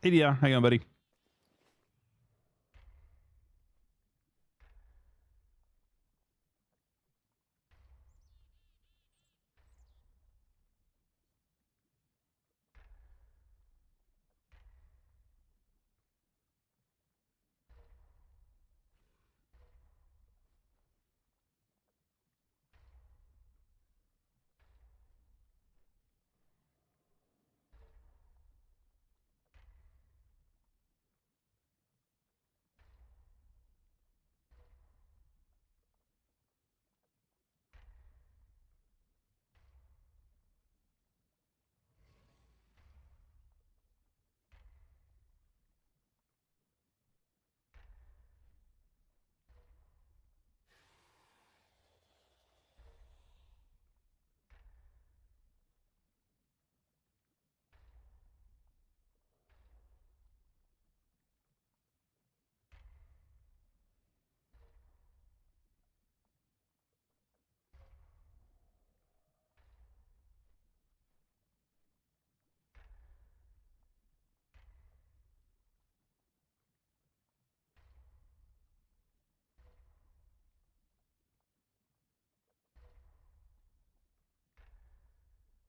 Hey, yeah, hang on, buddy.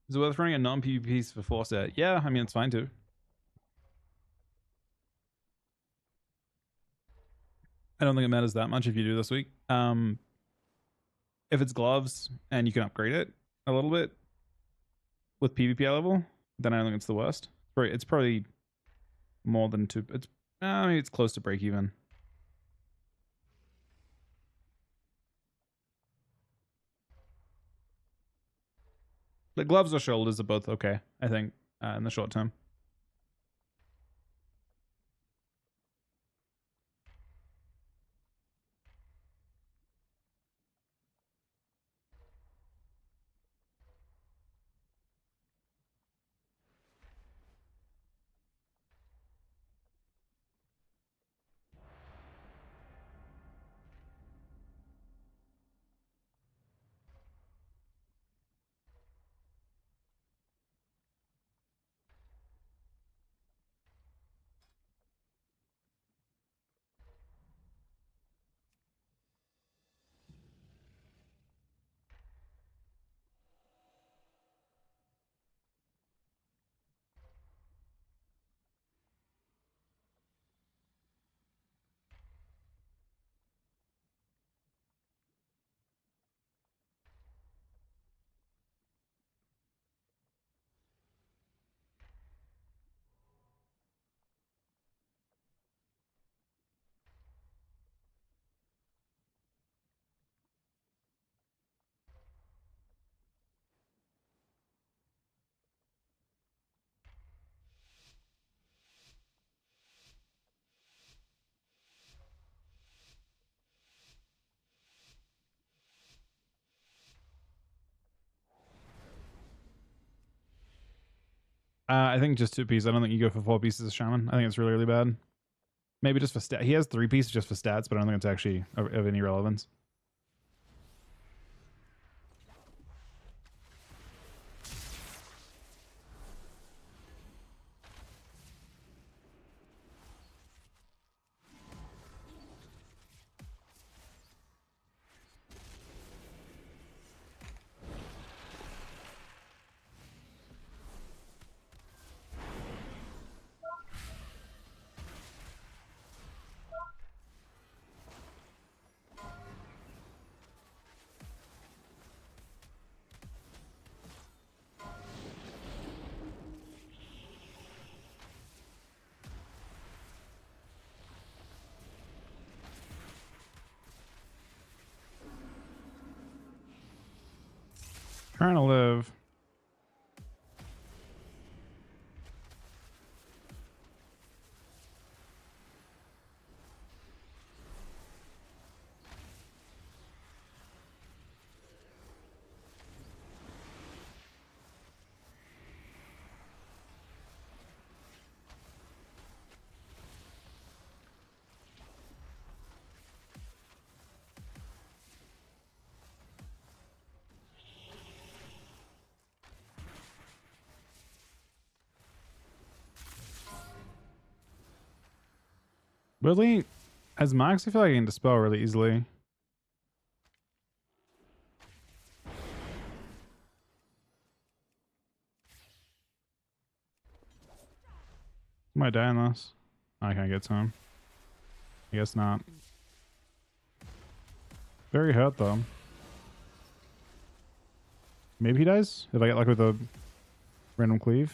Is it worth running a non-PvP piece for 4 set? Yeah, I mean, it's fine too. I don't think it matters that much if you do this week. If it's gloves and you can upgrade it a little bit with PvP level, then I don't think it's the worst. It's probably more than 2. It's I mean, it's close to break even. The gloves or shoulders are both okay, I think, in the short term. I think just 2 pieces. I don't think you go for 4 pieces of shaman. I think it's really, really bad. Maybe just for stat. He has 3 pieces just for stats, but I don't think it's actually of any relevance. Trying to live. Really? As Max, I feel like I can dispel really easily. Might die in this. I can't get to him. I guess not. Very hurt though. Maybe he dies if I get lucky with a random cleave.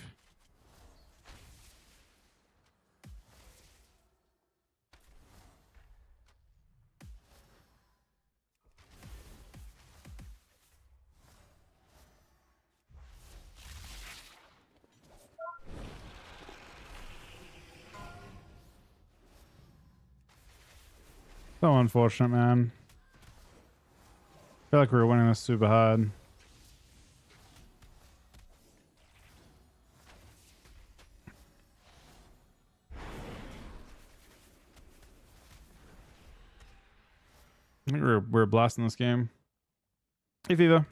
So unfortunate, man. I feel like we were winning this super hard. I think we're blasting this game. Hey, Viva.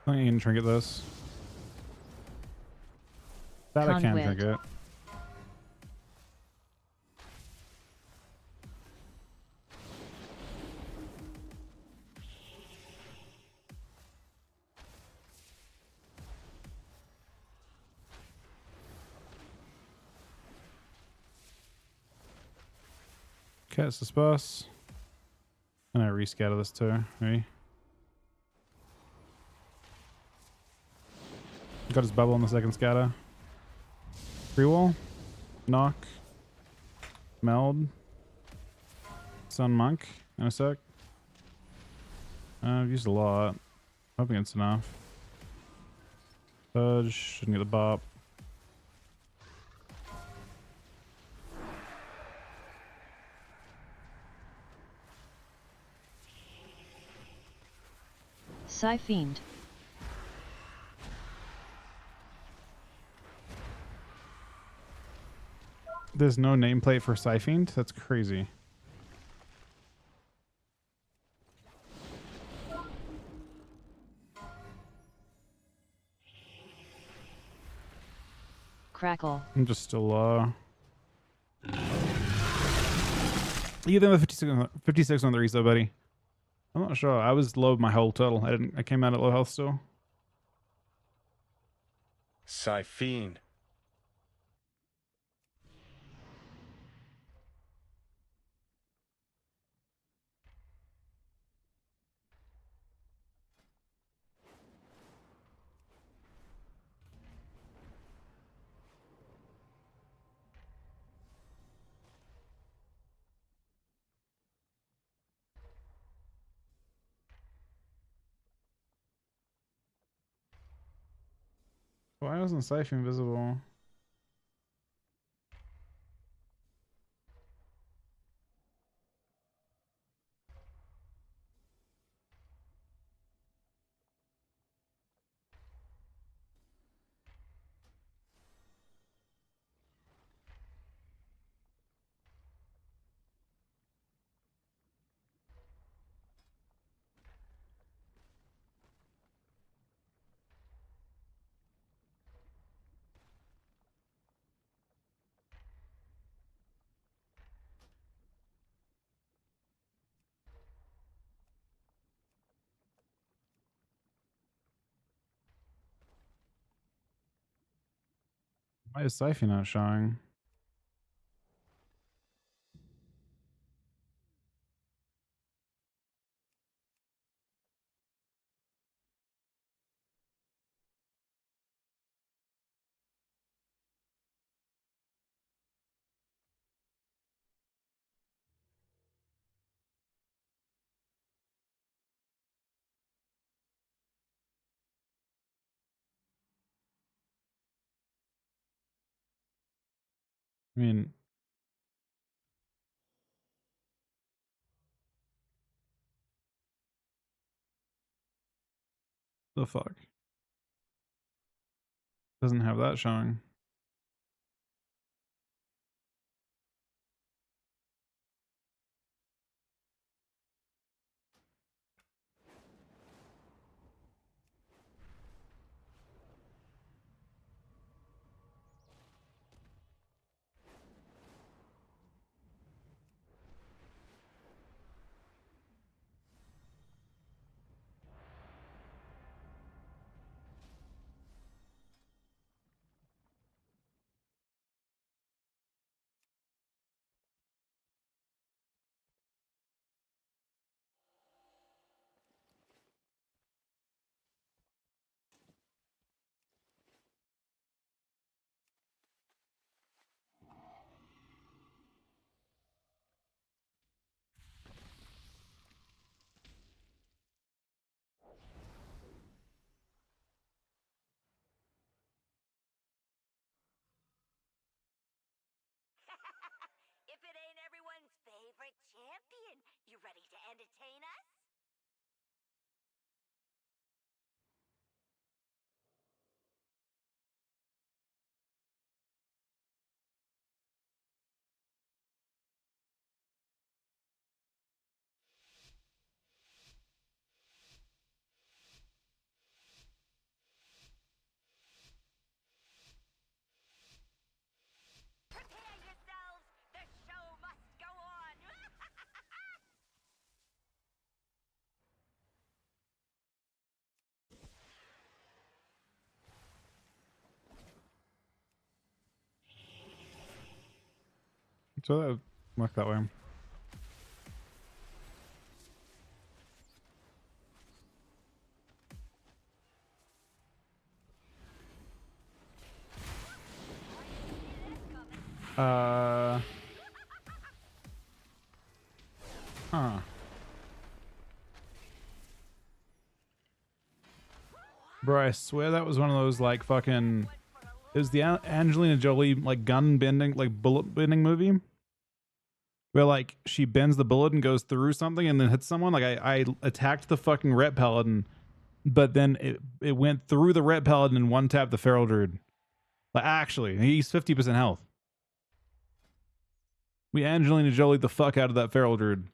I think you can trinket this. That I can Conduit. trinket. Okay, it's this boss. And I rescatter this too, maybe. Got his bubble on the second scatter. Free wall. Knock. Meld. Sun monk in a sec. I've used a lot. Hoping it's enough. Fudge. Shouldn't get the bop. Psyfiend. There's no nameplate for Psyfiend? That's crazy. Crackle. I'm just still you think with 56 on the reset, buddy? I'm not sure. I was low my whole total. I came out at low health still. Psyfiend. Why wasn't Psyfiend visible? Why is Psyfiend not showing? I mean, the fuck? Doesn't have that showing. If it ain't everyone's favorite champion, you ready to entertain us? So that would work that way. Huh. Bro, I swear that was one of those like fucking. It was the Angelina Jolie like gun bending, like bullet bending movie, where like she bends the bullet and goes through something and then hits someone. Like I attacked the fucking ret paladin, but then it went through the ret paladin and one tapped the feral druid. Like actually, he's 50% health. We Angelina Jolie the fuck out of that feral druid.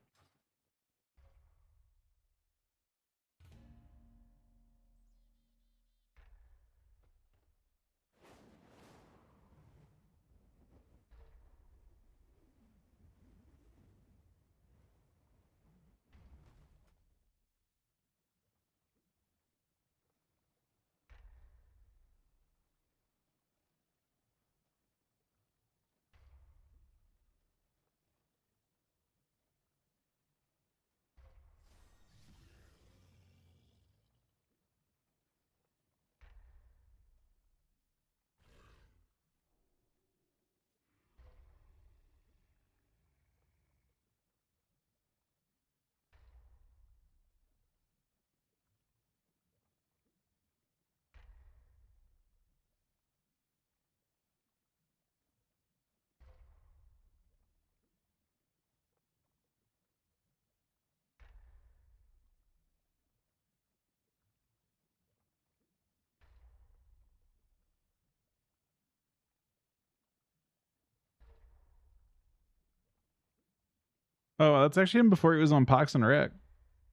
Oh, that's actually him before he was on Parks and Rec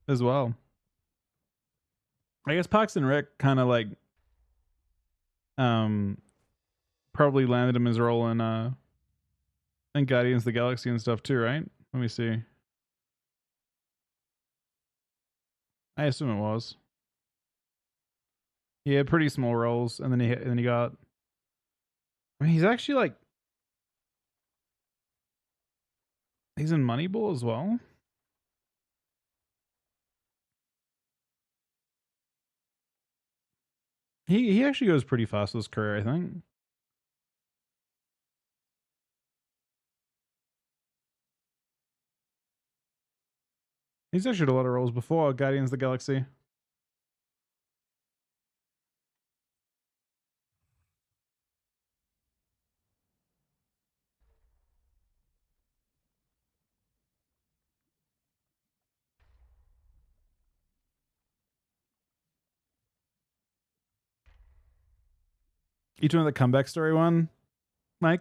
as well. I guess Parks and Rec kind of like probably landed him his role in Guardians of the Galaxy and stuff too, right? Let me see. I assume it was. He had pretty small roles, and then he got. I mean, he's actually like he's in Moneyball as well. He actually goes pretty fast with his career, I think. He's actually had a lot of roles before Guardians of the Galaxy. You doing the comeback story one, Mike?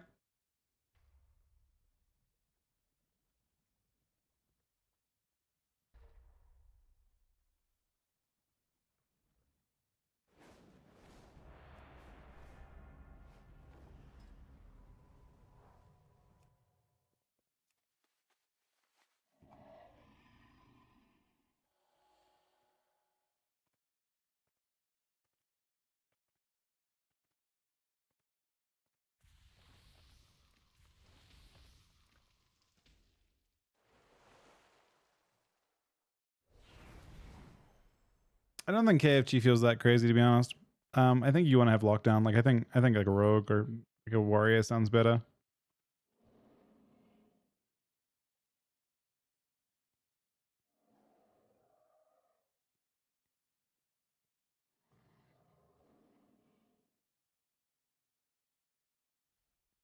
I don't think KFG feels that crazy, to be honest. I think you want to have lockdown. Like I think like a rogue or like a warrior sounds better.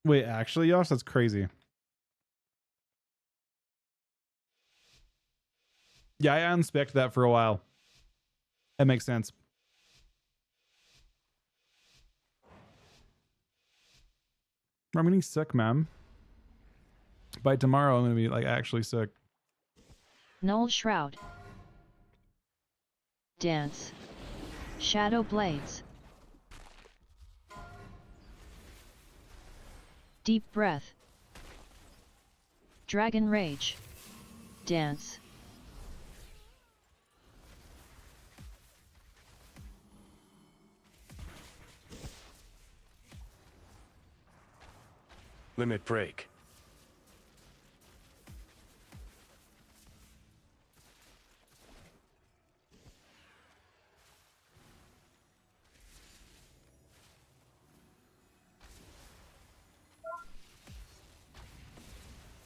Wait, actually, Yosh, that's crazy. Yeah, I unspec'd that for a while. That makes sense. I'm getting sick, man. By tomorrow, I'm gonna be like actually sick. Null Shroud. Dance. Shadow Blades. Deep Breath. Dragon Rage. Dance. Limit break.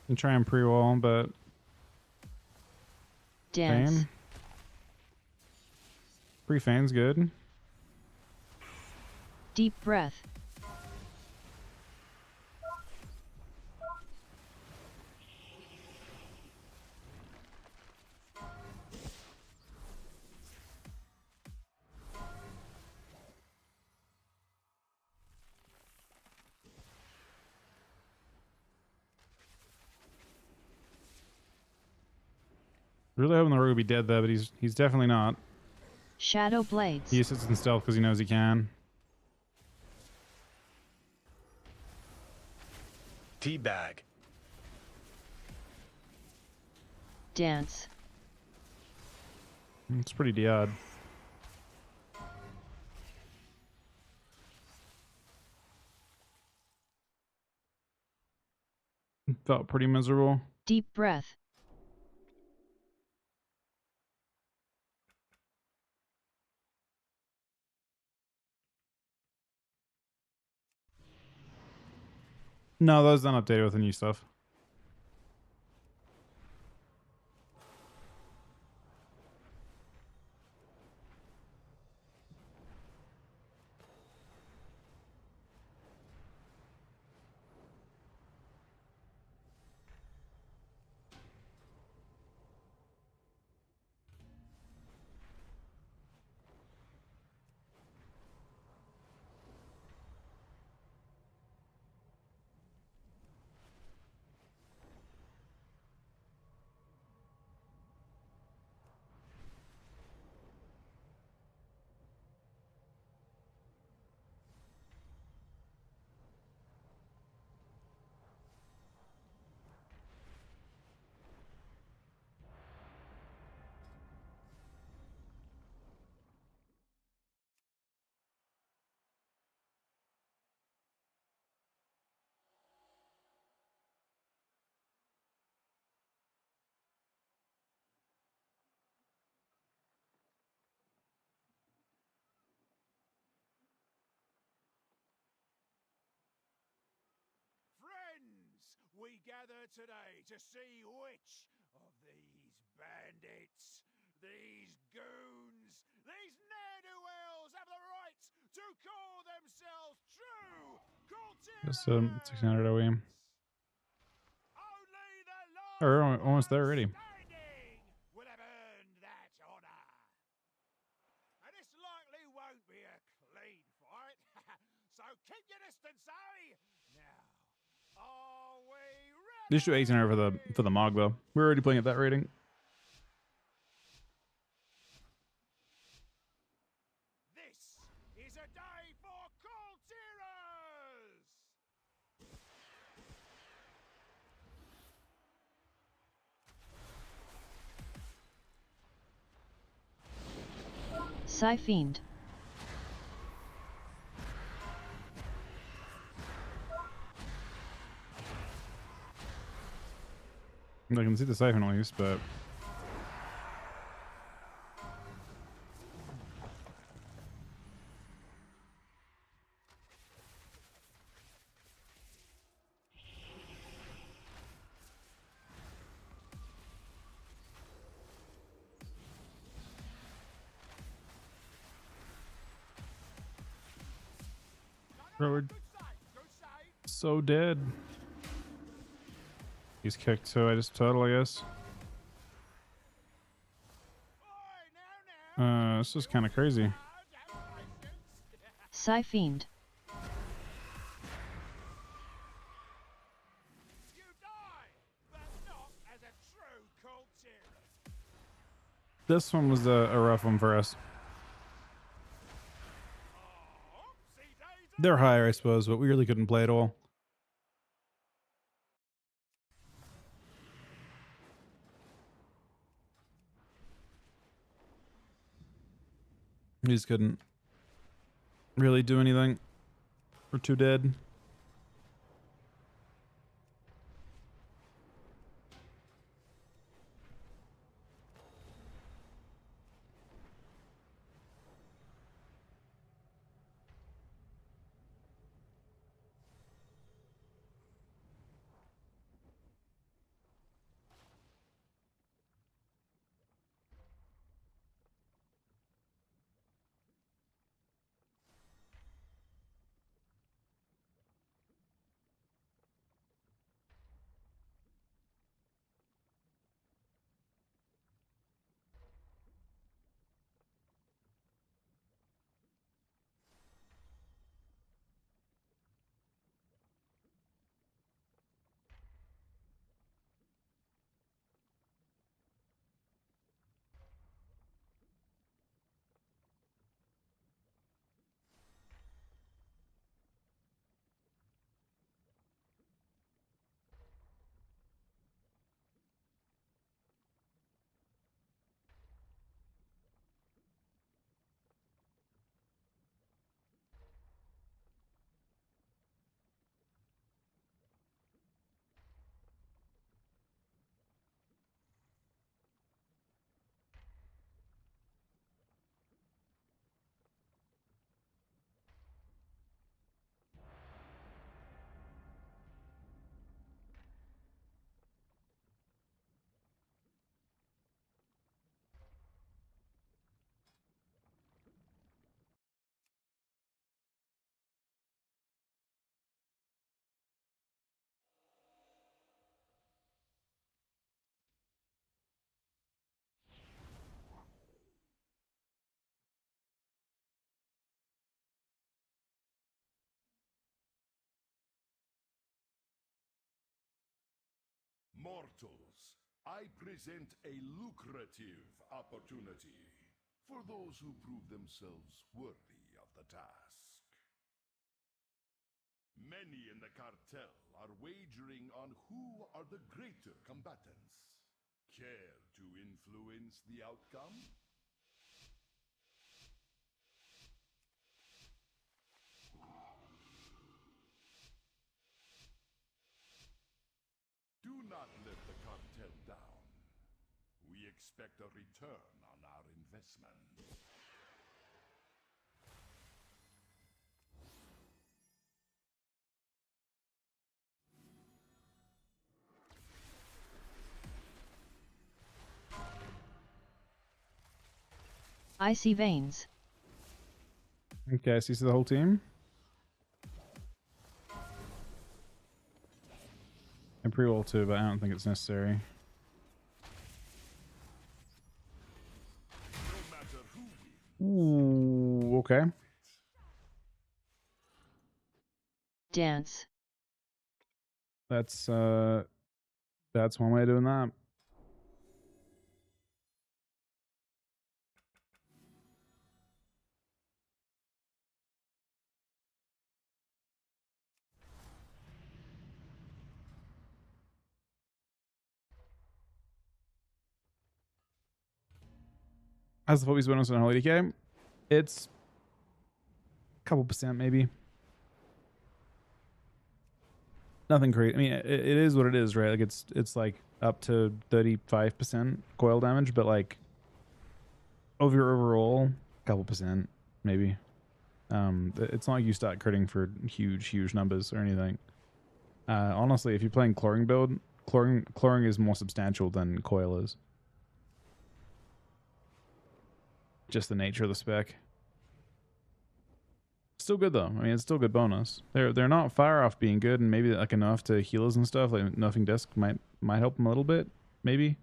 And try and pre-wall, but Dance. Fane. Pre-Fane's good. Deep breath. Really hoping the rogue would be dead though, but he's definitely not. Shadow blades. He sits in stealth because he knows he can. Teabag. Dance. It's pretty odd. Felt pretty miserable. Deep breath. No, those not updated with the new stuff. Friends, we gather today to see which of these bandits, these goons, these ne'er-do-wells have the right to call themselves true Just 1600 OE. Only the Oh, we're almost there already. standing will have earned that honor. And this likely won't be a clean fight, so keep your distance, eh? Now, are we ready? They should do 1800 for the Mog though. We're already playing at that rating. This is a day for Coltirers! Psyfiend. I can see the siphon at least, but bro, we're so dead. He's kicked, so I just total, I guess. This is kind of crazy. Psyfiend. You die, but not as a true Coltirer. This one was a rough one for us. They're higher, I suppose, but we really couldn't play at all. We just couldn't really do anything. We're too dead. mortals, I present a lucrative opportunity for those who prove themselves worthy of the task. Many in the cartel are wagering on who are the greater combatants. Care to influence the outcome? Do not let the cartel down. We expect a return on our investment. I see veins. Okay, so you see the whole team. I pre-roll too, but I don't think it's necessary. Ooh, okay. Dance. That's one way of doing that. How's the Focus bonus on Holy DK? It's a couple percent maybe. Nothing crazy. I mean, it is what it is, right? Like it's like up to 35% coil damage, but like over your overall, a couple percent maybe. It's not like you start critting for huge numbers or anything. Honestly, if you're playing cloring build, cloring is more substantial than coil is. Just the nature of the spec. Still good though. I mean, it's still good bonus. They're not far off being good, and maybe like enough to healers and stuff. Like Nuffing Disc might help them a little bit, maybe.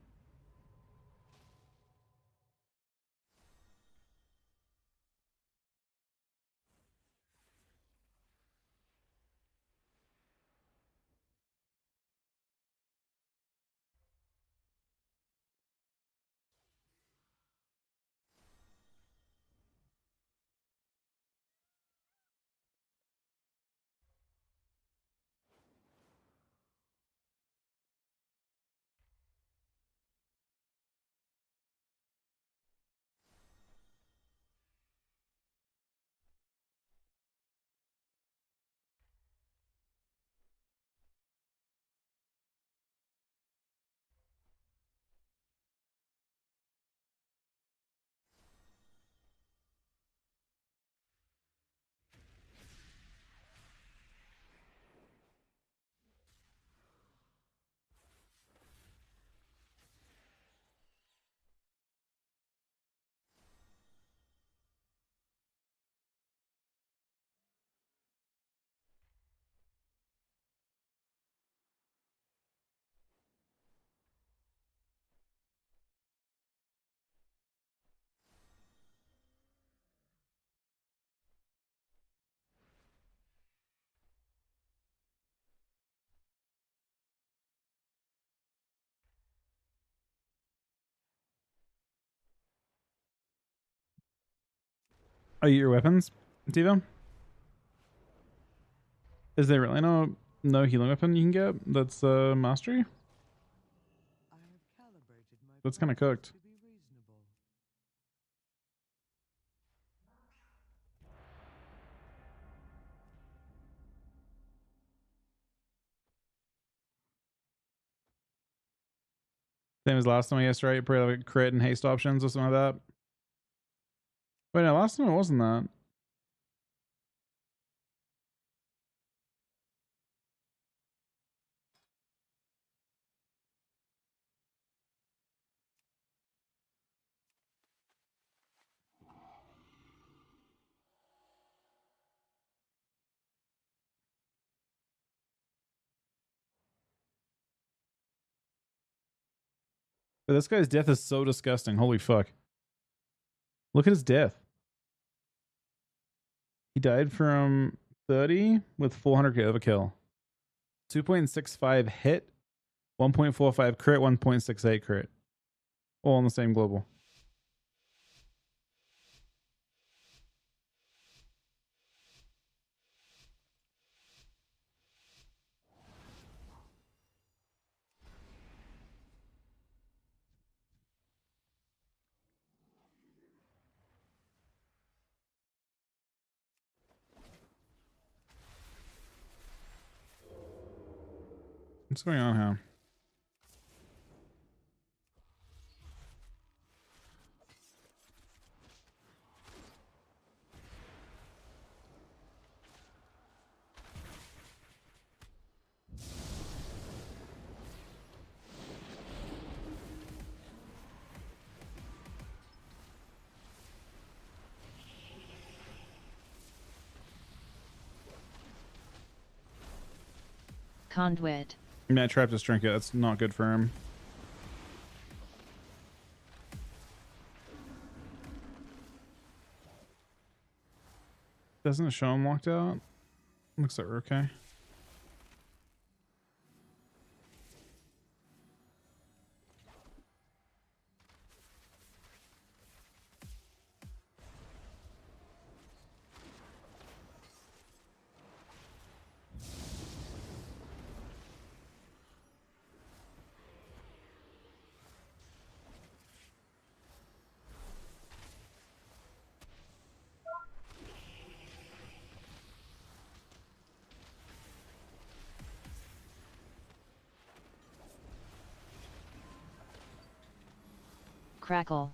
Are you your weapons, Tivo? Is there really no healing weapon you can get that's mastery? That's kind of cooked. Same as last time, I guess, right? Probably like crit and haste options or something like that. Wait, no, last time it wasn't that. But this guy's death is so disgusting. Holy fuck. Look at his death. He died from 30 with 400k overkill. 2.65 hit, 1.45 crit, 1.68 crit. All on the same global. What's going on here? Conduit. I mean, I trapped his trinket. That's not good for him. Doesn't it show him locked out? Looks like we're okay. Crackle.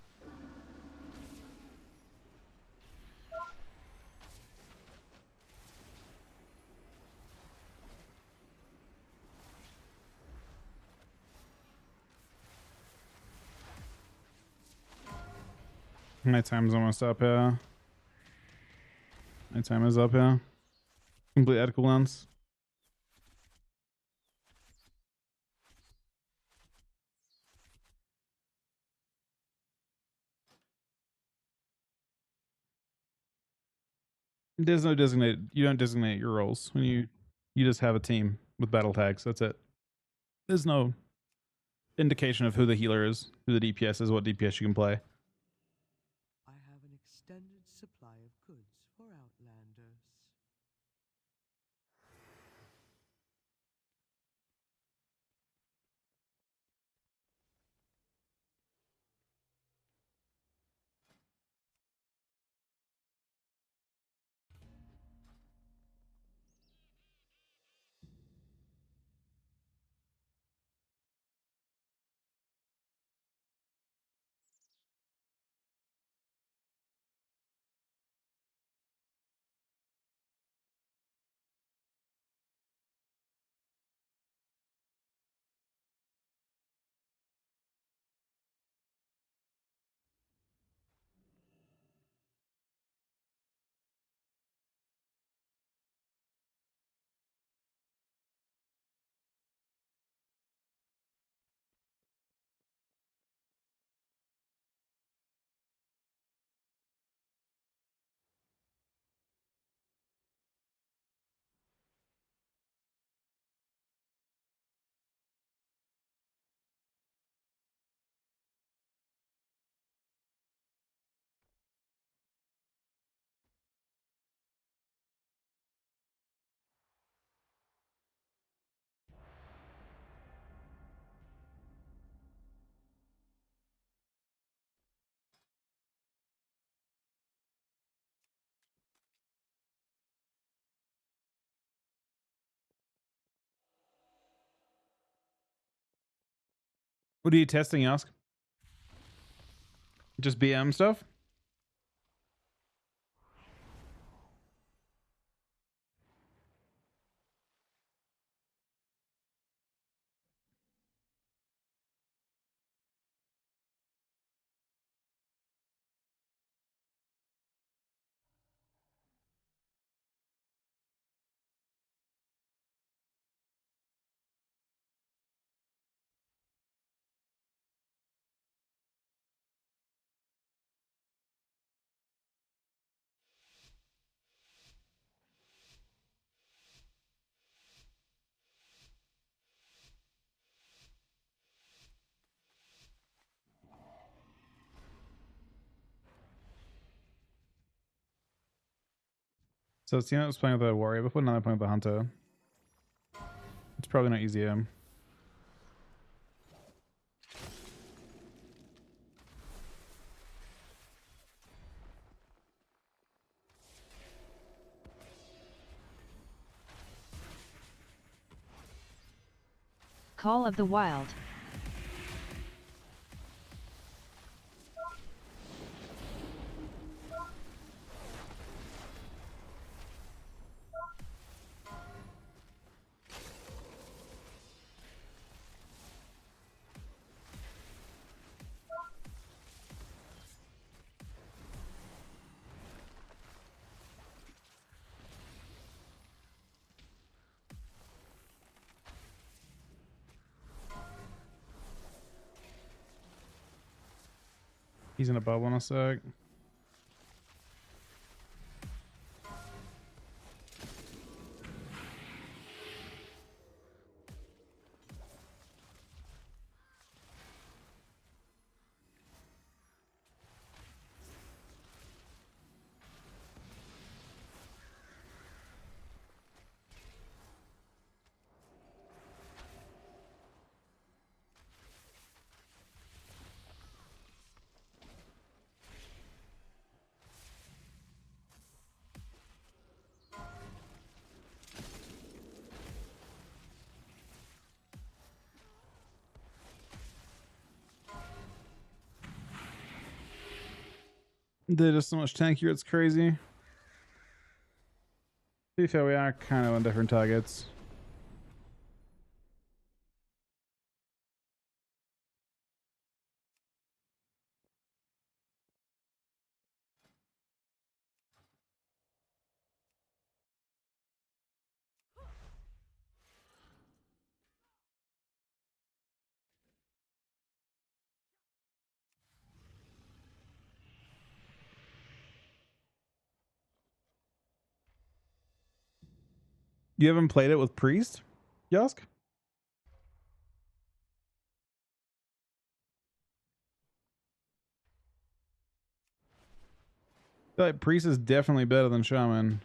My time's almost up, yeah. My time is up, yeah. Complete at cooldowns. There's no designate. You don't designate your roles when you just have a team with battle tags. That's it. There's no indication of who the healer is, who the DPS is, what DPS you can play. I have an extended supply of goods for Outlanders. What are you testing, Ask? Just BM stuff? So Cena was playing with the warrior before, now they're playing with the hunter. It's probably not easier. Call of the Wild. He's in a bubble in a sec. They're just so much tankier, it's crazy. To be fair, we are kind of on different targets. You haven't played it with Priest, Yosk? That Priest is definitely better than Shaman.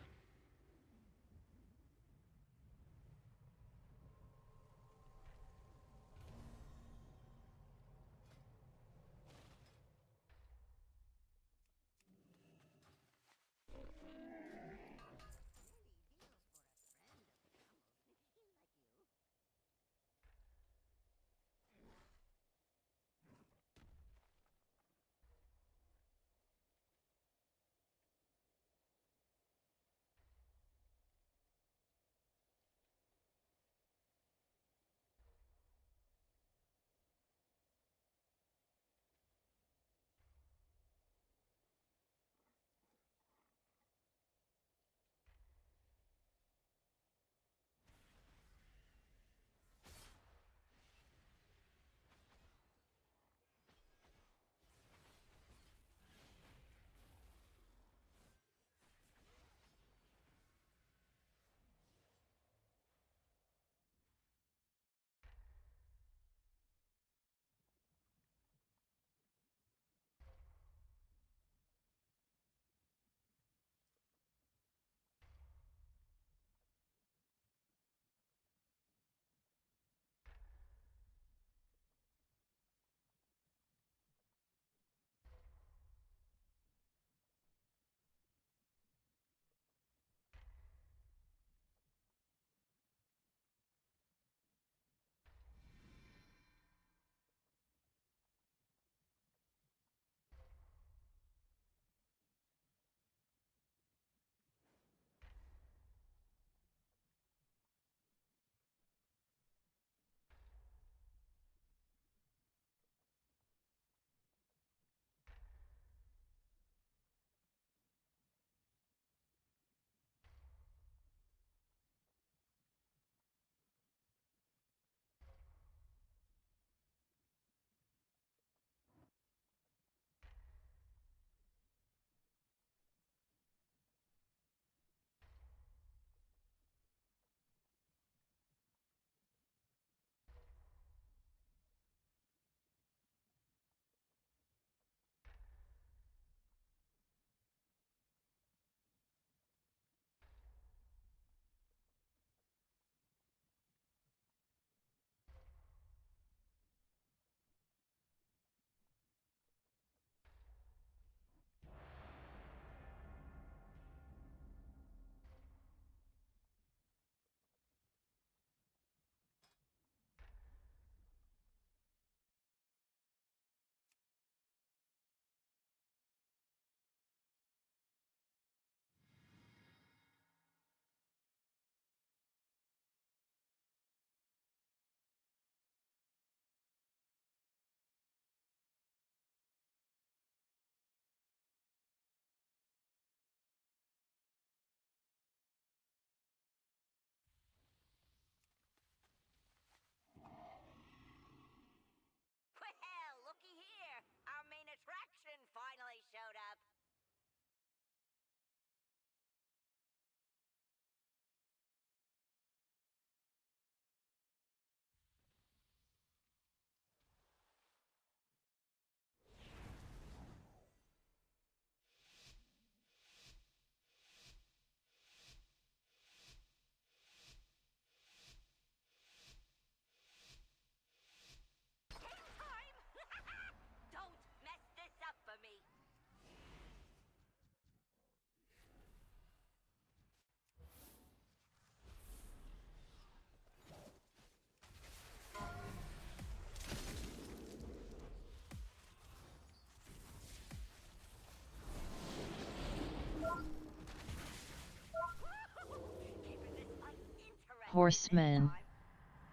Horseman.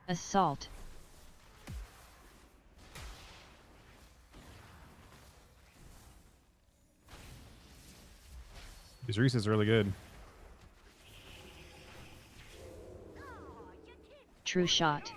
Assault. These Reese's are really good. True shot.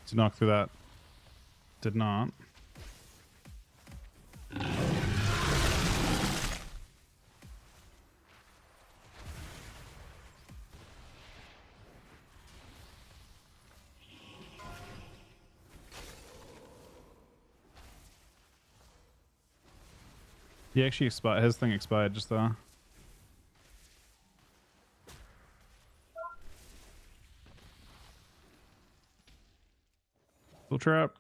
To knock through that. Did not. He actually expired. His thing expired just there. Full trap.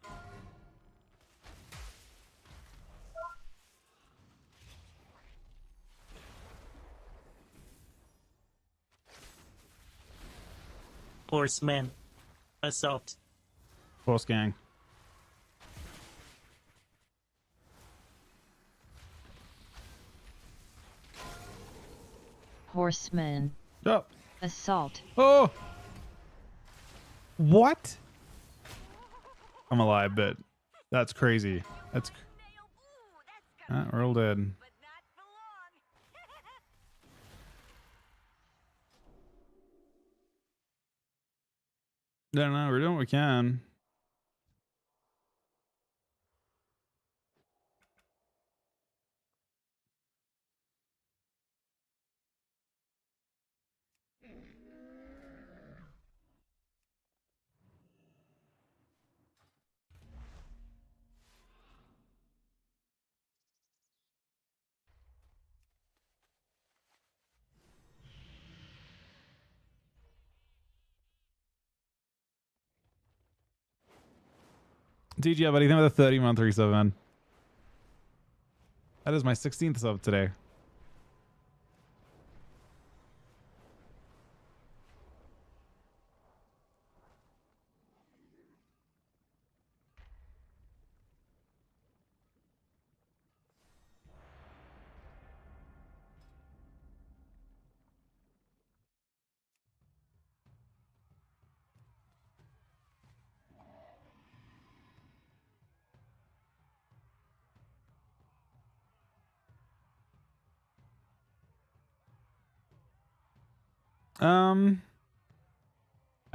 Horseman. Assault. Horse gang. Horseman. Oh. Assault. Oh. What? I'm alive, but that's crazy. That's. We're all dead. No, we're doing what we can. DG, buddy, think about the 30-month resub, man. That is my 16th sub today. I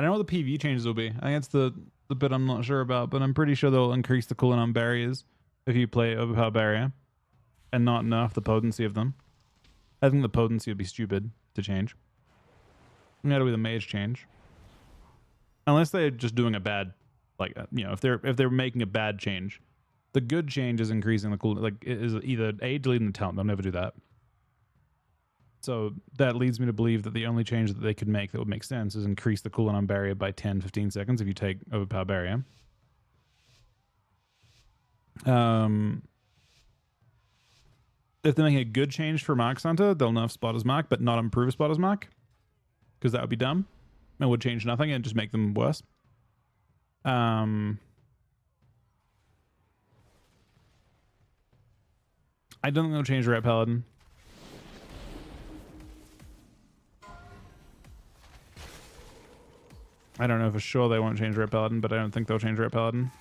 don't know what the PV changes will be. I think that's the bit I'm not sure about, but I'm pretty sure they'll increase the cooldown barriers if you play overpower barrier and not nerf the potency of them. I think the potency would be stupid to change. I think that'll be the mage change. Unless they're just doing a bad, like, you know, if they're making a bad change. The good change is increasing the cooldown, like, it is either A, deleting the talent. They'll never do that. So that leads me to believe that the only change that they could make that would make sense is increase the cooldown barrier by 10-15 seconds if you take overpower barrier. If they're making a good change for Mark Santa, they'll nerf Spotter's Mark, but not improve Spotter's Mark. Because that would be dumb. It would change nothing and just make them worse. I don't think they'll change Ret Paladin. I don't know for sure they won't change Ret Paladin, but I don't think they'll change Ret Paladin.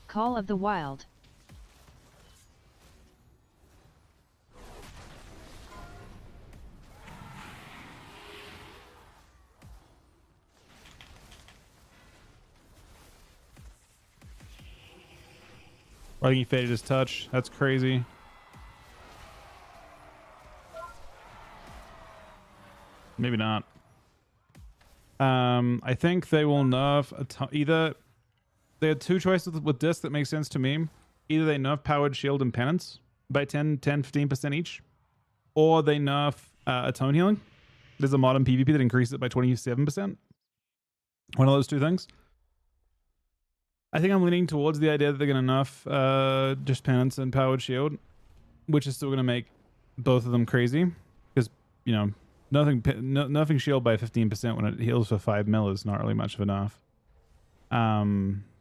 Call of the Wild. I think he faded his touch. That's crazy. Maybe not. I think they will nerf either. They had two choices with disc that make sense to me. Either they nerf powered shield and penance by 10-15% each, or they nerf atone healing. There's a modern PvP that increases it by 27%. One of those two things. I think I'm leaning towards the idea that they're going to nerf just penance and powered shield, which is still going to make both of them crazy. Because, you know, nerfing shield by 15% when it heals for 5 mil is not really much of a nerf.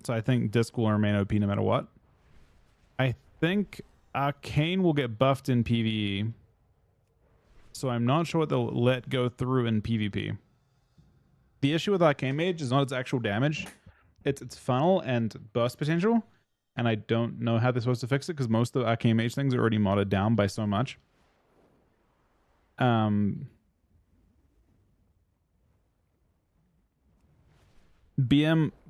So I think Disc will remain OP no matter what. I think Arcane will get buffed in PvE. So I'm not sure what they'll let go through in PvP. The issue with Arcane Mage is not its actual damage. It's its funnel and burst potential. And I don't know how they're supposed to fix it because most of the Arcane Mage things are already modded down by so much. BM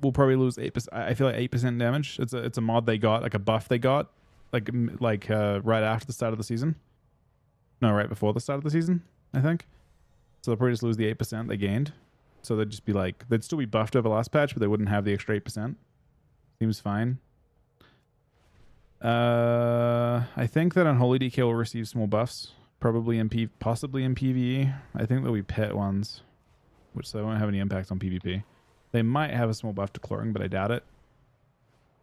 will probably lose 8%. I feel like 8% damage. It's a mod they got, like a buff they got, like right after the start of the season. No, right before the start of the season, I think. So they'll probably just lose the 8% they gained. So they'd just be like, they'd still be buffed over last patch, but they wouldn't have the extra 8%. Seems fine. I think that Unholy DK will receive small buffs, probably in possibly in PvE. I think there'll be pet ones, which they won't have any impact on PvP. They might have a small buff to cloring, but I doubt it.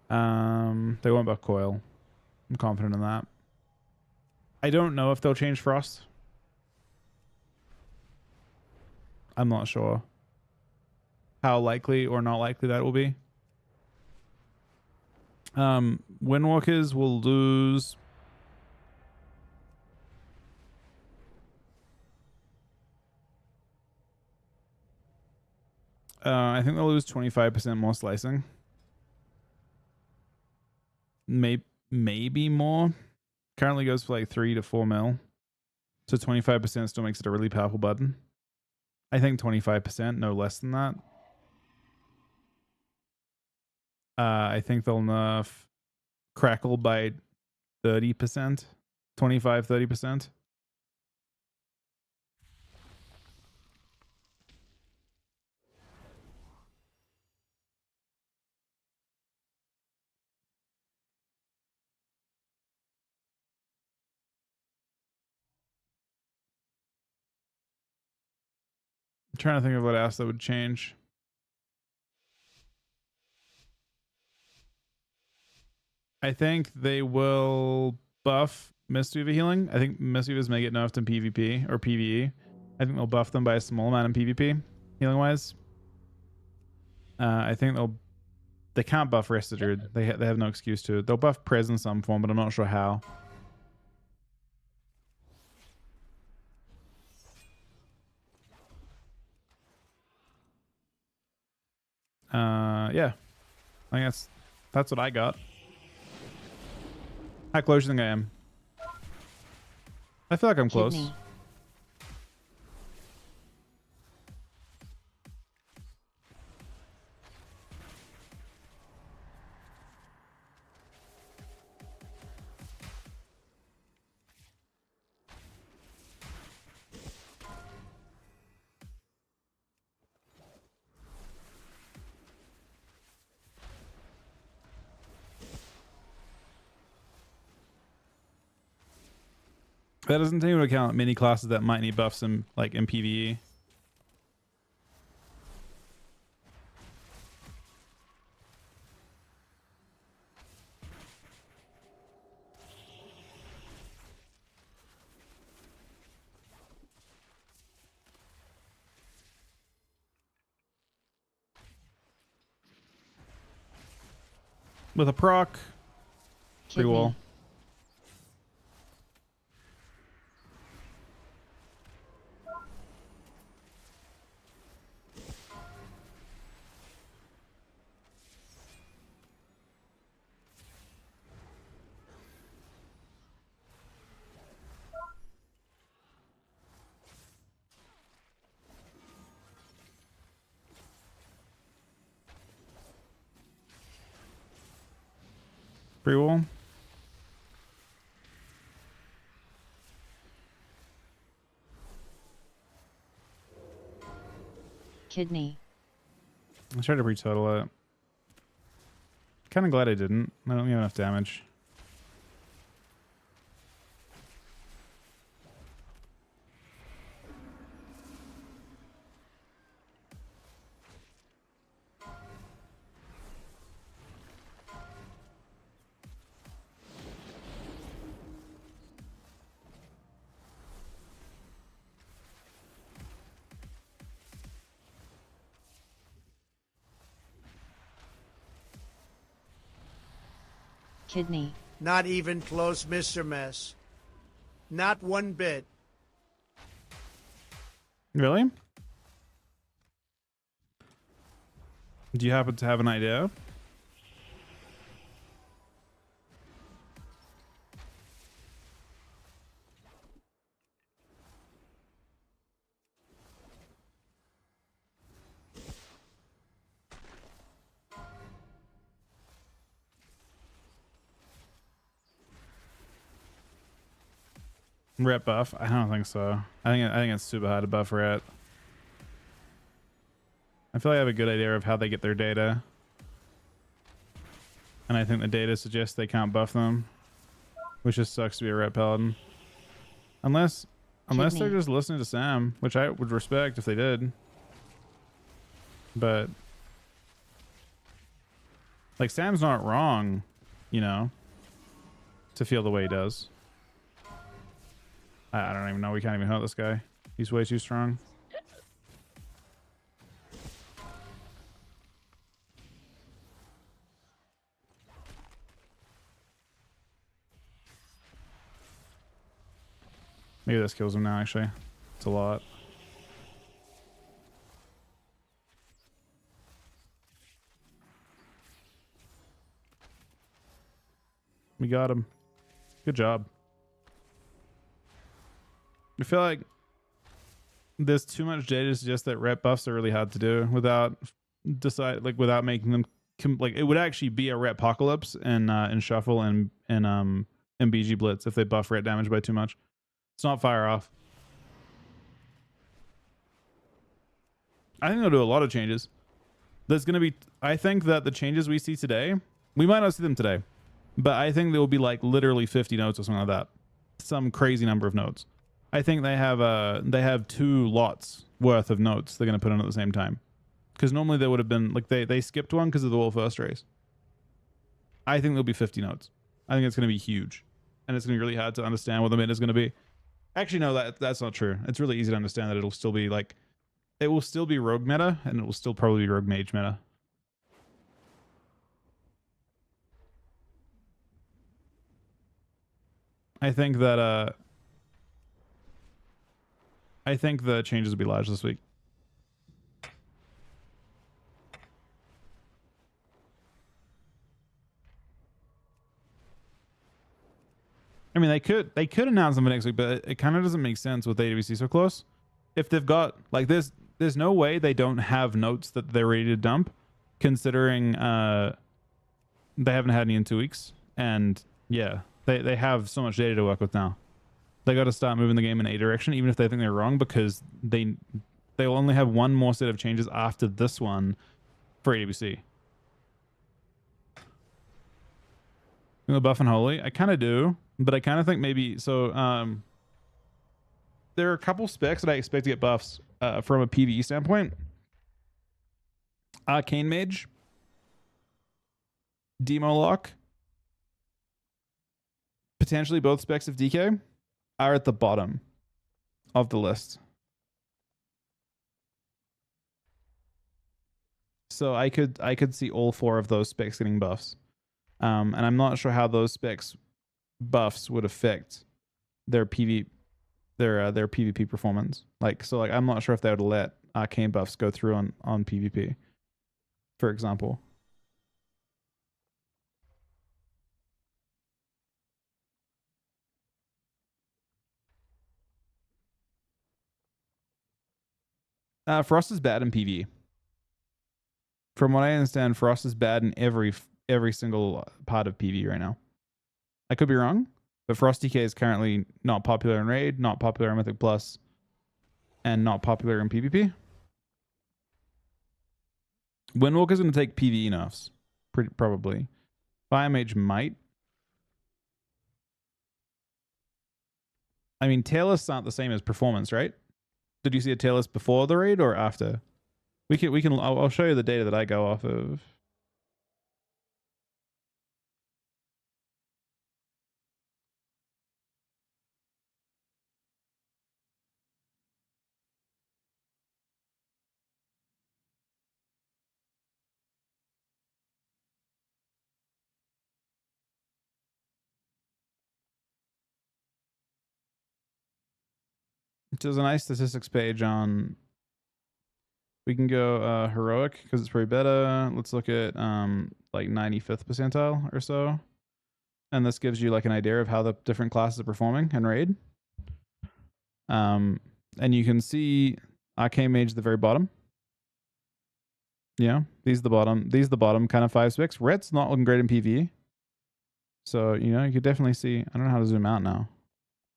They won't buff coil. I'm confident in that. I don't know if they'll change frost. I'm not sure how likely or not likely that will be. Windwalkers will lose. I think they'll lose 25% more slicing. Maybe more. Currently goes for like 3 to 4 mil. So 25% still makes it a really powerful button. I think 25%, no less than that. I think they'll nerf Crackle by 30%. 25, 30%. I'm trying to think of what else that would change. I think they will buff Mistweaver healing. I think Mistweavers may get nerfed in PvP or PvE. I think they'll buff them by a small amount in PvP, healing wise. I think they can't buff Rested Druid. They have no excuse to. They'll buff Prez in some form, but I'm not sure how. Yeah. I guess that's what I got. How close do you think I am? I feel like I'm close. Kidney. That doesn't take into account many classes that might need buffs in PvE. With a proc, pretty well. Pretty well. Kidney. I tried to retotal it. Kind of glad I didn't. I don't get enough damage. Kidney. Not even close, Mr. Mess. Not one bit. Really? Do you happen to have an idea? Ret buff? I don't think so. I think it's super hard to buff ret. I feel like I have a good idea of how they get their data. And I think the data suggests they can't buff them. Which just sucks to be a ret paladin. Unless they're just listening to Sam, which I would respect if they did. But like Sam's not wrong, you know, to feel the way he does. I don't even know. We can't even hunt this guy. He's way too strong. Maybe this kills him now, actually. It's a lot. We got him. Good job. I feel like there's too much data to suggest that ret buffs are really hard to do without without making them like it would actually be a ret apocalypse in shuffle and BG blitz if they buff ret damage by too much. It's not fire off. I think they'll do a lot of changes. There's gonna be. I think that the changes we see today, we might not see them today, but I think there will be like literally 50 notes or something like that. Some crazy number of notes. I think they have 2 lots worth of notes they're going to put in at the same time. Because normally they would have been, like, they skipped one because of the World First race. I think there'll be 50 notes. I think it's going to be huge. And it's going to be really hard to understand what the meta is going to be. Actually, no, that's not true. It's really easy to understand that it'll still be, like, it will still be rogue meta, and it will still probably be rogue mage meta. I think that, I think the changes will be large this week. I mean, they could announce them for next week, but it kind of doesn't make sense with AWC so close. If they've got like there's no way they don't have notes that they're ready to dump, considering they haven't had any in 2 weeks, and yeah, they have so much data to work with now. They got to start moving the game in a direction, even if they think they're wrong, because they'll only have one more set of changes after this one for AWC. The buff and holy, I kind of do, but I kind of think maybe so. There are a couple specs that I expect to get buffs from a PvE standpoint. Arcane Mage, Demo Lock, potentially both specs of DK are at the bottom of the list. So I could see all 4 of those specs getting buffs. And I'm not sure how those specs buffs would affect their PvP performance. Like I'm not sure if they would let arcane buffs go through on PvP, for example. Frost is bad in PvE. From what I understand, Frost is bad in every single part of PvE right now. I could be wrong, but Frost DK is currently not popular in Raid, not popular in Mythic Plus, and not popular in PvP. Windwalker's going to take PvE nerfs, probably. Fire Mage might. I mean, tail lists aren't the same as performance, right? Did you see a tail list before the raid or after? I'll show you the data that I go off of. There's a nice statistics page on. We can go heroic because it's pretty better. Let's look at like 95th percentile or so, and this gives you like an idea of how the different classes are performing in raid. And you can see Arcane Mage at the very bottom. Yeah, these are the bottom. These are the bottom kind of 5 specs. Red's not looking great in PvE. So, you know, you could definitely see. I don't know how to zoom out now.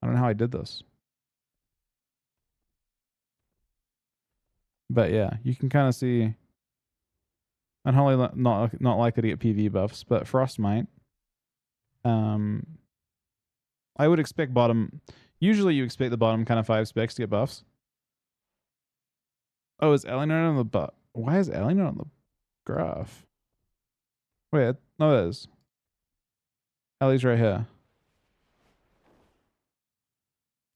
I don't know how I did this. But yeah, you can kind of see. Unholy not likely to get PvE buffs, but Frost might. I would expect bottom. Usually you expect the bottom kind of 5 specs to get buffs. Oh, is Ellie not on the butt? Why is Ellie not on the graph? Wait, no, it is. Ellie's right here.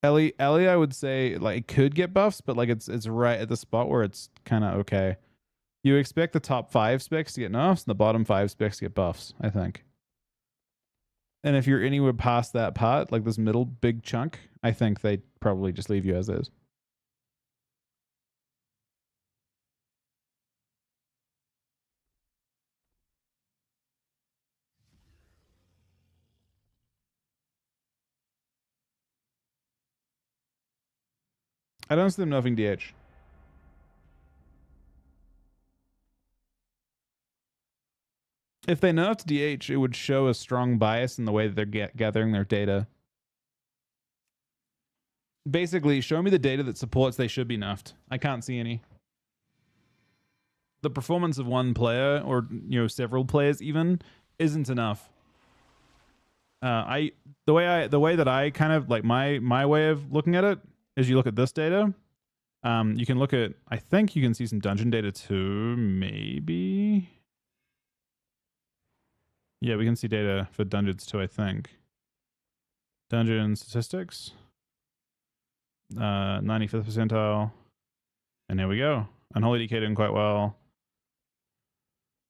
Ellie, I would say like could get buffs, but like it's right at the spot where it's kind of okay. You expect the top 5 specs to get nerfs and the bottom 5 specs to get buffs, I think. And if you're anywhere past that part, like this middle big chunk, I think they probably just leave you as is. I don't see them nerfing DH. If they nerfed DH, it would show a strong bias in the way that they're gathering their data. Basically, show me the data that supports they should be nerfed. I can't see any. The performance of one player or several players even isn't enough. The way that I kind of like my way of looking at it is you look at this data. You can look at, I think you can see some dungeon data too, maybe. Yeah, we can see data for dungeons too, I think. Dungeon statistics. 95th percentile. And there we go. Unholy DK doing quite well.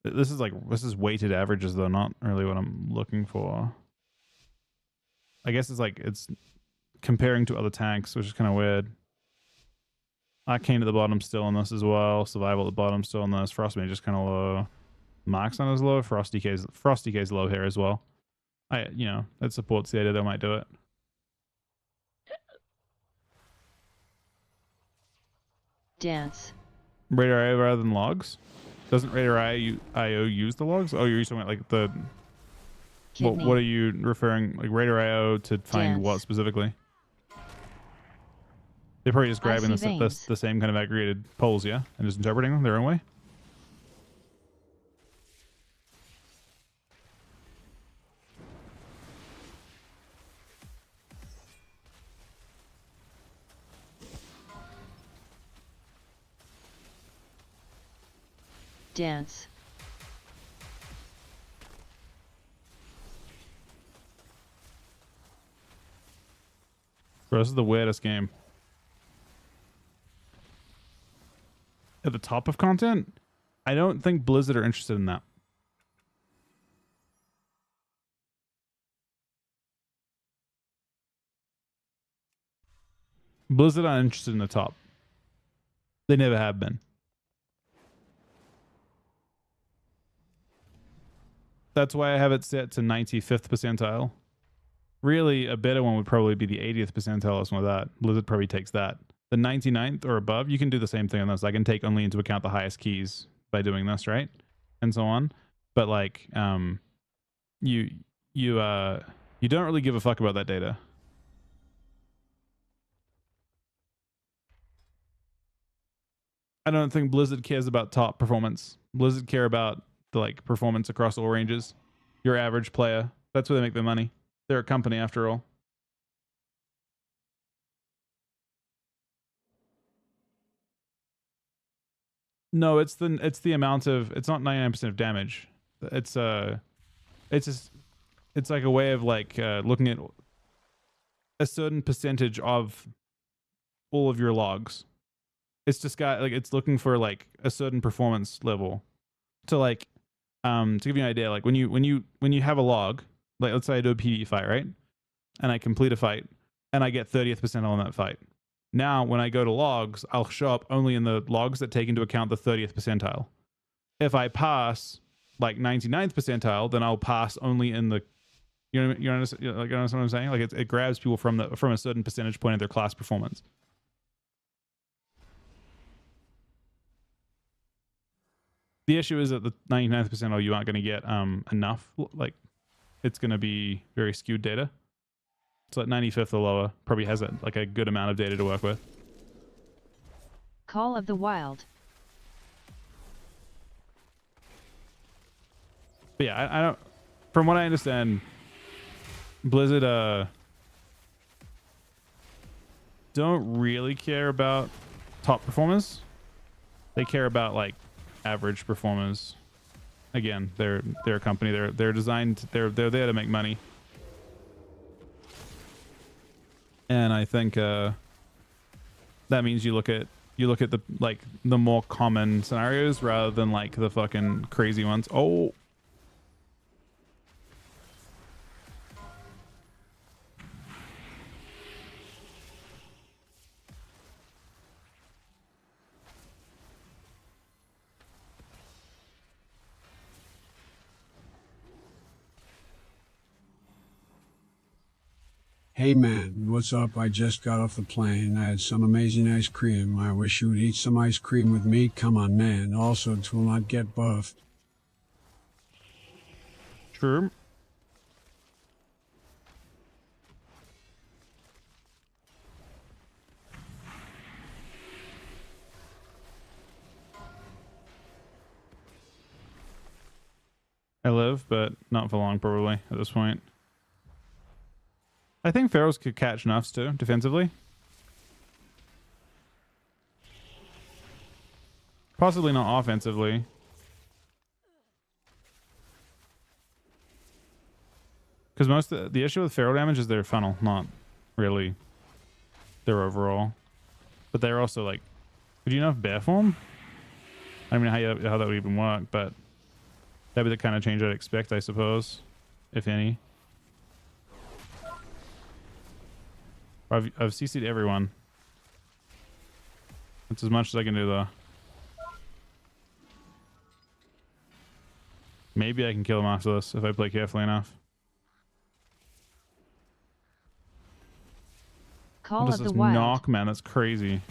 This is weighted averages though, not really what I'm looking for. I guess it's comparing to other tanks, which is kind of weird. Arcane at the bottom still on this as well. Survival at the bottom still on this. Frost Mage just kind of low. Marks on is low. Frost DK's low here as well. That supports the idea they might do it. Dance. Radar IO rather than logs? Doesn't Radar IO use the logs? Oh, you're talking about like the... What are you referring? Like Radar IO to find what specifically? They're probably just grabbing the same kind of aggregated polls, yeah? And just interpreting them their own way? Dance. Bro, this is the weirdest game. At the top of content, I don't think Blizzard are interested in that. Blizzard aren't interested in the top. They never have been. That's why I have it set to 95th percentile. Really, a better one would probably be the 80th percentile or something like that. Blizzard probably takes that. The 99th or above, you can do the same thing on this. I can take only into account the highest keys by doing this, right? And so on. But like, you don't really give a fuck about that data. I don't think Blizzard cares about top performance. Blizzard care about the like performance across all ranges. Your average player. That's where they make their money. They're a company after all. No, it's the amount of, it's not 99% of damage. It's like a way of like looking at a certain percentage of all of your logs. It's just got like, it's looking for like a certain performance level to like to give you an idea, like when you have a log, like let's say I do a PvE fight, right? And I complete a fight and I get 30th percentile on that fight. Now, when I go to logs, I'll show up only in the logs that take into account the 30th percentile. If I pass like 99th percentile, then I'll pass only in the, you understand what I'm saying? Like it grabs people from a certain percentage point of their class performance. The issue is that the 99th percentile, you aren't going to get enough. Like, it's going to be very skewed data. So at 95th or lower, probably has like a good amount of data to work with. Call of the Wild. But yeah, I don't. From what I understand, Blizzard don't really care about top performers. They care about like average performers. Again, they're a company. They're designed. They're there to make money. And I think that means you look at the like the more common scenarios rather than like the fucking crazy ones. Oh. Hey man, what's up? I just got off the plane. I had some amazing ice cream. I wish you would eat some ice cream with me. Come on, man. Also, it will not get buffed. True. I live, but not for long, probably, at this point. I think Pharaohs could catch nuffs too, defensively. Possibly not offensively. Because most of the issue with Pharaoh damage is their funnel, not really their overall. But they're also like, would you know if bear form? I don't know how that would even work, but that'd be the kind of change I'd expect, I suppose, if any. I've CC'd everyone. That's as much as I can do, though. Maybe I can kill him after this if I play carefully enough. Call What of is the this Wild. knock, man? That's crazy.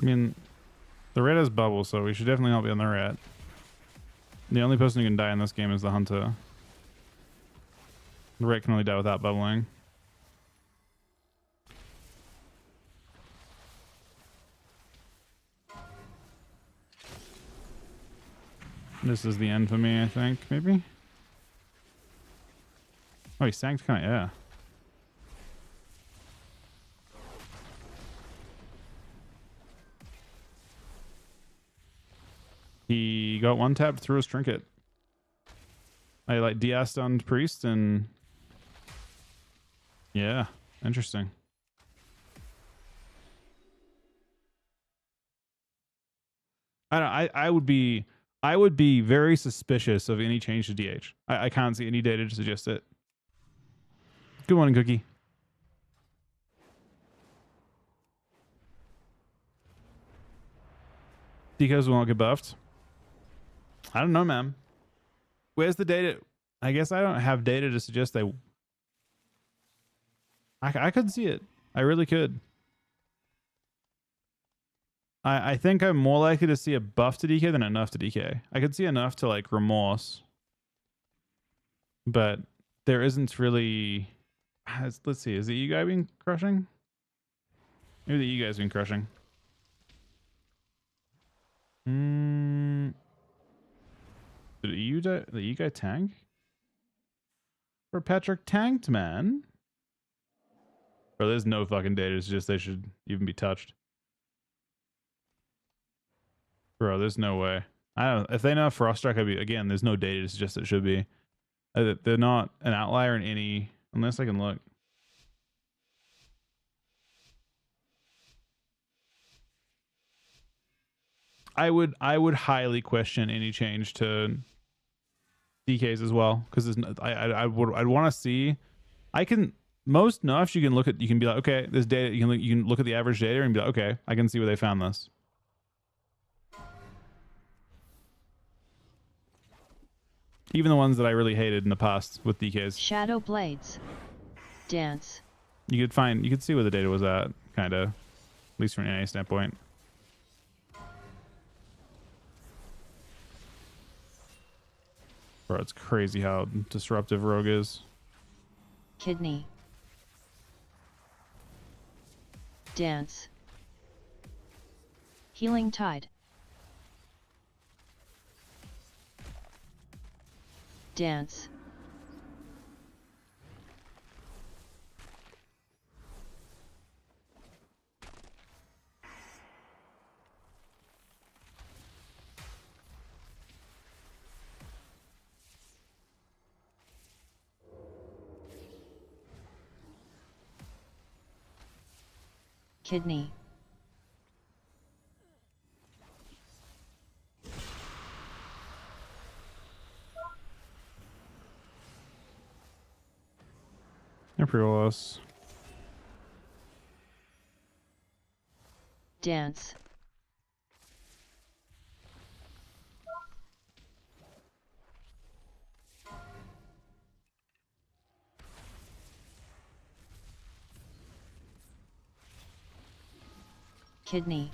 I mean, the red has bubble, so we should definitely not be on the red. The only person who can die in this game is the hunter. The red can only die without bubbling. This is the end for me, I think, maybe? Oh, he sanked kind of, yeah. He got one tap through his trinket. I like DS stunned priest and yeah, interesting. I would be very suspicious of any change to DH. I can't see any data to suggest it. Good morning, Cookie. Decos will not get buffed. I don't know, man. Where's the data? I guess I don't have data to suggest they... I could see it. I really could. I think I'm more likely to see a buff to DK than a nerf to DK. I could see enough to like remorse. But there isn't really... Let's see. Is the E guy been crushing? Maybe the E guy's been crushing. Did the E guy tank? Or Patrick tanked, man? Bro, there's no fucking data. It's just they should even be touched. Bro, there's no way. I don't. If they know Frost Strike, I'd be again. There's no data to suggest it should be. They're not an outlier in any. Unless I can look. I would highly question any change to DKs as well, because I'd want to see. I can most nerfs you can be like, okay, there's data, you can look at the average data and be like, okay, I can see where they found this. Even the ones that I really hated in the past with DKs. Shadow Blades. Dance. You could see where the data was at, kind of, at least from an NA standpoint. Bro, it's crazy how disruptive Rogue is. Kidney. Dance. Healing Tide. Dance. Kidney. They're pretty close. Dance. Kidney.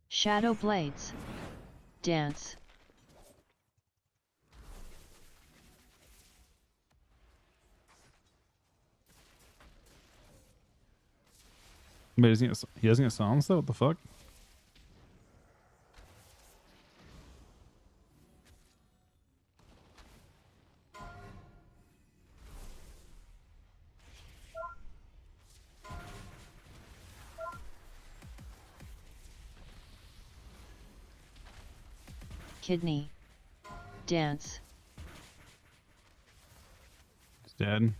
Shadow Blades. Dance. Wait, he doesn't get silence though? What the fuck? Kidney. Dance. He's dead.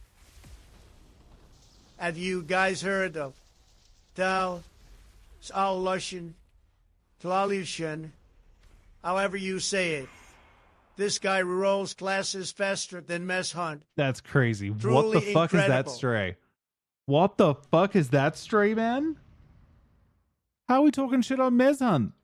Have you guys heard of Tal Salushan, Tlalushan, however you say it? This guy rolls classes faster than Mess Hunt. That's crazy. What Truly the fuck is that incredible. stray? What the fuck is that stray, man? How are we talking shit on Mez Hunt?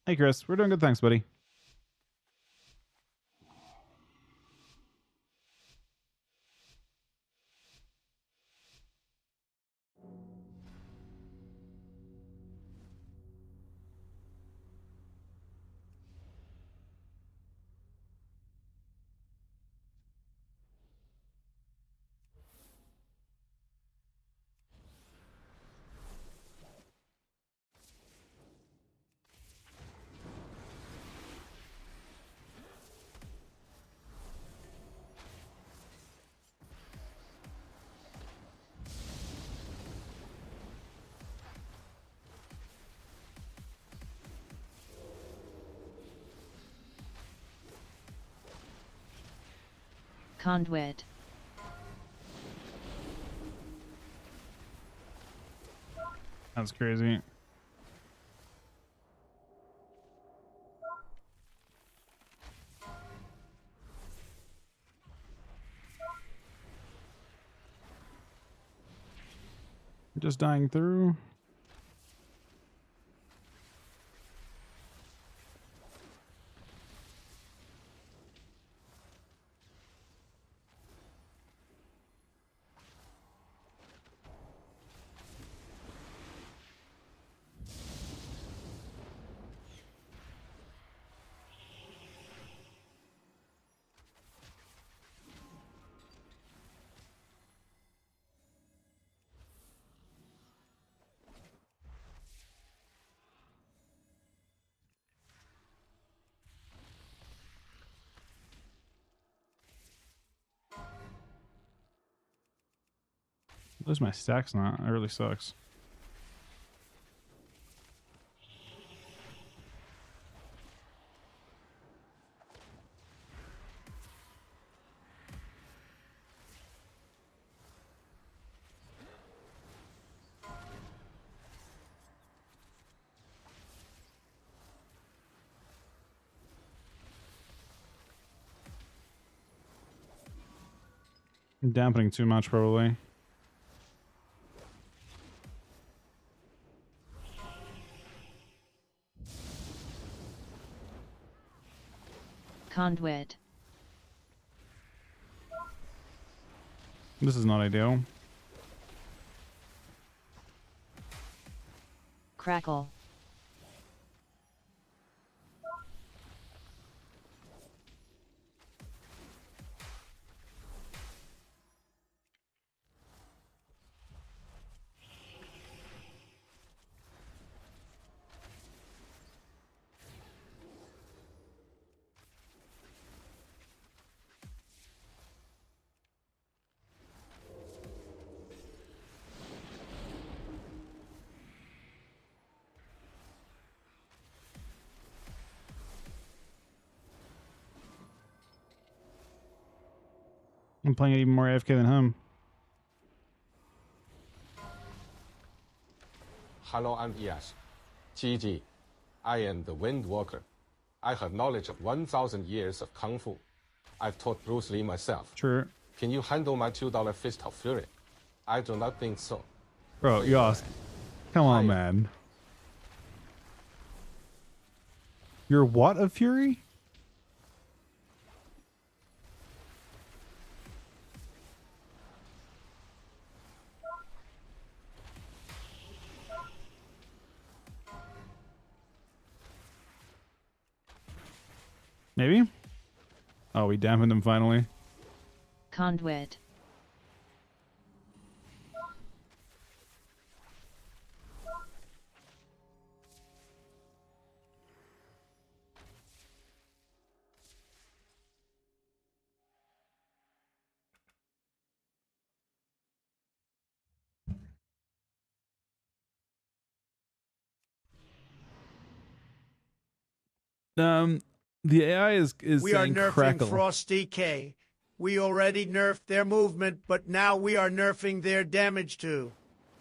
Hey, Chris. We're doing good. Thanks, buddy. Conduit. That's crazy. Just dying through. Lose my stacks now. It really sucks. I'm dampening too much, probably. Conduit. This is not ideal. Crackle. I'm playing even more AFK than him. Hello, I'm ES. GG. I am the Wind Walker. I have knowledge of 1,000 years of Kung Fu. I've taught Bruce Lee myself. True. Can you handle my $2 Fist of Fury? I do not think so. Bro, Yost. Come on, man. You're what of Fury? Maybe? Oh, we dampened him finally. Conduit. The AI is We are saying nerfing crackle. Frost DK. We already nerfed their movement, but now we are nerfing their damage too.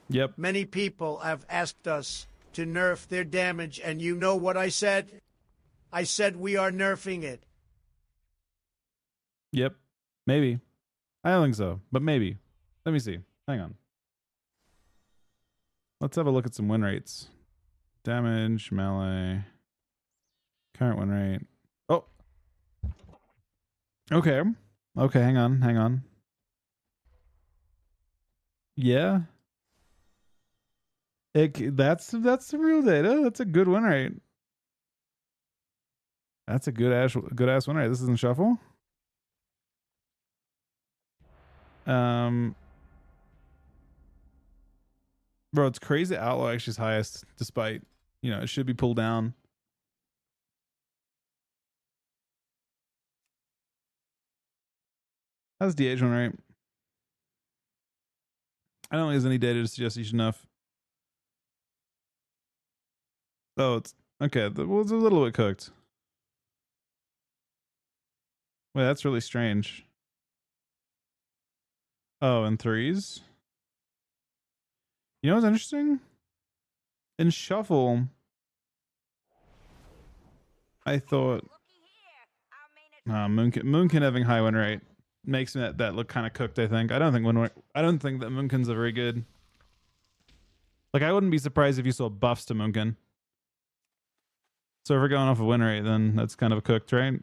Yep. Many people have asked us to nerf their damage, and you know what I said? I said we are nerfing it. Yep. Maybe. I don't think so, but maybe. Let me see. Hang on. Let's have a look at some win rates. Damage, melee, current win rate. Oh. Okay. Okay, hang on. Yeah. That's the real data. That's a good win rate. That's a good ass win rate. This isn't shuffle. Bro, it's crazy. Outlaw actually is highest, despite, it should be pulled down. How's DH win rate? I don't think there's any data to suggest you should enough. Oh, it's okay. Well, it's a little bit cooked. Wait, that's really strange. Oh, and threes. You know what's interesting? In shuffle, I thought Moonkin having high win rate makes that look kind of cooked. I think. I don't think that Moonkin's a very good. Like, I wouldn't be surprised if you saw buffs to Moonkin. So if we're going off a win rate, then that's kind of cooked, right?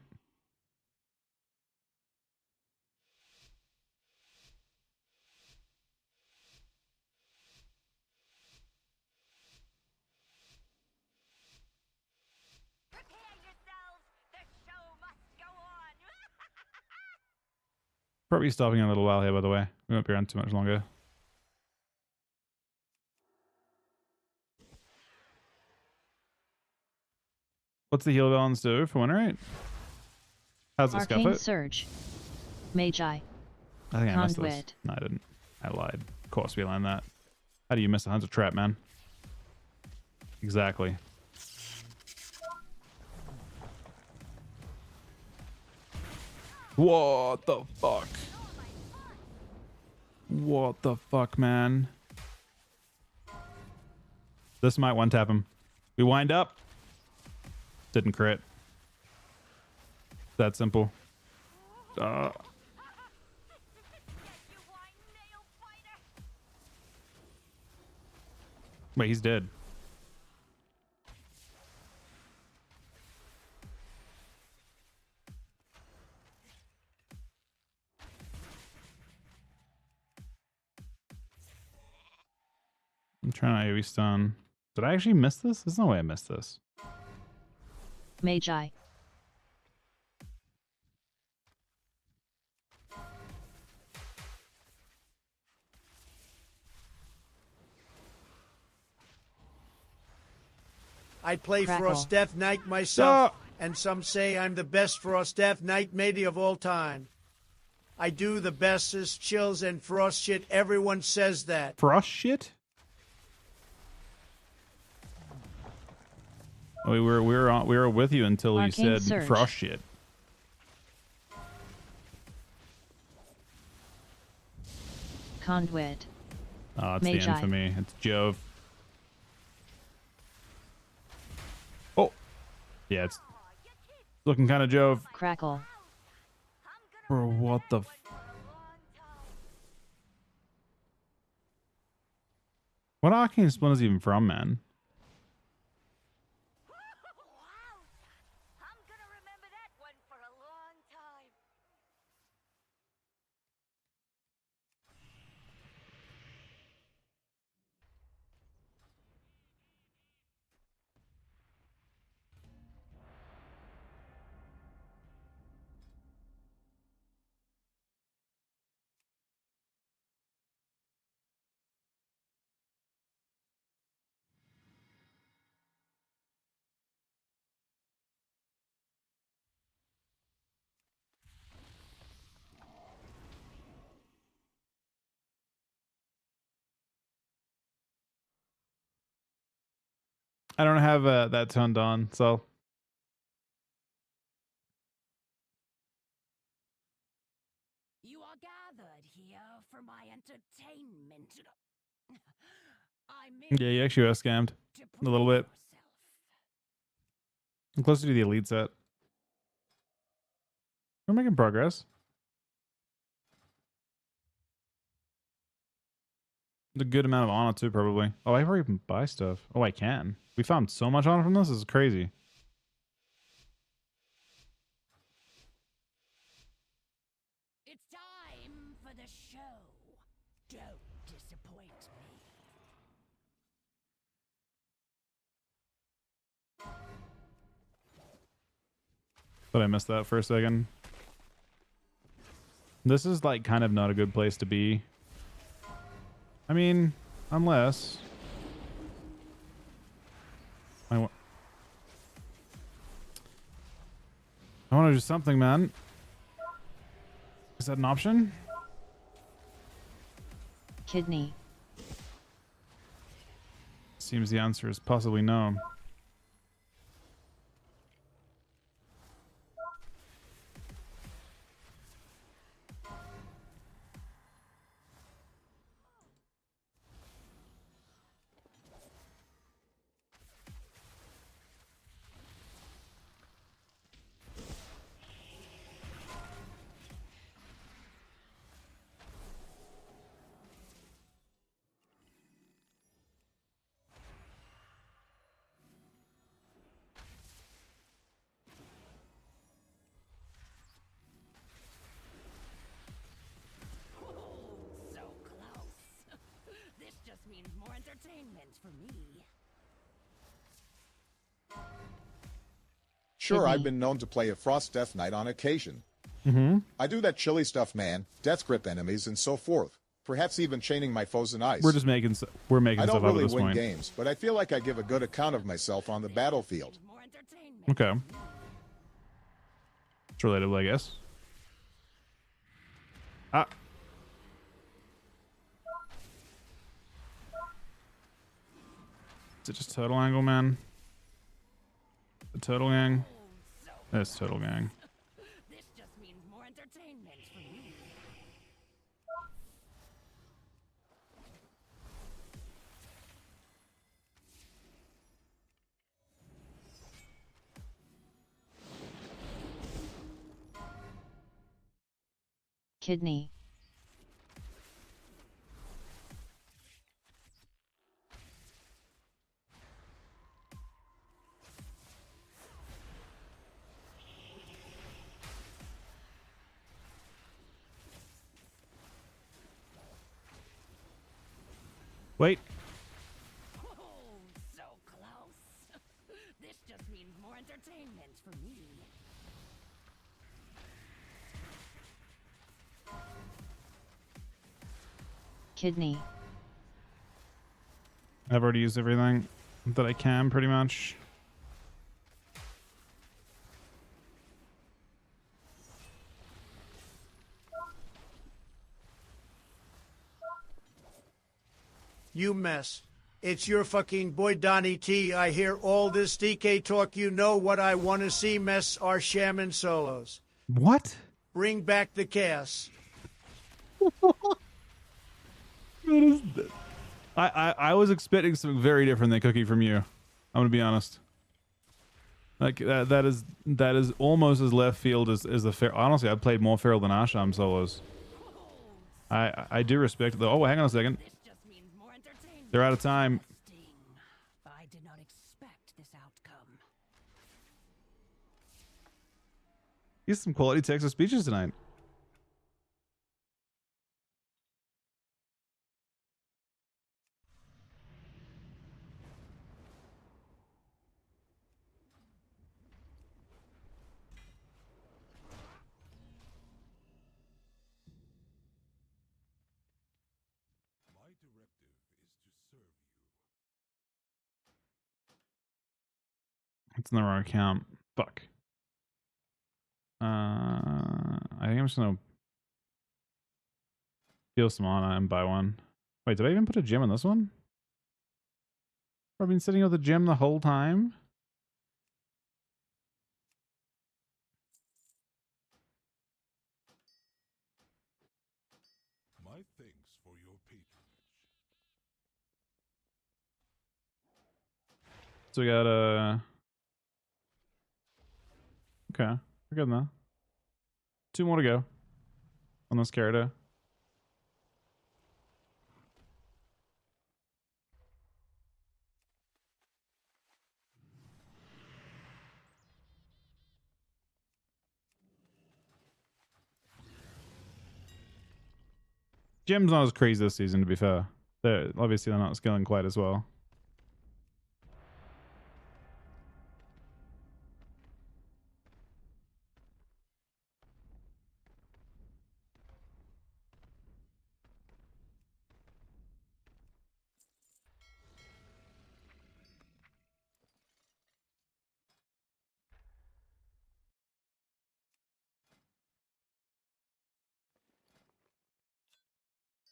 Probably stopping in a little while here, by the way. We won't be around too much longer. What's the heal balance do for win rate? How's it scuff Arcane it? Surge. Magi. I think I missed this. Conduit. No, I didn't. I lied. Of course we learned that. How do you miss a hunter trap, man? Exactly. What the fuck? What the fuck, man? This might one tap him. We wind up. Didn't crit. That simple. Wait, he's dead. I'm trying to AoE stun. Did I actually miss this? There's no way I missed this. Magi. I play Crackle. Frost Death Knight myself, and some say I'm the best Frost Death Knight maybe of all time. I do the bestest chills and frost shit. Everyone says that. Frost shit? Oh, we were with you until you Arcane said Surge. frost shit. Conduit. Oh, it's the end Magi. for me. It's Jove. Oh, yeah, it's looking kind of Jove. Crackle. Bro, what the? What Arcane Splint is even from, man? I don't have that turned on, so You are gathered here for my entertainment. yeah, you actually are scammed a little bit. I'm closer to the elite set. We're making progress. A good amount of honor too, probably. Oh, I never even buy stuff. Oh, I can. We found so much honor from this. This is crazy. It's time for the show. Don't disappoint me. But I missed that for a second. This is like kind of not a good place to be. I mean, unless I want to do something, man. Is that an option? Kidney. Seems the answer is possibly no. for me. Sure, I've been known to play a Frost Death Knight on occasion. Mm-hmm. I do that chilly stuff, man. Death grip enemies and so forth. Perhaps even chaining my foes in ice. We're just making we're making I stuff don't up really at this win point. games, but I feel like I give a good account of myself on the battlefield. Okay. It's relatable, I guess. Ah. Is it just Turtle Angle, man? The Turtle Gang? That's Turtle Gang. This just means more entertainment for me. Kidney. Wait. Oh, so close. This just means more entertainment for me. Kidney. I've already used everything that I can, pretty much. You mess. It's your fucking boy Donnie T. I hear all this DK talk. You know what I want to see, mess, are shaman solos. What? Bring back the chaos. I was expecting something very different than Cookie from you. I'm gonna be honest. Like that is almost as left field as the fair. Honestly, I've played more feral than Asham solos. I do respect it though. Oh, hang on a second. They're out of time. I did not expect this outcome. He's some quality text of speeches tonight. My directive is to serve you. It's in the wrong account. Fuck. I think I'm just gonna steal some mana and buy one. Wait, did I even put a gem on this one? I've been sitting with a gem the whole time. My thanks for your patronage. So we got okay, we're good now. 2 more to go on this character. Gem's not as crazy this season, to be fair. Obviously they're not scaling quite as well.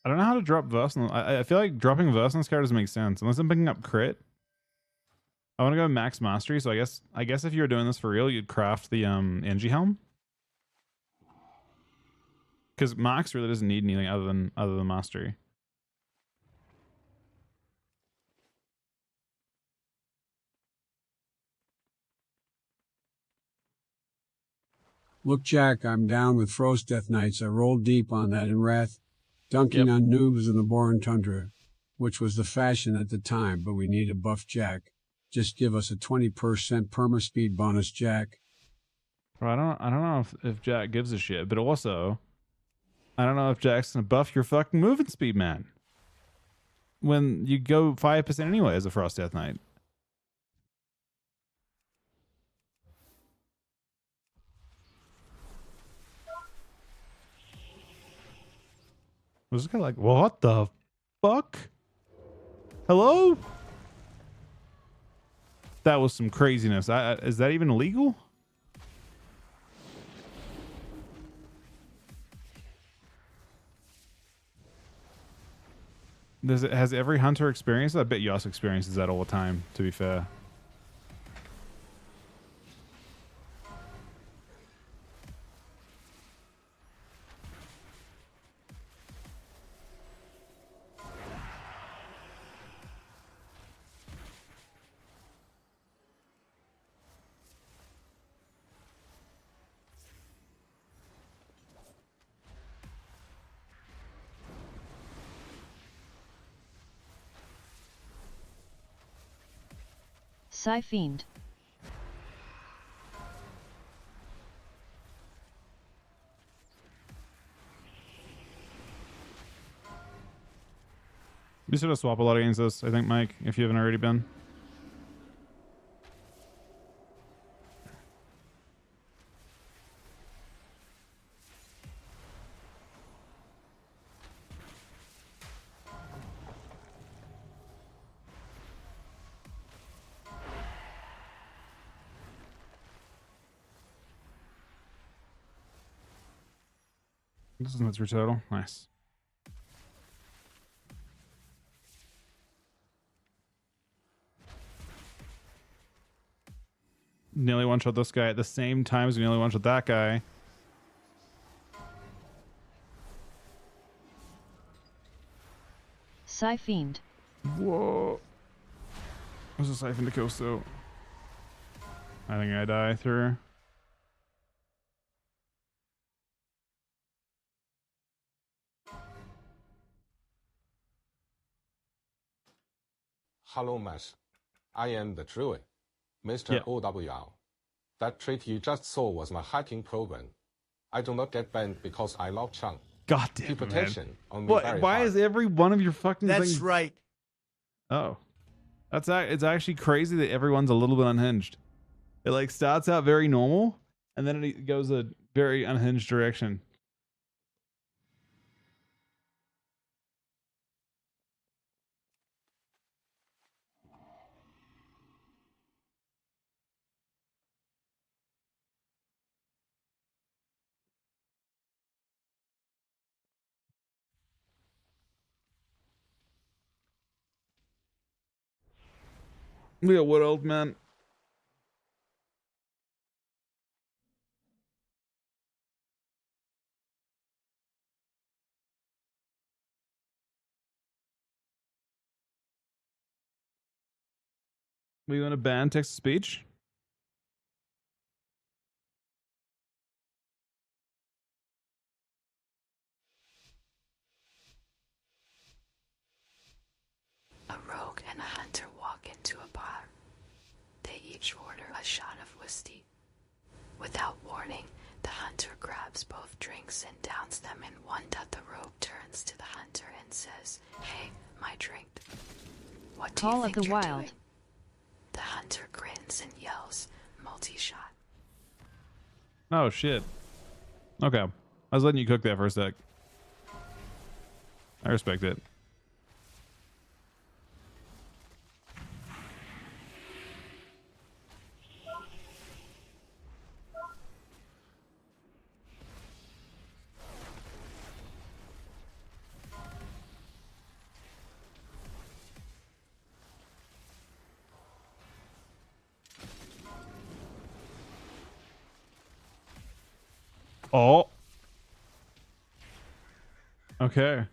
I don't know how to drop verse. I feel like dropping verse on this character doesn't make sense unless I'm picking up crit. I want to go max mastery, so I guess if you were doing this for real, you'd craft the Engie helm. Because max really doesn't need anything other than mastery. Look, Jack, I'm down with Frost Death Knights. I rolled deep on that in Wrath, dunking on noobs in the Boron Tundra, which was the fashion at the time, but we need a buff Jack. Just give us a 20% perma speed bonus, Jack. Well, I don't know if Jack gives a shit, but also I don't know if Jack's gonna buff your fucking movement speed, man. when you go 5% anyway as a Frost Death Knight. Was this guy like, what the fuck? Hello? That was some craziness. Is that even illegal? Has every hunter experienced that? I bet Yoss experiences that all the time, to be fair. Fiend. Be sure to swap a lot against this, I think, Mike, if you haven't already been. This is what's your total. Nice. Nearly one-shot this guy at the same time as we nearly one-shot that guy. Fiend. Whoa. What's a siphon to kill so? I think I die through. Hello, Mash. I am the Druid, Mr. OWL. That treat you just saw was my hacking program. I do not get banned because I love Chunk. God damn Keep it, attention man. on me very Why hard. is every one of your fucking That's things... right. Oh. It's actually crazy that everyone's a little bit unhinged. It like starts out very normal, and then it goes a very unhinged direction. Yeah, what old man? We want to ban text to speech? A rogue and a hunter walk into a bar. They each order a shot of whiskey. Without warning, the hunter grabs both drinks and downs them in one. The rogue turns to the hunter and says, "Hey, my drink. What do Call you of think the you're Wild. doing?" The hunter grins and yells, "Multi-shot." Oh, shit. Okay. I was letting you cook that for a sec. I respect it. Oh. Okay.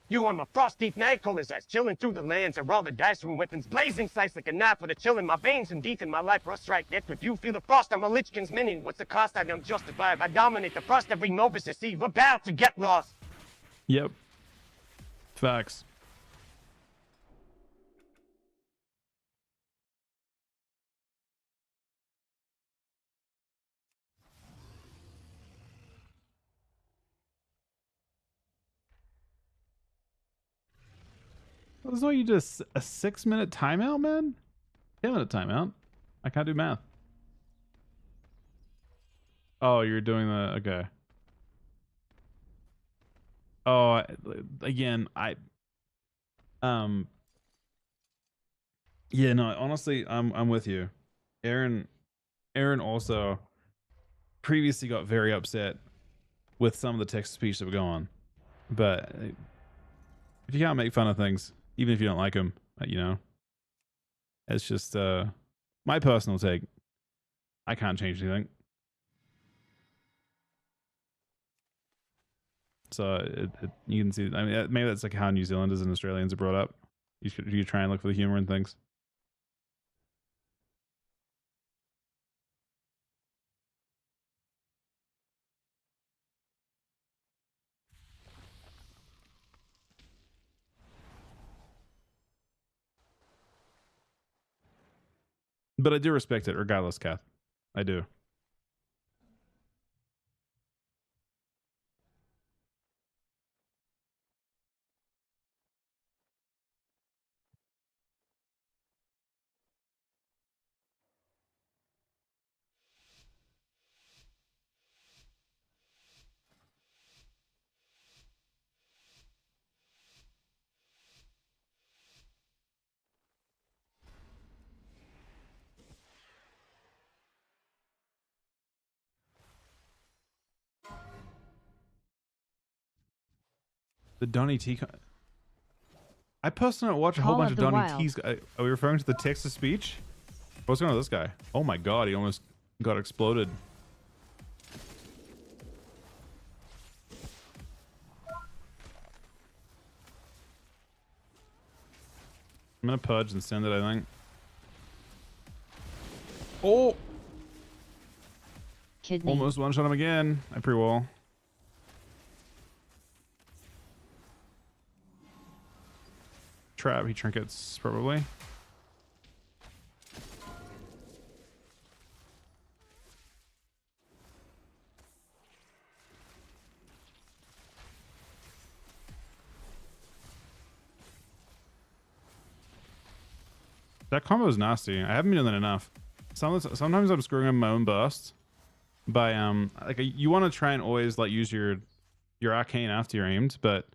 You on my frosty night callers that's chilling through the lands of all the dice room weapons, blazing sights like a knife for the chill in my veins and deep in my life rust right next with you. Feel the frost on my lichkins minion. What's the cost? I am justified. I dominate the frost every Novus deceive. About to get lost. Yep. Facts. That's why you just a 6-minute timeout, man. 10-minute timeout. I can't do math. Oh, you're doing the okay. Oh, again, yeah, no, honestly, I'm with you. Aaron also previously got very upset with some of the text to speech that were going on. But if you can't make fun of things, even if you don't like them, you know, it's just my personal take. I can't change anything. So you can see. I mean, maybe that's like how New Zealanders and Australians are brought up. You try and look for the humor in things. But I do respect it, regardless, Kath. I do. The Donny T. I personally don't watch a whole Call bunch of of the Donny Wild. T's. Are we referring to the text to speech? What's going on with this guy? Oh my god, he almost got exploded. I'm gonna purge and send it, I think. Oh! Kidney. Almost one-shot him again. I pre-wall. Trap, he trinkets, probably. That combo is nasty. I haven't been doing that enough. Sometimes I'm screwing up my own burst by like you want to try and always like use your arcane after you're aimed, but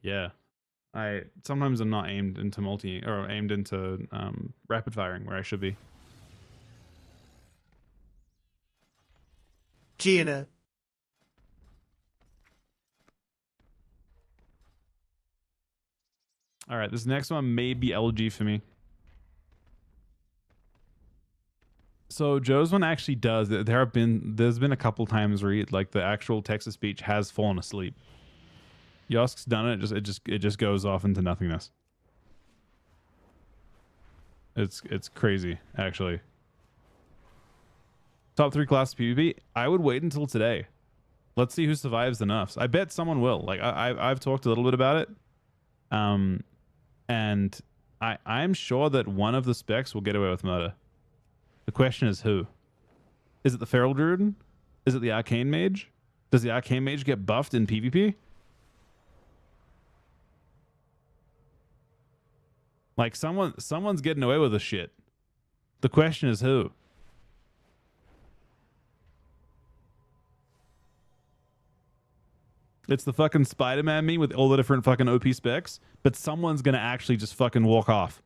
yeah, sometimes I'm not aimed into multi or aimed into rapid firing where I should be. Gina. All right, this next one may be LG for me. So Joe's one actually does. There's been a couple times where like the actual text to speech has fallen asleep. Yosk's done it. It just goes off into nothingness. It's crazy actually. Top 3 class PvP. I would wait until today. Let's see who survives the nerfs. I bet someone will. Like I've talked a little bit about it. And I'm sure that one of the specs will get away with murder. The question is who? Is it the Feral Druid? Is it the Arcane Mage? Does the Arcane Mage get buffed in PvP? Like someone's getting away with this shit. The question is who? It's the fucking Spider-Man me with all the different fucking OP specs, but someone's gonna actually just fucking walk off.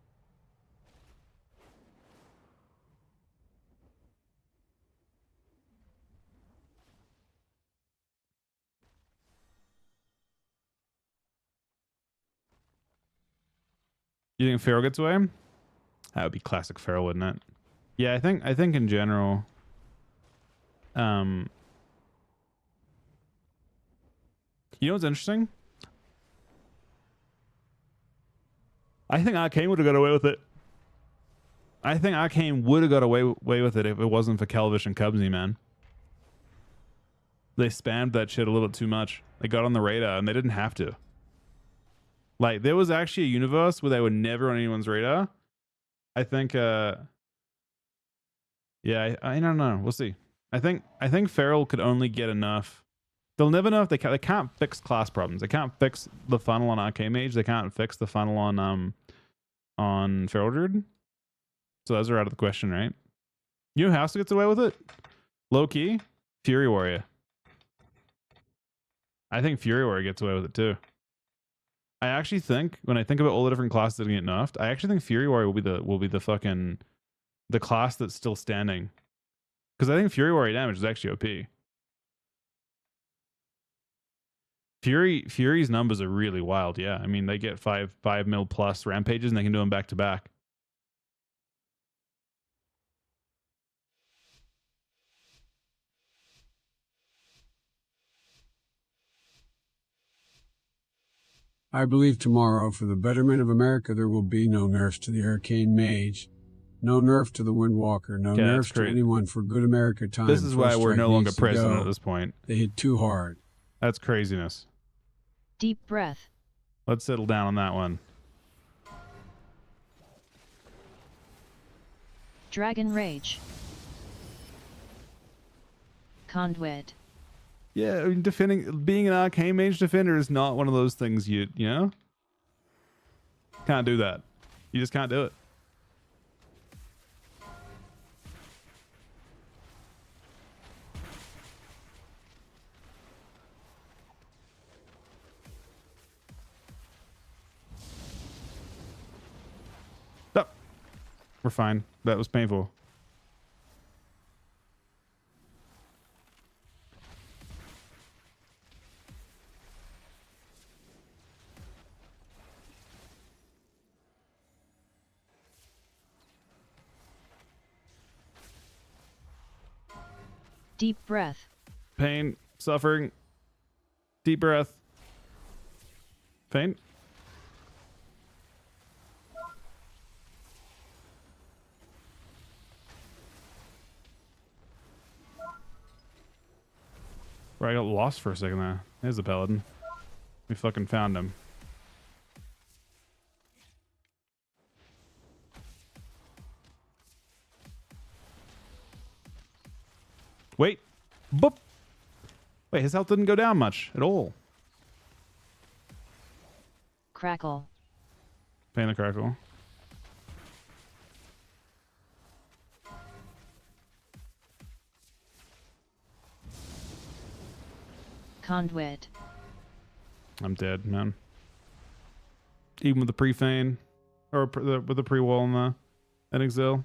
You think Feral gets away? That would be classic Feral, wouldn't it? Yeah, I think in general, you know what's interesting? I think Arcane would have got away with it. I think Arcane would have got away with it if it wasn't for Kelvish and Cubsy, man. They spammed that shit a little too much. They got on the radar and they didn't have to. Like, there was actually a universe where they were never on anyone's radar. I think, yeah, I don't know. We'll see. I think Feral could only get enough. They'll never know if they can't fix class problems. They can't fix the funnel on Arcane Mage. They can't fix the funnel on Feral Druid. So those are out of the question, right? You know who else gets away with it? Low key, Fury Warrior. I think Fury Warrior gets away with it too. I actually think when I think about all the different classes that get nerfed, I actually think Fury Warrior will be the fucking the class that's still standing. Because I think Fury Warrior damage is actually OP. Fury's numbers are really wild, yeah. I mean, they get 5 mil plus rampages and they can do them back to back. I believe tomorrow, for the betterment of America, there will be no nerfs to the Arcane Mage, no nerf to the Windwalker, no Yeah, nerfs to great. anyone for good America time. This is why First we're Strike no longer needs to president go. at this point. They hit too hard. That's craziness. Deep breath. Let's settle down on that one. Dragon Rage. Conduit. Yeah, I mean, being an Arcane Mage defender is not one of those things you know? Can't do that. You just can't do it. Oh, we're fine. That was painful. Deep breath. Pain, suffering, deep breath. Pain. Where I got lost for a second there. There's the paladin. We fucking found him. Wait. Boop. Wait, his health didn't go down much at all. Crackle. Pain the crackle. Conduit. I'm dead, man. Even with the pre-feign, or with the pre-wall and the exile.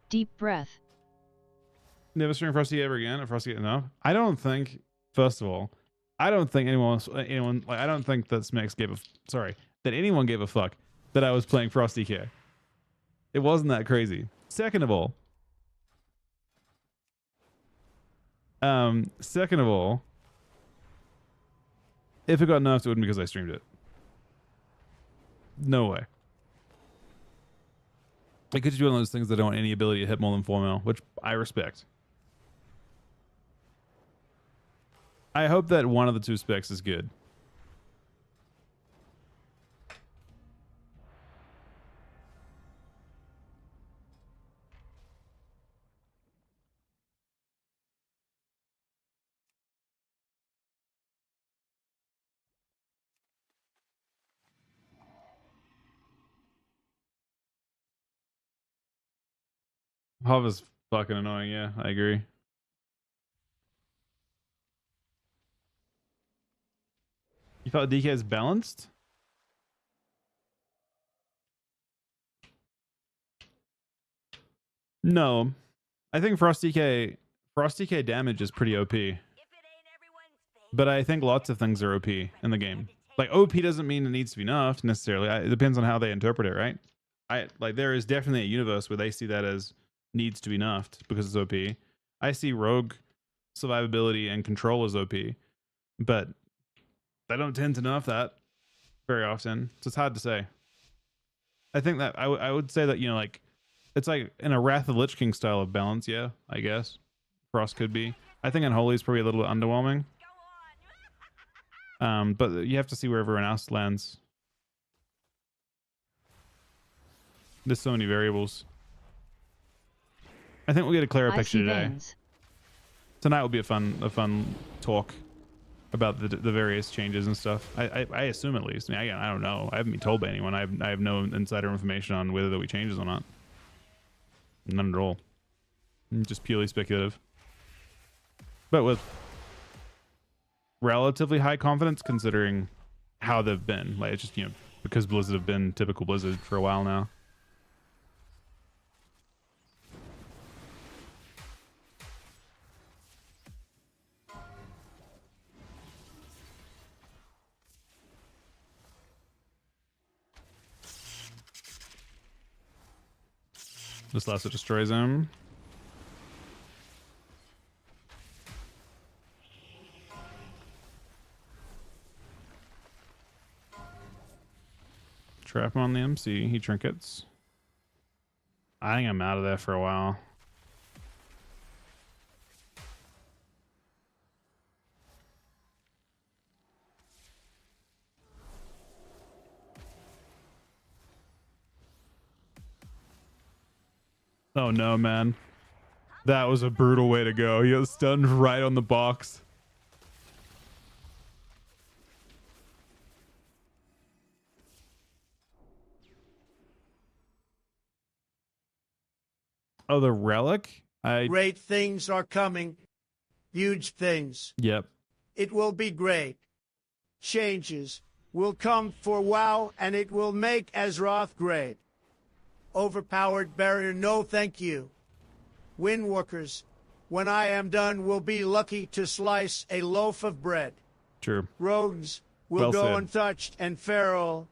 Deep breath. Never stream Frosty ever again. If Frosty, no. I don't think. First of all, I don't think anyone. Like, I don't think that Smex gave a. Sorry, that anyone gave a fuck that I was playing Frosty K. It wasn't that crazy. Second of all. If it got nerfed, it wouldn't be because I streamed it. No way. It could just be one of those things that don't want any ability to hit more than 4 mil, which I respect. I hope that one of the two specs is good. Hov is fucking annoying, yeah, I agree. You thought DK is balanced? No. I think Frost DK damage is pretty OP. But I think lots of things are OP in the game. Like, OP doesn't mean it needs to be nerfed necessarily. It depends on how they interpret it, right? There is definitely a universe where they see that as needs to be nerfed because it's OP. I see rogue survivability and control as OP, but they don't tend to nerf that very often, so it's hard to say. I think that I would say that, you know, like, it's like in a Wrath of Lich King style of balance, yeah, I guess. Frost could be. I think Unholy is probably a little bit underwhelming. But you have to see where everyone else lands. There's so many variables. I think we'll get a clearer picture today. Tonight will be a fun talk about the various changes and stuff. I assume, at least. I mean, I don't know. I haven't been told by anyone. I have no insider information on whether there'll be changes or not. None at all. Just purely speculative. But with relatively high confidence, considering how they've been. Like, it's just, you know, because Blizzard have been typical Blizzard for a while now. This lasso destroys him. Trap him on the MC. He trinkets. I think I'm out of there for a while. Oh no, man. That was a brutal way to go. He got stunned right on the box. Oh, the relic? Great things are coming. Huge things. Yep. It will be great. Changes will come for WoW, and it will make Azeroth great. Overpowered barrier, no thank you. Windwalkers, when I am done, will be lucky to slice a loaf of bread. True. Rogues will Well go said. untouched, and feral.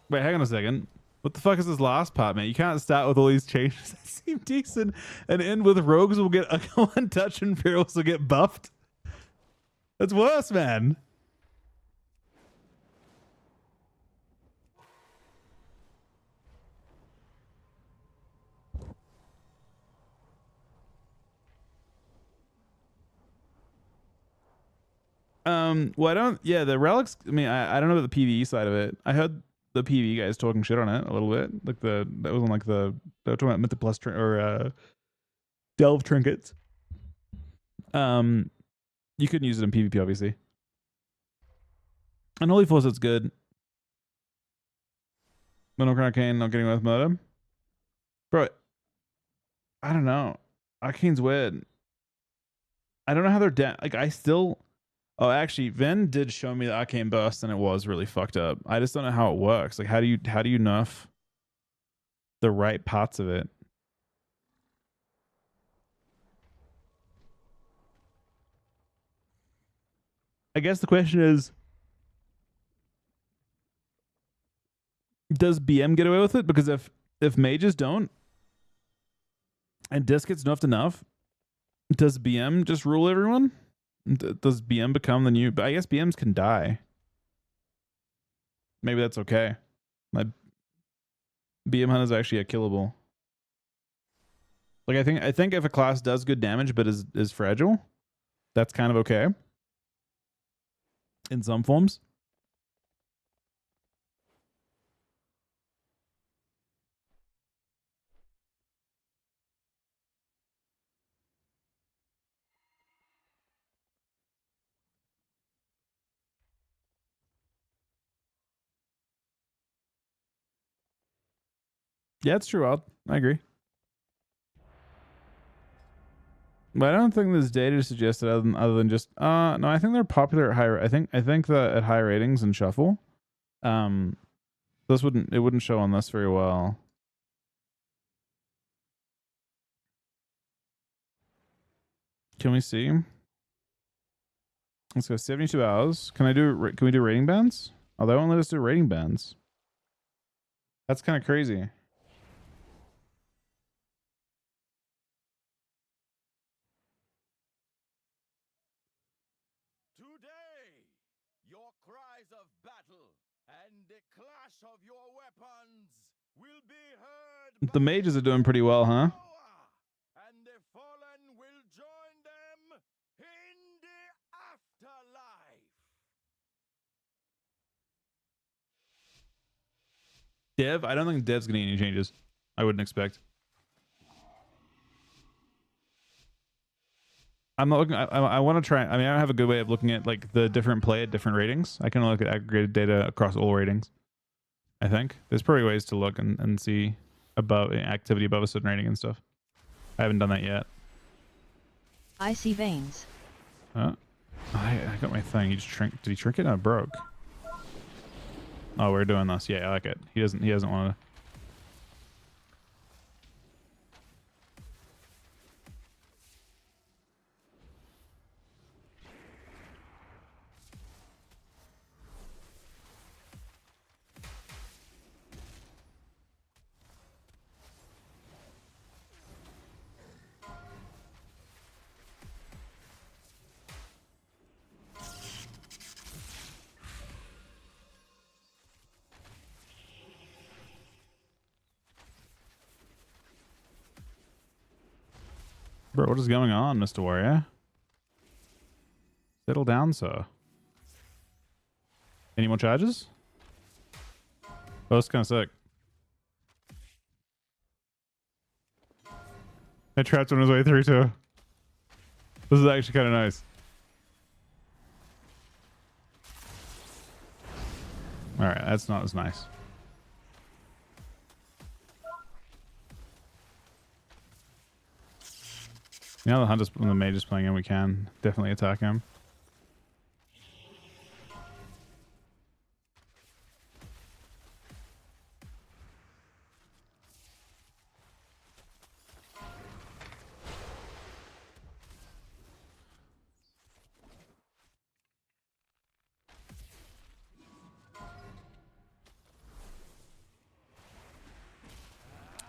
Wait, hang on a second. What the fuck is this last part, man? You can't start with all these changes that seem decent and end with rogues will get untouched and ferals will get buffed. That's worse, man. Well, I don't, yeah, the relics, I mean, I don't know about the PvE side of it. I heard the PvE guys talking shit on it a little bit. Like that was on like they were talking about Mythic Plus Delve trinkets. You couldn't use it in PvP, obviously. And Holy Faucet's good. Middle Arcane not getting away with murder. Bro, I don't know. Arcane's weird. I don't know how they're down. Like, I still... Oh, actually, Ven did show me the Arcane Burst, and it was really fucked up. I just don't know how it works. Like, how do you nerf the right parts of it? I guess the question is, does BM get away with it? Because if mages don't, and Disc gets nerfed enough, does BM just rule everyone? Does BM become the new... But I guess BMs can die. Maybe that's okay. Like, BM Hunt is actually a killable. Like, I think if a class does good damage but is fragile, that's kind of okay. In some forms. Yeah, it's true. I agree. But I don't think there's data to suggest that other than just no, I think they're popular at higher. I think that at high ratings and shuffle, this wouldn't show on this very well. Can we see? Let's go 72 hours. Can we do rating bands? Oh, they won't let us do rating bands. That's kind of crazy. Today, your cries of battle and the clash of your weapons will be heard. The mages are doing pretty well, huh? And the fallen will join them in the afterlife. Dev, I don't think Dev's getting any changes. I wouldn't expect. I'm not looking. I want to try. I mean, I don't have a good way of looking at like the different play at different ratings. I can look at aggregated data across all ratings. I think there's probably ways to look and see above activity above a certain rating and stuff. I haven't done that yet. I see veins. I got my thing. He just shrink. Did he shrink it? No, it broke. Oh, we're doing this. Yeah, I like it. He doesn't want to. Bro, what is going on, Mr. Warrior? Settle down, sir. Any more charges? Oh, that's kind of sick. I trapped on his way through, too. This is actually kind of nice. Alright, that's not as nice. Now the hunter's when the mage is playing in, we can definitely attack him.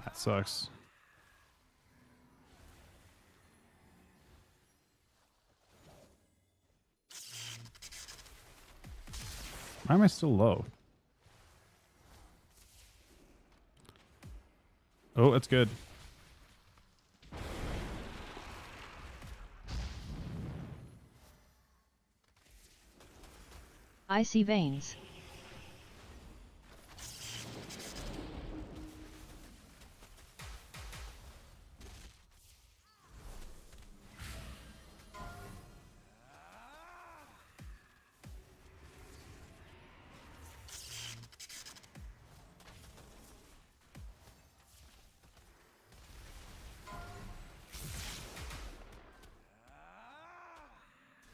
That sucks. Why am I still low? Oh, that's good. I see veins.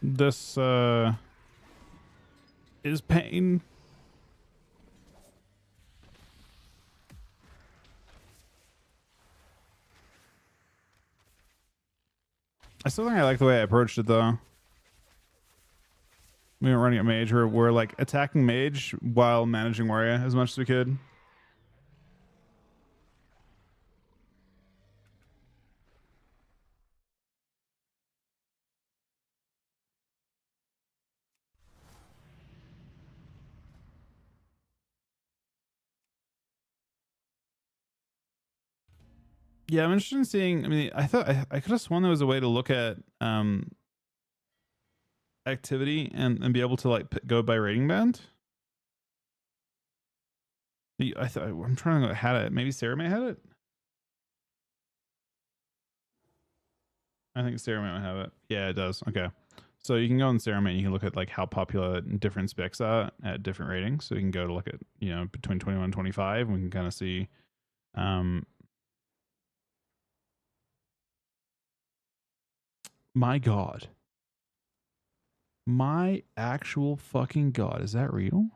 This is pain. I still think I like the way I approached it though. We were running a mage. We're like attacking mage while managing warrior as much as we could. Yeah, I'm interested in seeing. I mean, I thought I could have sworn there was a way to look at activity and be able to like go by rating band. I thought I'm trying to know how it. Maybe Sarah may have it. I think Sarah might have it. Yeah, it does. Okay, so you can go on Sarah and you can look at like how popular different specs are at different ratings. So you can go to look at between 21 and 25. And we can kind of see. My God. My actual fucking God. Is that real?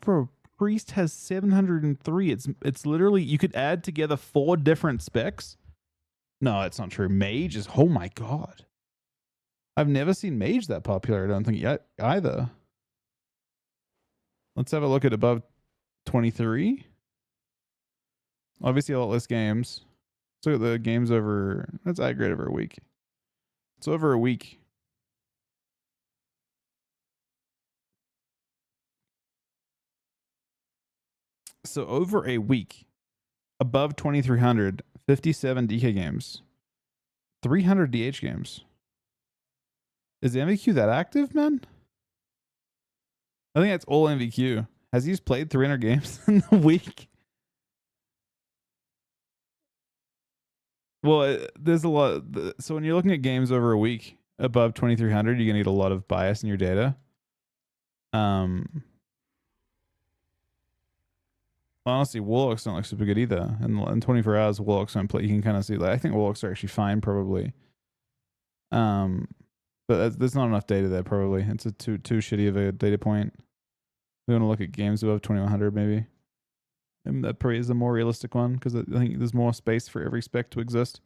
Bro, priest has 703. It's literally, you could add together 4 different specs. No, it's not true. Mage is, oh my God. I've never seen mage that popular, I don't think yet either. Let's have a look at above 23. Obviously a lot less games. Let's look at the games over, that's aggregate over a week. It's over a week. So over a week, above 2,300, 57 DK games, 300 DH games. Is the MVQ that active, man? I think that's all MVQ. Has he just played 300 games in a week? Well, there's a lot. So when you're looking at games over a week above 2300, you're gonna get a lot of bias in your data. Honestly, Warlocks don't look super good either. And in 24 hours, Warlocks don't play. You can kind of see. Like, I think Warlocks are actually fine, probably. But there's not enough data there. Probably it's a too shitty of a data point. We want to look at games above 2100, maybe. And that probably is a more realistic one because I think there's more space for every spec to exist.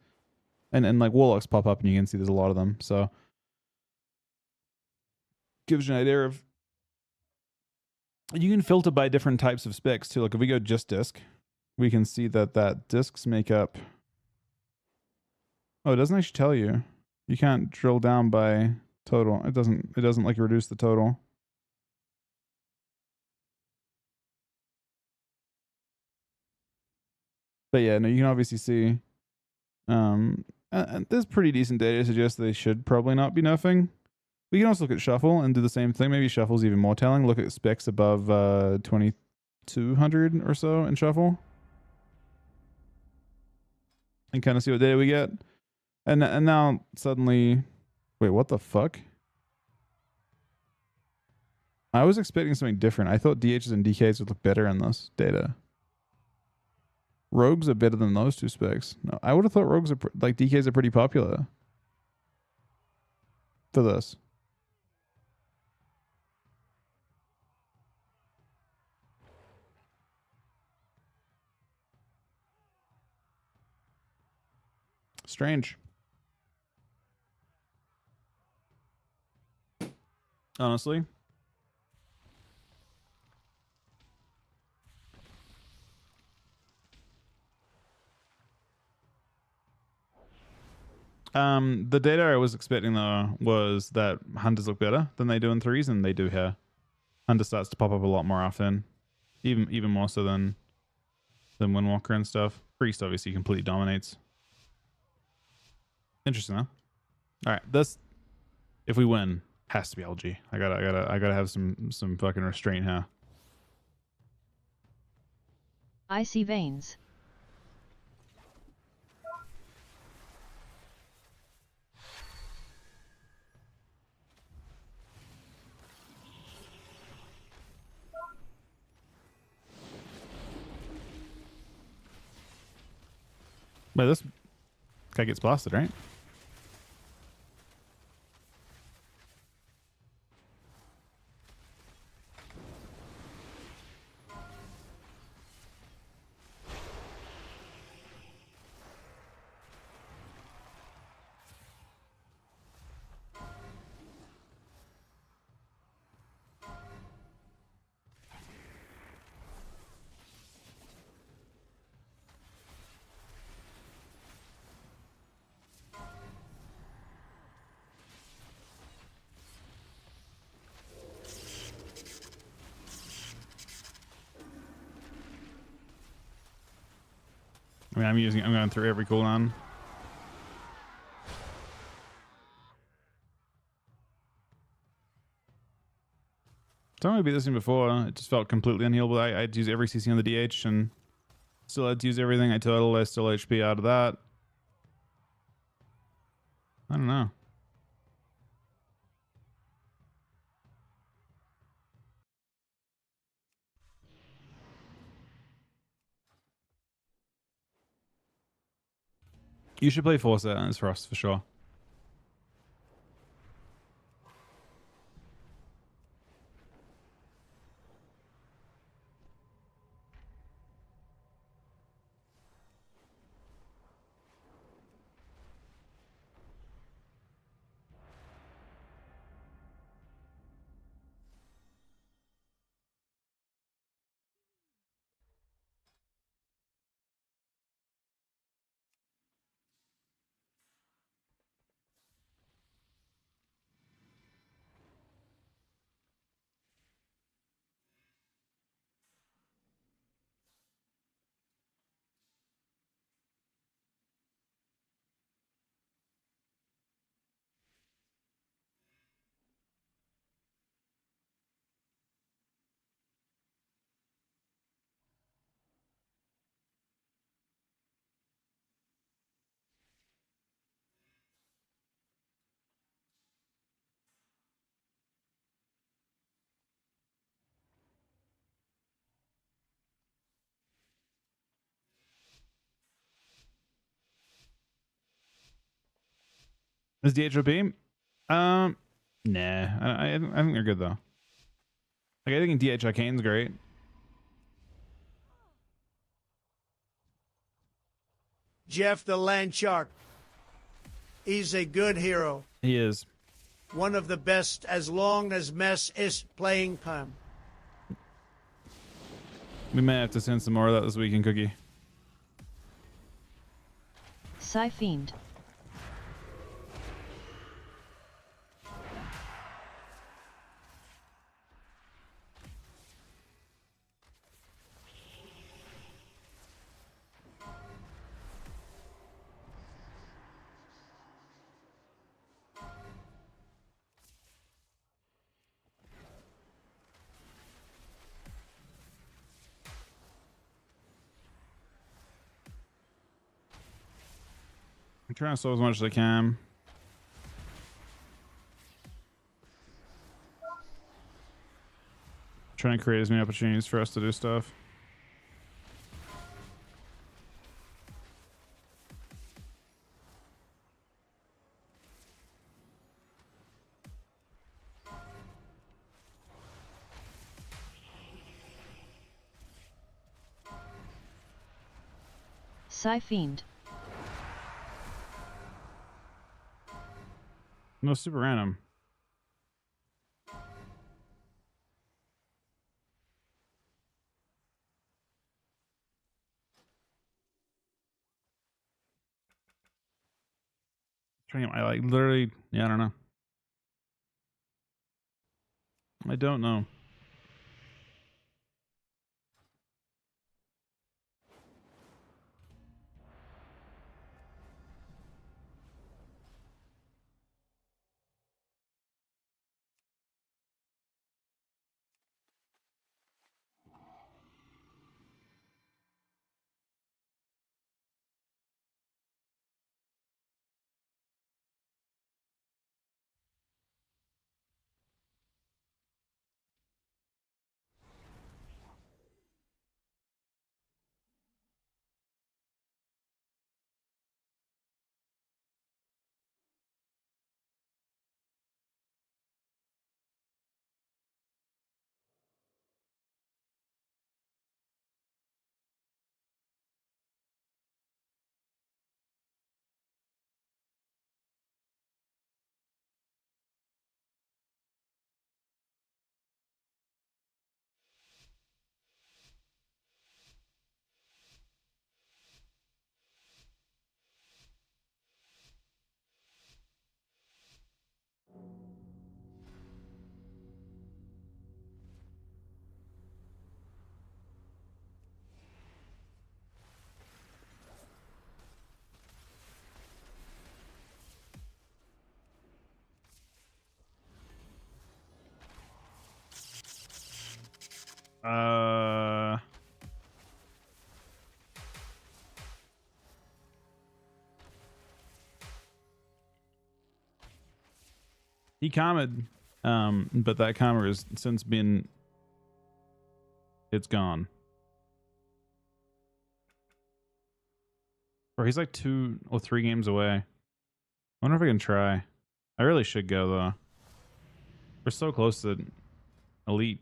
And like Warlocks pop up and you can see there's a lot of them. So gives you an idea of. You can filter by different types of specs too. Like if we go just disc, we can see that discs make up. Oh, it doesn't actually tell you. You can't drill down by total. It doesn't like reduce the total. But yeah, no, you can obviously see. And there's pretty decent data to suggest they should probably not be nerfing. We can also look at shuffle and do the same thing. Maybe shuffle's even more telling. Look at specs above 2200 or so in shuffle, and kind of see what data we get. And now suddenly, wait, what the fuck? I was expecting something different. I thought DHs and DKs would look better in this data. Rogues are better than those two specs. No, I would have thought rogues are like DKs are pretty popular for this. Strange. Honestly. The data I was expecting though was that hunters look better than they do in threes, and they do here. Hunter starts to pop up a lot more often, even more so than Windwalker and stuff. Priest obviously completely dominates. Interesting though. All right, this if we win has to be LG. I gotta have some fucking restraint here. Icy veins. But this guy gets blasted, right? I mean, I'm going through every cooldown. Don't I beat this thing before? It just felt completely unhealable. I'd use every CC on the DH and still had to use everything. I total, I still HP out of that. I don't know. You should play Forza as Frost for sure. Is DHOP? Nah. I think they're good though. Like I think DH Arcane's great. Jeff the Land Shark. He's a good hero. He is. One of the best as long as Mess is playing time. We may have to send some more of that this weekend, Cookie. Fiend. I'm trying to slow as much as I can. Trying to create as many opportunities for us to do stuff. Fiend. No, super random. I like literally, yeah, I don't know. I don't know. He commented, but that comment has since been, it's gone. Or he's like 2 or 3 games away. I wonder if I can try. I really should go though. We're so close to elite.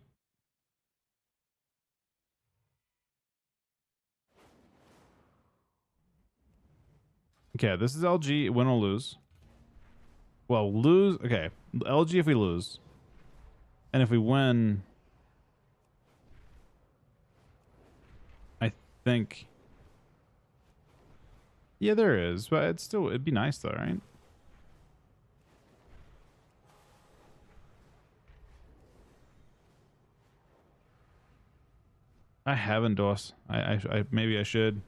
Okay, this is LG. Win or lose. Well, lose. Okay, LG if we lose, and if we win, I think. Yeah, there is, but it'd be nice though, right? I haven't, DOS. I maybe I should.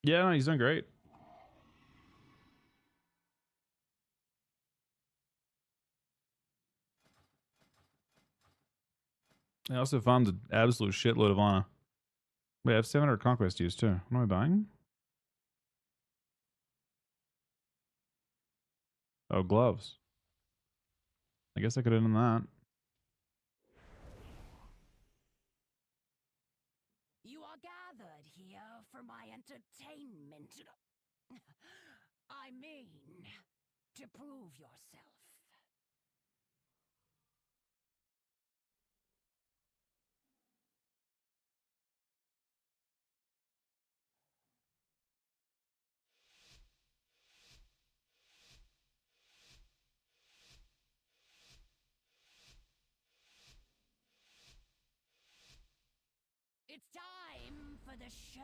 Yeah, no, he's done great. I also found an absolute shitload of Ana. Wait, I have 700 conquest use too. What am I buying? Oh, gloves. I guess I could have done that. are gathered here for my entertainment. I mean, to prove yourself. It's time for the show.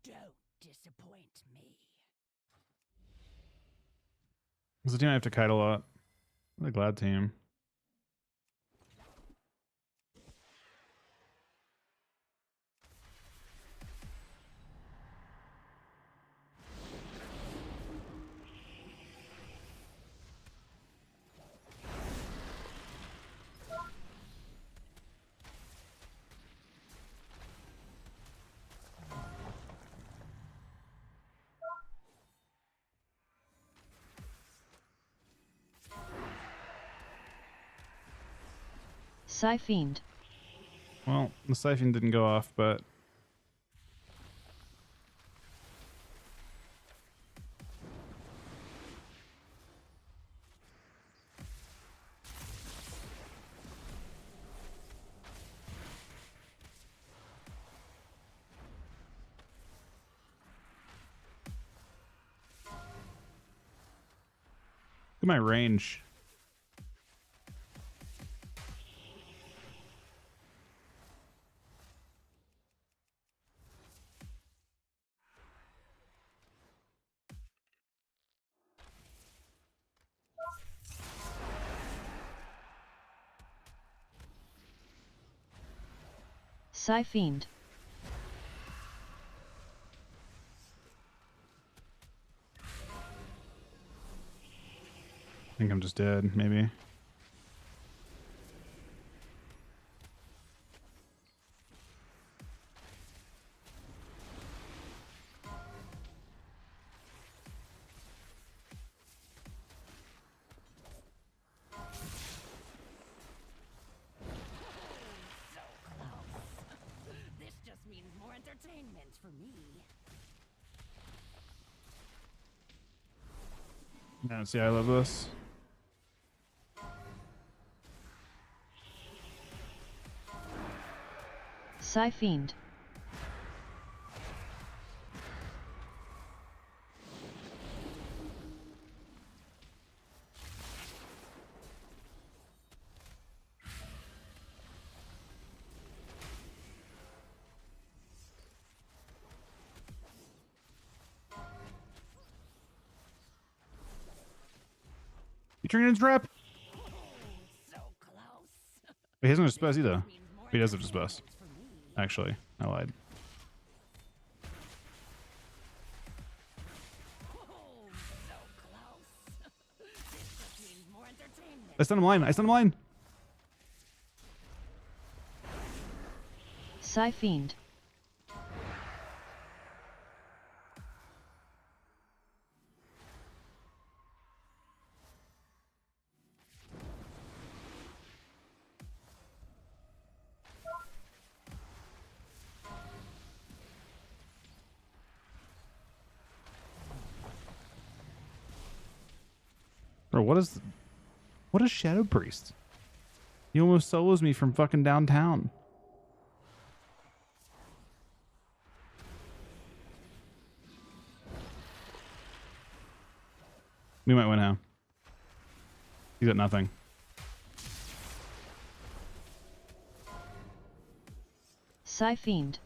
Don't disappoint me. It's a team I have to kite a lot. The Glad team. Psy-Fiend. Well, the siphon didn't go off, but look at my range. Psy-Fiend. I think I'm just dead, maybe. This just means more entertainment for me. Yeah, see, I love this. Psy-Fiend. You turning his rep? He doesn't have spells either. He does have spells. Actually, I lied. I stunned him line. I stunned him line. Psy-Fiend. Bro, what is Shadow Priest? He almost solos me from fucking downtown. We might win now. He's got nothing. Psy-Fiend.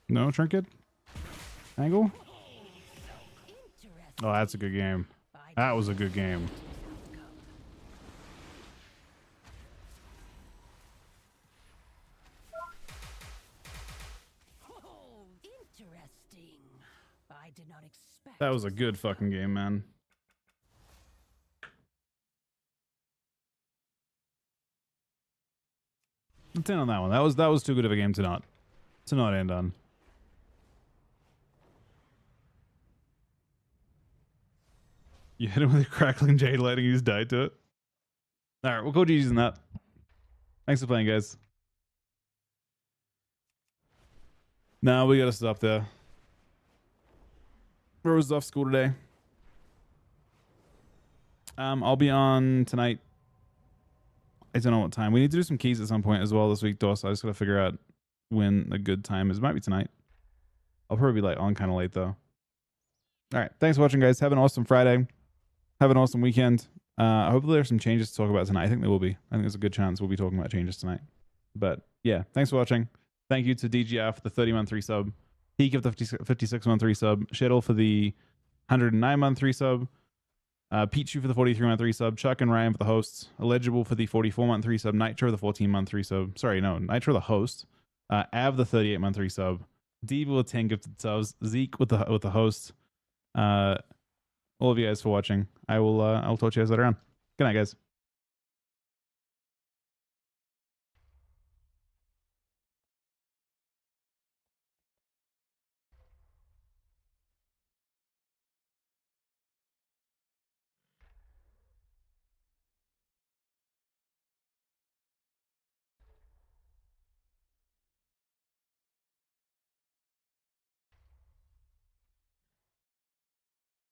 No trinket? Angle? Oh, that's a good game. That was a good game. did not expect. That was a good fucking game, man. Let's end on that one. That was too good of a game to not end on. You hit him with a crackling jade lighting, you just died to it. Alright, we'll go GG's in that. Thanks for playing, guys. Now we gotta stop there. Rose off school today. I'll be on tonight. I don't know what time. We need to do some keys at some point as well this week, though, so I just gotta figure out when a good time is. It might be tonight. I'll probably be like on kind of late though. Alright, thanks for watching, guys. Have an awesome Friday. Have an awesome weekend. Hopefully there's some changes to talk about tonight. I think there will be. I think there's a good chance we'll be talking about changes tonight. But yeah, thanks for watching. Thank you to DGF for the 30-month resub. Peak of the 56-month resub. Shiddle for the 109-month resub. Pichu for the 43-month resub. Chuck and Ryan for the hosts. Eligible for the 44-month resub. Nitro the 14-month resub. Sorry, no. Nitro the host. Av the 38-month resub. Diva with 10 gifted subs. Zeke with the host. All of you guys for watching. I'll talk to you guys later on. Good night, guys.